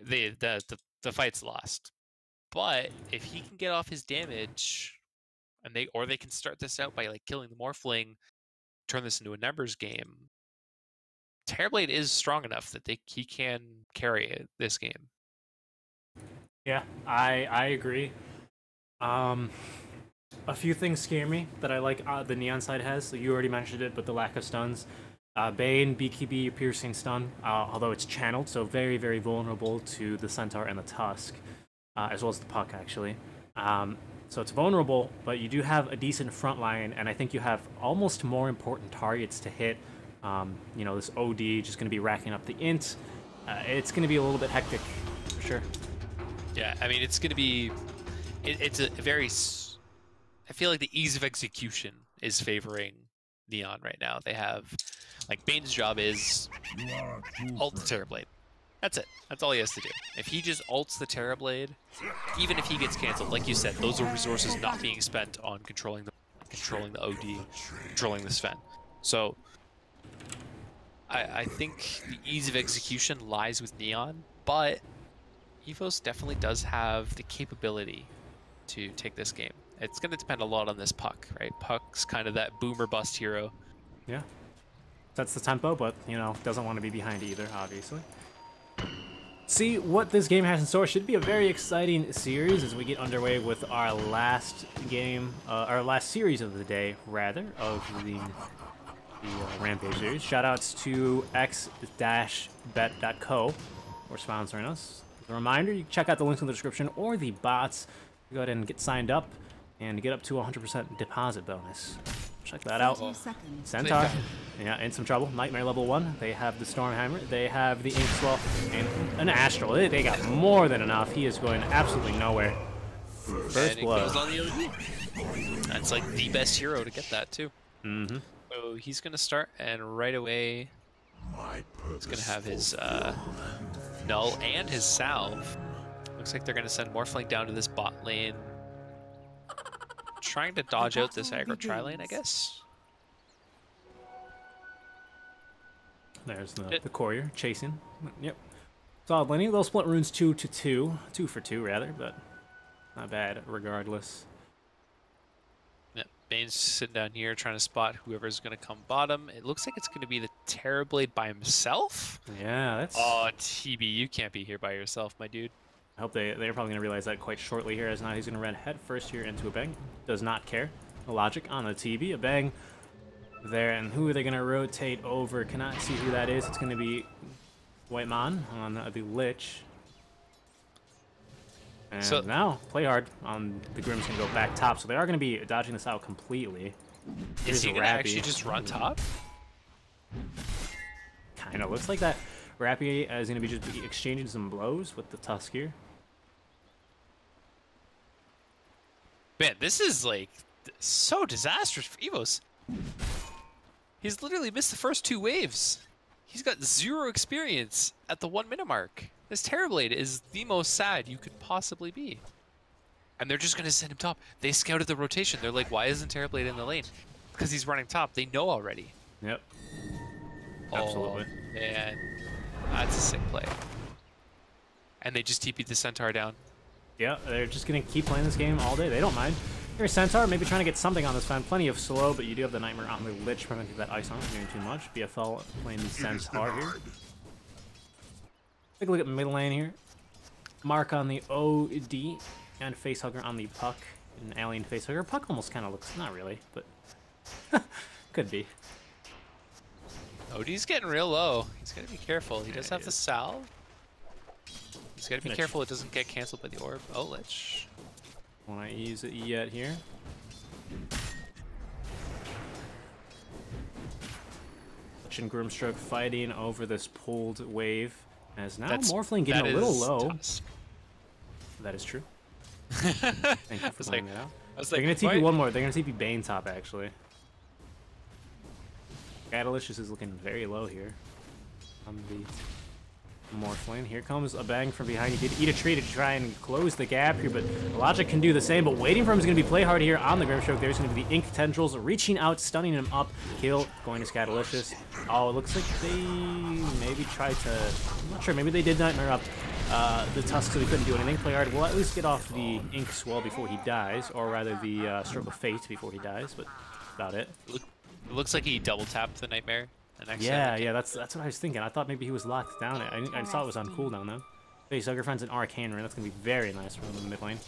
the fight's lost. But if he can get off his damage, and they can start this out by like killing the Morphling, turn this into a numbers game. Terrorblade is strong enough that he can carry this game. Yeah, I agree. A few things scare me that I like the Neon side has. So you already mentioned it, but the lack of stuns. Bane, BKB, piercing stun, although it's channeled, so very, very vulnerable to the Centaur and the Tusk, as well as the Puck, actually. So it's vulnerable, but you do have a decent front line, and I think you have almost more important targets to hit. You know, this OD just going to be racking up the int. It's going to be a little bit hectic, for sure. Yeah, I mean, it's going to be... It's a very... I feel like the ease of execution is favoring Neon right now. They have... Like, Bane's job is ult the Terrorblade. That's it. That's all he has to do. If he just ults the Terrorblade, even if he gets cancelled, like you said, those are resources not being spent on controlling the OD, controlling the Sven. So, I think the ease of execution lies with Neon, but EVOS definitely does have the capability to take this game. It's going to depend a lot on this Puck, right? Puck's kind of that boomer bust hero. Yeah. Sets the tempo, but, you know, doesn't want to be behind either, obviously. See what this game has in store. Should be a very exciting series as we get underway with our last game, our last series of the day, rather, of the Rampage series. Shoutouts to x-bet.co for sponsoring us. As a reminder, you can check out the links in the description or the bots. Go ahead and get signed up and get up to 100% deposit bonus. Check that out. 30 seconds. Centaur, yeah, in some trouble. Nightmare level 1. They have the Stormhammer. They have the Inkswell and an Astral. They got more than enough. He is going absolutely nowhere. First And it blood. goes on the OD. That's like the best hero to get that too. Mm-hmm. So he's gonna start, and right away he's gonna have his null and his salve. Looks like they're gonna send Morphling down to this bot lane, trying to dodge out this aggro tri-lane, I guess. There's the courier chasing. Yep. Solid laning. They'll split runes 2 to 2. 2 for 2, rather, but not bad regardless. Yeah, Bane's sitting down here trying to spot whoever's gonna come bottom. It looks like it's gonna be the Terrorblade by himself. Yeah, that's... Oh, TB, you can't be here by yourself, my dude. I hope they're probably going to realize that quite shortly here, as now he's going to run head first here into a bang. Does not care. No logic on the TB. A bang there, and who are they going to rotate over? Cannot see who that is. It's going to be White Man on the Lich. And So- now, play hard. The Grim's going to go back top, so they are going to be dodging this out completely. Is he gonna actually just run top? Kind of looks like that. Rappy is going to be just exchanging some blows with the Tusk here. Man, this is like so disastrous for EVOS. He's literally missed the first 2 waves. He's got 0 experience at the 1 minute mark. This Terrorblade is the most sad you could possibly be. And they're just going to send him top. They scouted the rotation. They're like, why isn't Terrorblade in the lane? Because he's running top. They know already. Yep. Absolutely. Oh, man. That's a sick play. And they just TP'd the Centaur down. Yeah, they're just going to keep playing this game all day. They don't mind. Here's Centaur, maybe trying to get something on this fan. Plenty of slow, but you do have the Nightmare on the Lich, preventing that ice on doing too much. BFL playing the Centaur here. Take a look at mid lane here. Mark on the OD, and Facehugger on the Puck. An Alien Facehugger. Puck almost kind of looks, not really, but could be. OD's getting real low. He's got to be careful. He does have the salve. He's got to be Lich. careful it doesn't get canceled by the orb. Oh, Lich. Want to use it yet here? Lich and Grimstroke fighting over this pulled wave. As now Morphling getting a little low. Tusk. That is true. Thank you for pointing that out. I was They're like, gonna TP why- one more. They're gonna TP Bane top actually. Catalicious is looking very low here on the Morphling. Here comes a bang from behind. He did eat a tree to try and close the gap here, but Logic can do the same. But waiting for him is going to be play hard here on the Grimstroke. There's going to be the Ink Tendrils reaching out, stunning him up. Kill going to Scatolicious. Oh, it looks like they maybe tried to... I'm not sure. Maybe they did Nightmare up the Tusk so they couldn't do anything. Play hard. We'll at least get off the Ink Swell before he dies, or rather the Stroke of Fate before he dies, but about it. It looks like he double tapped the Nightmare. The next Yeah, time. yeah, that's what I was thinking. I thought maybe he was locked down. I saw it was on cooldown though. Facehugger finds an Arcane Ring. That's gonna be very nice from the mid lane.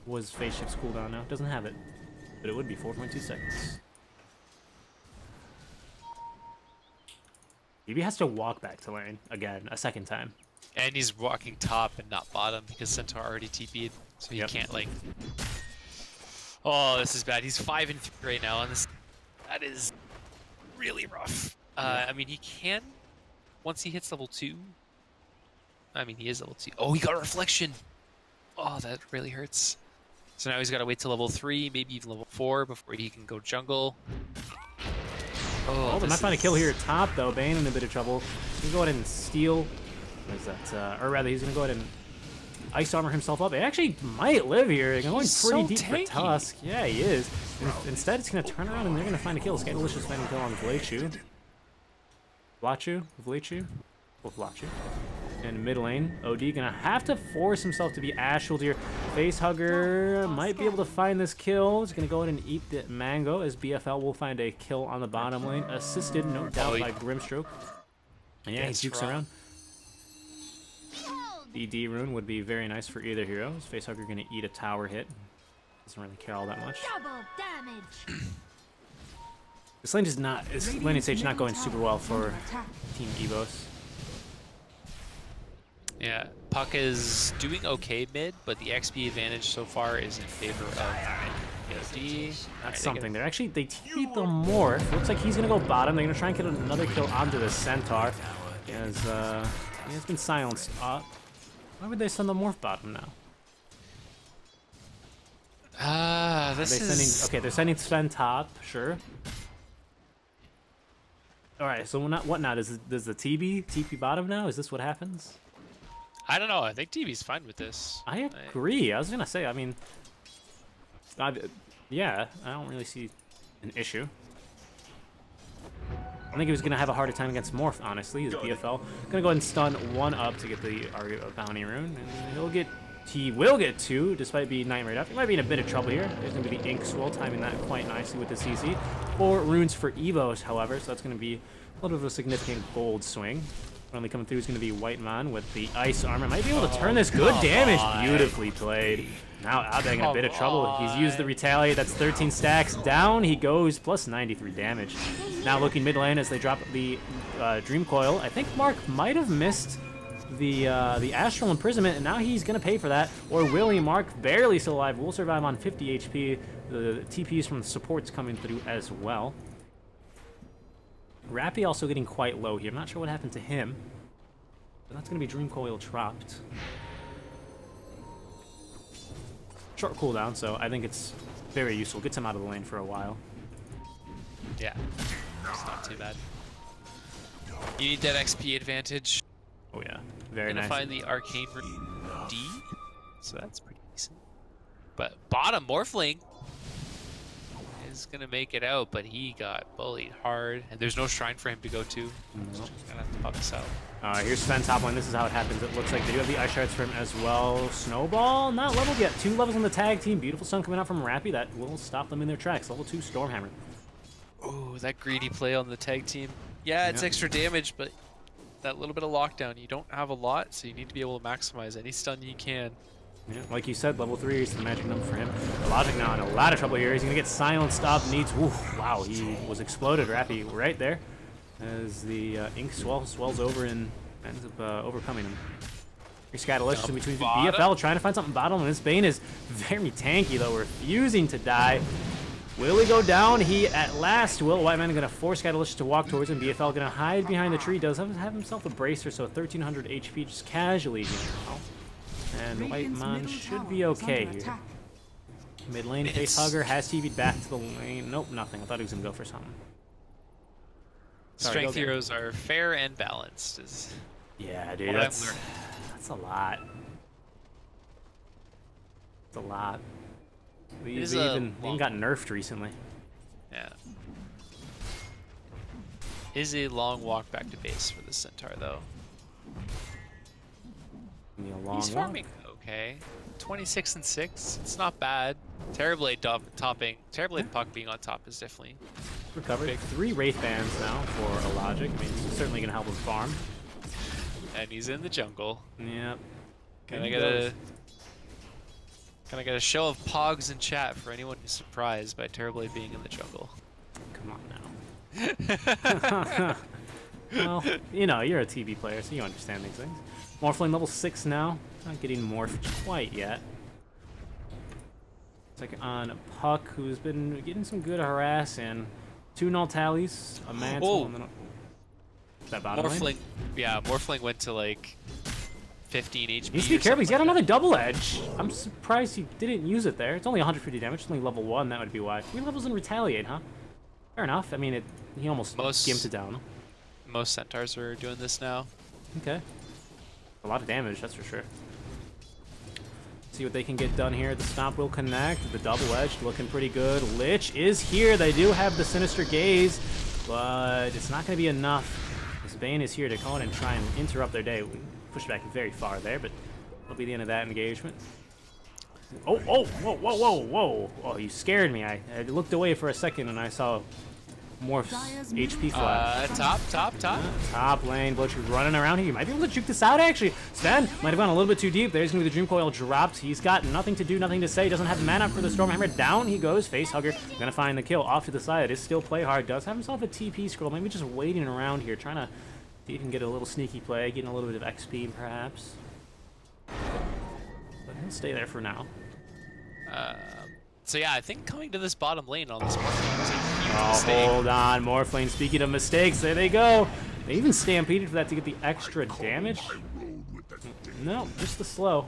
Was Face Shift's cooldown now? Doesn't have it, but it would be 4.2 seconds. Maybe he has to walk back to lane again a second time. And he's walking top and not bottom because Centaur already TP'd, so he can't like. Oh, this is bad. He's 5 and 3 right now, and that is really rough. I mean, he can once he hits level 2. I mean, he is level 2. Oh, he got Reflection. Oh, that really hurts. So now he's got to wait till level 3, maybe even level 4 before he can go jungle. Oh, they might find a kill here at top though. Bane in a bit of trouble. He's gonna go ahead and steal. What is that? Or rather, he's gonna go ahead and ice armor himself up. He actually might live here. They're going He's pretty so deep tanky. for Tusk. Yeah, he is. Instead, it's gonna turn around and they're gonna find a kill. Scandalicious finding a kill on Vlachu. Vlachu? Well, Vlachu. In mid lane, OD gonna have to force himself to be Ashfield here. Facehugger might be able to find this kill. He's gonna go ahead and eat the mango as BFL will find a kill on the bottom lane. Assisted, no doubt, by Grimstroke. And yeah, he jukes around. DD rune would be very nice for either hero. Is Facehugger gonna eat a tower hit? Doesn't really care all that much. Double damage. This lane is not. This laning stage not going super well for Attack. Team EVOS. Yeah, Puck is doing okay mid, but the XP advantage so far is in favor of EOD. That's something. They TP'd the Morph. Looks like he's gonna go bottom. They're gonna try and get another kill onto the Centaur. As he has been silenced. Why would they send the Morph bottom now? They're sending Sven top, sure. Alright, so what now? Does the TP bottom now? Is this what happens? I don't know. I think TV's fine with this. I agree. I was gonna say, I mean, yeah, I don't really see an issue. I think he was gonna have a harder time against Morph, honestly. His BFL gonna go ahead and stun one up to get the Bounty Rune, and he will get 2, despite being Nightmare up. He might be in a bit of trouble here. There's gonna be the Ink Swirl, timing that quite nicely with the CC. 4 runes for EVOS, however, so that's gonna be a little bit of a significant gold swing. Only coming through is going to be White Man with the ice armor. Might be able to turn this. Good damage. Beautifully played. Now Abeg in a bit of trouble. He's used the Retaliate. That's 13 stacks. Down he goes. Plus 93 damage. Now looking mid lane as they drop the Dream Coil. I think Mark might have missed the Astral Imprisonment, and now he's going to pay for that. Or will he? Mark barely still alive, will survive on 50 HP. The TPs from the supports coming through as well. Rappy also getting quite low here. I'm not sure what happened to him. But that's going to be Dream Coil dropped. Short cooldown, so I think it's very useful. Gets him out of the lane for a while. Yeah, it's not too bad. You need that XP advantage. Oh yeah, very Gonna nice. find the Arcane D, so that's pretty decent. But bottom Morphling is gonna make it out, but he got bullied hard, and there's no shrine for him to go to. He's just gonna have to pop this out. Here's Sven top lane. This is how it happens. It looks like they do have the ice shards for him as well. Snowball, not leveled yet. 2 levels on the tag team. Beautiful stun coming out from Rappy. That will stop them in their tracks. Level 2 Stormhammer. Oh, that greedy play on the tag team. Yeah, it's extra damage, but that little bit of lockdown, you don't have a lot, so you need to be able to maximize any stun you can. Yeah, like you said, level 3 is the magic number for him. The Logic now in a lot of trouble here. He's going to get silenced up. Needs... Ooh, wow, he was exploded, Rappy, right there. As the ink swells over and ends up overcoming him. Here's Scatalish in between BFL trying to find something bottom, and this Bane is very tanky, though, refusing to die. Will he go down? He at last will. Whiteman going to force Scatalish to walk towards him. BFL going to hide behind the tree. Does have himself a bracer, so 1300 HP just casually here. And Whiteman should be okay here. Mid lane, face hugger has TV'd back to the lane. Nope, nothing. I thought he was going to go for something. Sorry, Strength heroes are fair and balanced. Yeah, dude, that's a lot. It's a lot. These even got nerfed recently. Yeah. Is a long walk back to base for the Centaur, though. He's farming okay. 26 and 6. It's not bad. Terrorblade topping. Terrorblade puck being on top is definitely recovered. Big. 3 Wraith Bands now for a Logic. I mean, it's certainly gonna help him farm. And he's in the jungle. Yep. Can I get a show of pogs in chat for anyone who's surprised by Terrorblade being in the jungle? Come on now. Well, you know, you're a TV player, so you understand these things. Morphling level 6 now. Not getting morphed quite yet. It's like on Puck, who's been getting some good harass and 2 null tallies, a mantle, and then that bottom lane? Yeah, Morphling went to like 15 HP. You need to be careful, he's got another double edge. I'm surprised he didn't use it there. It's only 150 damage, it's only level 1, that would be why. 3 levels in Retaliate, huh? Fair enough. I mean, he almost gimped it down. Most Centaurs are doing this now. Okay. A lot of damage, that's for sure. See what they can get done here. The Stomp will connect. The double edge looking pretty good. Lich is here. They do have the Sinister Gaze, but it's not going to be enough. This Bane is here to come in and try and interrupt their day. We pushed back very far there, but that'll be the end of that engagement. Oh, whoa. Oh, you scared me. I looked away for a second and I saw Morph's HP flash. Top. Top lane, Butcher running around here. You might be able to juke this out, actually. Sven might have gone a little bit too deep. There's going to be the Dream Coil dropped. He's got nothing to do, nothing to say. Doesn't have mana for the Stormhammer. Down he goes. Face Hugger going to find the kill. Off to the side. It is still play hard. Does have himself a TP scroll. Maybe just waiting around here, trying to see if he can get a little sneaky play, getting a little bit of XP, perhaps. But he'll stay there for now. So yeah, I think coming to this bottom lane on this Morphling was a huge mistake. Hold on, Morphling. Speaking of mistakes, there they go. They even stampeded for that to get the extra damage. No, just the slow.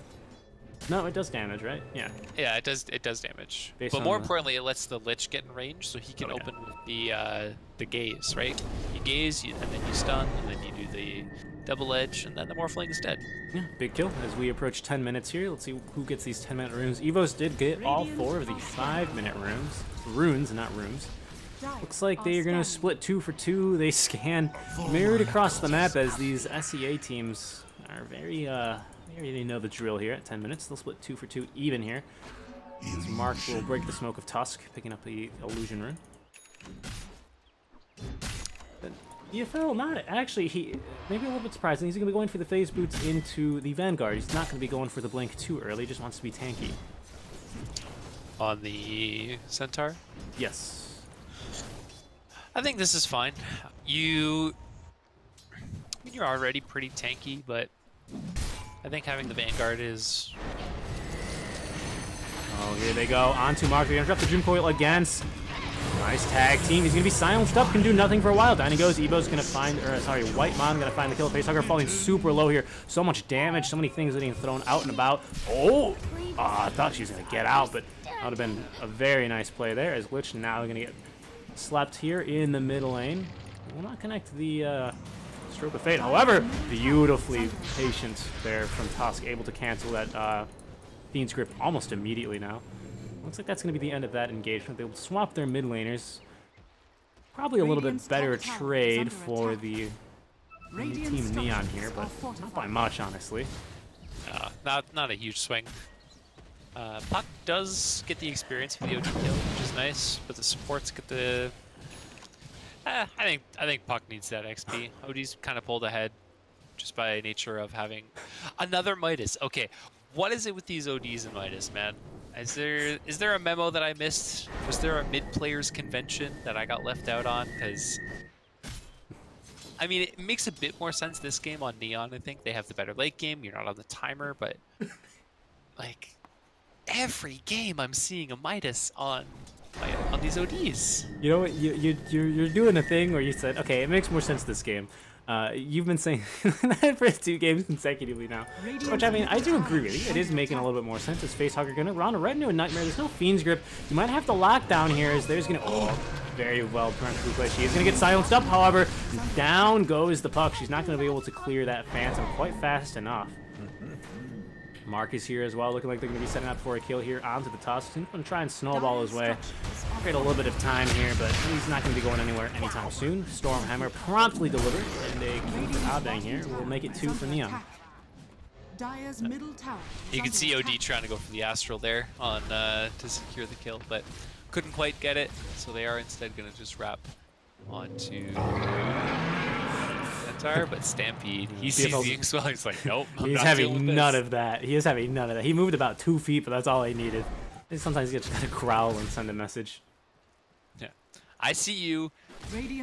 No, it does damage, right? Yeah. Yeah, it does damage. Based but on more importantly, it lets the Lich get in range, so he can open with the gaze, right? You gaze, and then you stun, and then you do the double edge, and then the Morphling is dead. Yeah, big kill as we approach 10 minutes here. Let's see who gets these 10-minute runes. EVOS did get all 4 of the 5-minute runes. Runes, not rooms. Looks like they are going to split 2 for 2. They scan mirrored across the map as these SEA teams are very, they know the drill here at 10 minutes. They'll split 2 for 2 even here. As Mark will break the smoke of Tusk, picking up the illusion rune. EFL, not actually. He maybe a little bit surprising. He's going to be going for the phase boots into the Vanguard. He's not going to be going for the blink too early. He just wants to be tanky. On the Centaur? Yes. I think this is fine. You're already pretty tanky, but I think having the Vanguard is... Oh, here they go. Onto Mark. They're going to drop the Dream Coil against. Nice tag team. He's going to be silenced up. Can do nothing for a while. Down he goes. Evo's going to find... Or, sorry, White Mon going to find the kill. Facehugger falling super low here. So much damage. So many things getting thrown out and about. Oh! I thought she was going to get out, but that would have been a very nice play there. As Lich now going to get slapped here in the mid lane. Will not connect the Stroke of Fate. However, beautifully patient there from Tusk. Able to cancel that Fiend's Grip almost immediately now. Looks like that's going to be the end of that engagement. They'll swap their mid laners. Probably a little bit better trade for the Team Neon here, but not by much, honestly. Not a huge swing. Puck does get the experience for the OD kill, which is nice, but the supports get the... I think Puck needs that XP. OD's kind of pulled ahead just by nature of having another Midas. Okay, what is it with these ODs and Midas, man? Is there a memo that I missed? Was there a mid-players convention that I got left out on? Because, I mean, it makes a bit more sense this game on Neon, I think. They have the better late game. You're not on the timer, but, like, every game I'm seeing a Midas on these ODs. You know what? You're doing a thing where you said, okay, it makes more sense this game. You've been saying that for 2 games consecutively now, which I mean I do agree with you. It is making a little bit more sense. As Facehugger gonna run right into a Nightmare. There's no Fiend's Grip. You might have to lock down here. As there's gonna very well preemptively played. She is gonna get silenced up. However, down goes the Puck. She's not gonna be able to clear that Phantom quite fast enough. Mark is here as well, looking like they're going to be setting up for a kill here onto the Tusk. He's going to try and snowball his way. Create a little bit of time here, but he's not going to be going anywhere anytime soon. Stormhammer promptly delivered, and a kill for Abang here will make it 2 for Neon. You can see OD trying to go for the Astral there on to secure the kill, but couldn't quite get it, so they are instead going to just wrap onto... but Stampede, he sees the X-Well, he's like, nope, he's having none of that. He is having none of that. He moved about 2 feet, but that's all he needed. Sometimes he just gotta growl and send a message. Yeah, I see you.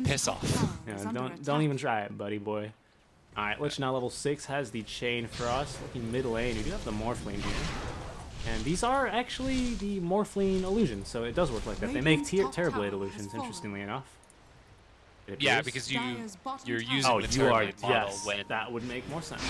Piss off. Yeah, don't even try it, buddy boy. All right, Lich now level 6 has the chain for us. Looking mid lane, we do have the Morphling here. And these are actually the Morphling illusions, so it does work like that. They make Terrorblade illusions, interestingly enough. Yeah, because you're using the Terrorblade model when that would make more sense.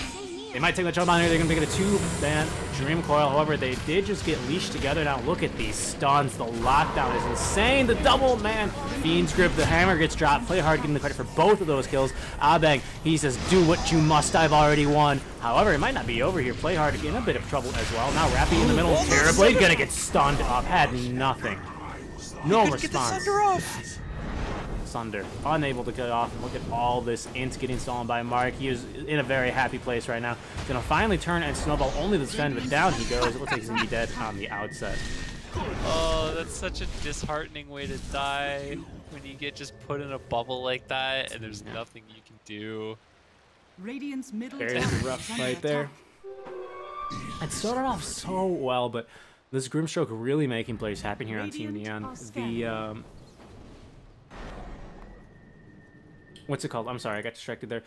They might take the jump on here. They're gonna make it a 2-man Dream Coil. However, they did just get leashed together. Now look at these stuns. The lockdown is insane. The double man Fiend's Grip. The hammer gets dropped. Play hard, getting the credit for both of those kills. Abang, he says, "Do what you must. I've already won." However, it might not be over here. Play hard in a bit of trouble as well. Now Rappy in the middle. Terrorblade gonna get stunned up. Had nothing. No response. Sunder unable to get off, and look at all this int getting stolen by Mark. He is in a very happy place right now. He's gonna finally turn and snowball only the defend, but down he goes. It looks like he's gonna be dead on the outset. Oh, that's such a disheartening way to die when you get just put in a bubble like that and there's nothing you can do. Radiant's middle Very rough fight there. It started off so well, but this Grimstroke really making plays happen here on Team Neon. The what's it called? I'm sorry, I got distracted there.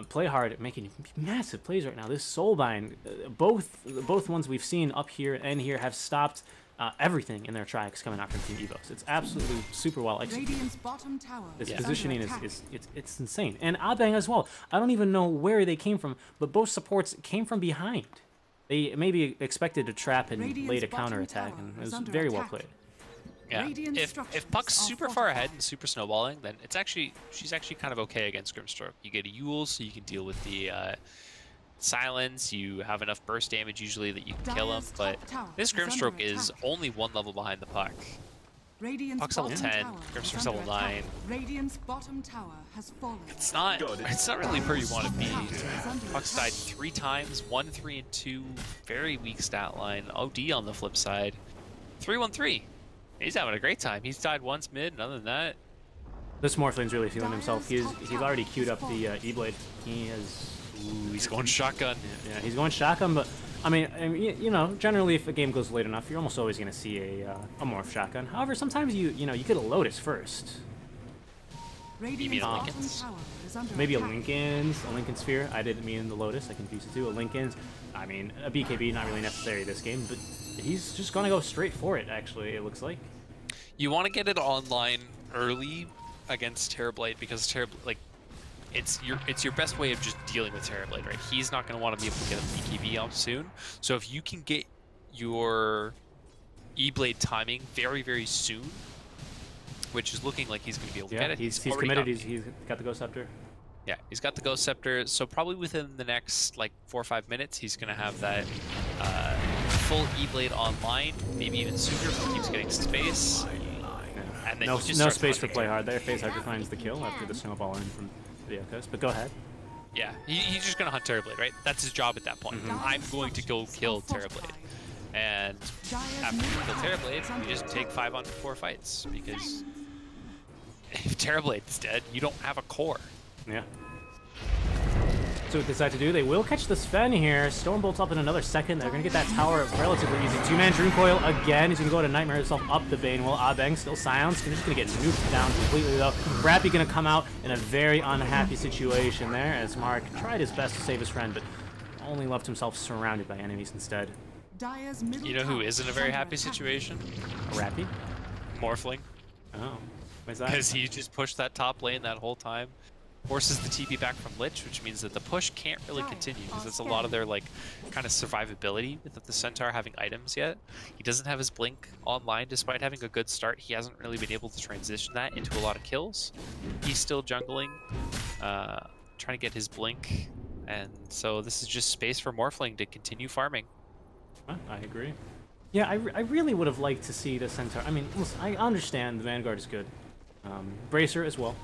Play hard, making massive plays right now. This Soulbind, both ones we've seen up here and here have stopped everything in their tracks coming out from Team EVOS. It's absolutely super well executed. This positioning it's insane. And Abang as well. I don't even know where they came from, but both supports came from behind. They maybe expected to trap and laid a counterattack, and it was very well played. Yeah, if Puck's super far ahead and super snowballing, then she's actually kind of okay against Grimstroke. You get a Yule, so you can deal with the silence. You have enough burst damage usually that you can kill him, but this Grimstroke is only 1 level behind the Puck. Puck's level 10, Grimstroke's level 9. It's not really where you want to be. Puck's died 3 times, 1, 3, and 2. Very weak stat line. OD on the flip side, 3-1-3. He's having a great time. He's died once mid, and other than that... This Morphling's really feeling himself. He's already queued up the E-Blade. He has... Ooh, he's going shotgun. Yeah, he's going shotgun, but... I mean, you know, generally if a game goes late enough, you're almost always going to see a Morph shotgun. However, sometimes you get a Lotus first. You mean a Lincoln's? Maybe a Lincoln's Sphere. I didn't mean the Lotus. I confused the two. A Lincoln's. I mean, a BKB, not really necessary this game, but he's just going to go straight for it, actually, it looks like. You want to get it online early against Terrorblade because Terrorblade, it's your best way of just dealing with Terrorblade, right? He's not going to want to be able to get a BKB out soon. So if you can get your E-Blade timing very, very soon, which is looking like he's going to be able to get it. He's committed. He's got the Ghost Scepter. Yeah, he's got the Ghost Scepter. So probably within the next like 4 or 5 minutes, he's going to have that full E-Blade online. Maybe even sooner if he keeps getting space. And then No he just space for play hard there. Phase Hugger finds the kill after the snowball in from the Echoes. But go ahead. Yeah, he's just going to hunt Terrorblade, right? That's his job at that point. I'm going to go kill Terrorblade. And after you kill Terrorblade, you just take 5 on 4 fights. Because if Terrorblade's dead, you don't have a core. Yeah. So what they decide to do, they will catch the Sven here. Stormbolt's up in another second. They're going to get that tower relatively easy. 2-man Dream Coil again. He's going to go to Nightmare himself up the Bane. While Abeng still silenced. He's just going to get nuked down completely though. Rappy going to come out in a very unhappy situation there as Mark tried his best to save his friend, but only left himself surrounded by enemies instead. You know who is in a very happy situation? Rappy? Morphling. Oh. Why's that? Because he just pushed that top lane that whole time. Forces the TP back from Lich, which means that the push can't really continue because that's a lot of their like kind of survivability without the Centaur having items yet. He doesn't have his Blink online despite having a good start. He hasn't really been able to transition that into a lot of kills. He's still jungling, trying to get his Blink, and so this is just space for Morphling to continue farming. I agree. Yeah, I really would have liked to see the Centaur. I mean, listen, I understand the Vanguard is good. Bracer as well.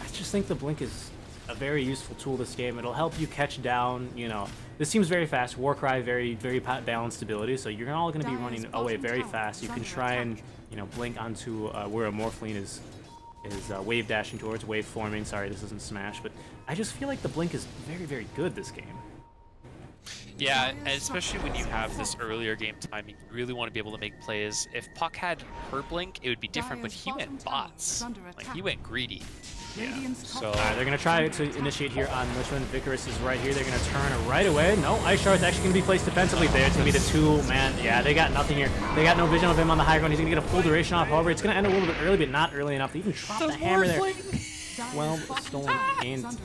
I just think the Blink is a very useful tool this game. It'll help you catch down, you know. This seems very fast. Warcry, very, very balanced ability, so you're all going to be running away very fast. You can try and, you know, blink onto where a Morphling is wave dashing towards, wave forming. Sorry, this isn't Smash, but I just feel like the Blink is very, very good this game. Yeah, and especially when you have this earlier game timing, you really want to be able to make plays. If Puck had her Blink, it would be different, but he went bots. Like, he went greedy. Yeah, so... they're going to try to initiate here on Richmond. Vicarus is right here. They're going to turn right away. No, Ice Shard's actually going to be placed defensively there. It's going to be the 2-man. Yeah, they got nothing here. They got no vision of him on the high ground. He's going to get a full duration off. However, it's going to end a little bit early, but not early enough. They even dropped the hammer there. Well, stolen gains.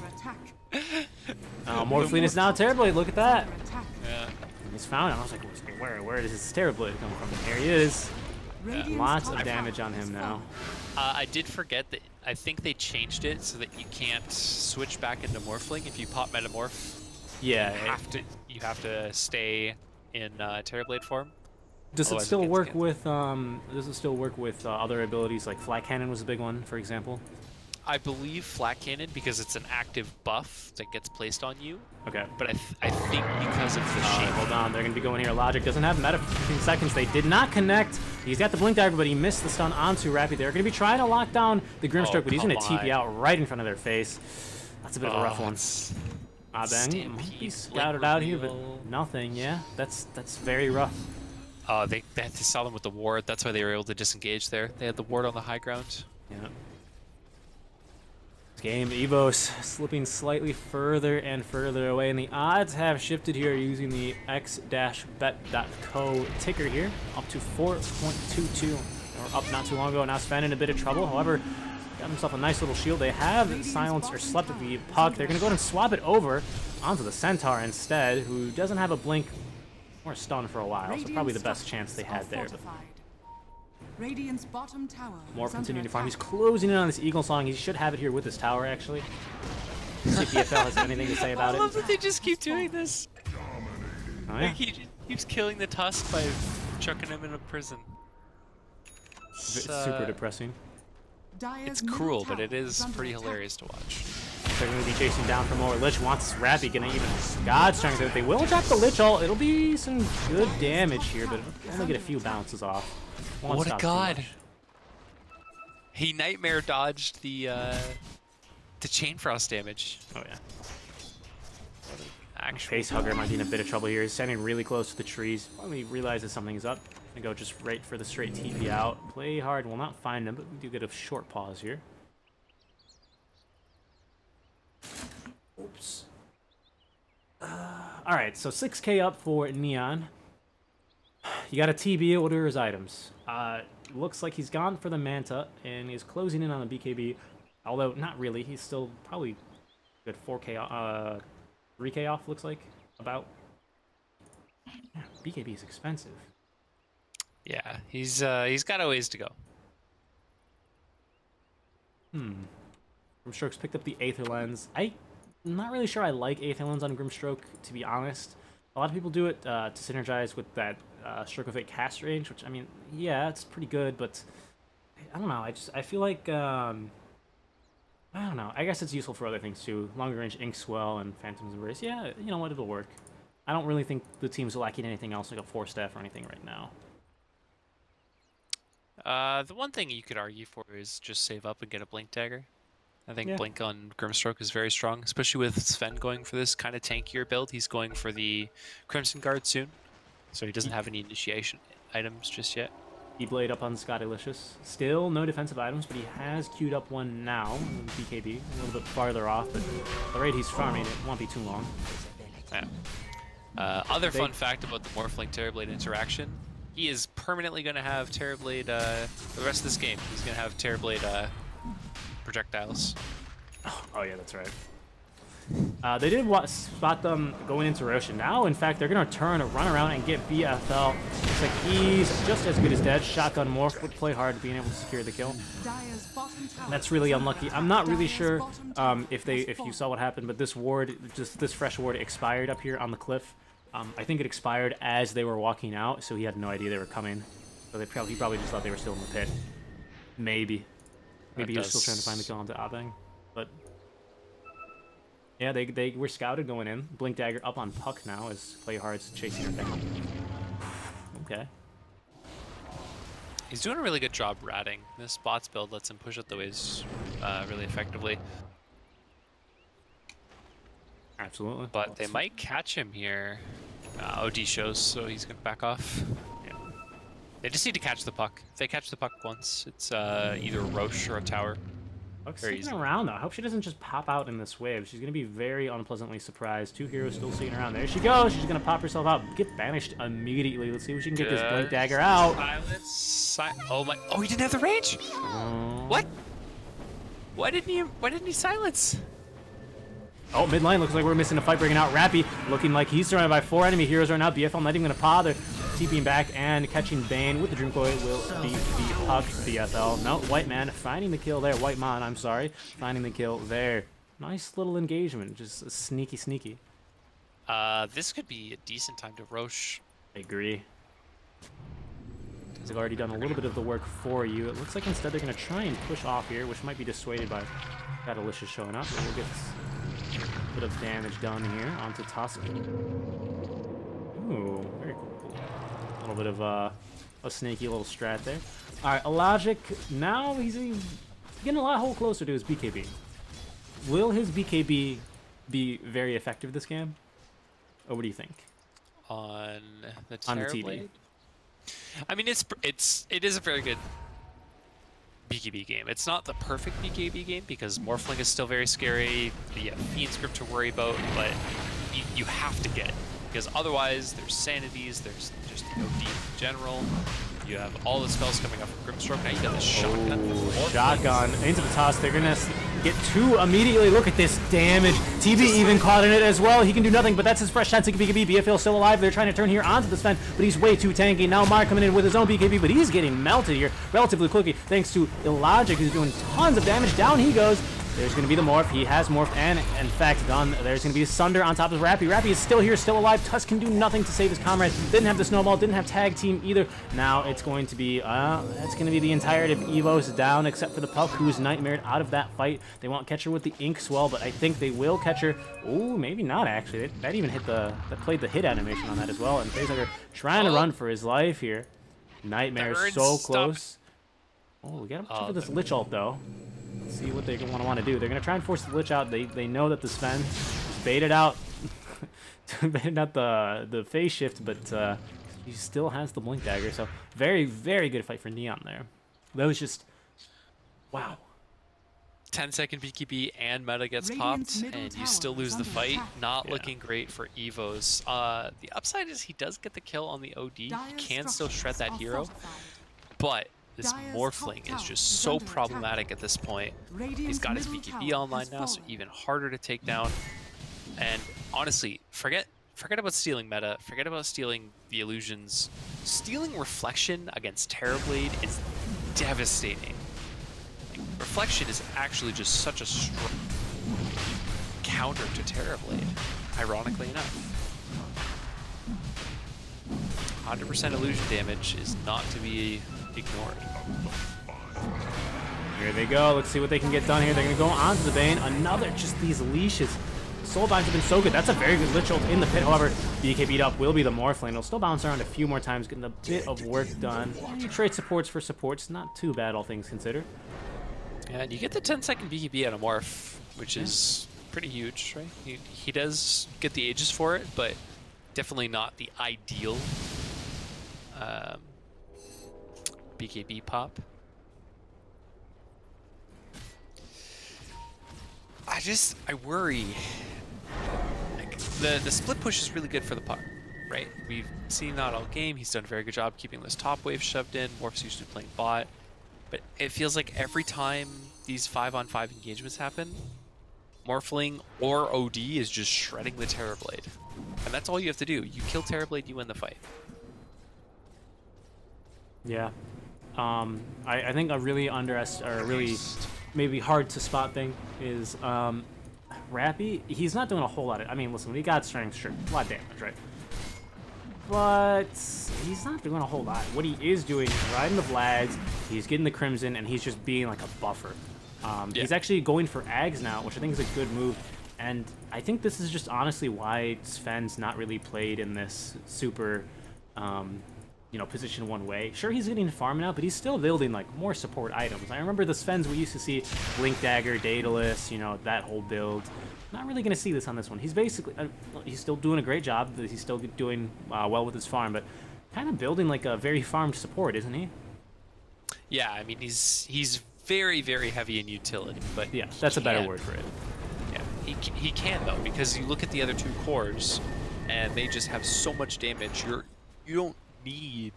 Morphling is now Terrorblade. Look at that. Yeah. He's found him. I was like, where does this Terrorblade come from? There he is. Lots of damage on him now. I did forget that I think they changed it so that you can't switch back into Morphling if you pop Metamorph. Yeah. You have to stay in Terrorblade form. Does it still work with other abilities like Flat Cannon was a big one, for example? I believe Flat Cannon because it's an active buff that gets placed on you. Okay. But I think because of the shape. Hold on, they're going to be going here. Logic doesn't have meta for 15 seconds. They did not connect. He's got the Blink Dagger, but he missed the stun onto Rappy. They're going to be trying to lock down the Grimstroke, but he's going to TP out right in front of their face. That's a bit of a rough one. Abeng might be scouted out here, but nothing. Yeah, that's very rough. They saw them with the ward. That's why they were able to disengage there. They had the ward on the high ground. Yeah. Game EVOS slipping slightly further and further away, and the odds have shifted here using the x-bet.co ticker here, up to 4.22. Or up not too long ago, now Sven in a bit of trouble. However, got himself a nice little shield. They have silenced or slept with the Puck. They're going to go ahead and swap it over onto the Centaur instead, who doesn't have a blink or a stun for a while, so probably the best chance they had there. But Radiant's bottom tower more continuing to farm. He's closing in on this Eagle Song. He should have it here with his tower, actually. See if EFL has anything to say about it. I love that they just keep doing this. Oh, yeah. Like he just keeps killing the Tusk by chucking him in a prison. Super depressing. It's cruel, but it is pretty hilarious to watch. They're going to be chasing down for more. Lich wants Rappy, going to even God strength it. They will drop the Lich ult. It'll be some good damage here, but it'll only get a few bounces off. What a god! He nightmare dodged the chain frost damage. Oh yeah. Actually, Face Hugger might be in a bit of trouble here. He's standing really close to the trees. Finally realizes something's up. And go just right for the straight TP out. Play hard. Will not find him, but we do get a short pause here. All right, so 6K up for Neon. You got a TB, order his items. Looks like he's gone for the Manta, and he's closing in on the BKB. Although, not really. He's still probably good 4K, 3K off, looks like, about. Yeah, BKB is expensive. Yeah, he's got a ways to go. Grimstroke's picked up the Aether Lens. I'm not really sure I like Aether Lens on Grimstroke, to be honest. A lot of people do it to synergize with that Stroke of Fate cast range, which, I mean, yeah, it's pretty good, but I don't know. I feel like, I don't know. I guess it's useful for other things, too. Longer range Ink Swell and Phantom's Embrace. Yeah, you know what? It'll work. I don't really think the team's lacking anything else, like a 4-staff or anything right now. The one thing you could argue for is just save up and get a Blink Dagger. I think Blink on Grimstroke is very strong, especially with Sven going for this kind of tankier build. He's going for the Crimson Guard soon, so he doesn't have any initiation items just yet. E-Blade up on Scottilicious. Still no defensive items, but he has queued up one now. BKB, a little bit farther off, but the rate he's farming, it won't be too long. Yeah. Other fun fact about the Morphling Terrorblade interaction, he is permanently going to have Terrorblade the rest of this game. He's going to have Terrorblade projectiles. Oh yeah, that's right. They did spot them going into Roshan. Now, in fact, they're going to turn, run around, and get BFL. Looks like he's just as good as dead. Shotgun Morph would play hard, being able to secure the kill. That's really unlucky. I'm not really sure if you saw what happened, but this ward, just this fresh ward, expired up here on the cliff. I think it expired as they were walking out, so he had no idea they were coming. So he probably just thought they were still in the pit. Maybe he was still trying to find the kill onto Abeng, but. Yeah, they were scouted going in. Blink Dagger up on Puck now as Playhard's chasing her down. Okay. He's doing a really good job ratting. This bots build lets him push out the waves really effectively. Absolutely. But they might catch him here. OD shows, so he's going to back off. Yeah. They just need to catch the puck. If they catch the puck once, it's either a Roche or a tower. Puck's sticking around, though. I hope she doesn't just pop out in this wave. She's going to be very unpleasantly surprised. 2 heroes still sticking around. There she goes. She's going to pop herself out. Get banished immediately. Let's see if she can get this Blink Dagger out. Oh my! Oh, he didn't have the range. What? Why didn't he silence? Oh, mid lane looks like we're missing a fight breaking out. Rappy looking like he's surrounded by 4 enemy heroes right now. BFL not even going to bother. TPing back and catching Bane with the Dream Coil will be the Puck. BFL. No, White Man finding the kill there. White Man, I'm sorry. Finding the kill there. Nice little engagement. Just sneaky, sneaky. This could be a decent time to Roche. I agree. They've already done a little bit of the work for you. It looks like instead they're going to try and push off here, which might be dissuaded by Catalicious showing up. But we'll get a bit of damage done here onto Tusk. Ooh, very cool. A little bit of a sneaky little strat there. All right, Elogic, now he's getting a lot whole closer to his BKB. Will his BKB be very effective this game? Or what do you think? On the On the Terrorblade? TD. I mean, it is a very good BKB game. It's not the perfect BKB game because Morphling is still very scary. You have Fiend Script to worry about, but you have to get it because otherwise there's Sanities, there's just OD in general. You have all the spells coming up from Grimstroke. Now you got the shotgun. Shotgun into the toss. They're gonna get 2 immediately. Look at this damage. TB even caught in it as well. He can do nothing, but that's his fresh shot to BKB. BFL still alive. They're trying to turn here onto the Sven, but he's way too tanky. Now Mar coming in with his own BKB, but he's getting melted here relatively quickly thanks to Illogic, who's doing tons of damage. Down he goes. There's going to be the Morph. He has Morph and, in fact, done. There's going to be a Sunder on top of Rappy. Rappy is still here, still alive. Tusk can do nothing to save his comrade. Didn't have the Snowball, didn't have Tag Team either. Now it's going to be, that's going to be the entirety of EVOS down, except for the Puck, who is nightmared out of that fight. They won't catch her with the Ink Swell, but I think they will catch her. Ooh, maybe not, actually. That even hit that played the hit animation on that as well. And Facehager trying to run for his life here. Nightmare so close. Oh, we got him for this Lich ult, though. Let's see what they're going to want to do. They're going to try and force the Lich out. They know that the Sven is baited out. Baited out the phase shift, but he still has the Blink Dagger. So very, very good fight for Neon there. That was just, wow. 10-second BKB and meta gets Radiant's popped, middle and you tower still is lose the under fight. attack. Not looking great for EVOS. The upside is he does get the kill on the OD. He Dire's can still shred that structures hero, are fortified. but this Dire's Morphling top is just tower is so under attack. problematic at this point. He's Radiant's got his middle BKB tower online has now, so fallen. even harder to take down. And honestly, forget about stealing meta. Forget about stealing the illusions. Stealing Reflection against Terrorblade is devastating. Like, Reflection is actually just such a strong counter to Terrorblade, ironically enough. 100% illusion damage is not to be ignored. Here they go. Let's see what they can get done here. They're going to go onto the Bane. Another, just these leashes. Soul Binds have been so good. That's a very good Lich ult in the pit. However, BKB'd up will be the Morphling. It'll still bounce around a few more times, getting a bit of work done. You trade supports for supports. Not too bad, all things considered. Yeah, and you get the 10-second BKB on a Morph, which is pretty huge, right? He does get the Aegis for it, but definitely not the ideal BKB pop. I worry. Like, the split push is really good for the puck, right? We've seen that all game. He's done a very good job keeping this top wave shoved in. Morph's usually playing bot. But it feels like every time these 5-on-5 engagements happen, Morphling or OD is just shredding the Terrorblade. And that's all you have to do. You kill Terrorblade, you win the fight. Yeah. I think a really maybe hard to spot thing is Rappy. He's not doing a whole lot of, I mean, listen, when he got strength, sure, a lot of damage, right? But he's not doing a whole lot. What he is doing is riding the Vlads, he's getting the Crimson, and he's just being like a buffer. He's actually going for Ags now, which I think is a good move. And I think this is just honestly why Sven's not really played in this super, you know, position one way. Sure, he's getting farm now, but he's still building like more support items. I remember the Svens we used to see, Blink Dagger, Daedalus, you know, that whole build. Not really going to see this on this one. He's basically, he's still doing a great job. He's still doing well with his farm, but kind of building like a very farmed support, isn't he? Yeah, I mean, he's very, very heavy in utility, but yeah, that's a better word for it. Yeah, he can though, because you look at the other two cores, and they just have so much damage. You don't need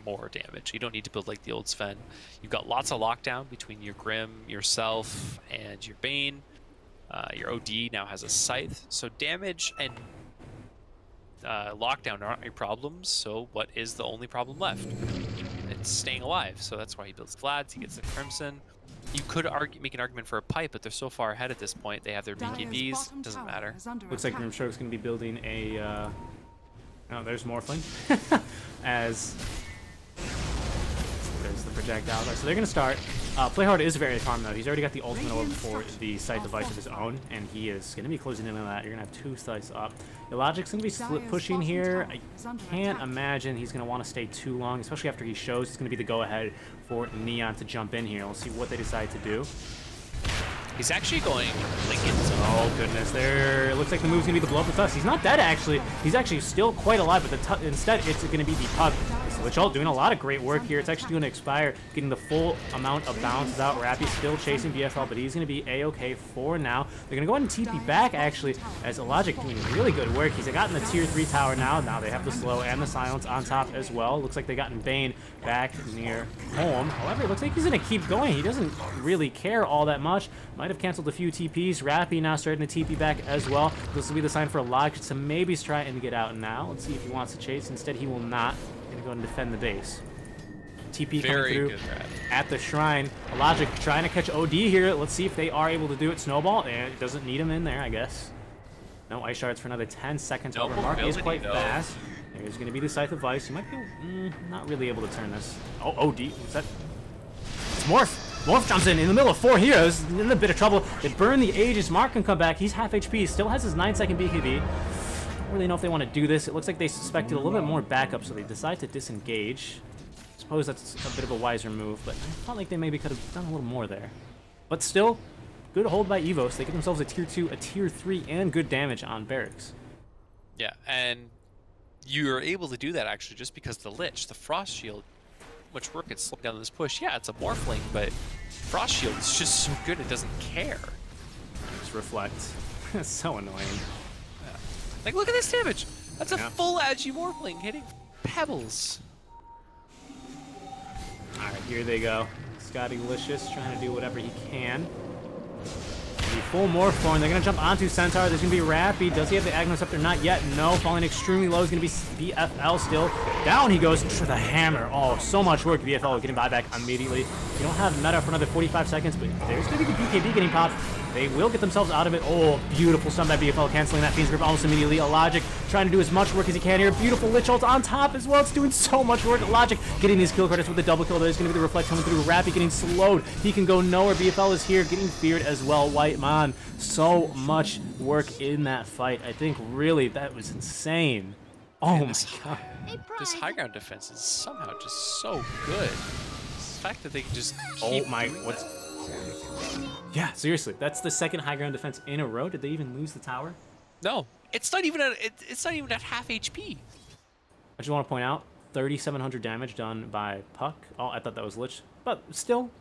more damage. You don't need to build like the old Sven. You've got lots of lockdown between your Grim, yourself, and your Bane. Your OD now has a Scythe, so damage and lockdown aren't your problems. So what is the only problem left? It's staying alive. So that's why he builds Vlads. He gets the Crimson. You could make an argument for a pipe, but they're so far ahead at this point. They have their BKBs. Doesn't matter. Looks like Grimstroke's going to be building a. Oh, there's Morphling. As there's the projectile. So they're going to start. Playhard is very farm though. He's already got the ultimate orb for the Scythe device of his own, and he is going to be closing in on that. You're going to have two Scythes up. Illogic's going to be split pushing here. I can't imagine he's going to want to stay too long, especially after he shows it's going to be the go-ahead for Neon to jump in here. We'll see what they decide to do. He's actually going Lincoln. Oh goodness, there. It looks like the move's gonna be the blow up with us. He's not dead actually. He's actually still quite alive, but instead it's gonna be the Pug. Lich ult doing a lot of great work here. It's actually gonna expire, getting the full amount of bounce without Rappy still chasing BFL, but he's gonna be A-okay for now. They're gonna go ahead and TP back actually, as Illogic doing really good work. He's gotten the tier 3 tower now. Now they have the slow and the silence on top as well. Looks like they gotten Bane back near home. However, it looks like he's gonna keep going. He doesn't really care all that much. Might have canceled a few TPs. Rappy now starting to TP back as well. This will be the sign for Illogic to maybe try and get out now. Let's see if he wants to chase. Instead, he will not. Gonna go and defend the base. TP coming through at the shrine. Illogic trying to catch OD here. Let's see if they are able to do it. Snowball, and it doesn't need him in there, I guess. No ice shards for another 10 seconds. However, Mark is quite fast. There's going to be the Scythe of Vice. You might be not really able to turn this. Oh, OD. Is that? It's Morph. Morph jumps in the middle of 4 heroes. In a bit of trouble. They burn the Aegis. Mark can come back. He's half HP. Still has his 9-second BKB. Don't really know if they want to do this. It looks like they suspected a little bit more backup, so they decide to disengage. I suppose that's a bit of a wiser move, but I felt like they maybe could have done a little more there. But still, good hold by EVOS. They get themselves a tier 2, a tier 3, and good damage on barracks. Yeah, and you're able to do that actually just because the Lich, the Frost Shield, much work it's slowing down this push. Yeah, it's a Morphling, but Frost Shield is just so good it doesn't care. Just reflect. It's so annoying. Yeah. Like, look at this damage. That's a full Agi Morphling hitting Pebbles. All right, here they go. Scotty Licious trying to do whatever he can. The full Morph form. They're going to jump onto Centaur. There's going to be Rappy. Does he have the Agno Scepter? Not yet. No. Falling extremely low is going to be BFL still. Down he goes for the hammer. Oh, so much work. BFL getting buyback immediately. You don't have meta for another 45 seconds, but there's going to be the BKB getting popped. They will get themselves out of it. Oh, beautiful stun by BFL, canceling that Fiend's Grip almost immediately. A Logic trying to do as much work as he can here. Beautiful Lich ult on top as well. It's doing so much work. Logic getting these kill credits with the double kill. There's going to be the Reflect coming through. Rappy getting slowed. He can go nowhere. BFL is here getting feared as well. White Man. So much work in that fight. I think really that was insane. Oh my god. This high ground defense is somehow just so good. The fact that they can just keep what's... Yeah, seriously, that's the second high ground defense in a row. Did they even lose the tower? No, it's not even at half HP. I just want to point out 3,700 damage done by Puck. Oh, I thought that was Lich, but still,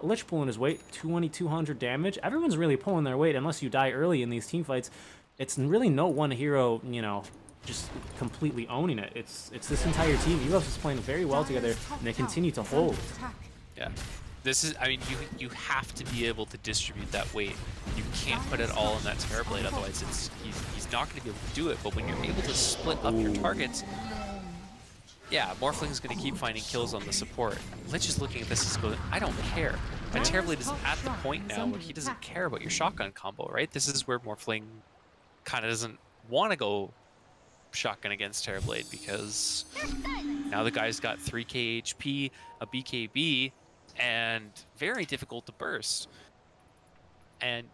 Lich pulling his weight, 2,200 damage. Everyone's really pulling their weight unless you die early in these team fights. It's really no one hero, you know, just completely owning it. It's this entire team. EVOS is playing very well together, and they continue to hold. Yeah. This is, I mean, you have to be able to distribute that weight. You can't put it all in that Terrorblade, otherwise he's not going to be able to do it. But when you're able to split up your targets, yeah, Morphling's going to keep finding kills on the support. Lich is looking at this and going, I don't care. And Terrorblade is at the point now where he doesn't care about your shotgun combo, right? This is where Morphling kind of doesn't want to go shotgun against Terrorblade, because now the guy's got 3k HP, a BKB, and very difficult to burst. And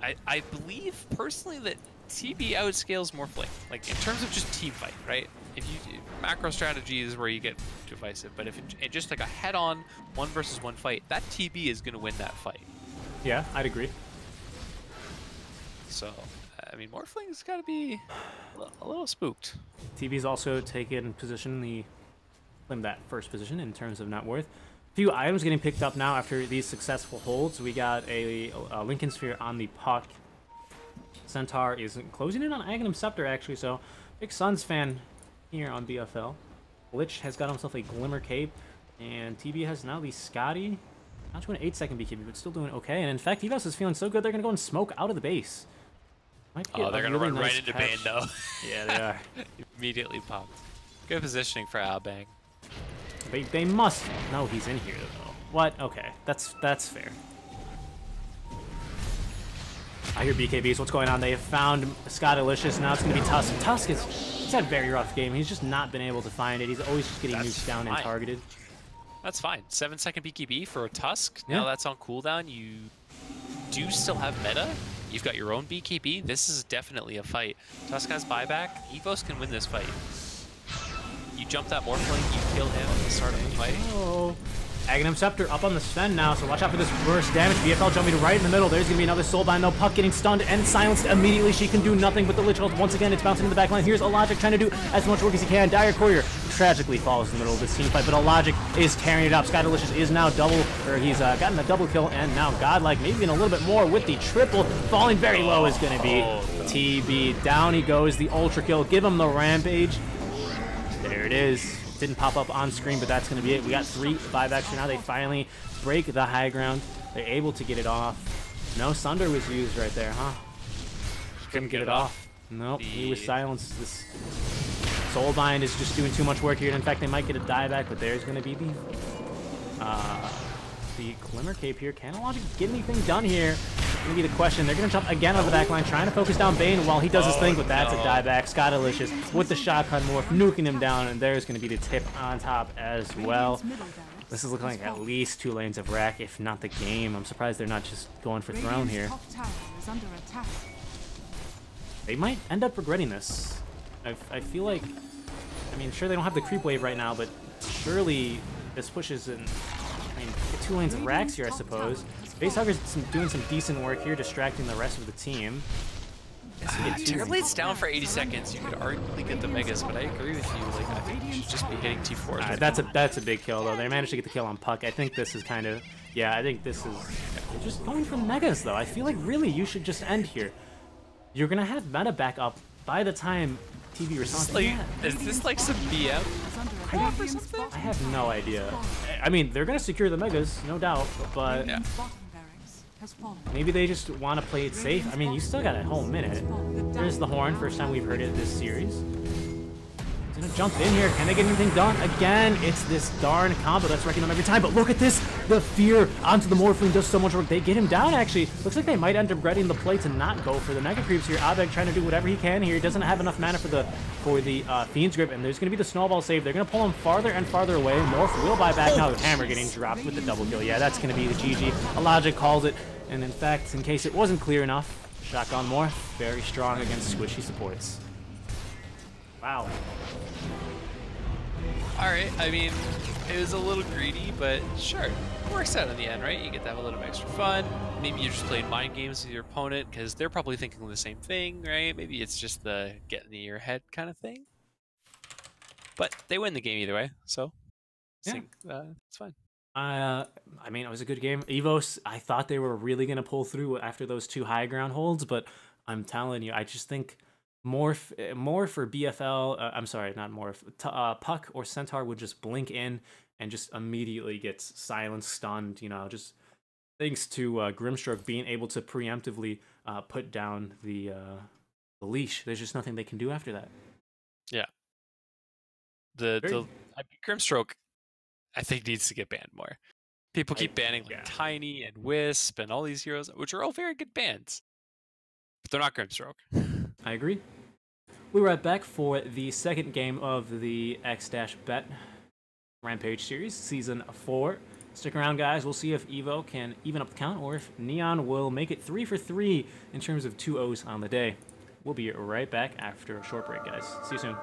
I believe personally that TB outscales Morphling, like in terms of just team fight, right? If you macro strategy is where you get divisive, but if it just like a head-on 1 versus 1 fight, that TB is going to win that fight. Yeah, I'd agree. So I mean, Morphling's got to be a little spooked. TB's also taken position in that first position in terms of net worth. Few items getting picked up now after these successful holds. We got a Lincoln Sphere on the Puck. Centaur is closing in on Aghanim Scepter, actually, so big Suns fan here on BFL. Lich has got himself a Glimmer Cape, and TB has now the Scotty. Not doing an 8-second BKB, but still doing okay. And in fact, EVOS is feeling so good, they're going to go and smoke out of the base. Oh, they're going to run right into Bane, though. Yeah, they are. Immediately popped. Good positioning for Albang. They must know he's in here, though. What? Okay, that's fair. I hear BKBs. What's going on? They have found Scott Delicious. Now it's going to be Tusk. Tusk he's had a very rough game. He's just not been able to find it. He's always just getting nuked down and targeted. That's fine. 7-second BKB for a Tusk. Yeah. Now that's on cooldown. You do still have meta. You've got your own BKB. This is definitely a fight. Tusk has buyback. EVOS can win this fight. You jump that Morphling, you kill him at the start of the fight. Oh. Aghanim Scepter up on the Sven now, so watch out for this burst damage. BFL jumping right in the middle. There's going to be another Soulbind, though. Puck getting stunned and silenced immediately. She can do nothing but the Lich ult. Once again, it's bouncing in the back line. Here's Logic trying to do as much work as he can. Dire Courier tragically falls in the middle of this team fight, but Logic is carrying it up. Sky Delicious is now he's gotten a double kill, and now Godlike, maybe even a little bit more with the triple. Falling very low is going to be TB. Down he goes, the Ultra Kill. Give him the Rampage. There it is. Didn't pop up on screen, but that's going to be it. We got 3 buybacks for now. They finally break the high ground. They're able to get it off. No Sunder was used right there, huh? Couldn't get it off. Nope, he was silenced. This Soulbind is just doing too much work here. In fact, they might get a dieback, but there's going to be the Glimmer Cape here. Can Logic get anything done here? Gonna be the question. They're gonna jump again on the back line, trying to focus down Bane while he does his thing, but that's a dieback. Scott Delicious with the shotgun morph, nuking him down, and there's gonna be the tip on top as well. This is looking like at least 2 lanes of rack, if not the game. I'm surprised they're not just going for Throne here. They might end up regretting this. I feel like, I mean, sure they don't have the creep wave right now, but surely this pushes in. I mean, get 2 lanes of racks here, I suppose. Facehugger's doing some decent work here, distracting the rest of the team. Terrablade's down for 80 seconds. You could arguably get the Megas, but I agree with you. Like, I think you should just be hitting T4s. That's a big kill, though. They managed to get the kill on Puck. I think this is kind of... Yeah, I think this is... They're just going for the Megas, though. I feel like, really, you should just end here. You're going to have meta back up by the time TV responds. Is this like some BM? I have no idea. I mean, they're going to secure the Megas, no doubt, but... Yeah. Maybe they just want to play it safe. I mean, you still got a whole minute. There's the horn, first time we've heard it this series. He's gonna jump in here. Can they get anything done? Again, it's this darn combo that's wrecking them every time. But look at this. The fear onto the Morphling does so much work. They get him down, actually. Looks like they might end up regretting the play to not go for the Mega Creeps here. Abeg trying to do whatever he can here. He doesn't have enough mana for the Fiend's Grip, and there's going to be the Snowball save. They're going to pull him farther and farther away. Morph will buy back. Now the Hammer getting dropped with the double kill. Yeah, that's going to be the GG. Logic calls it. And in fact, in case it wasn't clear enough, Shotgun Morph, very strong against squishy supports. Wow. Alright, I mean, it was a little greedy, but sure. It works out in the end, right? You get to have a little extra fun. Maybe you just played mind games with your opponent, because they're probably thinking the same thing, right? Maybe it's just the get in your head kind of thing. But they win the game either way, so yeah. It's fine. I mean, it was a good game. EVOS, I thought they were really going to pull through after those 2 high ground holds, but I'm telling you, I just think more for BFL, I'm sorry, not Morph, Puck or Centaur would just blink in and just immediately gets silenced, stunned, you know, just thanks to Grimstroke being able to preemptively put down the leash. There's just nothing they can do after that. Yeah. Grimstroke, I think, needs to get banned more. People keep banning like Tiny and Wisp and all these heroes, which are all very good bans, but they're not Grimstroke. I agree. We're right back for the second game of the X-Bet Rampage series, Season 4. Stick around, guys. We'll see if Evo can even up the count or if Neon will make it 3 for 3 in terms of 2-0s on the day. We'll be right back after a short break, guys. See you soon.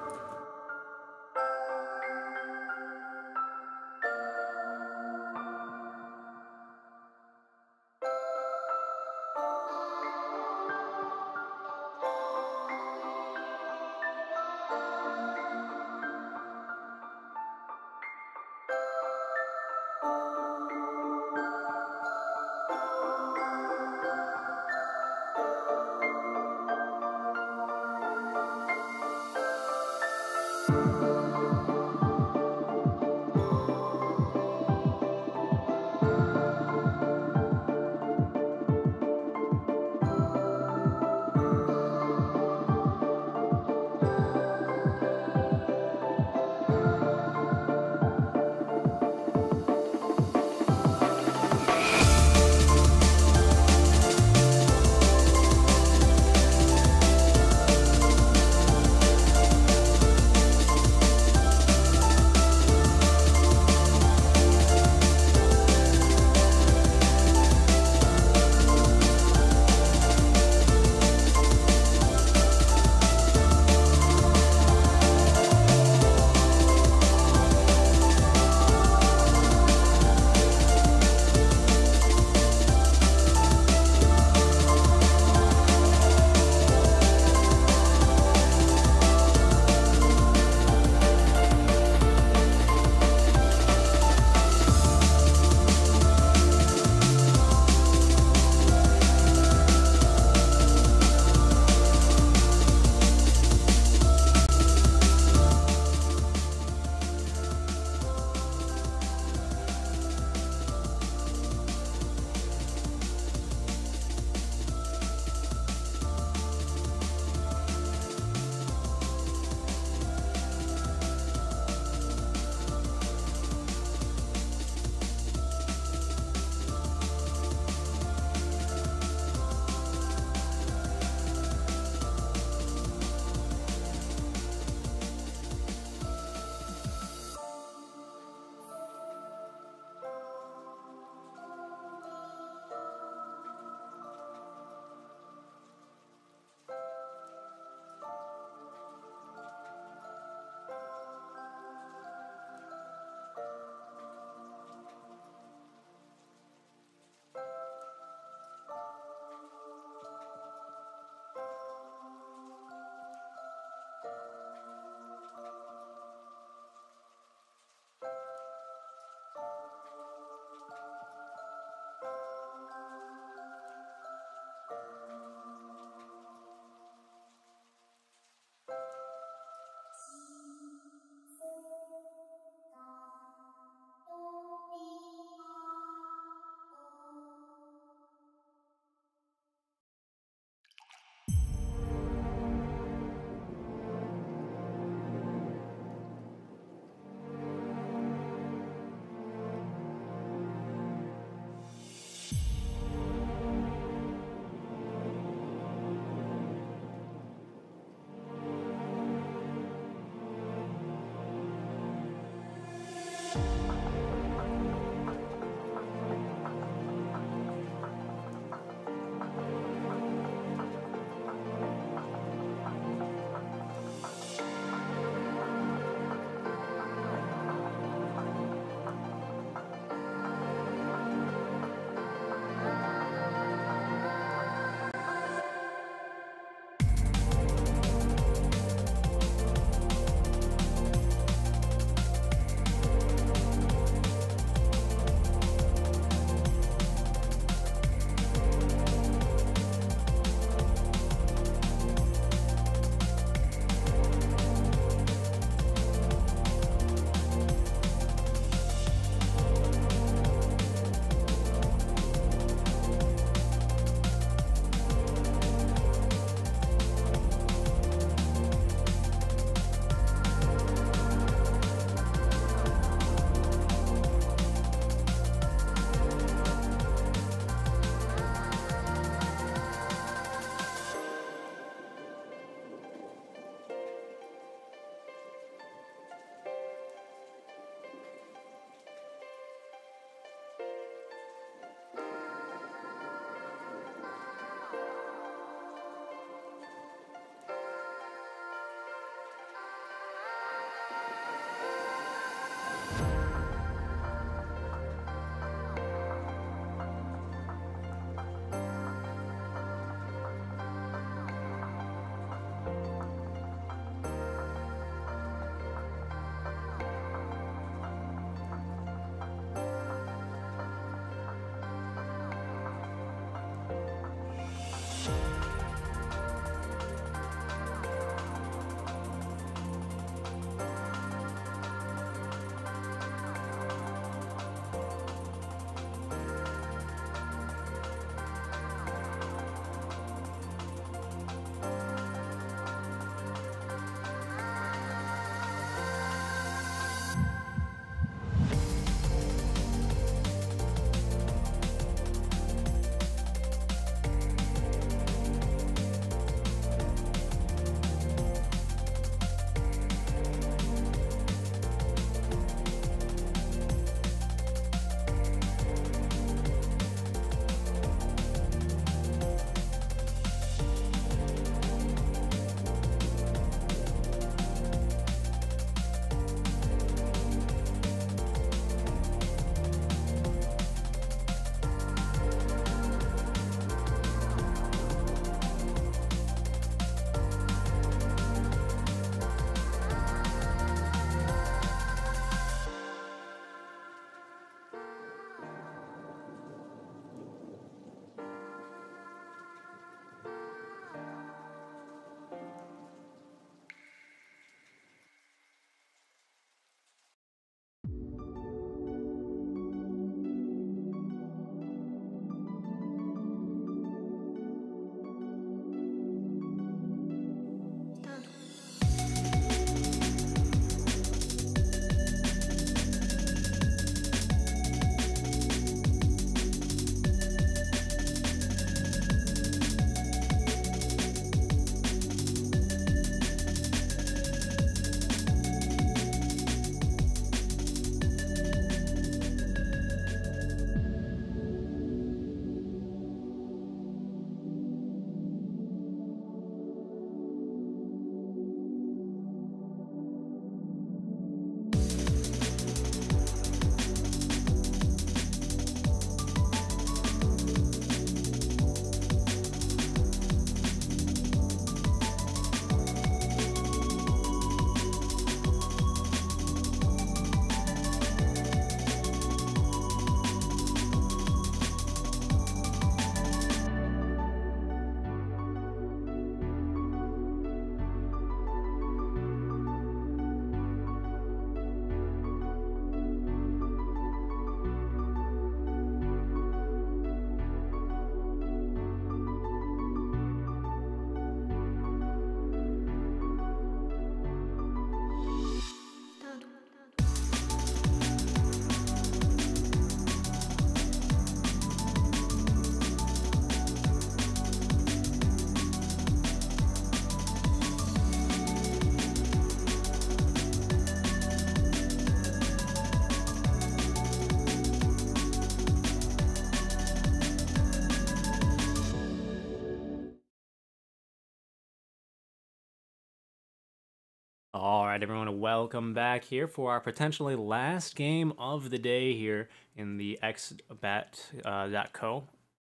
All right, everyone, welcome back here for our potentially last game of the day here in the XBat.co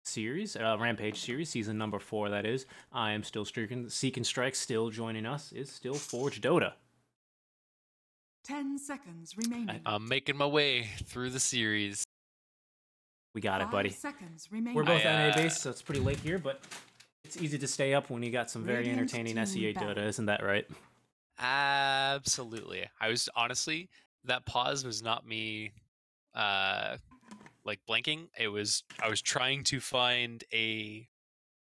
series, Rampage series, season number 4, that is. I am still streaking. Seek and Strike still joining us is still Forge Dota. 10 seconds remaining. I'm making my way through the series. We got it, 5 buddy. seconds remaining. We're both NA based, so it's pretty late here, but it's easy to stay up when you got some very Radiant entertaining team SEA back. Dota, isn't that right? Absolutely. I was honestly, that pause was not me like blanking. I was trying to find a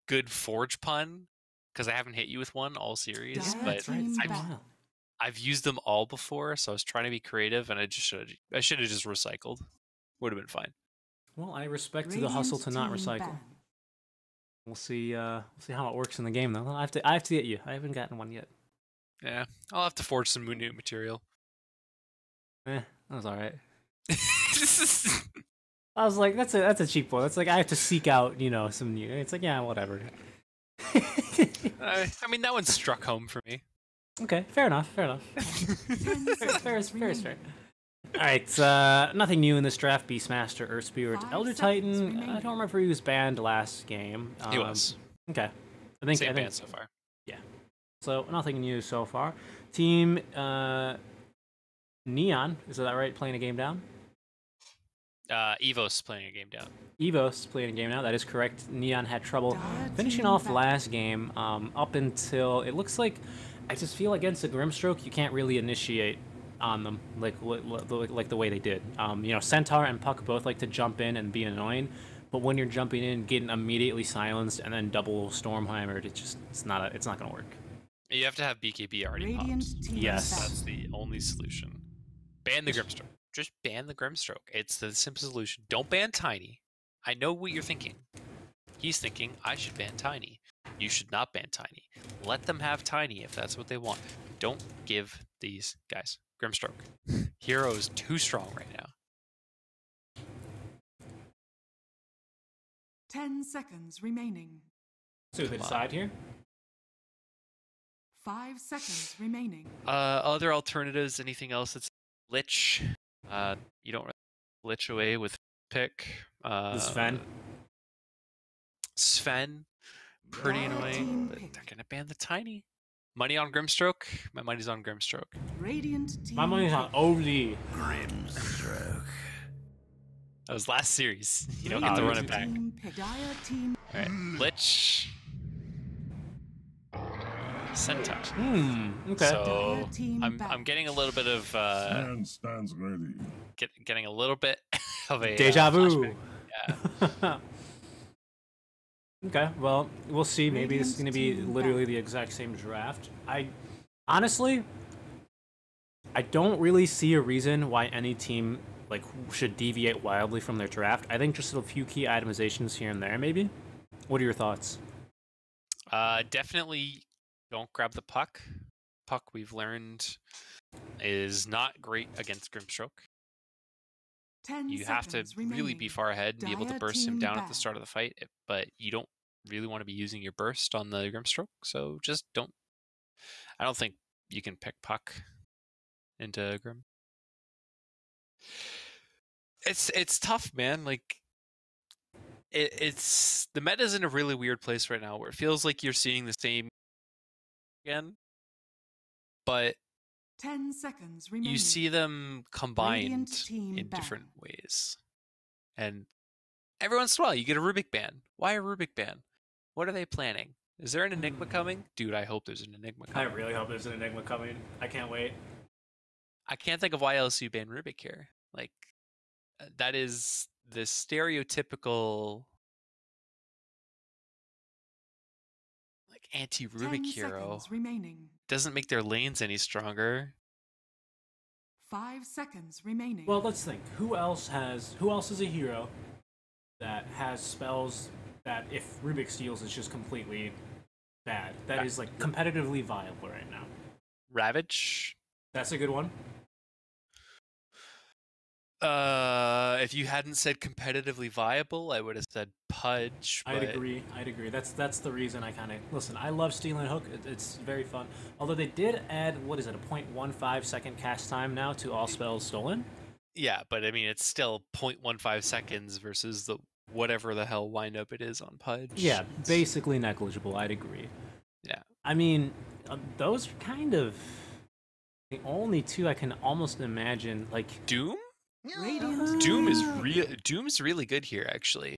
good Forge pun because I haven't hit you with one all series, Dire but That's right. It's been a back. while. I've used them all before, so I was trying to be creative, and I should have just recycled. Would have been fine. Well, I respect the hustle to not Radiant team recycle. back. We'll see how it works in the game, though. I have to get you. I haven't gotten one yet. Yeah, I'll have to forge some new material. That was all right. I was like, that's a cheap one. That's like I have to seek out, some new. It's like, yeah, whatever. I mean, that one struck home for me. Okay, fair enough. 10 fair is seconds fair. remaining. All right, nothing new in this draft. Beastmaster, Earth Spirit, 5 Elder seconds Titan. I remaining. don't remember if he was banned last game. He was. Okay. I Same think band so far. so. Nothing new so far. Team Neon, is that right? Playing a game down. EVOS playing a game down. EVOS playing a game now. That is correct. Neon had trouble Dire finishing team off back. last game up until it looks like I just feel against the Grimstroke you can't really initiate on them like the way they did. Centaur and Puck both like to jump in and be annoying, but when you're jumping in, getting immediately silenced and then double Stormhammered, it's not gonna work. You have to have BKB already Radiant popped. team Yes. back. That's the only solution. Ban the Grimstroke. Just ban the Grimstroke. It's the simple solution. Don't ban Tiny. I know what you're thinking. He's thinking, I should ban Tiny. You should not ban Tiny. Let them have Tiny if that's what they want. Don't give these guys Grimstroke. Hero is too strong right now. 10 seconds remaining. So they decide here. 5 seconds remaining. Other alternatives, anything else that's Lich. You don't really Lich away with pick. The Sven. Sven. Pretty Dire annoying, team but pick. they're gonna ban the Tiny. Money on Grimstroke? My money's on Grimstroke. Radiant team My money's on pick. OD. That was last series. You don't Oh, get to you run it back. Team pick. Dire team. Alright, Lich. Centaur. Okay. So Dire team I'm back. getting a little bit of Man stands ready. getting a little bit of a Deja vu. flashback. Yeah. Okay, well, we'll see. Maybe this is going Radiant to be team literally back. the exact same draft. Honestly, I don't really see a reason why any team should deviate wildly from their draft. I think just a few key itemizations here and there, maybe. What are your thoughts? Definitely don't grab the Puck. Puck, we've learned, is not great against Grimstroke. 10 You have to seconds really be remaining. far ahead and be able to Dire burst him team down at back. the start of the fight, but you don't really want to be using your burst on the Grimstroke, so just don't. I don't think you can pick Puck into Grim. It's tough, man. It's the meta's in a really weird place right now where it feels like you're seeing the same again, but 10 seconds remaining. you see them combined Radiant team in back. different ways. And every once in a while, you get a Rubik ban. Why a Rubik ban? What are they planning? Is there an Enigma coming? Dude, I hope there's an Enigma I coming. really hope there's an Enigma coming. I can't wait. I can't think of why else you ban Rubik here. That is the stereotypical anti-Rubik 10 hero. seconds remaining. Doesn't make their lanes any stronger. 5 seconds remaining. Well, let's think. Who else is a hero that has spells that if Rubik steals is just completely bad? That is competitively viable right now. Ravage. That's a good one. If you hadn't said competitively viable, I would have said Pudge. I'd agree. That's the reason I kind of listen. I love Stealing Hook. It's very fun. Although they did add, what is it, a 0.15 second cast time now to all spells stolen. Yeah, but I mean, it's still 0.15 seconds versus the whatever the hell windup it is on Pudge. Yeah, basically negligible. I'd agree. Yeah. I mean, those are kind of the only two I can almost imagine. Like Doom. Radiant's Doom's really good here, actually.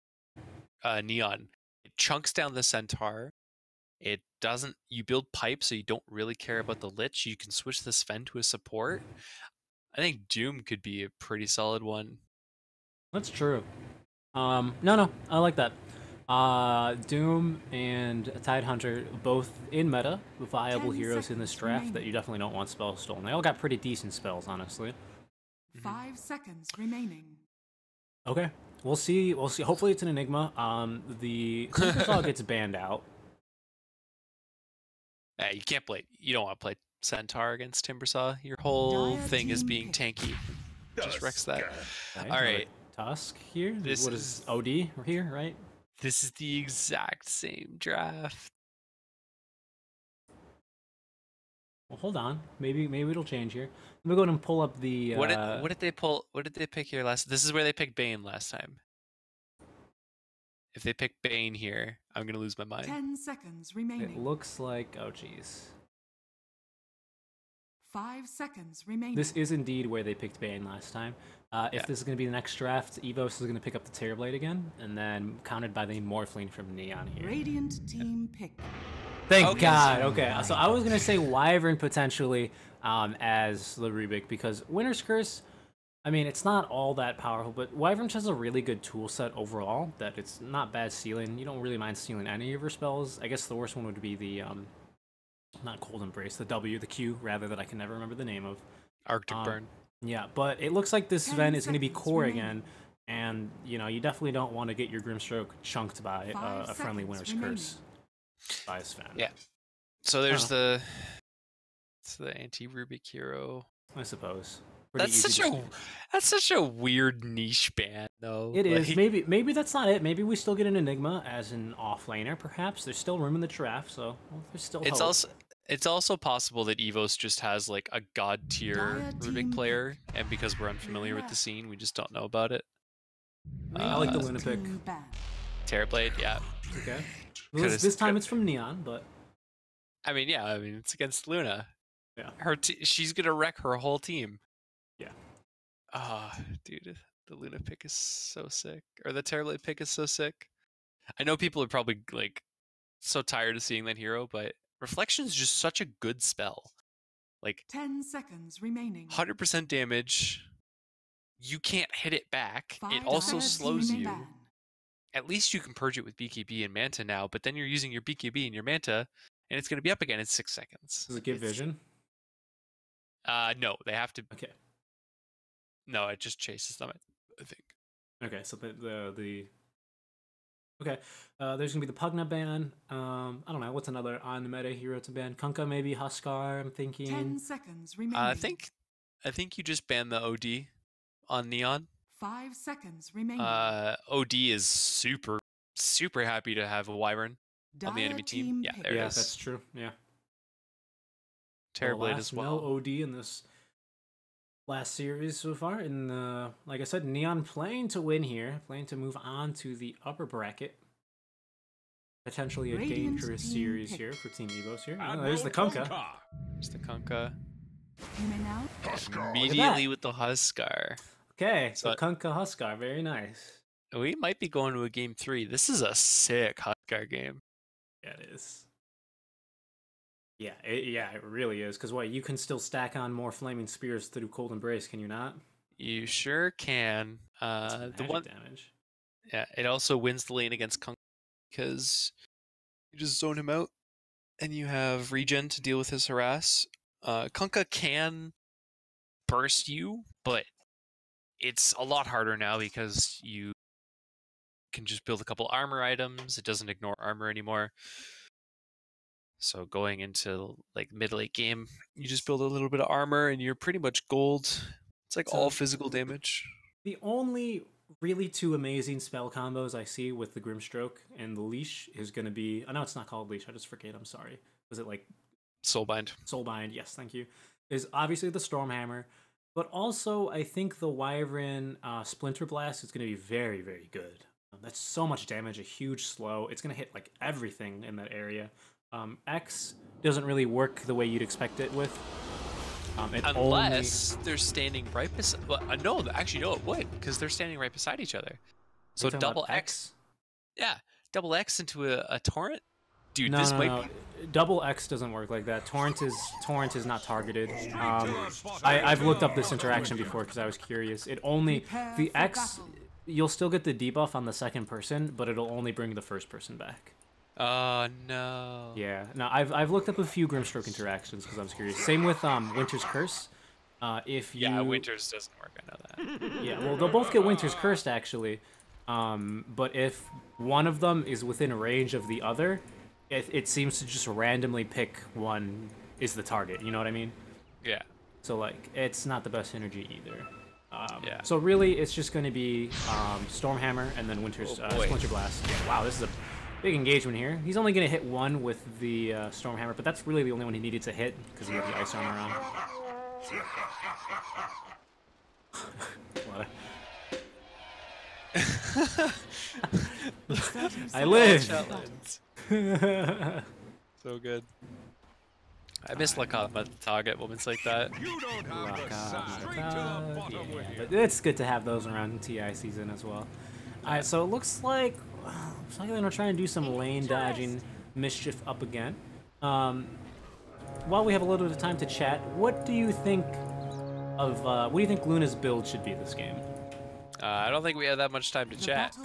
Neon. It chunks down the centaur. It doesn't. You build pipe, so you don't really care about the lich. You can switch the Sven to a support. I think Doom could be a pretty solid one. That's true. No, I like that. Doom and Tidehunter, both in meta, viable 10 heroes in this seconds draft remaining. that you definitely don't want spells stolen. They all got pretty decent spells, honestly. 5 seconds remaining. Okay, we'll see. Hopefully, it's an Enigma. The Timbersaw gets banned out. You can't play. You don't want to play Centaur against Timbersaw. Your whole Dire thing is team being pick. tanky. Just wrecks that. Okay, All right. Tusk here. This What is OD here, right? This is the exact same draft. Well, hold on. Maybe it'll change here. Let me go ahead and pull up the. What did they pull? What did they pick here last? This is where they picked Bane last time. If they pick Bane here, I'm gonna lose my mind. 10 seconds It remaining. looks like, oh geez. 5 seconds remaining. This is indeed where they picked Bane last time. If Yeah. this is going to be the next draft, EVOS is going to pick up the Terrorblade again, and then countered by the Morphling from Neon here. Radiant team pick. Thank Okay. God. Okay, so I was going to say Wyvern potentially as the Rubik, because Winter's Curse, I mean, it's not all that powerful, but Wyvern has a really good tool set overall, that it's not bad stealing. You don't really mind stealing any of her spells. I guess the worst one would be the, not Cold Embrace, the Q, rather, that I can never remember the name of. Arctic Burn. Yeah, but it looks like this 10 Sven is going to be seconds core remaining. again, and you know you definitely don't want to get your Grimstroke chunked by 5 a friendly seconds Winter's remaining. Curse by a Sven. Yeah. So there's Oh. it's the anti-Rubik hero. I suppose. Pretty That's easy such to a stand. that's such a weird niche band, though. It is. Like, Maybe that's not it. Maybe we still get an Enigma as an offlaner. Perhaps there's still room in the draft, so there's still It's hope. it's also possible that EVOS just has like a god tier Dire team Rubik player, and because we're unfamiliar with the scene, we just don't know about it. I like the Radiant Luna pick. team ban. Terrorblade, yeah. Okay. Could've- This time it's from Neon, but I mean, yeah. I mean, it's against Luna. Yeah. She's gonna wreck her whole team. Yeah. Dude, the Luna pick is so sick, or the Terrorblade pick is so sick. I know people are probably like so tired of seeing that hero, but Reflection is just such a good spell. Like 10 seconds remaining. 100% damage. You can't hit it back. 5 It also dire slows team you. ban. At least you can purge it with BKB and Manta now, but then you're using your BKB and your Manta, and it's going to be up again in 6 seconds. does it give vision? No, they have to. Okay. No, it just chases them, I think. Okay, so the okay, there's gonna be the Pugna ban. I don't know what's another on the meta hero to ban. Kunkka maybe, Huskar. I'm 10 thinking. seconds remaining. I think you just ban the OD on Neon. 5 seconds remaining. OD is super happy to have a Wyvern on the Dire enemy team. Yeah, pick. there Yeah, it is. that's true. Yeah. Terrorblade Alas, as well. No OD in this last series so far. And like I said, Neon playing to win here, playing to move on to the upper bracket. Potentially a Radiant dangerous team series pick. here for Team EVOS here. Oh, there's the Kunkka. There's the Kunkka. You may now. Immediately with the Huskar. Okay, so But- Kunkka Huskar, very nice. We might be going to a game 3. This is a sick Huskar game. Yeah, it is. Yeah, it really is. Because what, you can still stack on more flaming spears through Cold Embrace, can you not? You sure can. That's The magic one, damage. yeah, it also wins the lane against Kunkka because you just zone him out, and you have regen to deal with his harass. Kunkka can burst you, but it's a lot harder now because you can just build a couple armor items. It doesn't ignore armor anymore. So going into like mid-late game, you just build a little bit of armor and you're pretty much gold. It's like So- all physical damage. The only really two amazing spell combos I see with the Grimstroke and the Leash is going to be... I know it's not called Leash, I just forget, I'm sorry. Was it like... Soulbind. Soulbind, yes, thank you. Is obviously the Stormhammer, but also I think the Wyvern Splinter Blast is going to be very, very good. That's so much damage, a huge slow. It's going to hit like everything in that area. X doesn't really work the way you'd expect it with. Unless they're standing right beside... Well, no, actually, no, it would, because they're standing right beside each other. So double X? Yeah, double X into a Torrent? Dude, this might be... Double X doesn't work like that. Torrent is not targeted. I've looked up this interaction before because I was curious. It only... The X, you'll still get the debuff on the second person, but it'll only bring the first person back. Oh, no. Yeah. No, I've looked up a few Grimstroke interactions because I was curious. Same with Winter's Curse. If you... Yeah, Winter's doesn't work, I know that. Yeah, well, they'll both get Winter's Cursed, actually. But if one of them is within range of the other, it seems to just randomly pick one is the target, you know what I mean? Yeah. So, like, it's not the best synergy either. Yeah. So really, it's just going to be Stormhammer and then Winter's Splinter Blast. Yeah, wow, this is a big engagement here. He's only going to hit one with the Stormhammer, but that's really the only one he needed to hit because he had the Ice Armor on. I live! So good. I miss Lakama target moments like that. Yeah, but it's good to have those around TI season as well. Alright, so it looks like they're going to try and do some lane dodging mischief up again. While we have a little bit of time to chat, what do you think of what do you think Luna's build should be this game? I don't think we have that much time to chat.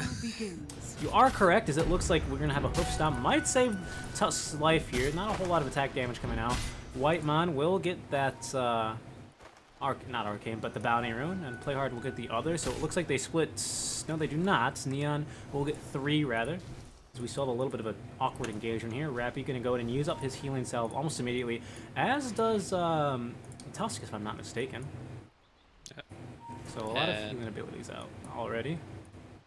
You are correct, as it looks like we're going to have a hoof stomp. Might save Tusk's life here. Not a whole lot of attack damage coming out. Whitemon will get that, not Arcane, but the Bounty Rune, and Playhard will get the other. So it looks like they split. No, they do not. Neon will get 3, rather. As we saw a little bit of an awkward engagement here. Rappy going to go ahead and use up his healing salve almost immediately, as does Tusk, if I'm not mistaken. Yeah. So a lot of healing abilities out already.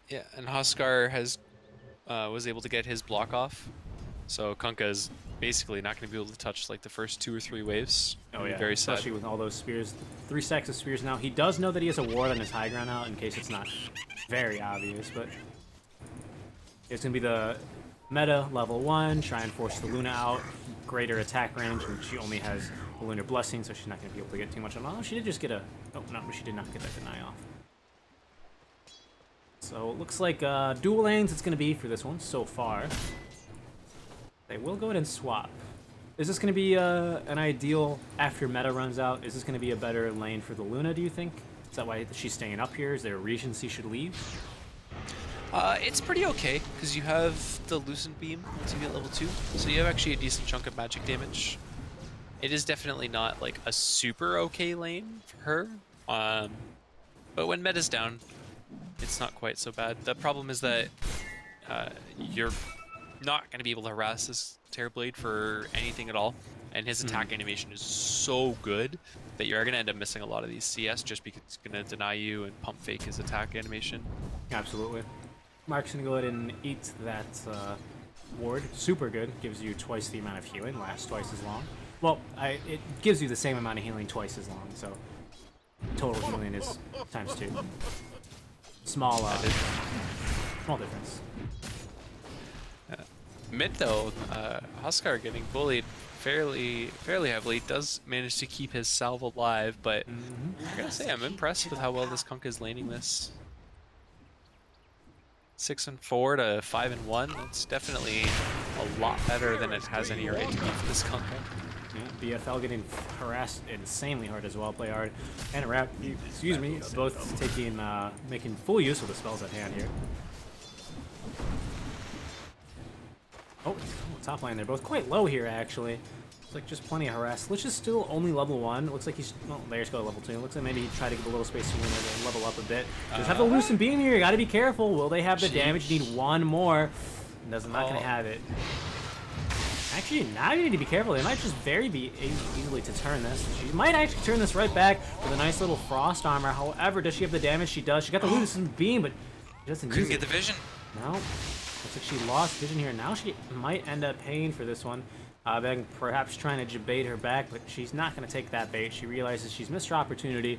Yeah, and Huskar has was able to get his block off, so Kunkka is basically not going to be able to touch like the first 2 or 3 waves. Oh yeah, very sad. Especially with all those spears. 3 stacks of spears now. He does know that he has a ward on his high ground out in case it's not very obvious, but it's going to be the meta level 1, try and force the Luna out, greater attack range, and she only has a Lunar Blessing, so she's not going to be able to get too much on. Oh, she did just get a... Oh, no, she did not get that deny off. So it looks like dual lanes it's going to be for this one so far. They will go ahead and swap. Is this going to be an ideal after meta runs out? Is this going to be a better lane for the Luna, do you think? Is that why she's staying up here? Is there a reason she should leave? It's pretty okay, because you have the Lucent Beam to get level 2, so you have actually a decent chunk of magic damage. It is definitely not like a super okay lane for her, but when meta's down, it's not quite so bad. The problem is that you're not going to be able to harass this Terrorblade for anything at all, and his attack animation is so good that you're going to end up missing a lot of these CS just because it's going to deny you and pump fake his attack animation. Absolutely. Mark's going to go ahead and eat that ward. Super good. Gives you twice the amount of healing, lasts twice as long. Well, it gives you the same amount of healing twice as long, so total healing is times 2. Small difference. Mid though, Huskar getting bullied fairly heavily, does manage to keep his salve alive, but I gotta say I'm impressed with how well this Kunkka is laning this. 6-4 to 5-1. That's definitely a lot better than it has any right to be for this Kunkka. Yeah, BFL getting harassed insanely hard as well. Play hard and Rap, excuse me, both taking making full use of the spells at hand here. Oh, top lane, they're both quite low here actually. Looks like just plenty of harass. Lich is still only level 1. Looks like he's, well, there's go level 2. Looks like maybe he tried to get a little space to win and level up a bit. Just have the Lucent Beam here, you gotta be careful. Will they have the damage? Need one more. Not gonna have it. Actually, now you need to be careful. They might just easily to turn this. She might actually turn this right back with a nice little frost armor. However, does she have the damage? She does. She got the Lucent Beam, but she doesn't Couldn't use it. get the vision. No. Looks like she lost vision here. Now she might end up paying for this one. Then perhaps trying to bait her back, but she's not going to take that bait. She realizes she's missed her opportunity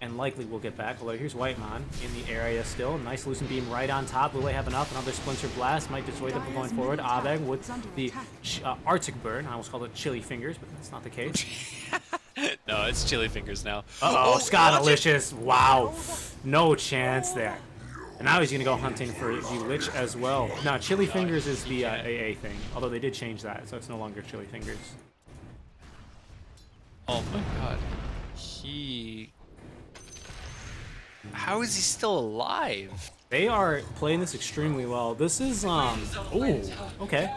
and likely will get back. Although here's Whitemon in the area still. Nice Lucent Beam right on top. Will they have enough? Another Splinter Blast might destroy them from going forward. Abeg with the Arctic Burn. I almost called it Chili Fingers, but that's not the case. No, it's Chili Fingers now. Uh-oh, Scottalicious. Wow. No chance there. And now he's going to go hunting for the Lich as well. Now, Chili Fingers is the AA thing, although they did change that, so it's no longer Chili Fingers. Oh my god. How is he still alive? They are playing this extremely well. This is, ooh, okay.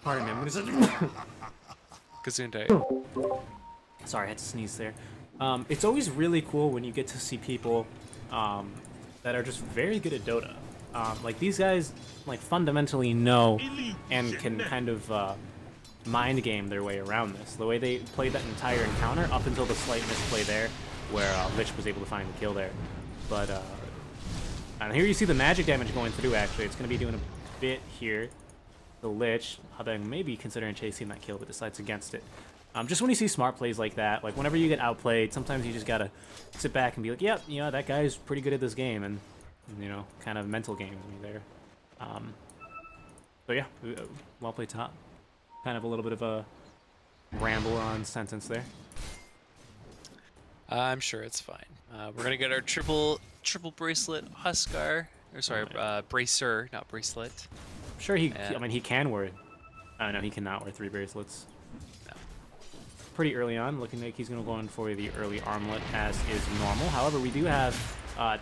Pardon me, I'm going to... Gesundheit. Sorry, I had to sneeze there. It's always really cool when you get to see people that are just very good at Dota. Like these guys, like fundamentally know and can kind of mind game their way around this. The way they played that entire encounter up until the slight misplay there, where Lich was able to find the kill there. But and here you see the magic damage going through. Actually, it's going to be doing a bit here. The Lich, Habeng maybe considering chasing that kill, but decides against it. Just when you see smart plays like that, like whenever you get outplayed, sometimes you just gotta sit back and be like, yep, you know, that guy's pretty good at this game, and you know, kind of mental game there. So yeah, well played top. Kind of a little bit of a ramble on sentence there. I'm sure it's fine. We're gonna get our triple bracelet Huskar. Or sorry, bracer, not bracelet. I'm sure I mean, he can wear it. No, he cannot wear 3 bracelets. Pretty early on, looking like he's going to go in for the early armlet as is normal. However, we do have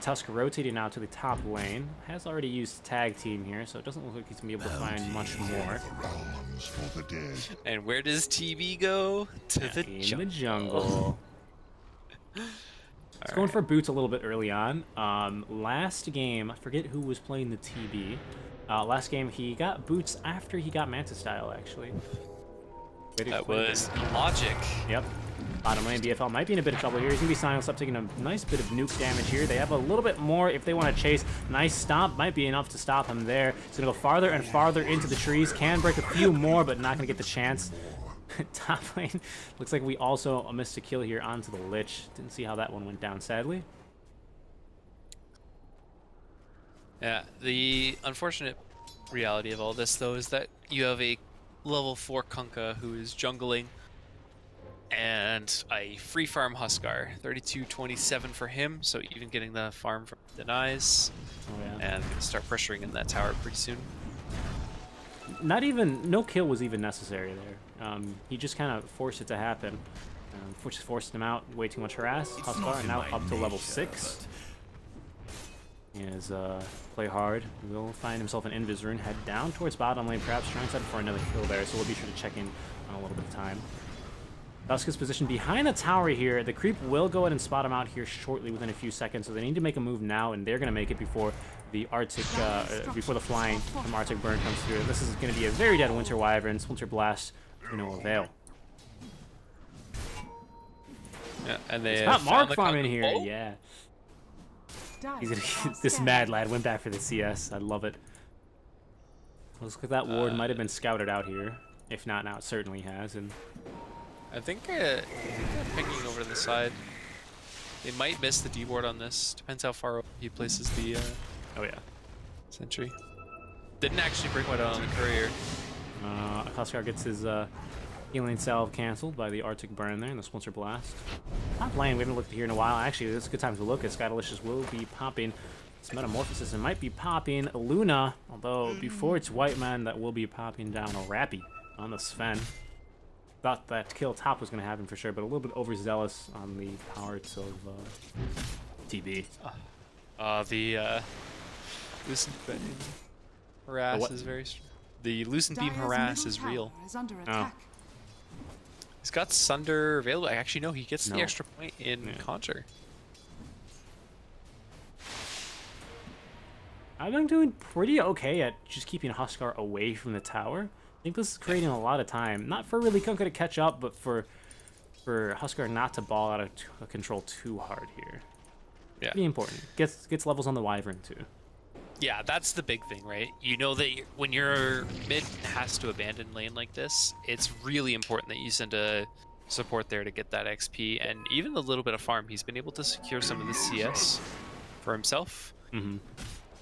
Tusk rotating now to the top lane. Has already used tag team here, so it doesn't look like he's going to be able to find much more. And where does TB go? To the jungle. It's going for boots a little bit early on. Last game, I forget who was playing the TB. Last game, he got boots after he got Manta Style, actually. That was logic. Yep. Bottom lane, BFL might be in a bit of trouble here. He's going to be silenced up, taking a nice bit of nuke damage here. They have a little bit more if they want to chase. Nice stomp. Might be enough to stop him there. He's going to go farther and farther into the trees. Can break a few more, but not going to get the chance. Top lane. Looks like we also missed a kill here onto the Lich. Didn't see how that one went down, sadly. Yeah, the unfortunate reality of all this, though, is that you have a level 4 Kunkka who is jungling and a free farm Huskar. 32-27 for him, so even getting the farm from denies. Oh, yeah. And gonna start pressuring in that tower pretty soon. No kill was even necessary there. He just kind of forced it to happen. Which forced him out, way too much harass. Huskar now up to level 6. He is play hard. Will find himself an Invis rune, head down towards bottom lane, perhaps trying to set for another kill there, so we'll be sure to check in on a little bit of time. Dusk is positioned behind the tower here. The creep will go ahead and spot him out here shortly within a few seconds, so they need to make a move now, and they're going to make it before the Arctic, before the flying from Arctic Burn comes through. This is going to be a very dead Winter Wyvern. Splinter Blast to no avail. Yeah, and they got Mark Farm in Kunkka. here, Oh. yeah. He's gonna, this mad lad went back for the CS. I love it. Looks like that ward might have been scouted out here. If not now, it certainly has. And I think they're pinging over to the side. They might miss the D ward on this. Depends how far he places the oh yeah, sentry. Didn't actually bring one on the courier. Huskar gets his healing salve canceled by the Arctic Burn there and the Splinter Blast. Top lane, we haven't looked here in a while. Actually, this is a good time to look. Scottalicious will be popping this Metamorphosis and might be popping Luna, although before it's Whitemon that will be popping down a Rappy on the Sven. Thought that kill top was going to happen for sure, but a little bit overzealous on the parts of TB. The Lucent Beam harass is very strong. The Lucent Beam harass is real. Under attack. He's got Sunder available. Actually, no, he gets the extra point in Conjure. I've been doing pretty okay at just keeping Huskar away from the tower. think this is creating a lot of time. Not for really Kunkka to catch up, but for Huskar not to ball out of control too hard here. Yeah. Pretty important. Gets levels on the Wyvern too. Yeah, that's the big thing, right? You know that when your mid has to abandon lane like this, it's really important that you send a support there to get that XP, and even a little bit of farm. He's been able to secure some of the CS for himself. Mm-hmm.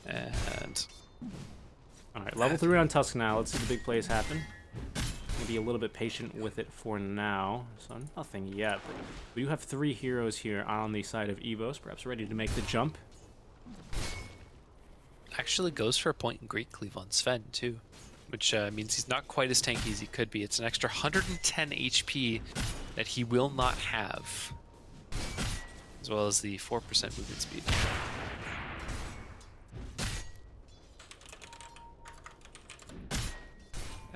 And all right, level 3 on Tusk now. Let's see the big plays happen. Gonna be a little bit patient with it for now, so nothing yet. But we do have 3 heroes here on the side of EVOS, perhaps ready to make the jump. actually goes for a point in Great Cleave on Sven too, which means he's not quite as tanky as he could be. It's an extra 110 HP that he will not have, as well as the 4% movement speed.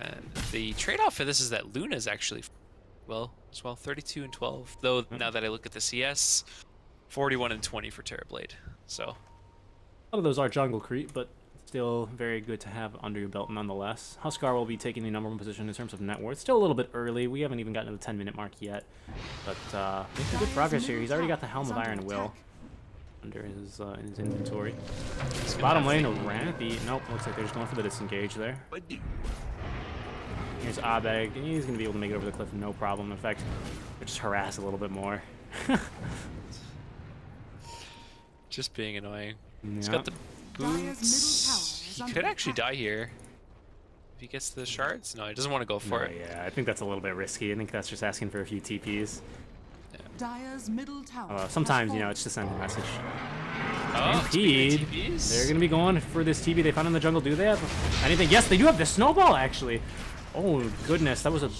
And the trade-off for this is that Luna is actually, well, as well, 32 and 12. Though now that I look at the CS, 41 and 20 for Terrorblade. So a lot of those are jungle creep, but still very good to have under your belt nonetheless. Huskar will be taking the number 1 position in terms of net worth. Still a little bit early. We haven't even gotten to the 10-minute mark yet, but making good progress here. He's already got the Helm of Iron Will under his in his inventory. Bottom lane, a Rampage. Nope, looks like they're just going for the disengage there. Here's Abeg, and he's going to be able to make it over the cliff no problem. In fact, just harass a little bit more. just being annoying. Yeah. He's got the boots. He could actually die here. If he gets the shards? No, he doesn't want to go for it. Yeah, I think that's a little bit risky. I think that's just asking for a few TPs. Dire's middle tower Sometimes, you know, it's just sending a message. Oh, Stampede. They're going to be going for this TP they found in the jungle. Do they have anything? Yes, they do have the snowball, actually. Oh, goodness. That was a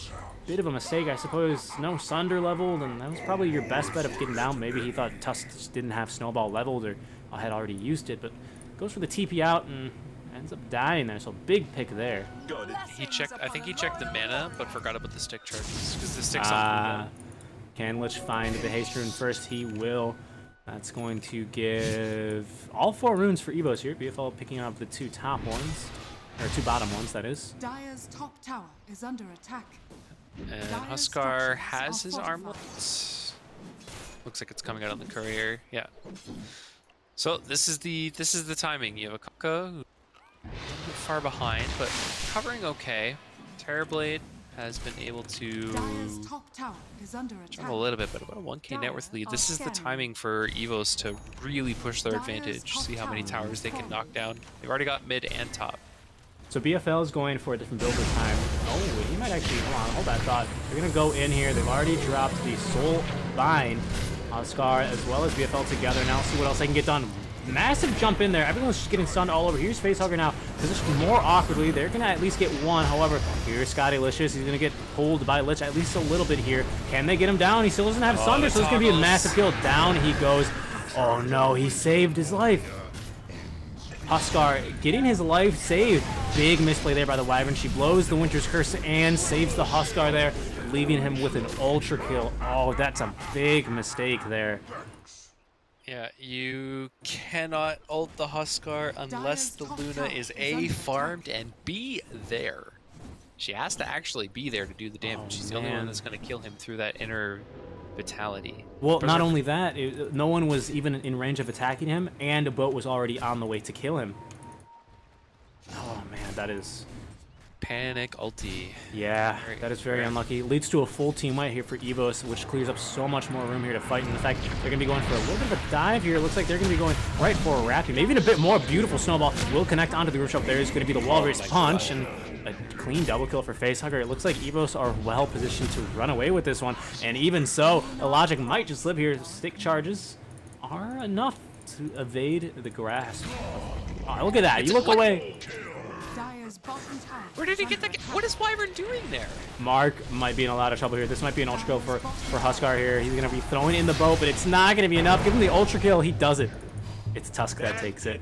bit of a mistake, I suppose. No Sunder leveled, and that was probably your best bet of getting down. Maybe he thought Tusk just didn't have snowball leveled or had already used it, but goes for the TP out and ends up dying there. So big pick there. He checked. I think he checked the mana, but forgot about the stick charges because the stick's on. Can Lich find the haste rune first? He will. That's going to give all 4 runes for EVOS here. BFL picking up the 2 top ones, or 2 bottom ones, that is. Dire's top tower is under attack. And Huskar has his armlet. Looks like it's coming out on the courier. Yeah. So this is the timing. You have a Kunkka who's a little bit far behind, but covering okay. Terrorblade has been able to jump a little bit, but about a 1k net worth lead. This is the timing for EVOS to really push their advantage, see how many towers they can knock down. They've already got mid and top. So BFL is going for a different build this time. Oh, he might actually, hold that thought. They're going to go in here. They've already dropped the Soul Bind. Huskar as well as BFL together. Now let's see what else they can get done. Massive jump in there. Everyone's just getting stunned all over. Here's Facehugger now, positioned more awkwardly. They're going to at least get 1. However, here's Scottylicious. He's going to get pulled by Lich at least a little bit here. Can they get him down? He still doesn't have Sunder, so it's going to be a massive kill. Down he goes. Oh no, he saved his life. Huskar getting his life saved. Big misplay there by the Wyvern. She blows the Winter's Curse and saves the Huskar there, leaving him with an ultra kill. Oh, that's a big mistake there. Yeah, you cannot ult the Huskar unless the Luna is A, farmed, and B, there. She has to actually be there to do the damage. She's the only one that's going to kill him through that inner vitality. Well, not only that, no one was even in range of attacking him, and a boat was already on the way to kill him. Oh man, that is... Panic ulti. Yeah, that is very unlucky. Leads to a full team wipe here for EVOS, which clears up so much more room here to fight. And the fact they're going to be going for a little bit of a dive here. It looks like they're going to be going right for a wrapping. Maybe even a bit more. Beautiful snowball will connect onto the roof shop. There is going to be the wall race punch and a clean double kill for Facehugger. It looks like EVOS are well positioned to run away with this one. And even so, Illogic might just live here. Stick charges are enough to evade the grasp. Oh, look at that. You look away. Where did he get that? What is Wyvern doing there? Mark might be in a lot of trouble here. This might be an ultra kill for Huskar here. He's going to be throwing in the boat, but it's not going to be enough. Give him the ultra kill. He does it. It's Tusk that takes it.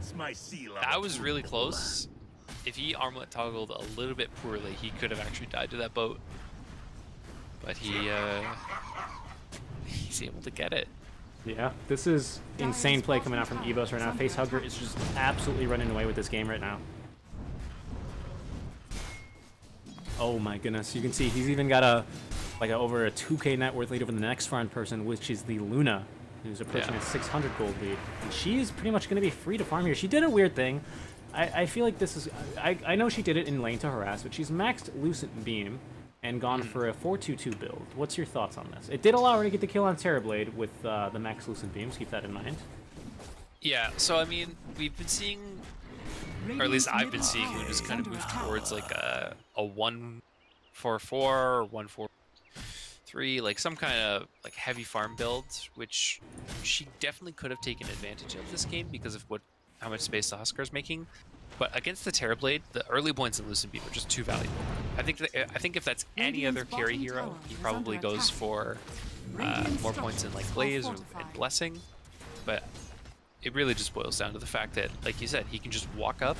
That was really close. If he armlet toggled a little bit poorly, he could have actually died to that boat. But he's able to get it. Yeah, this is insane play coming out from EVOS right now. Facehugger is just absolutely running away with this game right now. Oh my goodness, you can see he's even got over a 2k net worth lead over the next farm person, which is the Luna, who's approaching a 600 gold lead. And she's pretty much going to be free to farm here. She did a weird thing. I feel like this is... I know she did it in lane to harass, but she's maxed Lucent Beam and gone for a 4-2-2 build. What's your thoughts on this? It did allow her to get the kill on Terrorblade with the max Lucent Beams. Keep that in mind. Yeah, so I mean, we've been seeing, or at least I've been seeing, Luna's kind of move towards like a 1-4-4 or 1-4-3, like some kind of like heavy farm build, which she definitely could have taken advantage of this game because of how much space the Huskar's making. But against the Terrorblade, the early points in Lucent Beam are just too valuable. I think if that's any other carry hero, he probably goes for more points in like Blaze and Blessing. But it really just boils down to the fact that, like you said, he can just walk up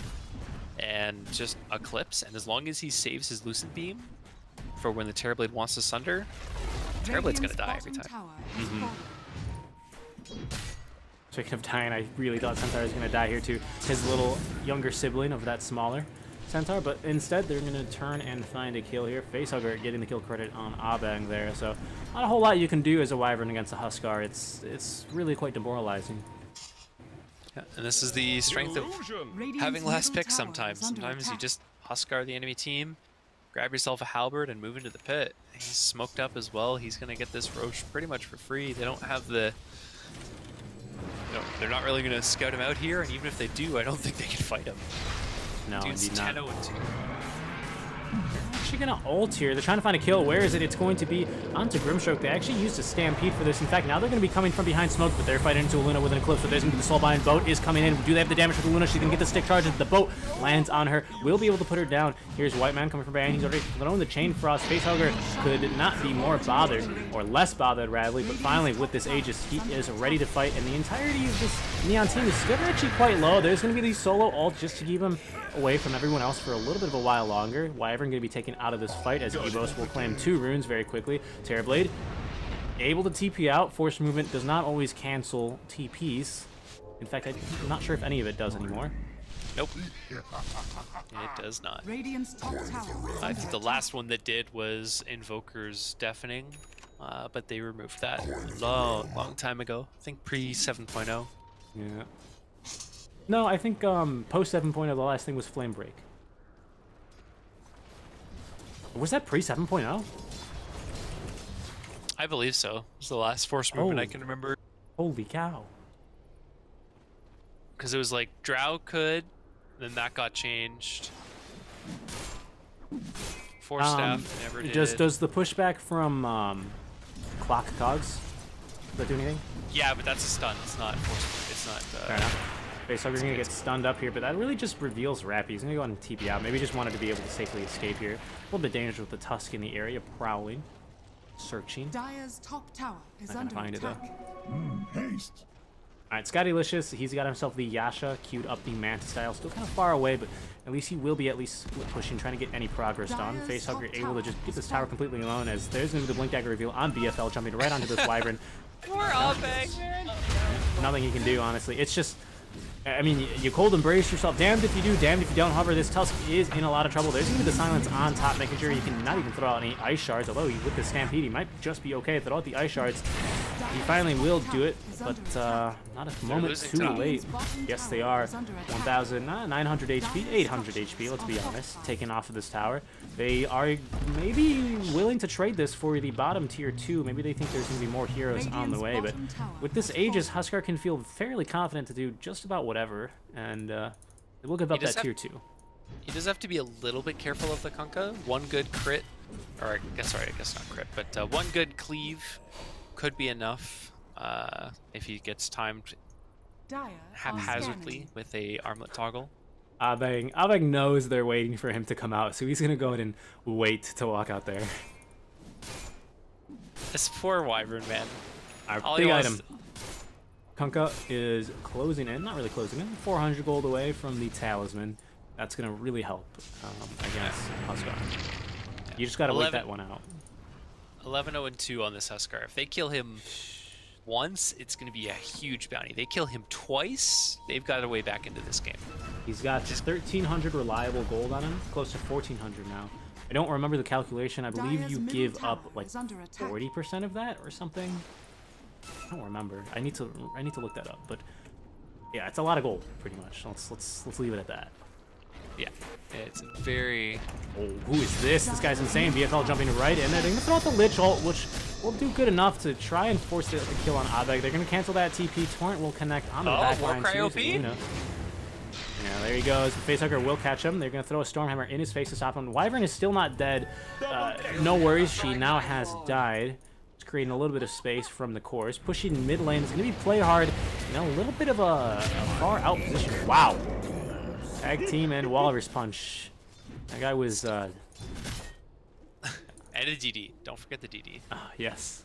and just Eclipse, and as long as he saves his Lucent Beam for when the Terrorblade wants to Sunder, Terrorblade's gonna die every time. Speaking of dying, I really thought Centaur was going to die here too. His little younger sibling of that smaller Centaur, but instead they're going to turn and find a kill here. Facehugger getting the kill credit on Abang there, so not a whole lot you can do as a Wyvern against a Huskar. It's really quite demoralizing. Yeah, and this is the strength of having last pick sometimes. Sometimes you just Huskar the enemy team, grab yourself a halberd and move into the pit. He's smoked up as well. He's going to get this Roche pretty much for free. They don't have the... They're not really going to scout him out here, and even if they do, I don't think they can fight him. No, Dude's indeed not. 10-0-2. Actually going to ult here. They're trying to find a kill. Where is it? It's going to be onto Grimstroke. They actually used a Stampede for this. In fact, now they're going to be coming from behind smoke, but they're fighting into a Luna with an Eclipse. So there's going to be the Soulbind. Boat is coming in. Do they have the damage for the Luna? She's going to get the stick charge. The boat lands on her. Will be able to put her down. Here's White Man coming from behind. He's already thrown the Chain Frost. Facehugger could not be more bothered, or less bothered, Radley. But finally, with this Aegis, he is ready to fight. And the entirety of this Neon team is still actually quite low. There's going to be these solo ults just to keep him away from everyone else for a little bit of a while longer. Wyvern going to be taken out of this fight as EVOS will claim 2 runes very quickly. Terrorblade able to TP out. Force movement does not always cancel TPs. In fact, I'm not sure if any of it does anymore. Nope. It does not. Radiant's top tower I think the last one that did was Invoker's Deafening, but they removed that a long time ago. I think pre 7.0. Yeah. No, I think post 7.0 the last thing was Flame Break. Was that pre 7.0? I believe so. It was the last force movement I can remember. Holy cow. Because it was like Drow could, then that got changed. Force staff never did. Does the pushback from Clock Cogs, does that do anything? Yeah, but that's a stun. It's not force. It's not. Fair enough. Okay, so we're gonna get stunned up here, but that really just reveals Rappy. He's gonna go on and TP out. Maybe just wanted to be able to safely escape here. A little bit dangerous with the Tusk in the area, prowling, searching. Dire's top tower is Not gonna under find attack. it though. Haste. Alright, Scottylicious, he's got himself the Yasha queued up the Manta style. Still kind of far away, but at least he will be at least split pushing, trying to get any progress done. Facehugger able to just get this tower completely alone as there's going to be the Blink Dagger reveal on BFL, jumping right onto this Wyvern. Poor Abang, man. Nothing he can do, honestly. It's just... I mean, you cold embrace yourself. Damned if you do, damned if you don't. However, this Tusk is in a lot of trouble. There's going to be the Silence on top, making sure he can not even throw out any Ice Shards. Although, with the Stampede, he might just be okay. Throw out the Ice Shards. He finally will do it, but not a moment too late. Yes, they are. 1,900 HP, 800 HP, let's be honest, taken off of this tower. They are maybe willing to trade this for the bottom tier 2. Maybe they think there's going to be more heroes on the way, but with this Aegis, Huskar can feel fairly confident to do just about whatever, and we'll give up that tier 2. He does have to be a little bit careful of the Kunkka. One good crit, or I guess not crit, but one good cleave could be enough if he gets timed haphazardly with a armlet toggle. Abang knows they're waiting for him to come out, so he's gonna go ahead and wait to walk out there. This poor Wyvern, man. Our big item. Kunkka is closing in, not really closing in, 400 gold away from the Talisman. That's gonna really help against Huskar. You just gotta wait that one out. 11-0-2 on this Huskar. If they kill him once, it's going to be a huge bounty. They kill him twice, they've got a way back into this game. He's got 1,300 reliable gold on him, close to 1,400 now. I don't remember the calculation. I believe Dire's you middle give tower up like is under attack. 40% of that or something. I don't remember. I need to look that up. But yeah, it's a lot of gold, pretty much. Let's leave it at that. Yeah, it's very. Oh, who is this? This guy's insane. BFL jumping right in there. They're gonna throw out the Lich ult, which will do good enough to try and force the kill on Abeg. They're gonna cancel that TP. Torrent will connect on the back line. Yeah, there he goes. Facehugger will catch him. They're gonna throw a Stormhammer in his face to stop him. Wyvern is still not dead. No worries. She now has died. It's creating a little bit of space from the cores. Pushing mid lane is gonna be played hard. You know, a little bit of a far out position. Wow. Tag team and Walrus Punch. That guy was. And a DD. Don't forget the DD. Yes.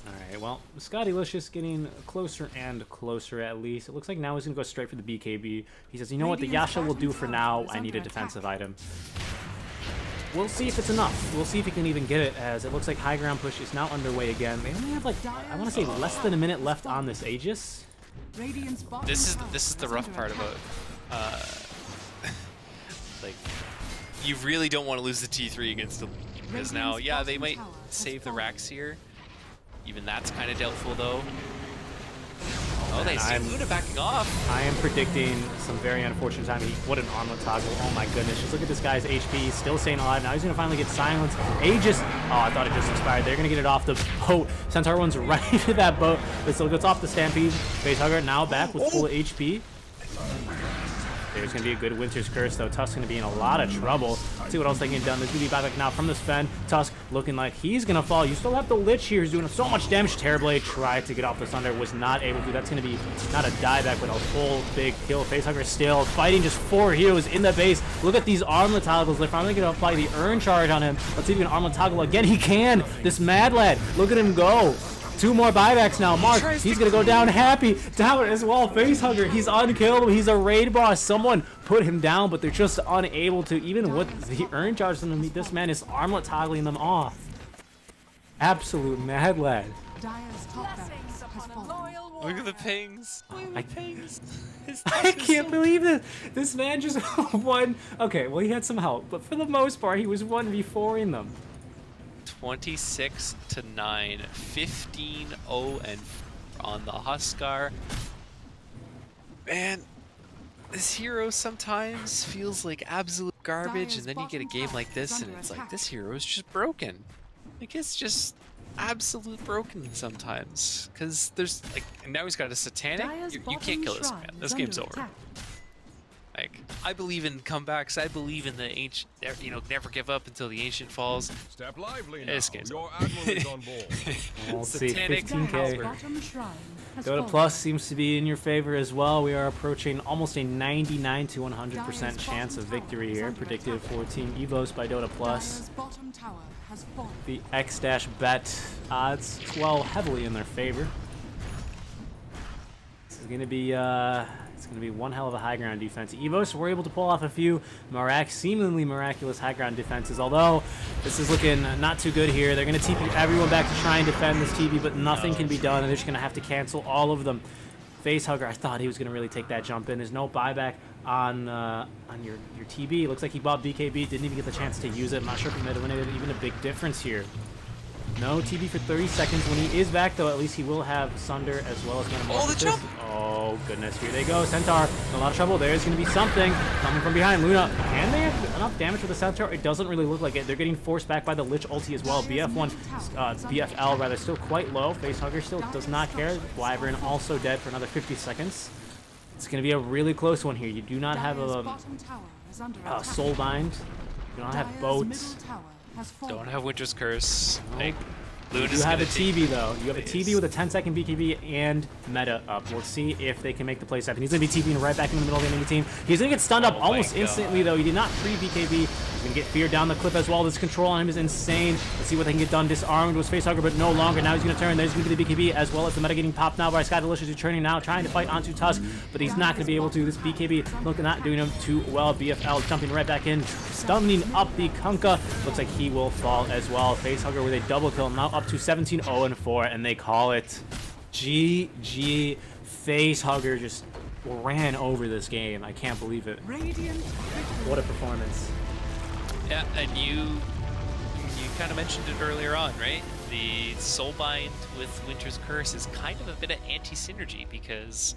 Alright, well, Scotty-licious getting closer and closer at least. It looks like now he's going to go straight for the BKB. He says, you know what, the Yasha will do for now. I need a defensive item. We'll see if it's enough. We'll see if he can even get it, as it looks like high ground push is now underway again. They only have, like, I want to say less than a minute left on this Aegis. This is the rough part about, like, you really don't want to lose the T3 against them. Because now, yeah, they might save the racks here. Even that's kind of doubtful, though. Oh, they see Luna backing off. I am predicting some very unfortunate timing. What an armlet toggle. Oh my goodness. Just look at this guy's HP. He's still staying alive. Now he's going to finally get silenced. Aegis. Oh, I thought it just expired. They're going to get it off the boat. Centaur runs right into that boat. It still gets off the Stampede. Facehugger now back with full HP. There's going to be a good Winter's Curse, though. Tusk's going to be in a lot of trouble. Let's see what else they can get done. There's going to be buyback now from the Sven. Tusk looking like he's going to fall. You still have the Lich here. He's doing so much damage. Terrorblade tried to get off the Thunder. Was not able to. That's going to be not a dieback, but a full big kill. Facehugger still fighting just 4 heroes in the base. Look at these armlet toggles. They're finally going to apply the Urn Charge on him. Let's see if he can armlet toggle again. He can. This Mad Lad. Look at him go. 2 more buybacks now. Mark, he's going to go down happy. Down as well. Facehugger, he's unkillable. He's a raid boss. Someone put him down, but they're just unable to. Even with the Urn Charge on him, this man is armlet toggling them off. Absolute Mad Lad. Look at the pings. I can't believe this. This man just won. Okay, well, he had some help, but for the most part, he was 1v4ing them. 26-9, 15-0 and on the Huskar. Man, this hero sometimes feels like absolute garbage, and then you get a game like this, and it's like, this hero is just broken. Like, it's just absolute broken sometimes. Because there's, like, now he's got a Satanic. You can't kill this man. This game's over. Like, I believe in comebacks. I believe in the ancient, you know, never give up until the ancient falls. Step lively now. This game's Your admiral is on board. We'll see. Satanic 15K. Dota Plus seems to be in your favor as well. We are approaching almost a 99 to 100% chance of victory here, predicted for Team EVOS by Dota Plus. The X-bet odds swell heavily in their favor. This is going to be it's going to be one hell of a high ground defense. EVOS were able to pull off a few seemingly miraculous high ground defenses, although this is looking not too good here. They're going to TP everyone back to try and defend this TP, but nothing can be done, and they're just going to have to cancel all of them. Facehugger, I thought he was going to really take that jump in. There's no buyback on your TB. It looks like he bought BKB, didn't even get the chance to use it. I'm not sure if he made even a big difference here. No TB for 30 seconds. When he is back, though, at least he will have Sunder as well as Metamorphosis. Oh, goodness. Here they go. Centaur in a lot of trouble. There's going to be something coming from behind. Luna, can they have enough damage with the Centaur? It doesn't really look like it. They're getting forced back by the Lich ulti as well. BFL, rather, still quite low. Facehugger still does not care. Wyvern also dead for another 50 seconds. It's going to be a really close one here. You do not have a Soulbind. You don't have boats. Don't have Winter's Curse. Like, You have a TB though. You have a TB with a 10-second BKB and meta up. We'll see if they can make the plays happen. He's going to be TBing right back in the middle of the enemy team. He's going to get stunned up almost instantly though. He did not pre-BKB. He's going to get feared down the cliff as well. This control on him is insane. Let's see what they can get done. Disarmed was Facehugger, but no longer. Now he's going to turn. There's going to be the BKB as well as the meta getting popped now by Scotty-licious, who's turning now, trying to fight onto Tusk, but he's not going to be able to. This BKB looking not doing him too well. BFL jumping right back in, stunning up the Kunkka. Looks like he will fall as well. Facehugger with a double kill, now up to 17-0-4, and they call it GG. Facehugger just ran over this game. I can't believe it. Radiant victory. What a performance. Yeah, and you kind of mentioned it earlier on, right? The Soulbind with Winter's Curse is kind of a bit of anti-synergy because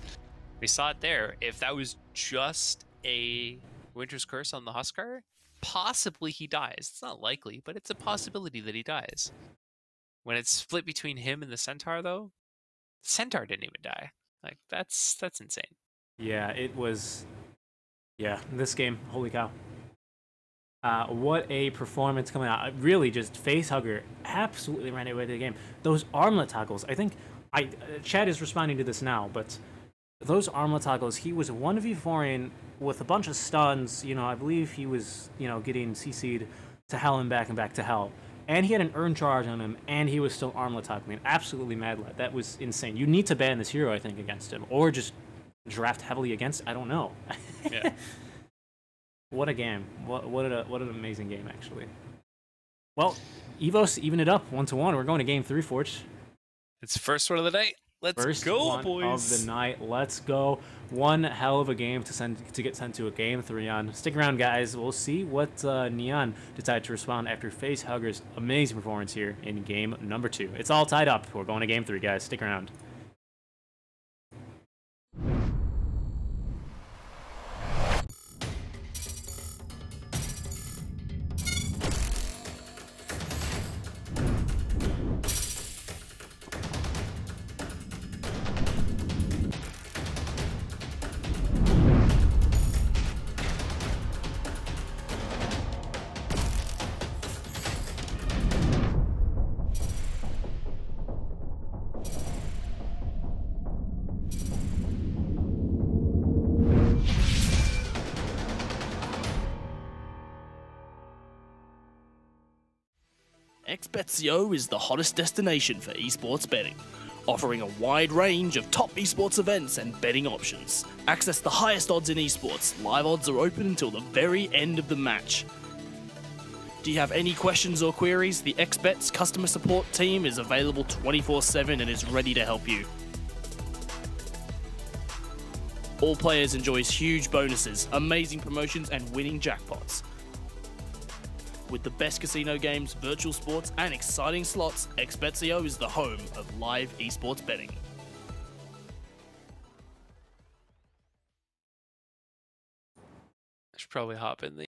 we saw it there. If that was just a Winter's Curse on the Huskar, possibly he dies. It's not likely, but it's a possibility that he dies. When it's split between him and the Centaur, though, the Centaur didn't even die. Like, that's insane. Yeah, it was. Yeah, this game, holy cow. What a performance coming out. Really, just Facehugger absolutely ran away with the game. Those armlet toggles, I think, Chad is responding to this now, but those armlet toggles, he was 1v4ing with a bunch of stuns. You know, I believe he was, you know, getting CC'd to hell and back to hell. And he had an earn charge on him, and he was still armlet toggling. Absolutely mad lad. That was insane. You need to ban this hero, I think, against him, or just draft heavily against. I don't know. Yeah. What a game. What an amazing game, actually. Well, EVOS even it up 1-1. We're going to game 3, Forge. It's the first one of the night. Let's First go, one boys. of the night. Let's go. One hell of a game to get sent to a game 3 on. Stick around, guys. We'll see what Neon decide to respond after Facehugger's amazing performance here in game number 2. It's all tied up. We're going to game 3, guys. Stick around. XBetCO is the hottest destination for esports betting, offering a wide range of top esports events and betting options. Access the highest odds in esports. Live odds are open until the very end of the match. Do you have any questions or queries? The XBet's customer support team is available 24/7 and is ready to help you. All players enjoy huge bonuses, amazing promotions, and winning jackpots. With the best casino games, virtual sports, and exciting slots, XBetCO is the home of live esports betting. I should probably hop in the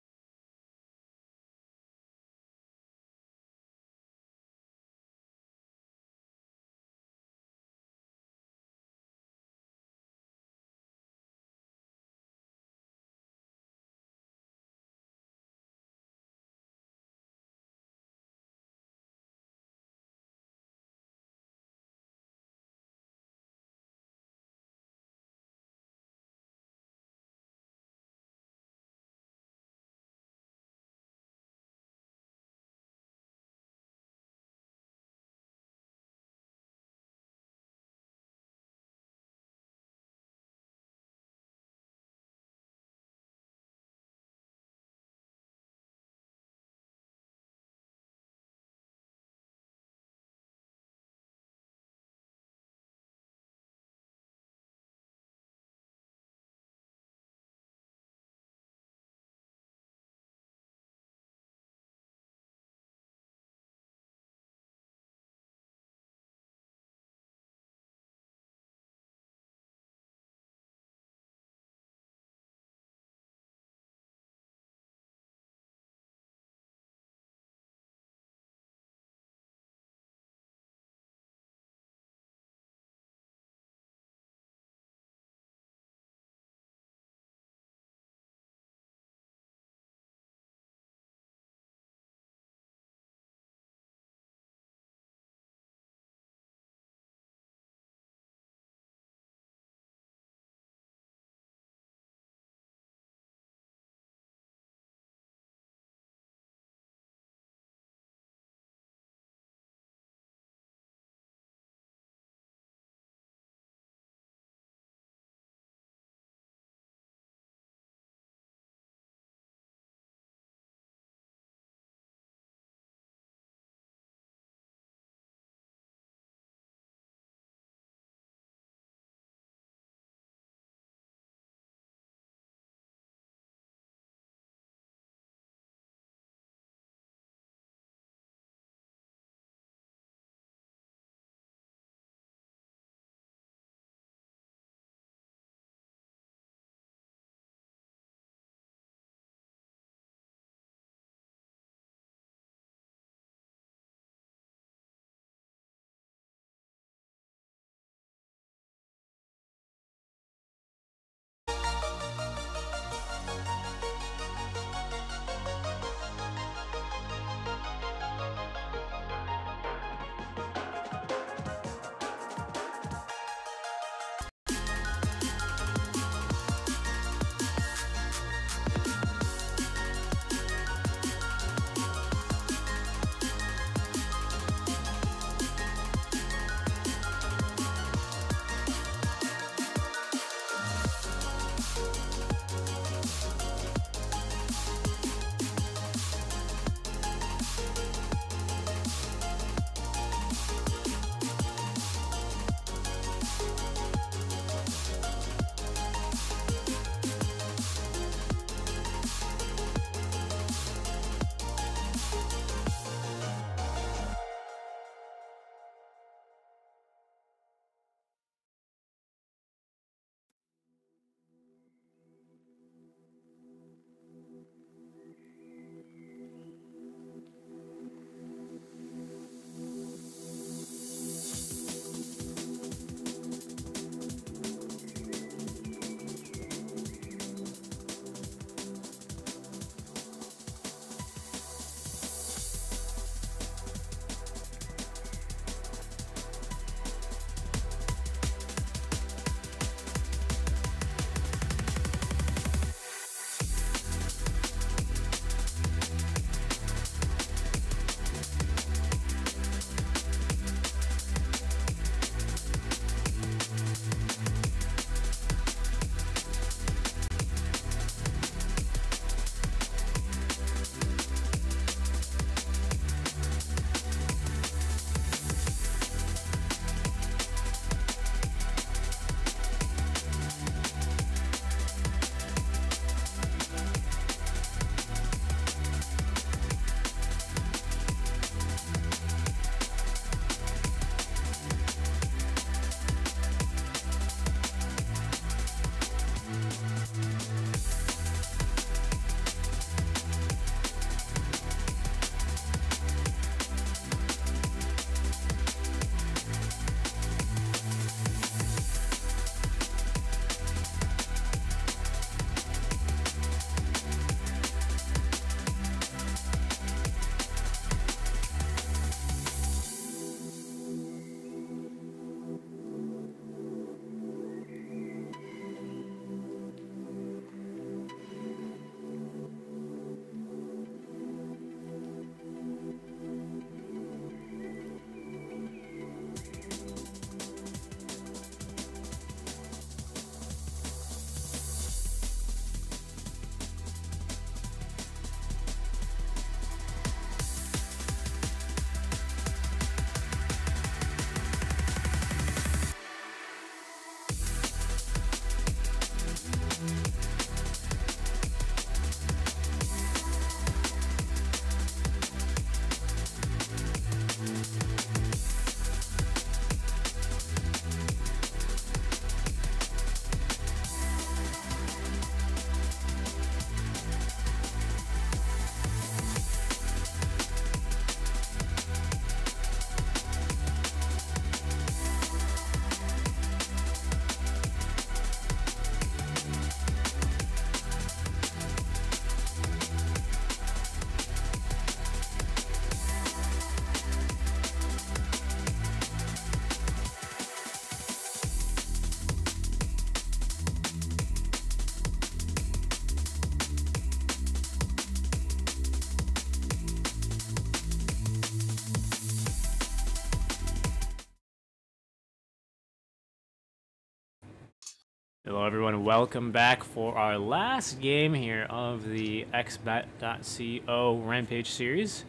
Hello, everyone. Welcome back for our last game here of the xbat.co Rampage series.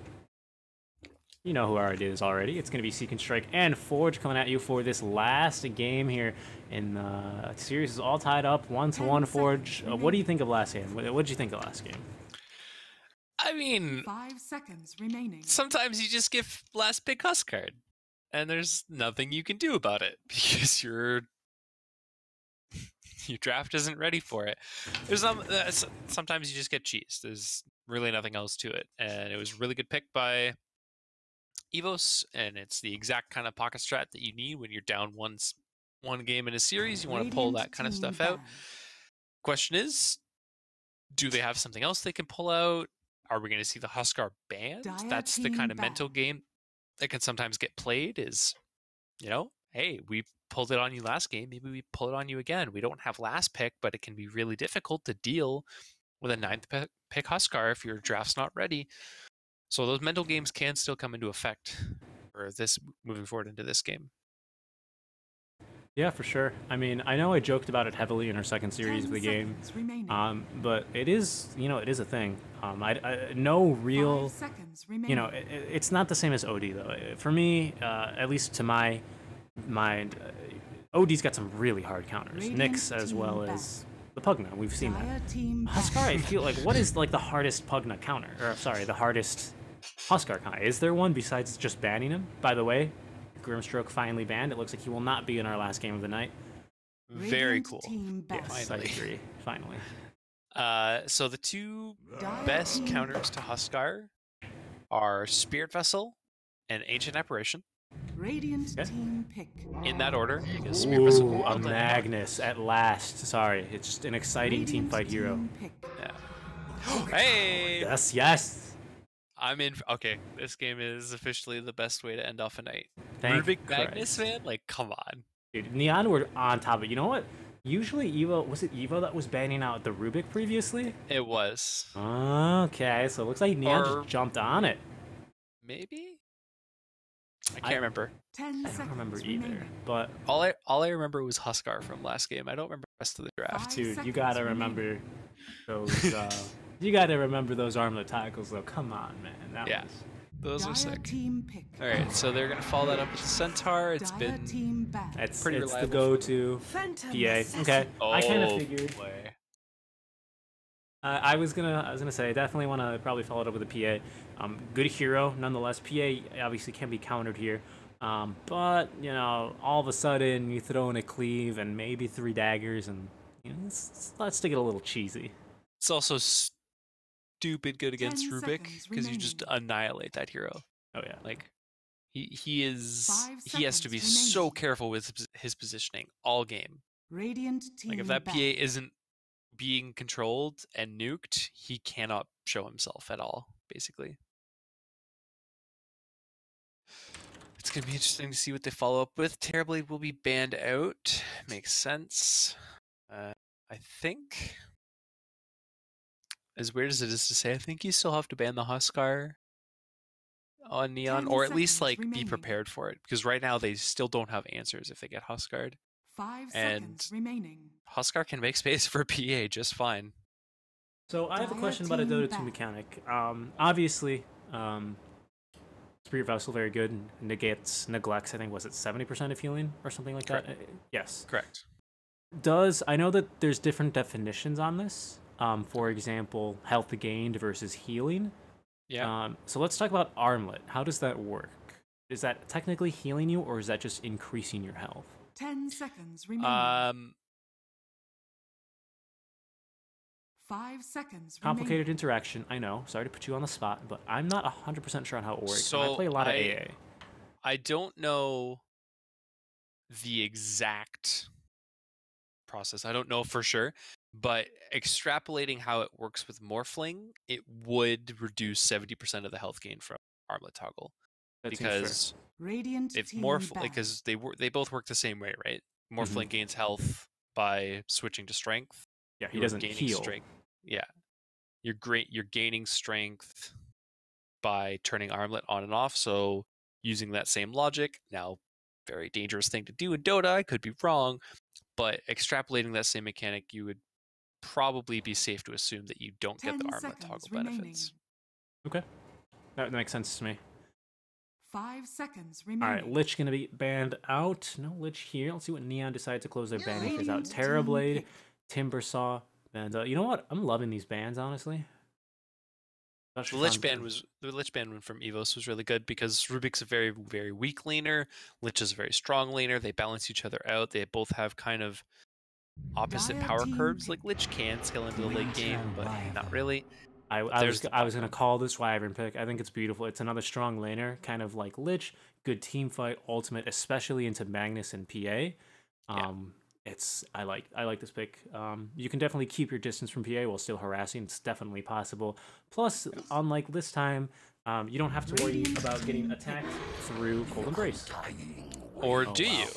You know who our it is already. It's going to be Seek and Strike and Forge coming at you for this last game here. And the series is all tied up 1-1. Forge, what do you think of last game? What did you think of last game? I mean, 5 seconds remaining. sometimes you just get last pick Huskard, and there's nothing you can do about it because your draft isn't ready for it. There's sometimes you just get cheesed. There's really nothing else to it, and it was a really good pick by EVOS, and it's the exact kind of pocket strat that you need when you're down one game in a series. You want to pull that kind of stuff out. Question is, do they have something else they can pull out? Are we going to see the Huskar banned? That's the kind of mental game that can sometimes get played is, hey, we pulled it on you last game. Maybe we pull it on you again. We don't have last pick, but it can be really difficult to deal with a 9th pick Huskar if your draft's not ready. So those mental games can still come into effect for this moving forward into this game. Yeah, for sure. I mean, I know I joked about it heavily in our second series of the game, but it is, it is a thing. No real, it's not the same as OD though. For me, at least to my mind, OD's got some really hard counters. Nyx as well as the Pugna. We've seen that. Huskar, I feel like, what is like the hardest Pugna counter? Or sorry, the hardest Huskar counter? Is there one besides just banning him? By the way, Grimstroke finally banned. It looks like he will not be in our last game of the night. Very cool. Yes, finally. I agree. Finally. So the two best counters to Huskar are Spirit Vessel and Ancient Apparition. Radiant team pick. In that order, because Spirit Vessel will a Magnus at last. Sorry, it's just an exciting team fight hero. Yeah. Hey! Yes. I'm in. Okay, this game is officially the best way to end off a night. Thank Rubik Christ. Magnus, man? Like, come on. Dude, Neon were on top of it. You know what? Usually was it Evo that was banning out the Rubik previously? It was. Okay, so it looks like Neon just jumped on it. Maybe? I can't remember. I don't remember either. But all I remember was Huskar from last game. I don't remember the rest of the draft. Dude, you gotta remember those you gotta remember those armlet tackles though. Come on, man. Those are sick. Alright, so they're gonna follow that up with the Centaur. It's been pretty reliable. It's the go-to PA. Okay. I kinda figured. Boy. I was gonna say I definitely want to probably follow it up with a PA. Good hero nonetheless. PA obviously can be countered here, but all of a sudden you throw in a cleave and maybe 3 daggers, and let's take it a little cheesy. It's also stupid good against Rubik because you just annihilate that hero. Oh yeah, like he has to be so careful with his positioning all game. Like if that PA isn't being controlled and nuked, he cannot show himself at all, basically. It's going to be interesting to see what they follow up with. Terribly will be banned out. Makes sense. I think, as weird as it is to say, I think you still have to ban the Huskar on Neon, or at least be prepared for it, because right now they still don't have answers if they get Huskard. 5 seconds remaining. Huskar can make space for PA just fine. So I have a question about a Dota 2 mechanic. Obviously, Spirit Vessel very good. Neglects, I think, was it 70% of healing or something like that? Yes. Correct. I know that there's different definitions on this. For example, health gained versus healing. Yeah. So let's talk about Armlet. How does that work? Is that technically healing you, or is that just increasing your health? 10 seconds remaining. 5 seconds remaining. Complicated interaction, I know. Sorry to put you on the spot, but I'm not 100% sure on how it works. So I play a lot of AA. I don't know the exact process. I don't know for sure, but extrapolating how it works with Morphling, it would reduce 70% of the health gain from Armlet Toggle. That because if because they both work the same way, right? Morphling gains health by switching to strength. Yeah, he doesn't heal. Strength. Yeah, you're gaining strength by turning Armlet on and off. So using that same logic, now very dangerous thing to do in Dota. I could be wrong, but extrapolating that same mechanic, you would probably be safe to assume that you don't get the 10 armlet seconds toggle remaining. benefits. Okay. That makes sense to me. 5 seconds All remaining. right, Lich gonna be banned out. No Lich here. Let's see what Neon decides to close their banning phase out. Radiant Terrorblade, team Timbersaw, and you know what? I'm loving these bans, honestly. The Especially Lich from- ban was the Lich ban one from EVOS was really good because Rubik's a very, very weak laner, Lich is a very strong laner. They balance each other out. They both have kind of opposite Dire power team curves. Like pick. Lich can scale into the late game, but not really. I There's the was gonna bottom. call this Wyvern pick. I think it's beautiful. It's another strong laner, kind of like Lich. Good team fight, ultimate, especially into Magnus and PA. I like this pick. You can definitely keep your distance from PA while still harassing. It's definitely possible. Plus, unlike this time, you don't have to worry about getting attacked through Cold Embrace. Or Oh, do wow. you?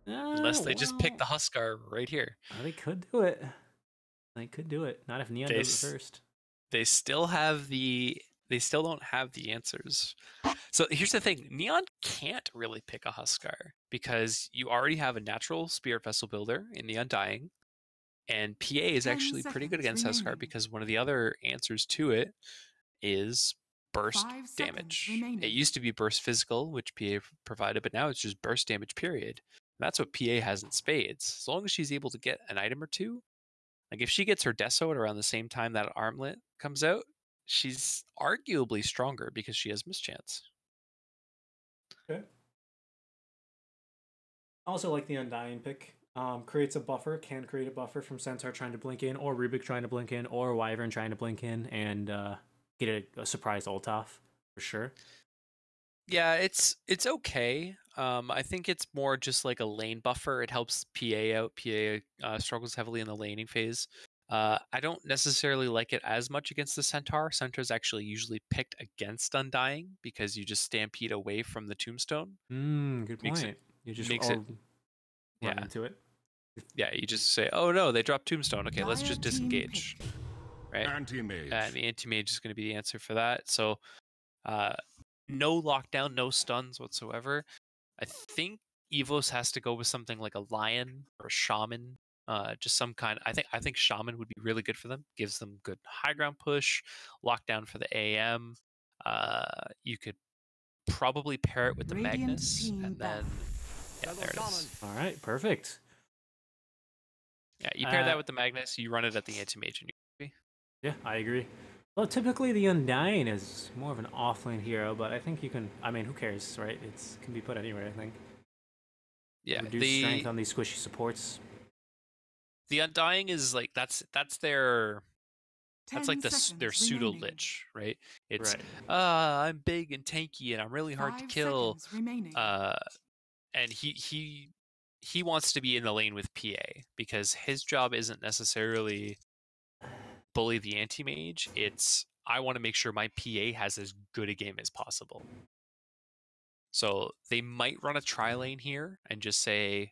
Unless they just pick the Huskar right here. They could do it. They could do it. Not if Neon They does it first. They still don't have the answers. So here's the thing, Neon can't really pick a Huskar because you already have a natural Spirit Vessel builder in the Undying, and PA is 10 actually pretty good seconds against Huskar remaining. because one of the other answers to it is burst 5 seconds damage. remaining. It used to be burst physical, which PA provided, but now it's just burst damage, period. That's what PA has in spades. As long as she's able to get an item or two, like if she gets her Deso at around the same time that armlet comes out, she's arguably stronger because she has mischance. Okay. Also like the Undying pick. Creates a buffer, can create a buffer from Centaur trying to blink in, or Rubik trying to blink in, or Wyvern trying to blink in, and get a surprise ult off, for sure. Yeah, it's okay. I think it's more just like a lane buffer. It helps PA out. PA struggles heavily in the laning phase. I don't necessarily like it as much against the Centaur. Centaur's actually usually picked against Undying because you just stampede away from the Tombstone. Good Makes point. You just makes all it- run yeah. into it. Yeah, you just say, oh no, they dropped Tombstone. Okay, let's Dire just team disengage. pick. Right? Anti-mage. And the anti-mage is going to be the answer for that. So, no lockdown, no stuns whatsoever. I think EVOS has to go with something like a lion or a shaman. Just some kind. I think shaman would be really good for them. Gives them good high ground push, lockdown for the AM. You could probably pair it with the Radiant Magnus, team and then buff. yeah, there it is. All right, perfect. Yeah, you pair that with the Magnus, you run it at the anti-mage, and Yeah, I agree. Well, typically the Undying is more of an offlane hero, but I think you can. I mean, who cares, right? It can be put anywhere. I think. yeah, Reduce strength on these squishy supports. the Undying is like that's their. That's 10 like their seconds pseudo remaining. lich, right? It's Right. I'm big and tanky and I'm really hard to 5 kill. seconds remaining. And he wants to be in the lane with PA because his job isn't necessarily bully the anti-mage. It's I want to make sure my PA has as good a game as possible. So they might run a tri lane here and just say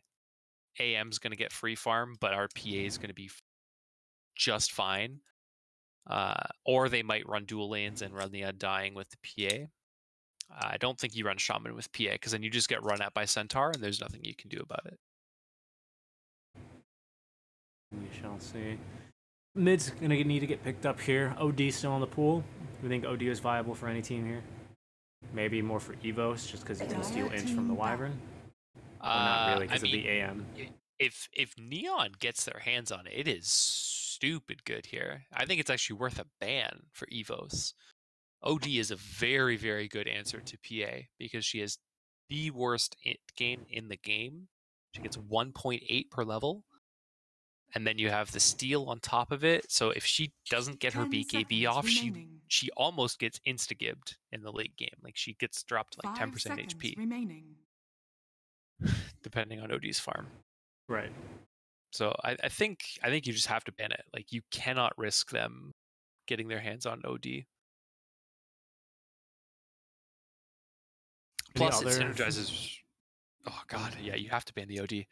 AM's going to get free farm, but our PA is going to be just fine. Or they might run dual lanes and run the Undying with the PA. I don't think you run Shaman with PA because then you just get run at by Centaur and there's nothing you can do about it. We shall see. Mid's gonna need to get picked up here. OD still on the pool. We think OD is viable for any team here. Maybe more for EVOS just because he can steal inch from the Wyvern. Or not really because of the AM. If Neon gets their hands on it, it is stupid good here. I think it's actually worth a ban for EVOS. OD is a very, very good answer to PA because she has the worst game in the game. She gets 1.8 per level. And then you have the steal on top of it. So if she doesn't get her 10 BKB seconds off, remaining. she almost gets insta-gibbed in the late game. Like she gets dropped like 5 10% seconds HP, remaining. depending on OD's farm. Right. So I think you just have to ban it. Like you cannot risk them getting their hands on OD. Plus, it synergizes. Oh god, yeah, you have to ban the OD.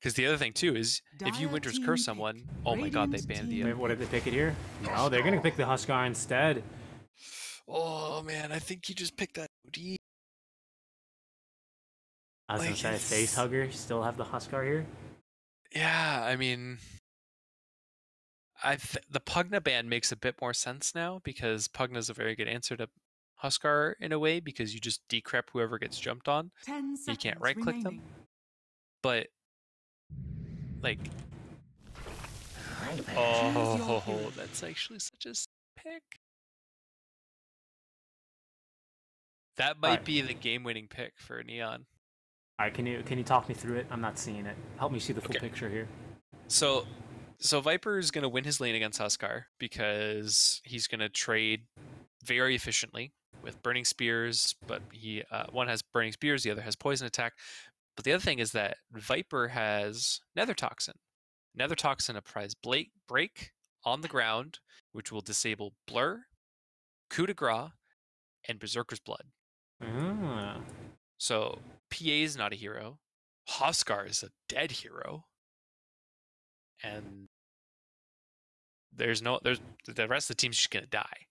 Because the other thing too is if you Dire Winter's team Curse pick. someone, oh my god, they Radiant banned the team Wait, what did they pick it here? No, they're gonna pick the Huskar instead. Oh man, I think you just picked that OD. I was gonna Like, say it's- face hugger. Still have the Huskar here. Yeah, I mean, the Pugna ban makes a bit more sense now because Pugna is a very good answer to Huskar in a way because you just decrep whoever gets jumped on. 10 You seconds can't right click them. remaining. But like, Choose your oh, hero. that's actually such a pick. That might Alright. be the game-winning pick for Neon. All right, can you talk me through it? I'm not seeing it. Help me see the full Okay. picture here. So Viper is gonna win his lane against Huskar because he's gonna trade very efficiently with burning spears, but he one has burning spears, the other has poison attack. But the other thing is that Viper has Nether Toxin. Nether Toxin applies break on the ground, which will disable Blur, Coup de Grace, and Berserker's Blood. Ah. So PA is not a hero. Huskar is a dead hero. And the rest of the team's just gonna die.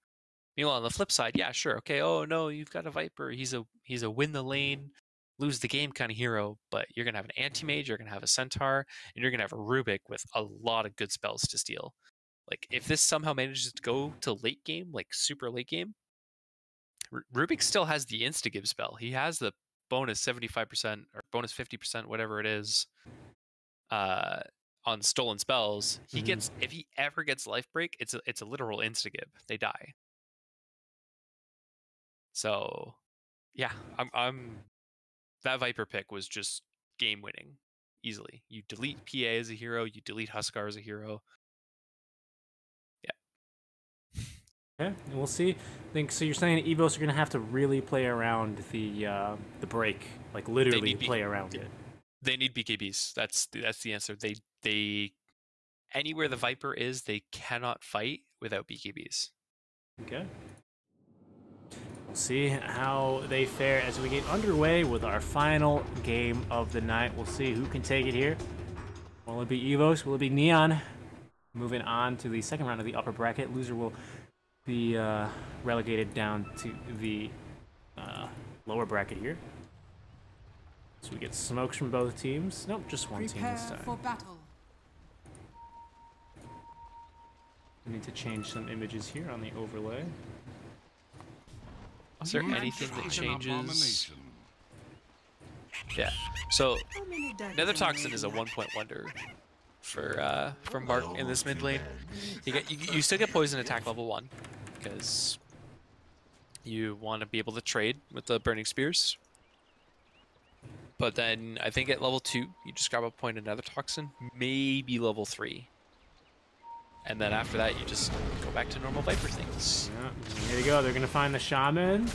Meanwhile, on the flip side, yeah, sure, okay. Oh no, you've got a Viper. He's a win the lane, lose the game kind of hero. But you're gonna have an anti-mage, you're gonna have a centaur, and you're gonna have a Rubik with a lot of good spells to steal. Like if this somehow manages to go to late game, like super late game, Rubik still has the insta-give spell. He has the bonus 75% or bonus 50%, whatever it is, on stolen spells. He gets, if he ever gets life break, it's a literal insta-give. They die. So yeah, I'm that Viper pick was just game winning easily. You delete PA as a hero, you delete Huskar as a hero. Okay, and we'll see. I think so. You're saying EVOS are gonna have to really play around the break, like literally play around it. They need BKBs. That's the answer. They anywhere the Viper is, they cannot fight without BKBs. Okay. We'll see how they fare as we get underway with our final game of the night. We'll see who can take it here. Will it be EVOS? Will it be Neon? Moving on to the second round of the upper bracket. Loser will be relegated down to the lower bracket here. So we get smokes from both teams. Nope, just one team Prepare this time. for battle. We need to change some images here on the overlay. Is there anything that changes? Yeah. So Nether Toxin is a 1-point wonder for Mark in this mid lane. You still get poison attack level 1 because you want to be able to trade with the burning spears. But then I think at level 2 you just grab a point of Nether Toxin, maybe level 3. And then after that, you just go back to normal Viper things. Yeah, here you go. They're going to find the Shaman.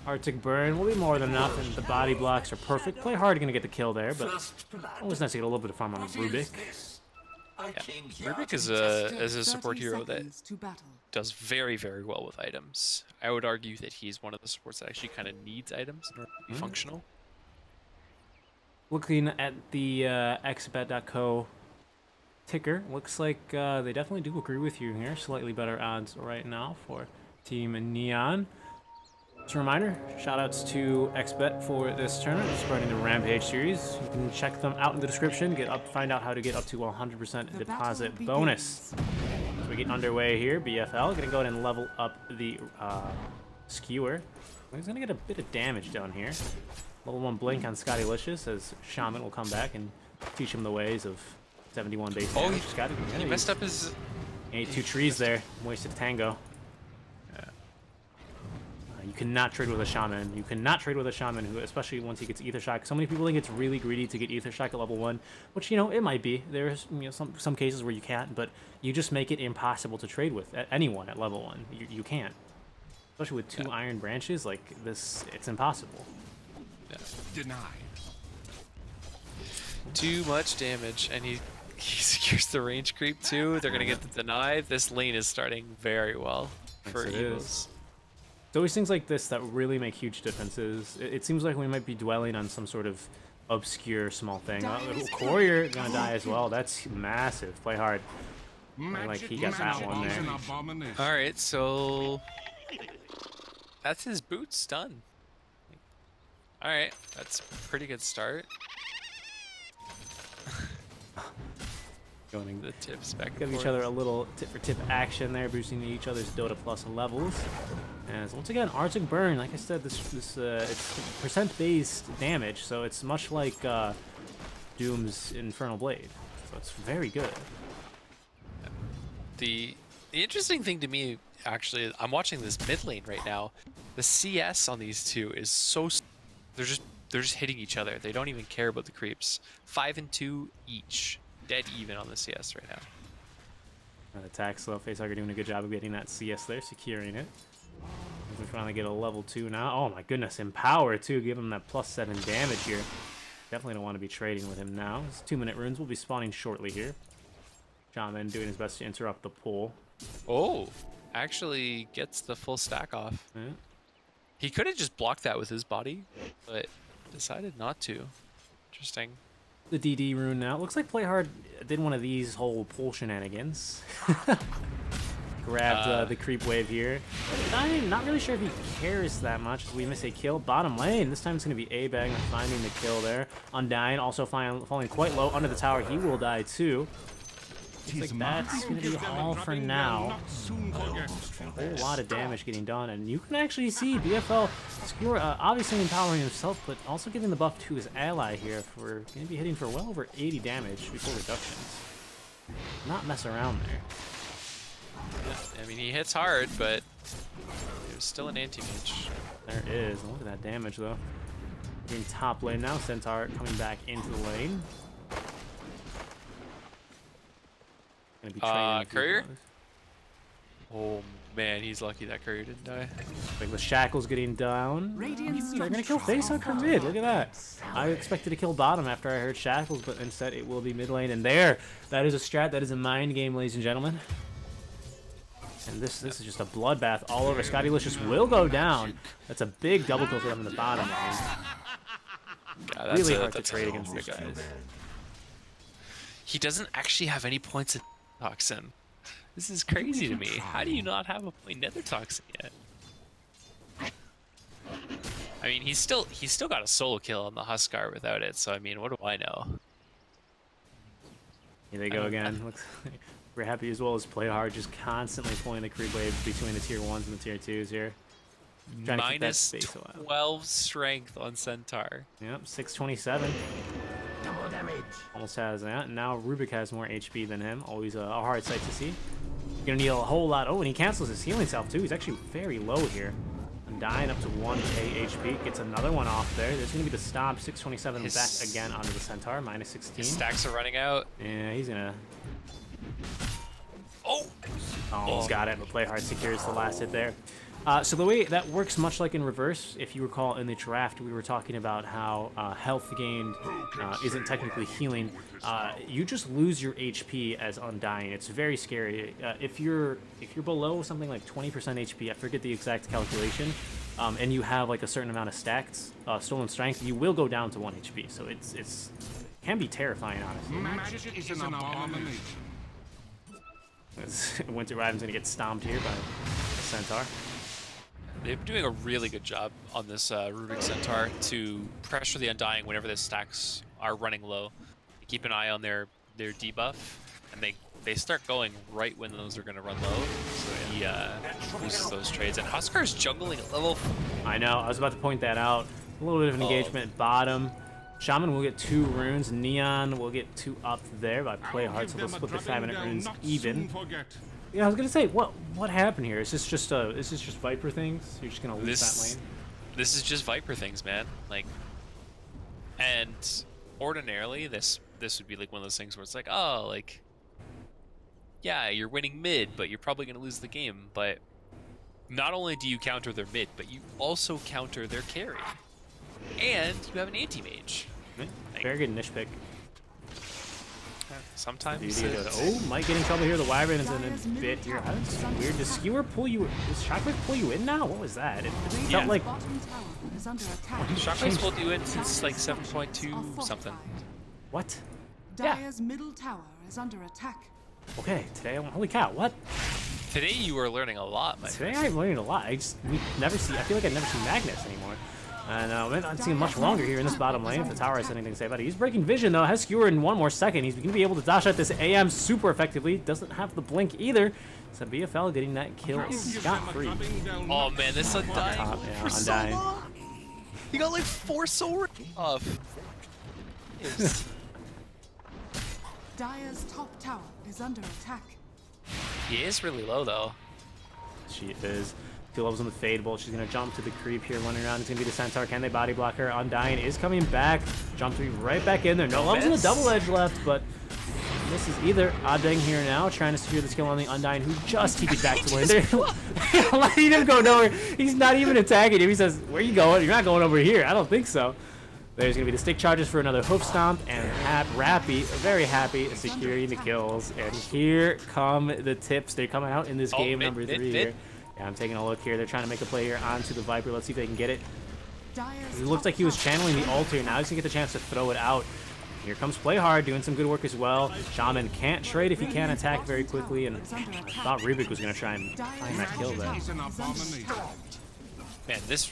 Arctic Burn will be more than enough, and the body blocks are perfect. Play hard, going to get the kill there, but always nice to get a little bit of farm on Rubik. Yeah. Rubik is a support 30 hero that seconds to battle. does very, very well with items. I would argue that he's one of the supports that actually kind of needs items in order to be functional. Looking at the xbet.co ticker, looks like they definitely do agree with you here. Slightly better odds right now for Team Neon. Just a reminder, shoutouts to XBet for this tournament, spreading the Rampage series. You can check them out in the description. Find out how to get up to 100% deposit bonus. So we get underway here. BFL gonna go ahead and level up the skewer. He's gonna get a bit of damage down here. Level 1 blink on Scotty Licious as Shaman will come back and teach him the ways of 71 base damage. He messed up his... Ate 2 trees there. Wasted tango. You cannot trade with a Shaman. You cannot trade with a Shaman, who, especially once he gets Ether Shock. So many people think it's really greedy to get Ether Shock at level 1, which, you know, it might be. There's, you know, some cases where you can't, but you just make it impossible to trade with anyone at level 1. You can't. Especially with 2 Iron Branches, like this, it's impossible. Yeah. Denied. Too much damage, and he secures the range creep too. They're gonna get the deny. This lane is starting very well for EVOS. It's always things like this that really make huge differences. It seems like we might be dwelling on some sort of obscure small thing. Courier gonna die as well. That's massive. Play hard. Like he got that one there. All right, so that's his boots done. All right, that's a pretty good start. Going The tips back and give each forth. other a little tit-for-tit action there, boosting each other's Dota Plus levels. As once again, Arctic Burn, like I said, it's percent-based damage, so it's much like Doom's Infernal Blade. So it's very good. The interesting thing to me, actually, I'm watching this mid lane right now. The CS on these two is so they're just hitting each other. They don't even care about the creeps. 5 and 2 each, dead even on the CS right now. Attack slow. Facehugger doing a good job of getting that CS there, securing it. We finally get a level 2 now. Oh my goodness, Empower too. Give him that +7 damage here. Definitely don't want to be trading with him now. His 2-minute runes will be spawning shortly here. Shaman doing his best to interrupt the pull. Oh, actually gets the full stack off. Yeah. He could have just blocked that with his body, but decided not to. Interesting. The DD rune now. Looks like Playhard did one of these whole pull shenanigans. Grabbed the creep wave here. I'm not really sure if he cares that much as we miss a kill. Bottom lane, this time it's going to be A-Bag finding the kill there. Undying, also falling quite low under the tower. He will die too. Looks like that's going to be all for now. A whole lot of damage getting done, and you can actually see BFL Skewer obviously empowering himself, but also giving the buff to his ally here for going to be hitting for well over 80 damage before reductions. Not mess around there. I mean, he hits hard, but there's still an anti-mage. There is. Look at that damage, though. In top lane now, Centaur coming back into the lane. Gonna be training Courier? Oh man, he's lucky that Courier didn't die. Like the Shackle's getting down. They're gonna kill Facehugger mid. Look at that. I expected to kill bottom after I heard Shackles, but instead it will be mid lane. And there, that is a strat. That is a mind game, ladies and gentlemen. And this is just a bloodbath all over. Scottylicious will go down. That's a big double kill for them in the bottom lane. Yeah, Really hard to trade against these guys. guys. He doesn't actually have any points in Toxin. This is crazy to me. How do you not have a point Nether Toxin yet? I mean, he's still got a solo kill on the Huskar without it. So I mean, what do I know? Here they go again. Looks like we're happy as well as play hard, just constantly pulling the creep wave between the tier 1s and the tier 2s here. Trying to keep that Minus space alive. 12 strength on Centaur. Yep, 627. Almost has that. Now Rubik has more HP than him. Always a hard sight to see. Gonna need a whole lot. Oh, and he cancels his healing self too. He's actually very low here. I'm dying up to 1k HP. Gets another one off there. There's gonna be the stomp. 627 back again onto the Centaur. Minus 16. His stacks are running out. Yeah, he's gonna. Oh! Oh, he's got it. But play hard secures the last hit there. So the way that works, much like in reverse, if you recall in the draft, we were talking about how health gained isn't technically healing. You just lose your HP as Undying. It's very scary. If you're below something like 20% HP, I forget the exact calculation, and you have like a certain amount of stacks, stolen strength, you will go down to 1 HP. So it can be terrifying, honestly. Magic is an abomination. Winter Riven's gonna get stomped here by the Centaur. They've been doing a really good job on this Rubik Centaur to pressure the Undying whenever the stacks are running low. They keep an eye on their debuff, and they start going right when those are going to run low. So he loses those trades. And Huskar's jungling at level 4. I know. I was about to point that out. A little bit of an engagement bottom. Shaman will get 2 runes. Neon will get 2 up there by play hard, so they'll split the 5-minute runes even. Yeah, I was gonna say, what happened here? Is this just Viper things? You're just gonna lose that lane? This is just Viper things, man. Like, and ordinarily this would be like one of those things where it's like, oh, like, yeah, you're winning mid, but you're probably gonna lose the game. But not only do you counter their mid, but you also counter their carry, and you have an anti-mage. Like, very good niche pick. Sometimes. Oh, might get in trouble here. The Wyvern is in a bit here. That's weird. Does Skewer pull you? Does Shockwave pull you in now? What was that? It felt like. Shockwave's pulled you in since like 7.2 something. What? Dire's middle tower is under attack. Okay, today. Holy cow! What? Today you were learning a lot, my friend. Today I'm learning a lot. We never see. I feel like I never see Magnus anymore. And we're not seeing much longer here in this bottom lane if the tower has anything to say about it. He's breaking vision, though. Has skewer in 1 more second. He's going to be able to dash at this AM super effectively. Doesn't have the blink either. So BFL getting that kill scot-free. Oh, man, this Undying Top, yeah, for so Undying. long. He got like 4 soul off. Dire's top tower is under attack. He is really low, though. She is. 2 levels on the Fade Bolt. She's going to jump to the creep here, running around. It's going to be the Centaur. Can they body block her? Undying is coming back. Jump 3 right back in there. No levels on the double edge left, but this is either Adeng here now, trying to secure this kill on the Undying, who just TP'd back to lane. They're letting him go nowhere. He's not even attacking him. He says, where are you going? You're not going over here. I don't think so. There's going to be the stick charges for another hoof stomp, and Rappy, very happy, securing the kills. And here come the tips. They're coming out in this game number 3 here. Yeah, I'm taking a look here. They're trying to make a play here onto the Viper. Let's see if they can get it. It looked like he was channeling the ult here. Now he's going to get the chance to throw it out. Here comes Play Hard, doing some good work as well. Shaman can't trade if he can't attack very quickly, and I thought Rubik was going to try and find that kill there. Man, this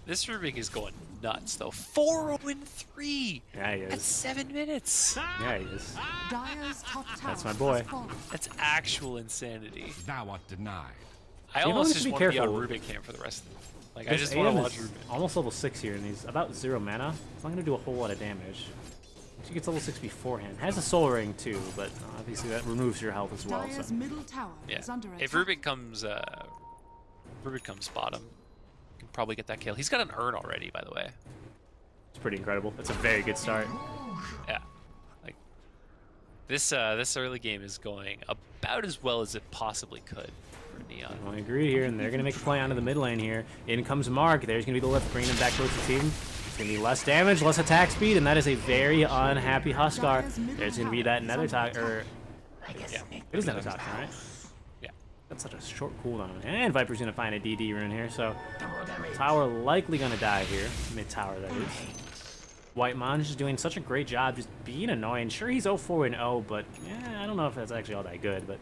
Rubik is going nuts, though. 4-0-3 Yeah, he at is. 7 minutes. Yeah, he is. Dire's top tower That's my boy. has fallen. That's actual insanity. Thou art denied. I You almost always just be want to be on careful. Rubik Cam for the rest of it. Like, I This just want to AM watch is Rubik. almost level 6 here, and he's about 0 mana. It's not going to do a whole lot of damage. She gets level 6 beforehand. Has a soul ring too, but obviously that removes your health as well. Dire's So middle tower Yeah. is under attack. If Rubik comes bottom, you can probably get that kill. He's got an urn already, by the way. it's pretty incredible. It's a very good start. Yeah. Like this early game is going about as well as it possibly could for Neon. I agree here, and they're going to make a play onto the mid lane here. In comes Mark. There's going to be the lift, bringing him back towards the team. It's going to be less damage, less attack speed, and that is a very unhappy Huskar. There's going to be that Nether Toxin, or Yeah. it is Nether Toxin, right? Yeah. That's such a short cooldown. And Viper's going to find a DD rune here, so tower likely going to die here. Mid tower, that is. White Mon's just doing such a great job, just being annoying. Sure, he's 0-4-0, but yeah, I don't know if that's actually all that good. But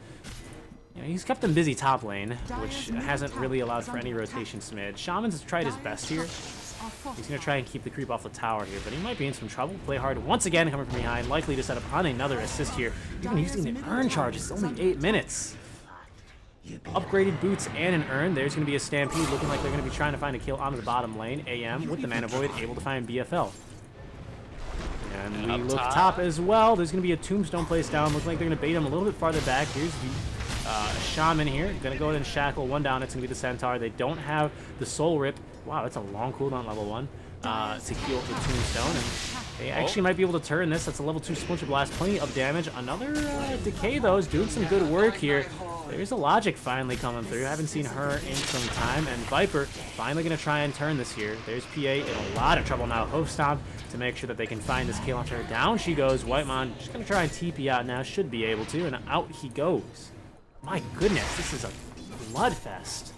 you know, he's kept them busy top lane, which hasn't really allowed for any rotation smid. Shaman's tried his best here. He's going to try and keep the creep off the tower here, but he might be in some trouble. Play Hard once again coming from behind, likely to set up on another assist here. Even using the urn charge, it's only 8 minutes. Upgraded boots and an urn. There's going to be a stampede, looking like they're going to be trying to find a kill onto the bottom lane. AM with the Mana Void, able to find BFL. And we look top as well. There's going to be a tombstone placed down. Looks like they're going to bait him a little bit farther back. Here's the Shaman here. Going to go ahead and shackle one down. It's going to be the Centaur. They don't have the Soul Rip. Wow, that's a long cooldown, level 1, to heal the tombstone. And they actually might be able to turn this. That's a level 2 Splinter Blast. Plenty of damage. Another Decay, though, is doing some good work here. There's a Logic finally coming through. I haven't seen her in some time. And Viper finally going to try and turn this here. There's PA in a lot of trouble now. Hoof Stomp to make sure that they can find this kill onto her. Down she goes. Whitemon just going to try and TP out now. Should be able to. And out he goes. My goodness, this is a bloodfest.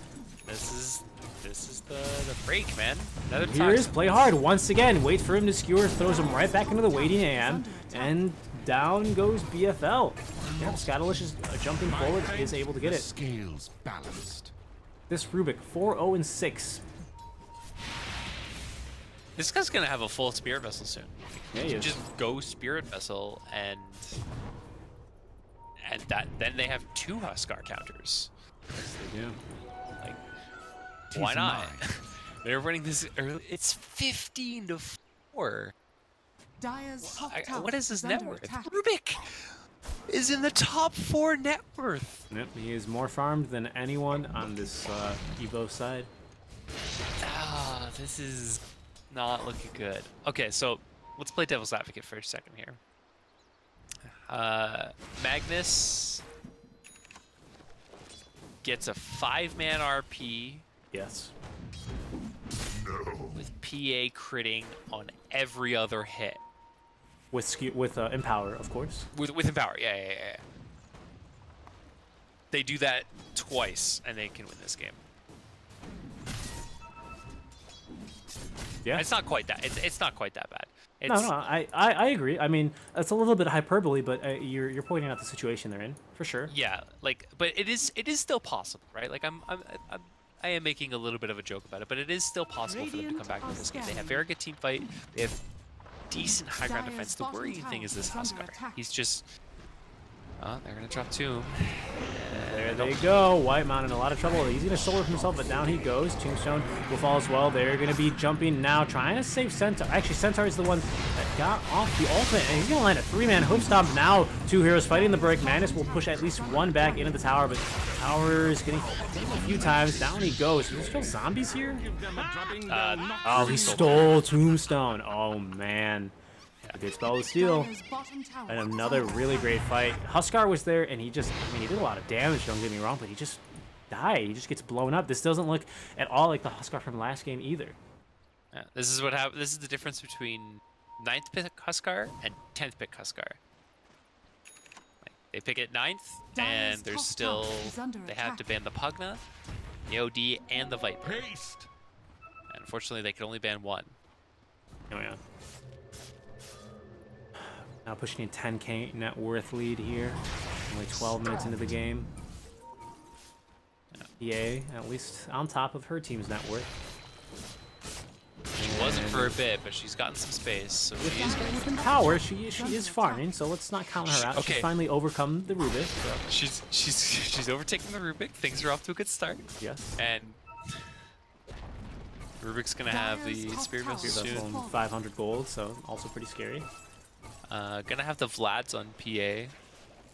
This is the break, man. Another Here is toxin. Play Hard once again. Wait for him to skewer. Throws him right back into the waiting AM. And down goes BFL. Yep, Scotalish jumping forward is able to get it. Scales balanced. This Rubik, 4-0-6. This guy's gonna have a full Spirit Vessel soon. Yeah, he is. Just go Spirit Vessel and then they have 2 Huskar counters. Yes, they do. Like, why not? They're running this early. It's 15-4. Dire's top tower What is his under net worth? attack. Rubik is in the top 4 net worth. Yep, he is more farmed than anyone on this EVOS side. Ah, this is not looking good. Okay, so let's play devil's advocate for a second here. Magnus gets a 5-man RP Yes. with PA critting on every other hit. With Empower, of course. With Empower, yeah. They do that twice, and they can win this game. Yeah. It's not quite that. It's not quite that bad. No, I agree. I mean, it's a little bit hyperbole, but you're pointing out the situation they're in for sure. Yeah, like, but it is still possible, right? Like, I'm I am making a little bit of a joke about it, but it is still possible for them to come back to this game. They have very good team fight. They have decent high ground defense. The worrying thing is this Huskar. He's just... Oh, they're going to drop Tomb. There they go. White Mountain in a lot of trouble. He's going to solar himself, but down he goes. Tombstone will fall as well. They're going to be jumping now, trying to save Centaur. Actually, Centaur is the one that got off the ultimate, and he's going to land a 3-man hoof stomp now. 2 heroes fighting the break. Madness will push at least one back into the tower, but the tower is getting hit a few times. Down he goes. There's still zombies here? Oh, he stole Tombstone. Oh, man. A good spell to steal. And another really great fight. Huskar was there, and he just, I mean, he did a lot of damage, don't get me wrong, but he just died. He just gets blown up. This doesn't look at all like the Huskar from last game either. Yeah, this is what happened. This is the difference between 9th pick Huskar and 10th pick Huskar. Like, they pick at 9th, and there's still, they have to ban the Pugna, the OD, and the Viper. And unfortunately, they can only ban one. Oh, yeah. Now pushing a 10k net worth lead here. Only 12 minutes into the game. EA, at least on top of her team's net worth. She wasn't for a bit, but she's gotten some space. So she is with power. She is farming, so let's not count her out. Okay. She's finally overcome the Rubik. So. She's overtaking the Rubik. Things are off to a good start. Yes. And Rubik's gonna have the Spirit Vessel soon. 500 gold, so also pretty scary. Gonna have the Vlads on PA,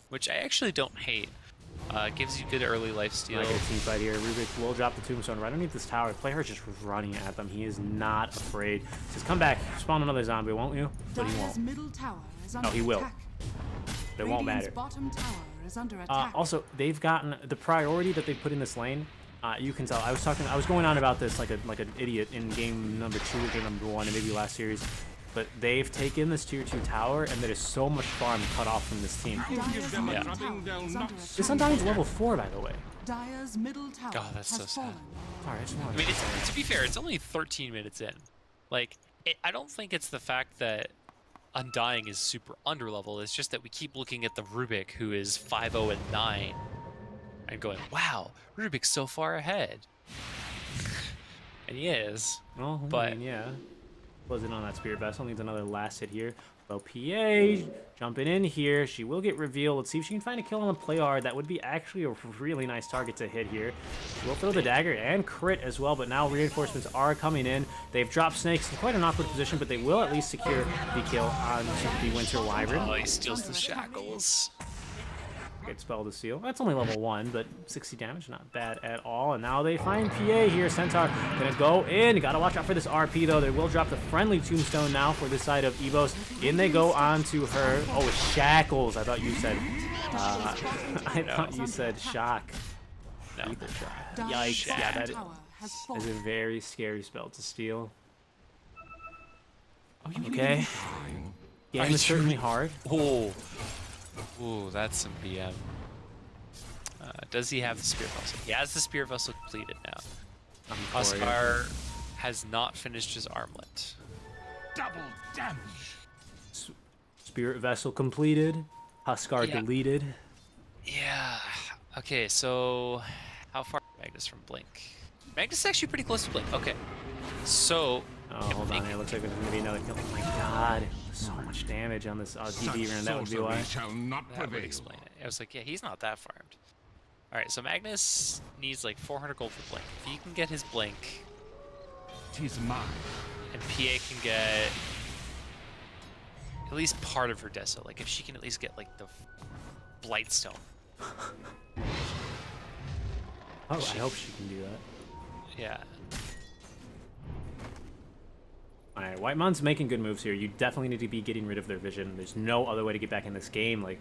which I actually don't hate. Gives you good early lifesteal. I get a team fight here. Rubik will drop the Tombstone right underneath this tower. The player is just running at them. He is not afraid. Says, come back, spawn another zombie, won't you? But he won't. No, he will. But it won't matter. Also, they've gotten the priority that they put in this lane. You can tell. I was going on about this like an idiot in game number 2, game number 1, and maybe last series. But they've taken this tier 2 tower, and there is so much farm cut off from this team. Yeah. This Undying's level 4, by the way. Oh, that's so sad. Sorry, I mean, to be fair, it's only 13 minutes in. Like, I don't think it's the fact that Undying is super underleveled. It's just that we keep looking at the Rubik, who is 5-0 and 9, and going, wow, Rubik's so far ahead. And he is. Well, but I mean, yeah. Wasn't on that Spirit Vessel. Needs another last hit here. Well, PA jumping in here. She will get revealed. Let's see if she can find a kill on the play hard. That would be actually a really nice target to hit here. She will throw the dagger and crit as well, but now reinforcements are coming in. They've dropped Snakes in quite an awkward position, but they will at least secure the kill on the Winter Wyvern. Oh, he steals the shackles. Good spell to seal. That's only level 1, but 60 damage, not bad at all. And now they find PA here. Centaur gonna go in. Gotta watch out for this RP though. They will drop the friendly Tombstone now for this side of EVOS. In they go onto her. Oh, with shackles. I thought you said. I thought you said shock. No. Yikes! Yeah, that is a very scary spell to steal. Okay. Game is certainly hard. Oh. Ooh, that's some BM. Does he have the Spirit Vessel? He has the Spirit Vessel completed now. Huskar has not finished his armlet. Double damage. Spirit Vessel completed. Huskar deleted. Yeah. Okay, so how far is Magnus from Blink? Magnus is actually pretty close to Blink. Okay. So. Oh, hold on here. Looks like there's going to be another kill. Oh my god. So much damage on this DB run. That would be why. That would explain it. I was like, yeah, he's not that farmed. Alright, so Magnus needs like 400 gold for Blink. If he can get his Blink. Tis mine. And PA can get at least part of her Deso. Like if she can at least get like the Blightstone. Oh, I hope she can do that. Yeah. Alright, Whitemon's making good moves here. You definitely need to be getting rid of their vision. There's no other way to get back in this game. Like,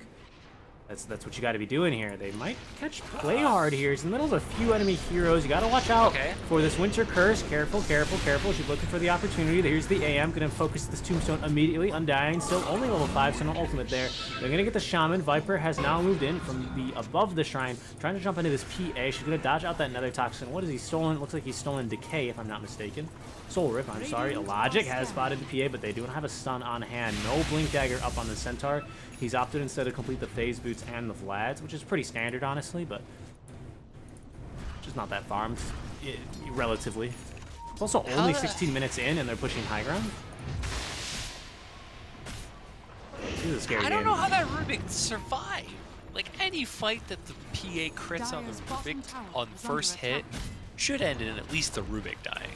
that's what you got to be doing here. They might catch play hard here. He's in the middle of a few enemy heroes. You got to watch out for this Winter Curse. Careful, careful, careful. She's looking for the opportunity. Here's the AM. Going to focus this Tombstone immediately. Undying, still only level 5, so no ultimate there. They're going to get the Shaman. Viper has now moved in from the above the shrine, trying to jump into this PA. She's going to dodge out that Nether Toxin. What has he stolen? It looks like he's stolen Decay, if I'm not mistaken. Soul Rip, I'm sorry. Logic has spotted the PA, but they don't have a stun on hand. No Blink Dagger up on the Centaur. He's opted instead to complete the Phase Boots and the Vlads, which is pretty standard, honestly, but just not that farmed. relatively. It's also only 16 minutes in, and they're pushing high ground. This is a scary game. I don't know how that Rubik survived. Like, any fight that the PA crits on the Rubik on first hit should end in at least the Rubik dying.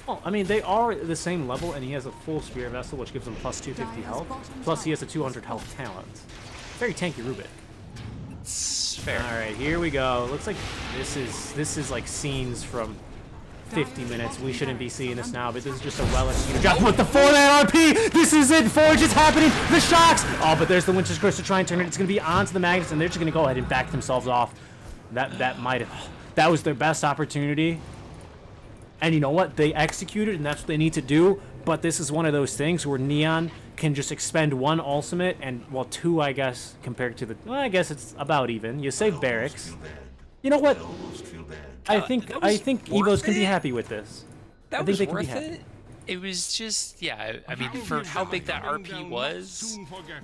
Well, I mean, they are the same level, and he has a full Spear Vessel, which gives him plus 250 health. Plus, he has a 200 health talent. Very tanky Rubik. It's fair. All right, here we go. Looks like this is like scenes from 50 minutes. We shouldn't be seeing this now, but this is just a well-executed drop with the 4-man RP. This is it. Forge is happening. The shocks. Oh, but there's the Winter's Curse to try and turn it. It's going to be onto the Magnus, and they're just going to go ahead and back themselves off. That was their best opportunity. And you know what? They executed, and that's what they need to do. But this is one of those things where Neon can just expend one ultimate, and, well, two, I guess, compared to the... Well, I guess it's about even. You save Barracks. You know what? I think EVOS can be happy with this. That was worth it. It was just, yeah, I mean, for how big that RP was,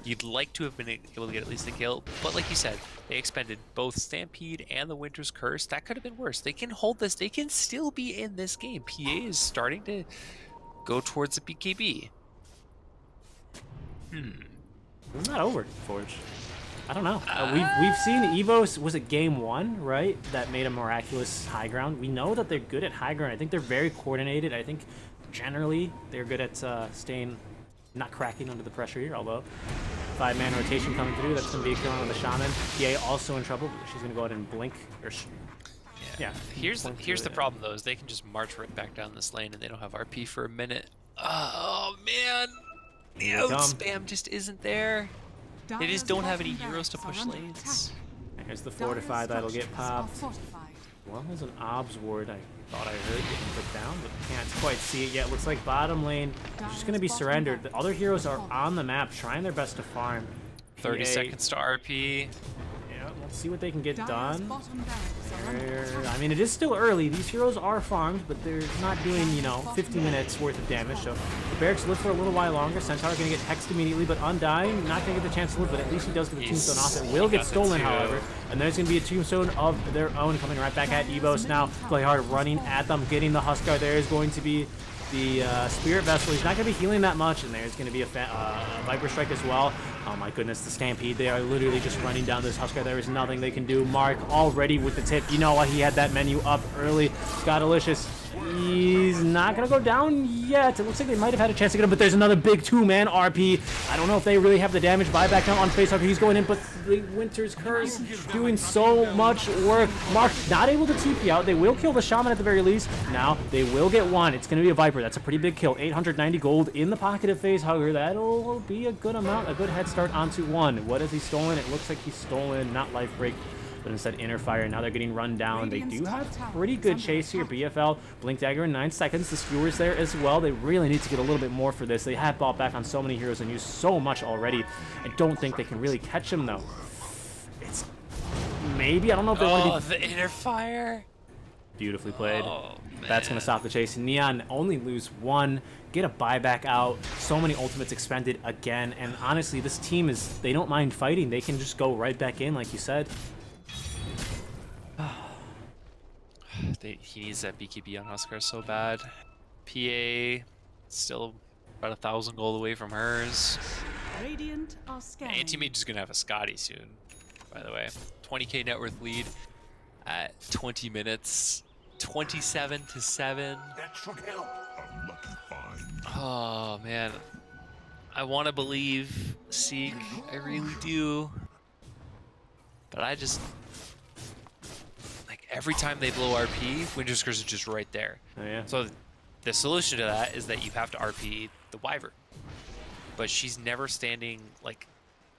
you'd like to have been able to get at least a kill. But like you said, they expended both Stampede and the Winter's Curse. That could have been worse. They can hold this. They can still be in this game. PA is starting to go towards the BKB. It's not over, Forge. I don't know. We've seen EVOS, was it game 1, right? That made a miraculous high ground. We know that they're good at high ground. I think they're very coordinated. I think generally they're good at staying, not cracking under the pressure here, although 5-man rotation coming through. That's going to be a kill on the Shaman. PA also in trouble. She's going to go ahead and blink. Or yeah. Here's the problem, though, is they can just march right back down this lane and they don't have RP for a minute. Oh, man. The out spam just isn't there. They just don't have any heroes to push lanes. There's the Fortify that'll get popped. Well, there's an Obs ward I thought I heard getting put down, but can't quite see it yet. Looks like bottom lane is just going to be surrendered. The other heroes are on the map trying their best to farm. 30 seconds to RP. Yeah, let's see what they can get done. I mean, it is still early. These heroes are farmed, but they're not doing, 50 minutes worth of damage. So the Barracks live for a little while longer. Centaur going to get hexed immediately, but Undying not going to get the chance to live, but at least he does get the Tombstone off. It will get stolen, however. And there's going to be a Tombstone of their own coming right back at EVOS now. Playhard running at them, getting the Huskar. There is going to be the Spirit Vessel. He's not going to be healing that much, and there's going to be a Viper Strike as well. Oh my goodness, the Stampede. They are literally just running down this Huskar. There is nothing they can do. Mark already with the tip. You know what? He had that menu up early. Scottalicious. He's not going to go down yet. It looks like they might have had a chance to get him, but there's another big 2-man RP. I don't know if they really have the damage buyback now on Facehugger. He's going in, but the Winter's Curse doing so much work. Mark not able to TP out. They will kill the Shaman at the very least. Now they will get one. It's going to be a Viper. That's a pretty big kill. 890 gold in the pocket of Facehugger. That'll be a good amount, a good head start onto one. What has he stolen? It looks like he's stolen, not life break, but instead inner fire. Now they're getting run down. They do have pretty good chase here. BFL, Blink Dagger in 9 seconds. The Skewers there as well. They really need to get a little bit more for this. They have bought back on so many heroes and used so much already. I don't think they can really catch him, though. It's maybe, I don't know if they want to be... the inner fire. Beautifully played. Oh, that's going to stop the chase. Neon only lose one. Get a buyback out. So many ultimates expended again. And honestly, this team is... They don't mind fighting. They can just go right back in, like you said. He needs that BKB on Huskar so bad. PA still about 1,000 gold away from hers. Radiant are scanning. Anti-Mage is gonna have a Scotty soon, by the way. 20k net worth lead at 20 minutes. 27-7. That should help. A lucky find. Oh man, I want to believe Seek. I really do, but I just. Every time they blow RP, Winter's Curse is just right there. Oh, yeah. So the solution to that is that you have to RP the Wyvern. But she's never standing, like,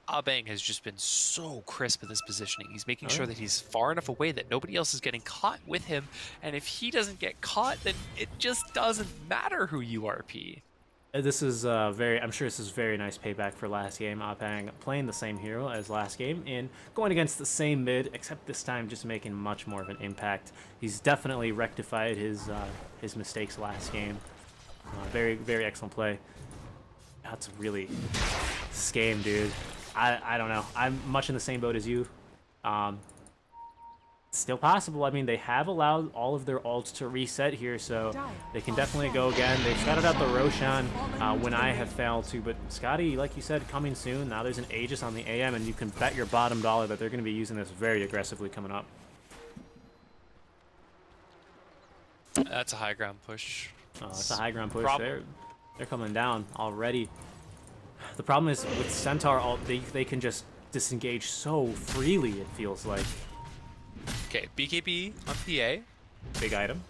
Abang has just been so crisp at this positioning. He's making sure that he's far enough away that nobody else is getting caught with him. And if he doesn't get caught, then it just doesn't matter who you RP. This is I'm sure this is very nice payback for last game. Apang playing the same hero as last game and going against the same mid, except this time just making much more of an impact. He's definitely rectified his mistakes last game. Very, very excellent play. That's really this game, dude. I don't know. I'm much in the same boat as you. still possible. I mean, they have allowed all of their ults to reset here, so they can definitely go again. They've scouted out the Roshan when I have failed to, but Scotty, like you said, coming soon. Now there's an Aegis on the AM, and you can bet your bottom dollar that they're going to be using this very aggressively coming up. That's a high ground push. Oh, it's a high ground push. They're coming down already. The problem is with Centaur ult, they can just disengage so freely, it feels like. Okay, BKB on PA. Big item.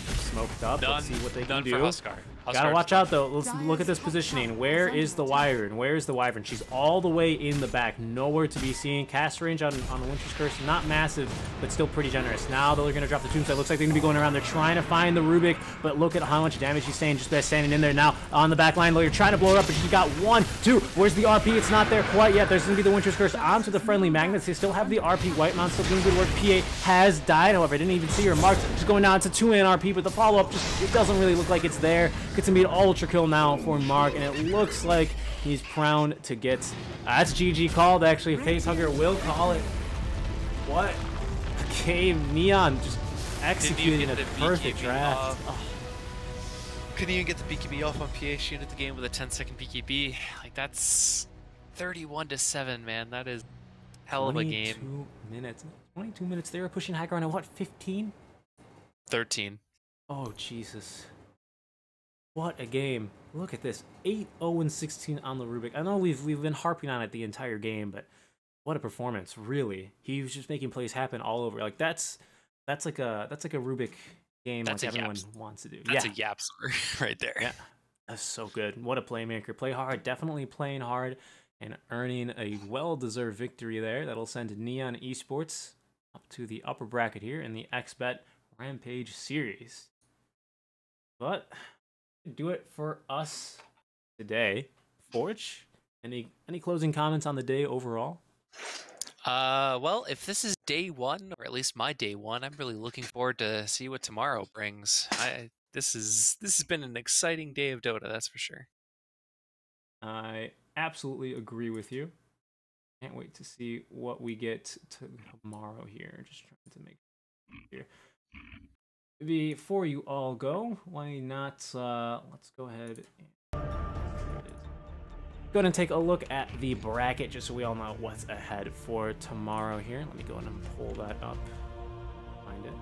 Smoked up. Done. Let's see what they can Done do. for Huskar. Gotta watch out though. Let's look at this positioning. Where is the Wyvern? Where is the Wyvern? She's all the way in the back. Nowhere to be seen. Cast range on the Winter's Curse. Not massive, but still pretty generous. Now they're going to drop the Tombstone. Looks like they're going to be going around. They're trying to find the Rubik, but look at how much damage she's staying just by standing in there now on the back line. They're trying to blow it up, but she's got 1, 2. Where's the RP? It's not there quite yet. There's going to be the Winter's Curse onto the friendly magnets. They still have the RP. Whitemon still doing good work. PA has died. However, I didn't even see her marked. She's going down to 2-man RP, but the follow-up just, it doesn't really look like it's there. Gets to meet ultra kill now for Mark, and it looks like he's proud to get. That's GG called, actually. Facehugger will call it. What? Okay, Neon just executing a perfect draft. Oh. Couldn't even get the BKB off on PA. She ended the game with a 10-second BKB. Like, that's 31-7, man. That is hell of a game. 22 minutes. 22 minutes. They were pushing high ground at what, 15? 13. Oh, Jesus. What a game. Look at this. 8-0-16 on the Rubik. I know we've been harping on it the entire game, but what a performance, really. He was just making plays happen all over. Like that's like a Rubik game That's like everyone yaps. wants to do. That's a yapster right there. Yeah. That's so good. What a playmaker. Play hard, definitely playing hard and earning a well-deserved victory there. That'll send Neon Esports up to the upper bracket here in the XBet Rampage series. But do it for us today. Forge, any closing comments on the day overall? Well, if this is day one, or at least my day one, I'm really looking forward to see what tomorrow brings. This has been an exciting day of Dota, that's for sure. I absolutely agree with you. Can't wait to see what we get tomorrow here. Just trying to make here. Before you all go, why not, let's go ahead and go ahead and take a look at the bracket just so we all know what's ahead for tomorrow here. Let me go ahead and pull that up. Find it.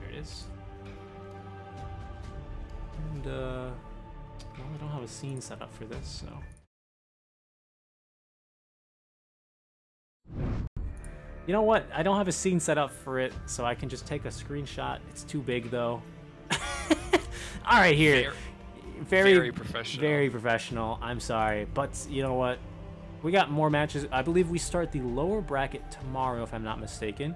There it is. And, well, I don't have a scene set up for this, so. You know what? I don't have a scene set up for it, so I can just take a screenshot. It's too big, though. All right, here. Very professional. Very professional. I'm sorry. But you know what? We got more matches. I believe we start the lower bracket tomorrow, if I'm not mistaken.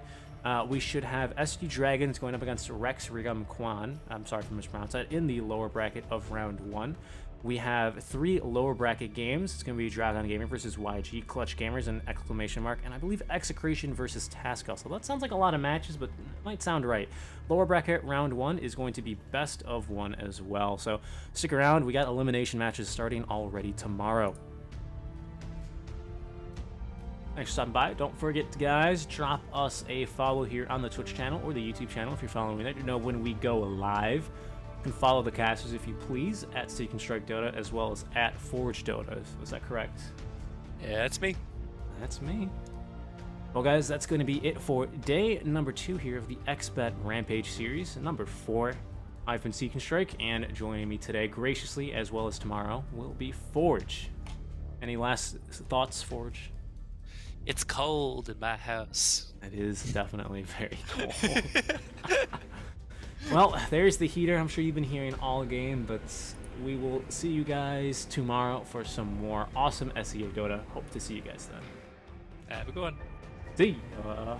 We should have SD Dragons going up against Rex Rigum Kwan. I'm sorry for mispronouncing that. In the lower bracket of round 1. We have 3 lower bracket games. It's going to be Dragon Gaming versus YG, Clutch Gamers, and exclamation mark, and I believe Execration versus Taskell. So that sounds like a lot of matches, but it might sound right. Lower bracket round 1 is going to be best of 1 as well. So stick around. We got elimination matches starting already tomorrow. Thanks for stopping by. Don't forget, guys, drop us a follow here on the Twitch channel or the YouTube channel if you're following me there to know when we go live. You can follow the casters, if you please, at Seek and Strike Dota, as well as at Forge Dota. Is that correct? Yeah, that's me. That's me. Well, guys, that's going to be it for day number 2 here of the XBet Rampage series. Number 4, I've been Seek and Strike, and joining me today, graciously, as well as tomorrow, will be Forge. Any last thoughts, Forge? It's cold in my house. It is definitely very cold. Well, there's the heater. I'm sure you've been hearing all game, but we will see you guys tomorrow for some more awesome SEO Dota. Hope to see you guys then. Have a good one. See ya.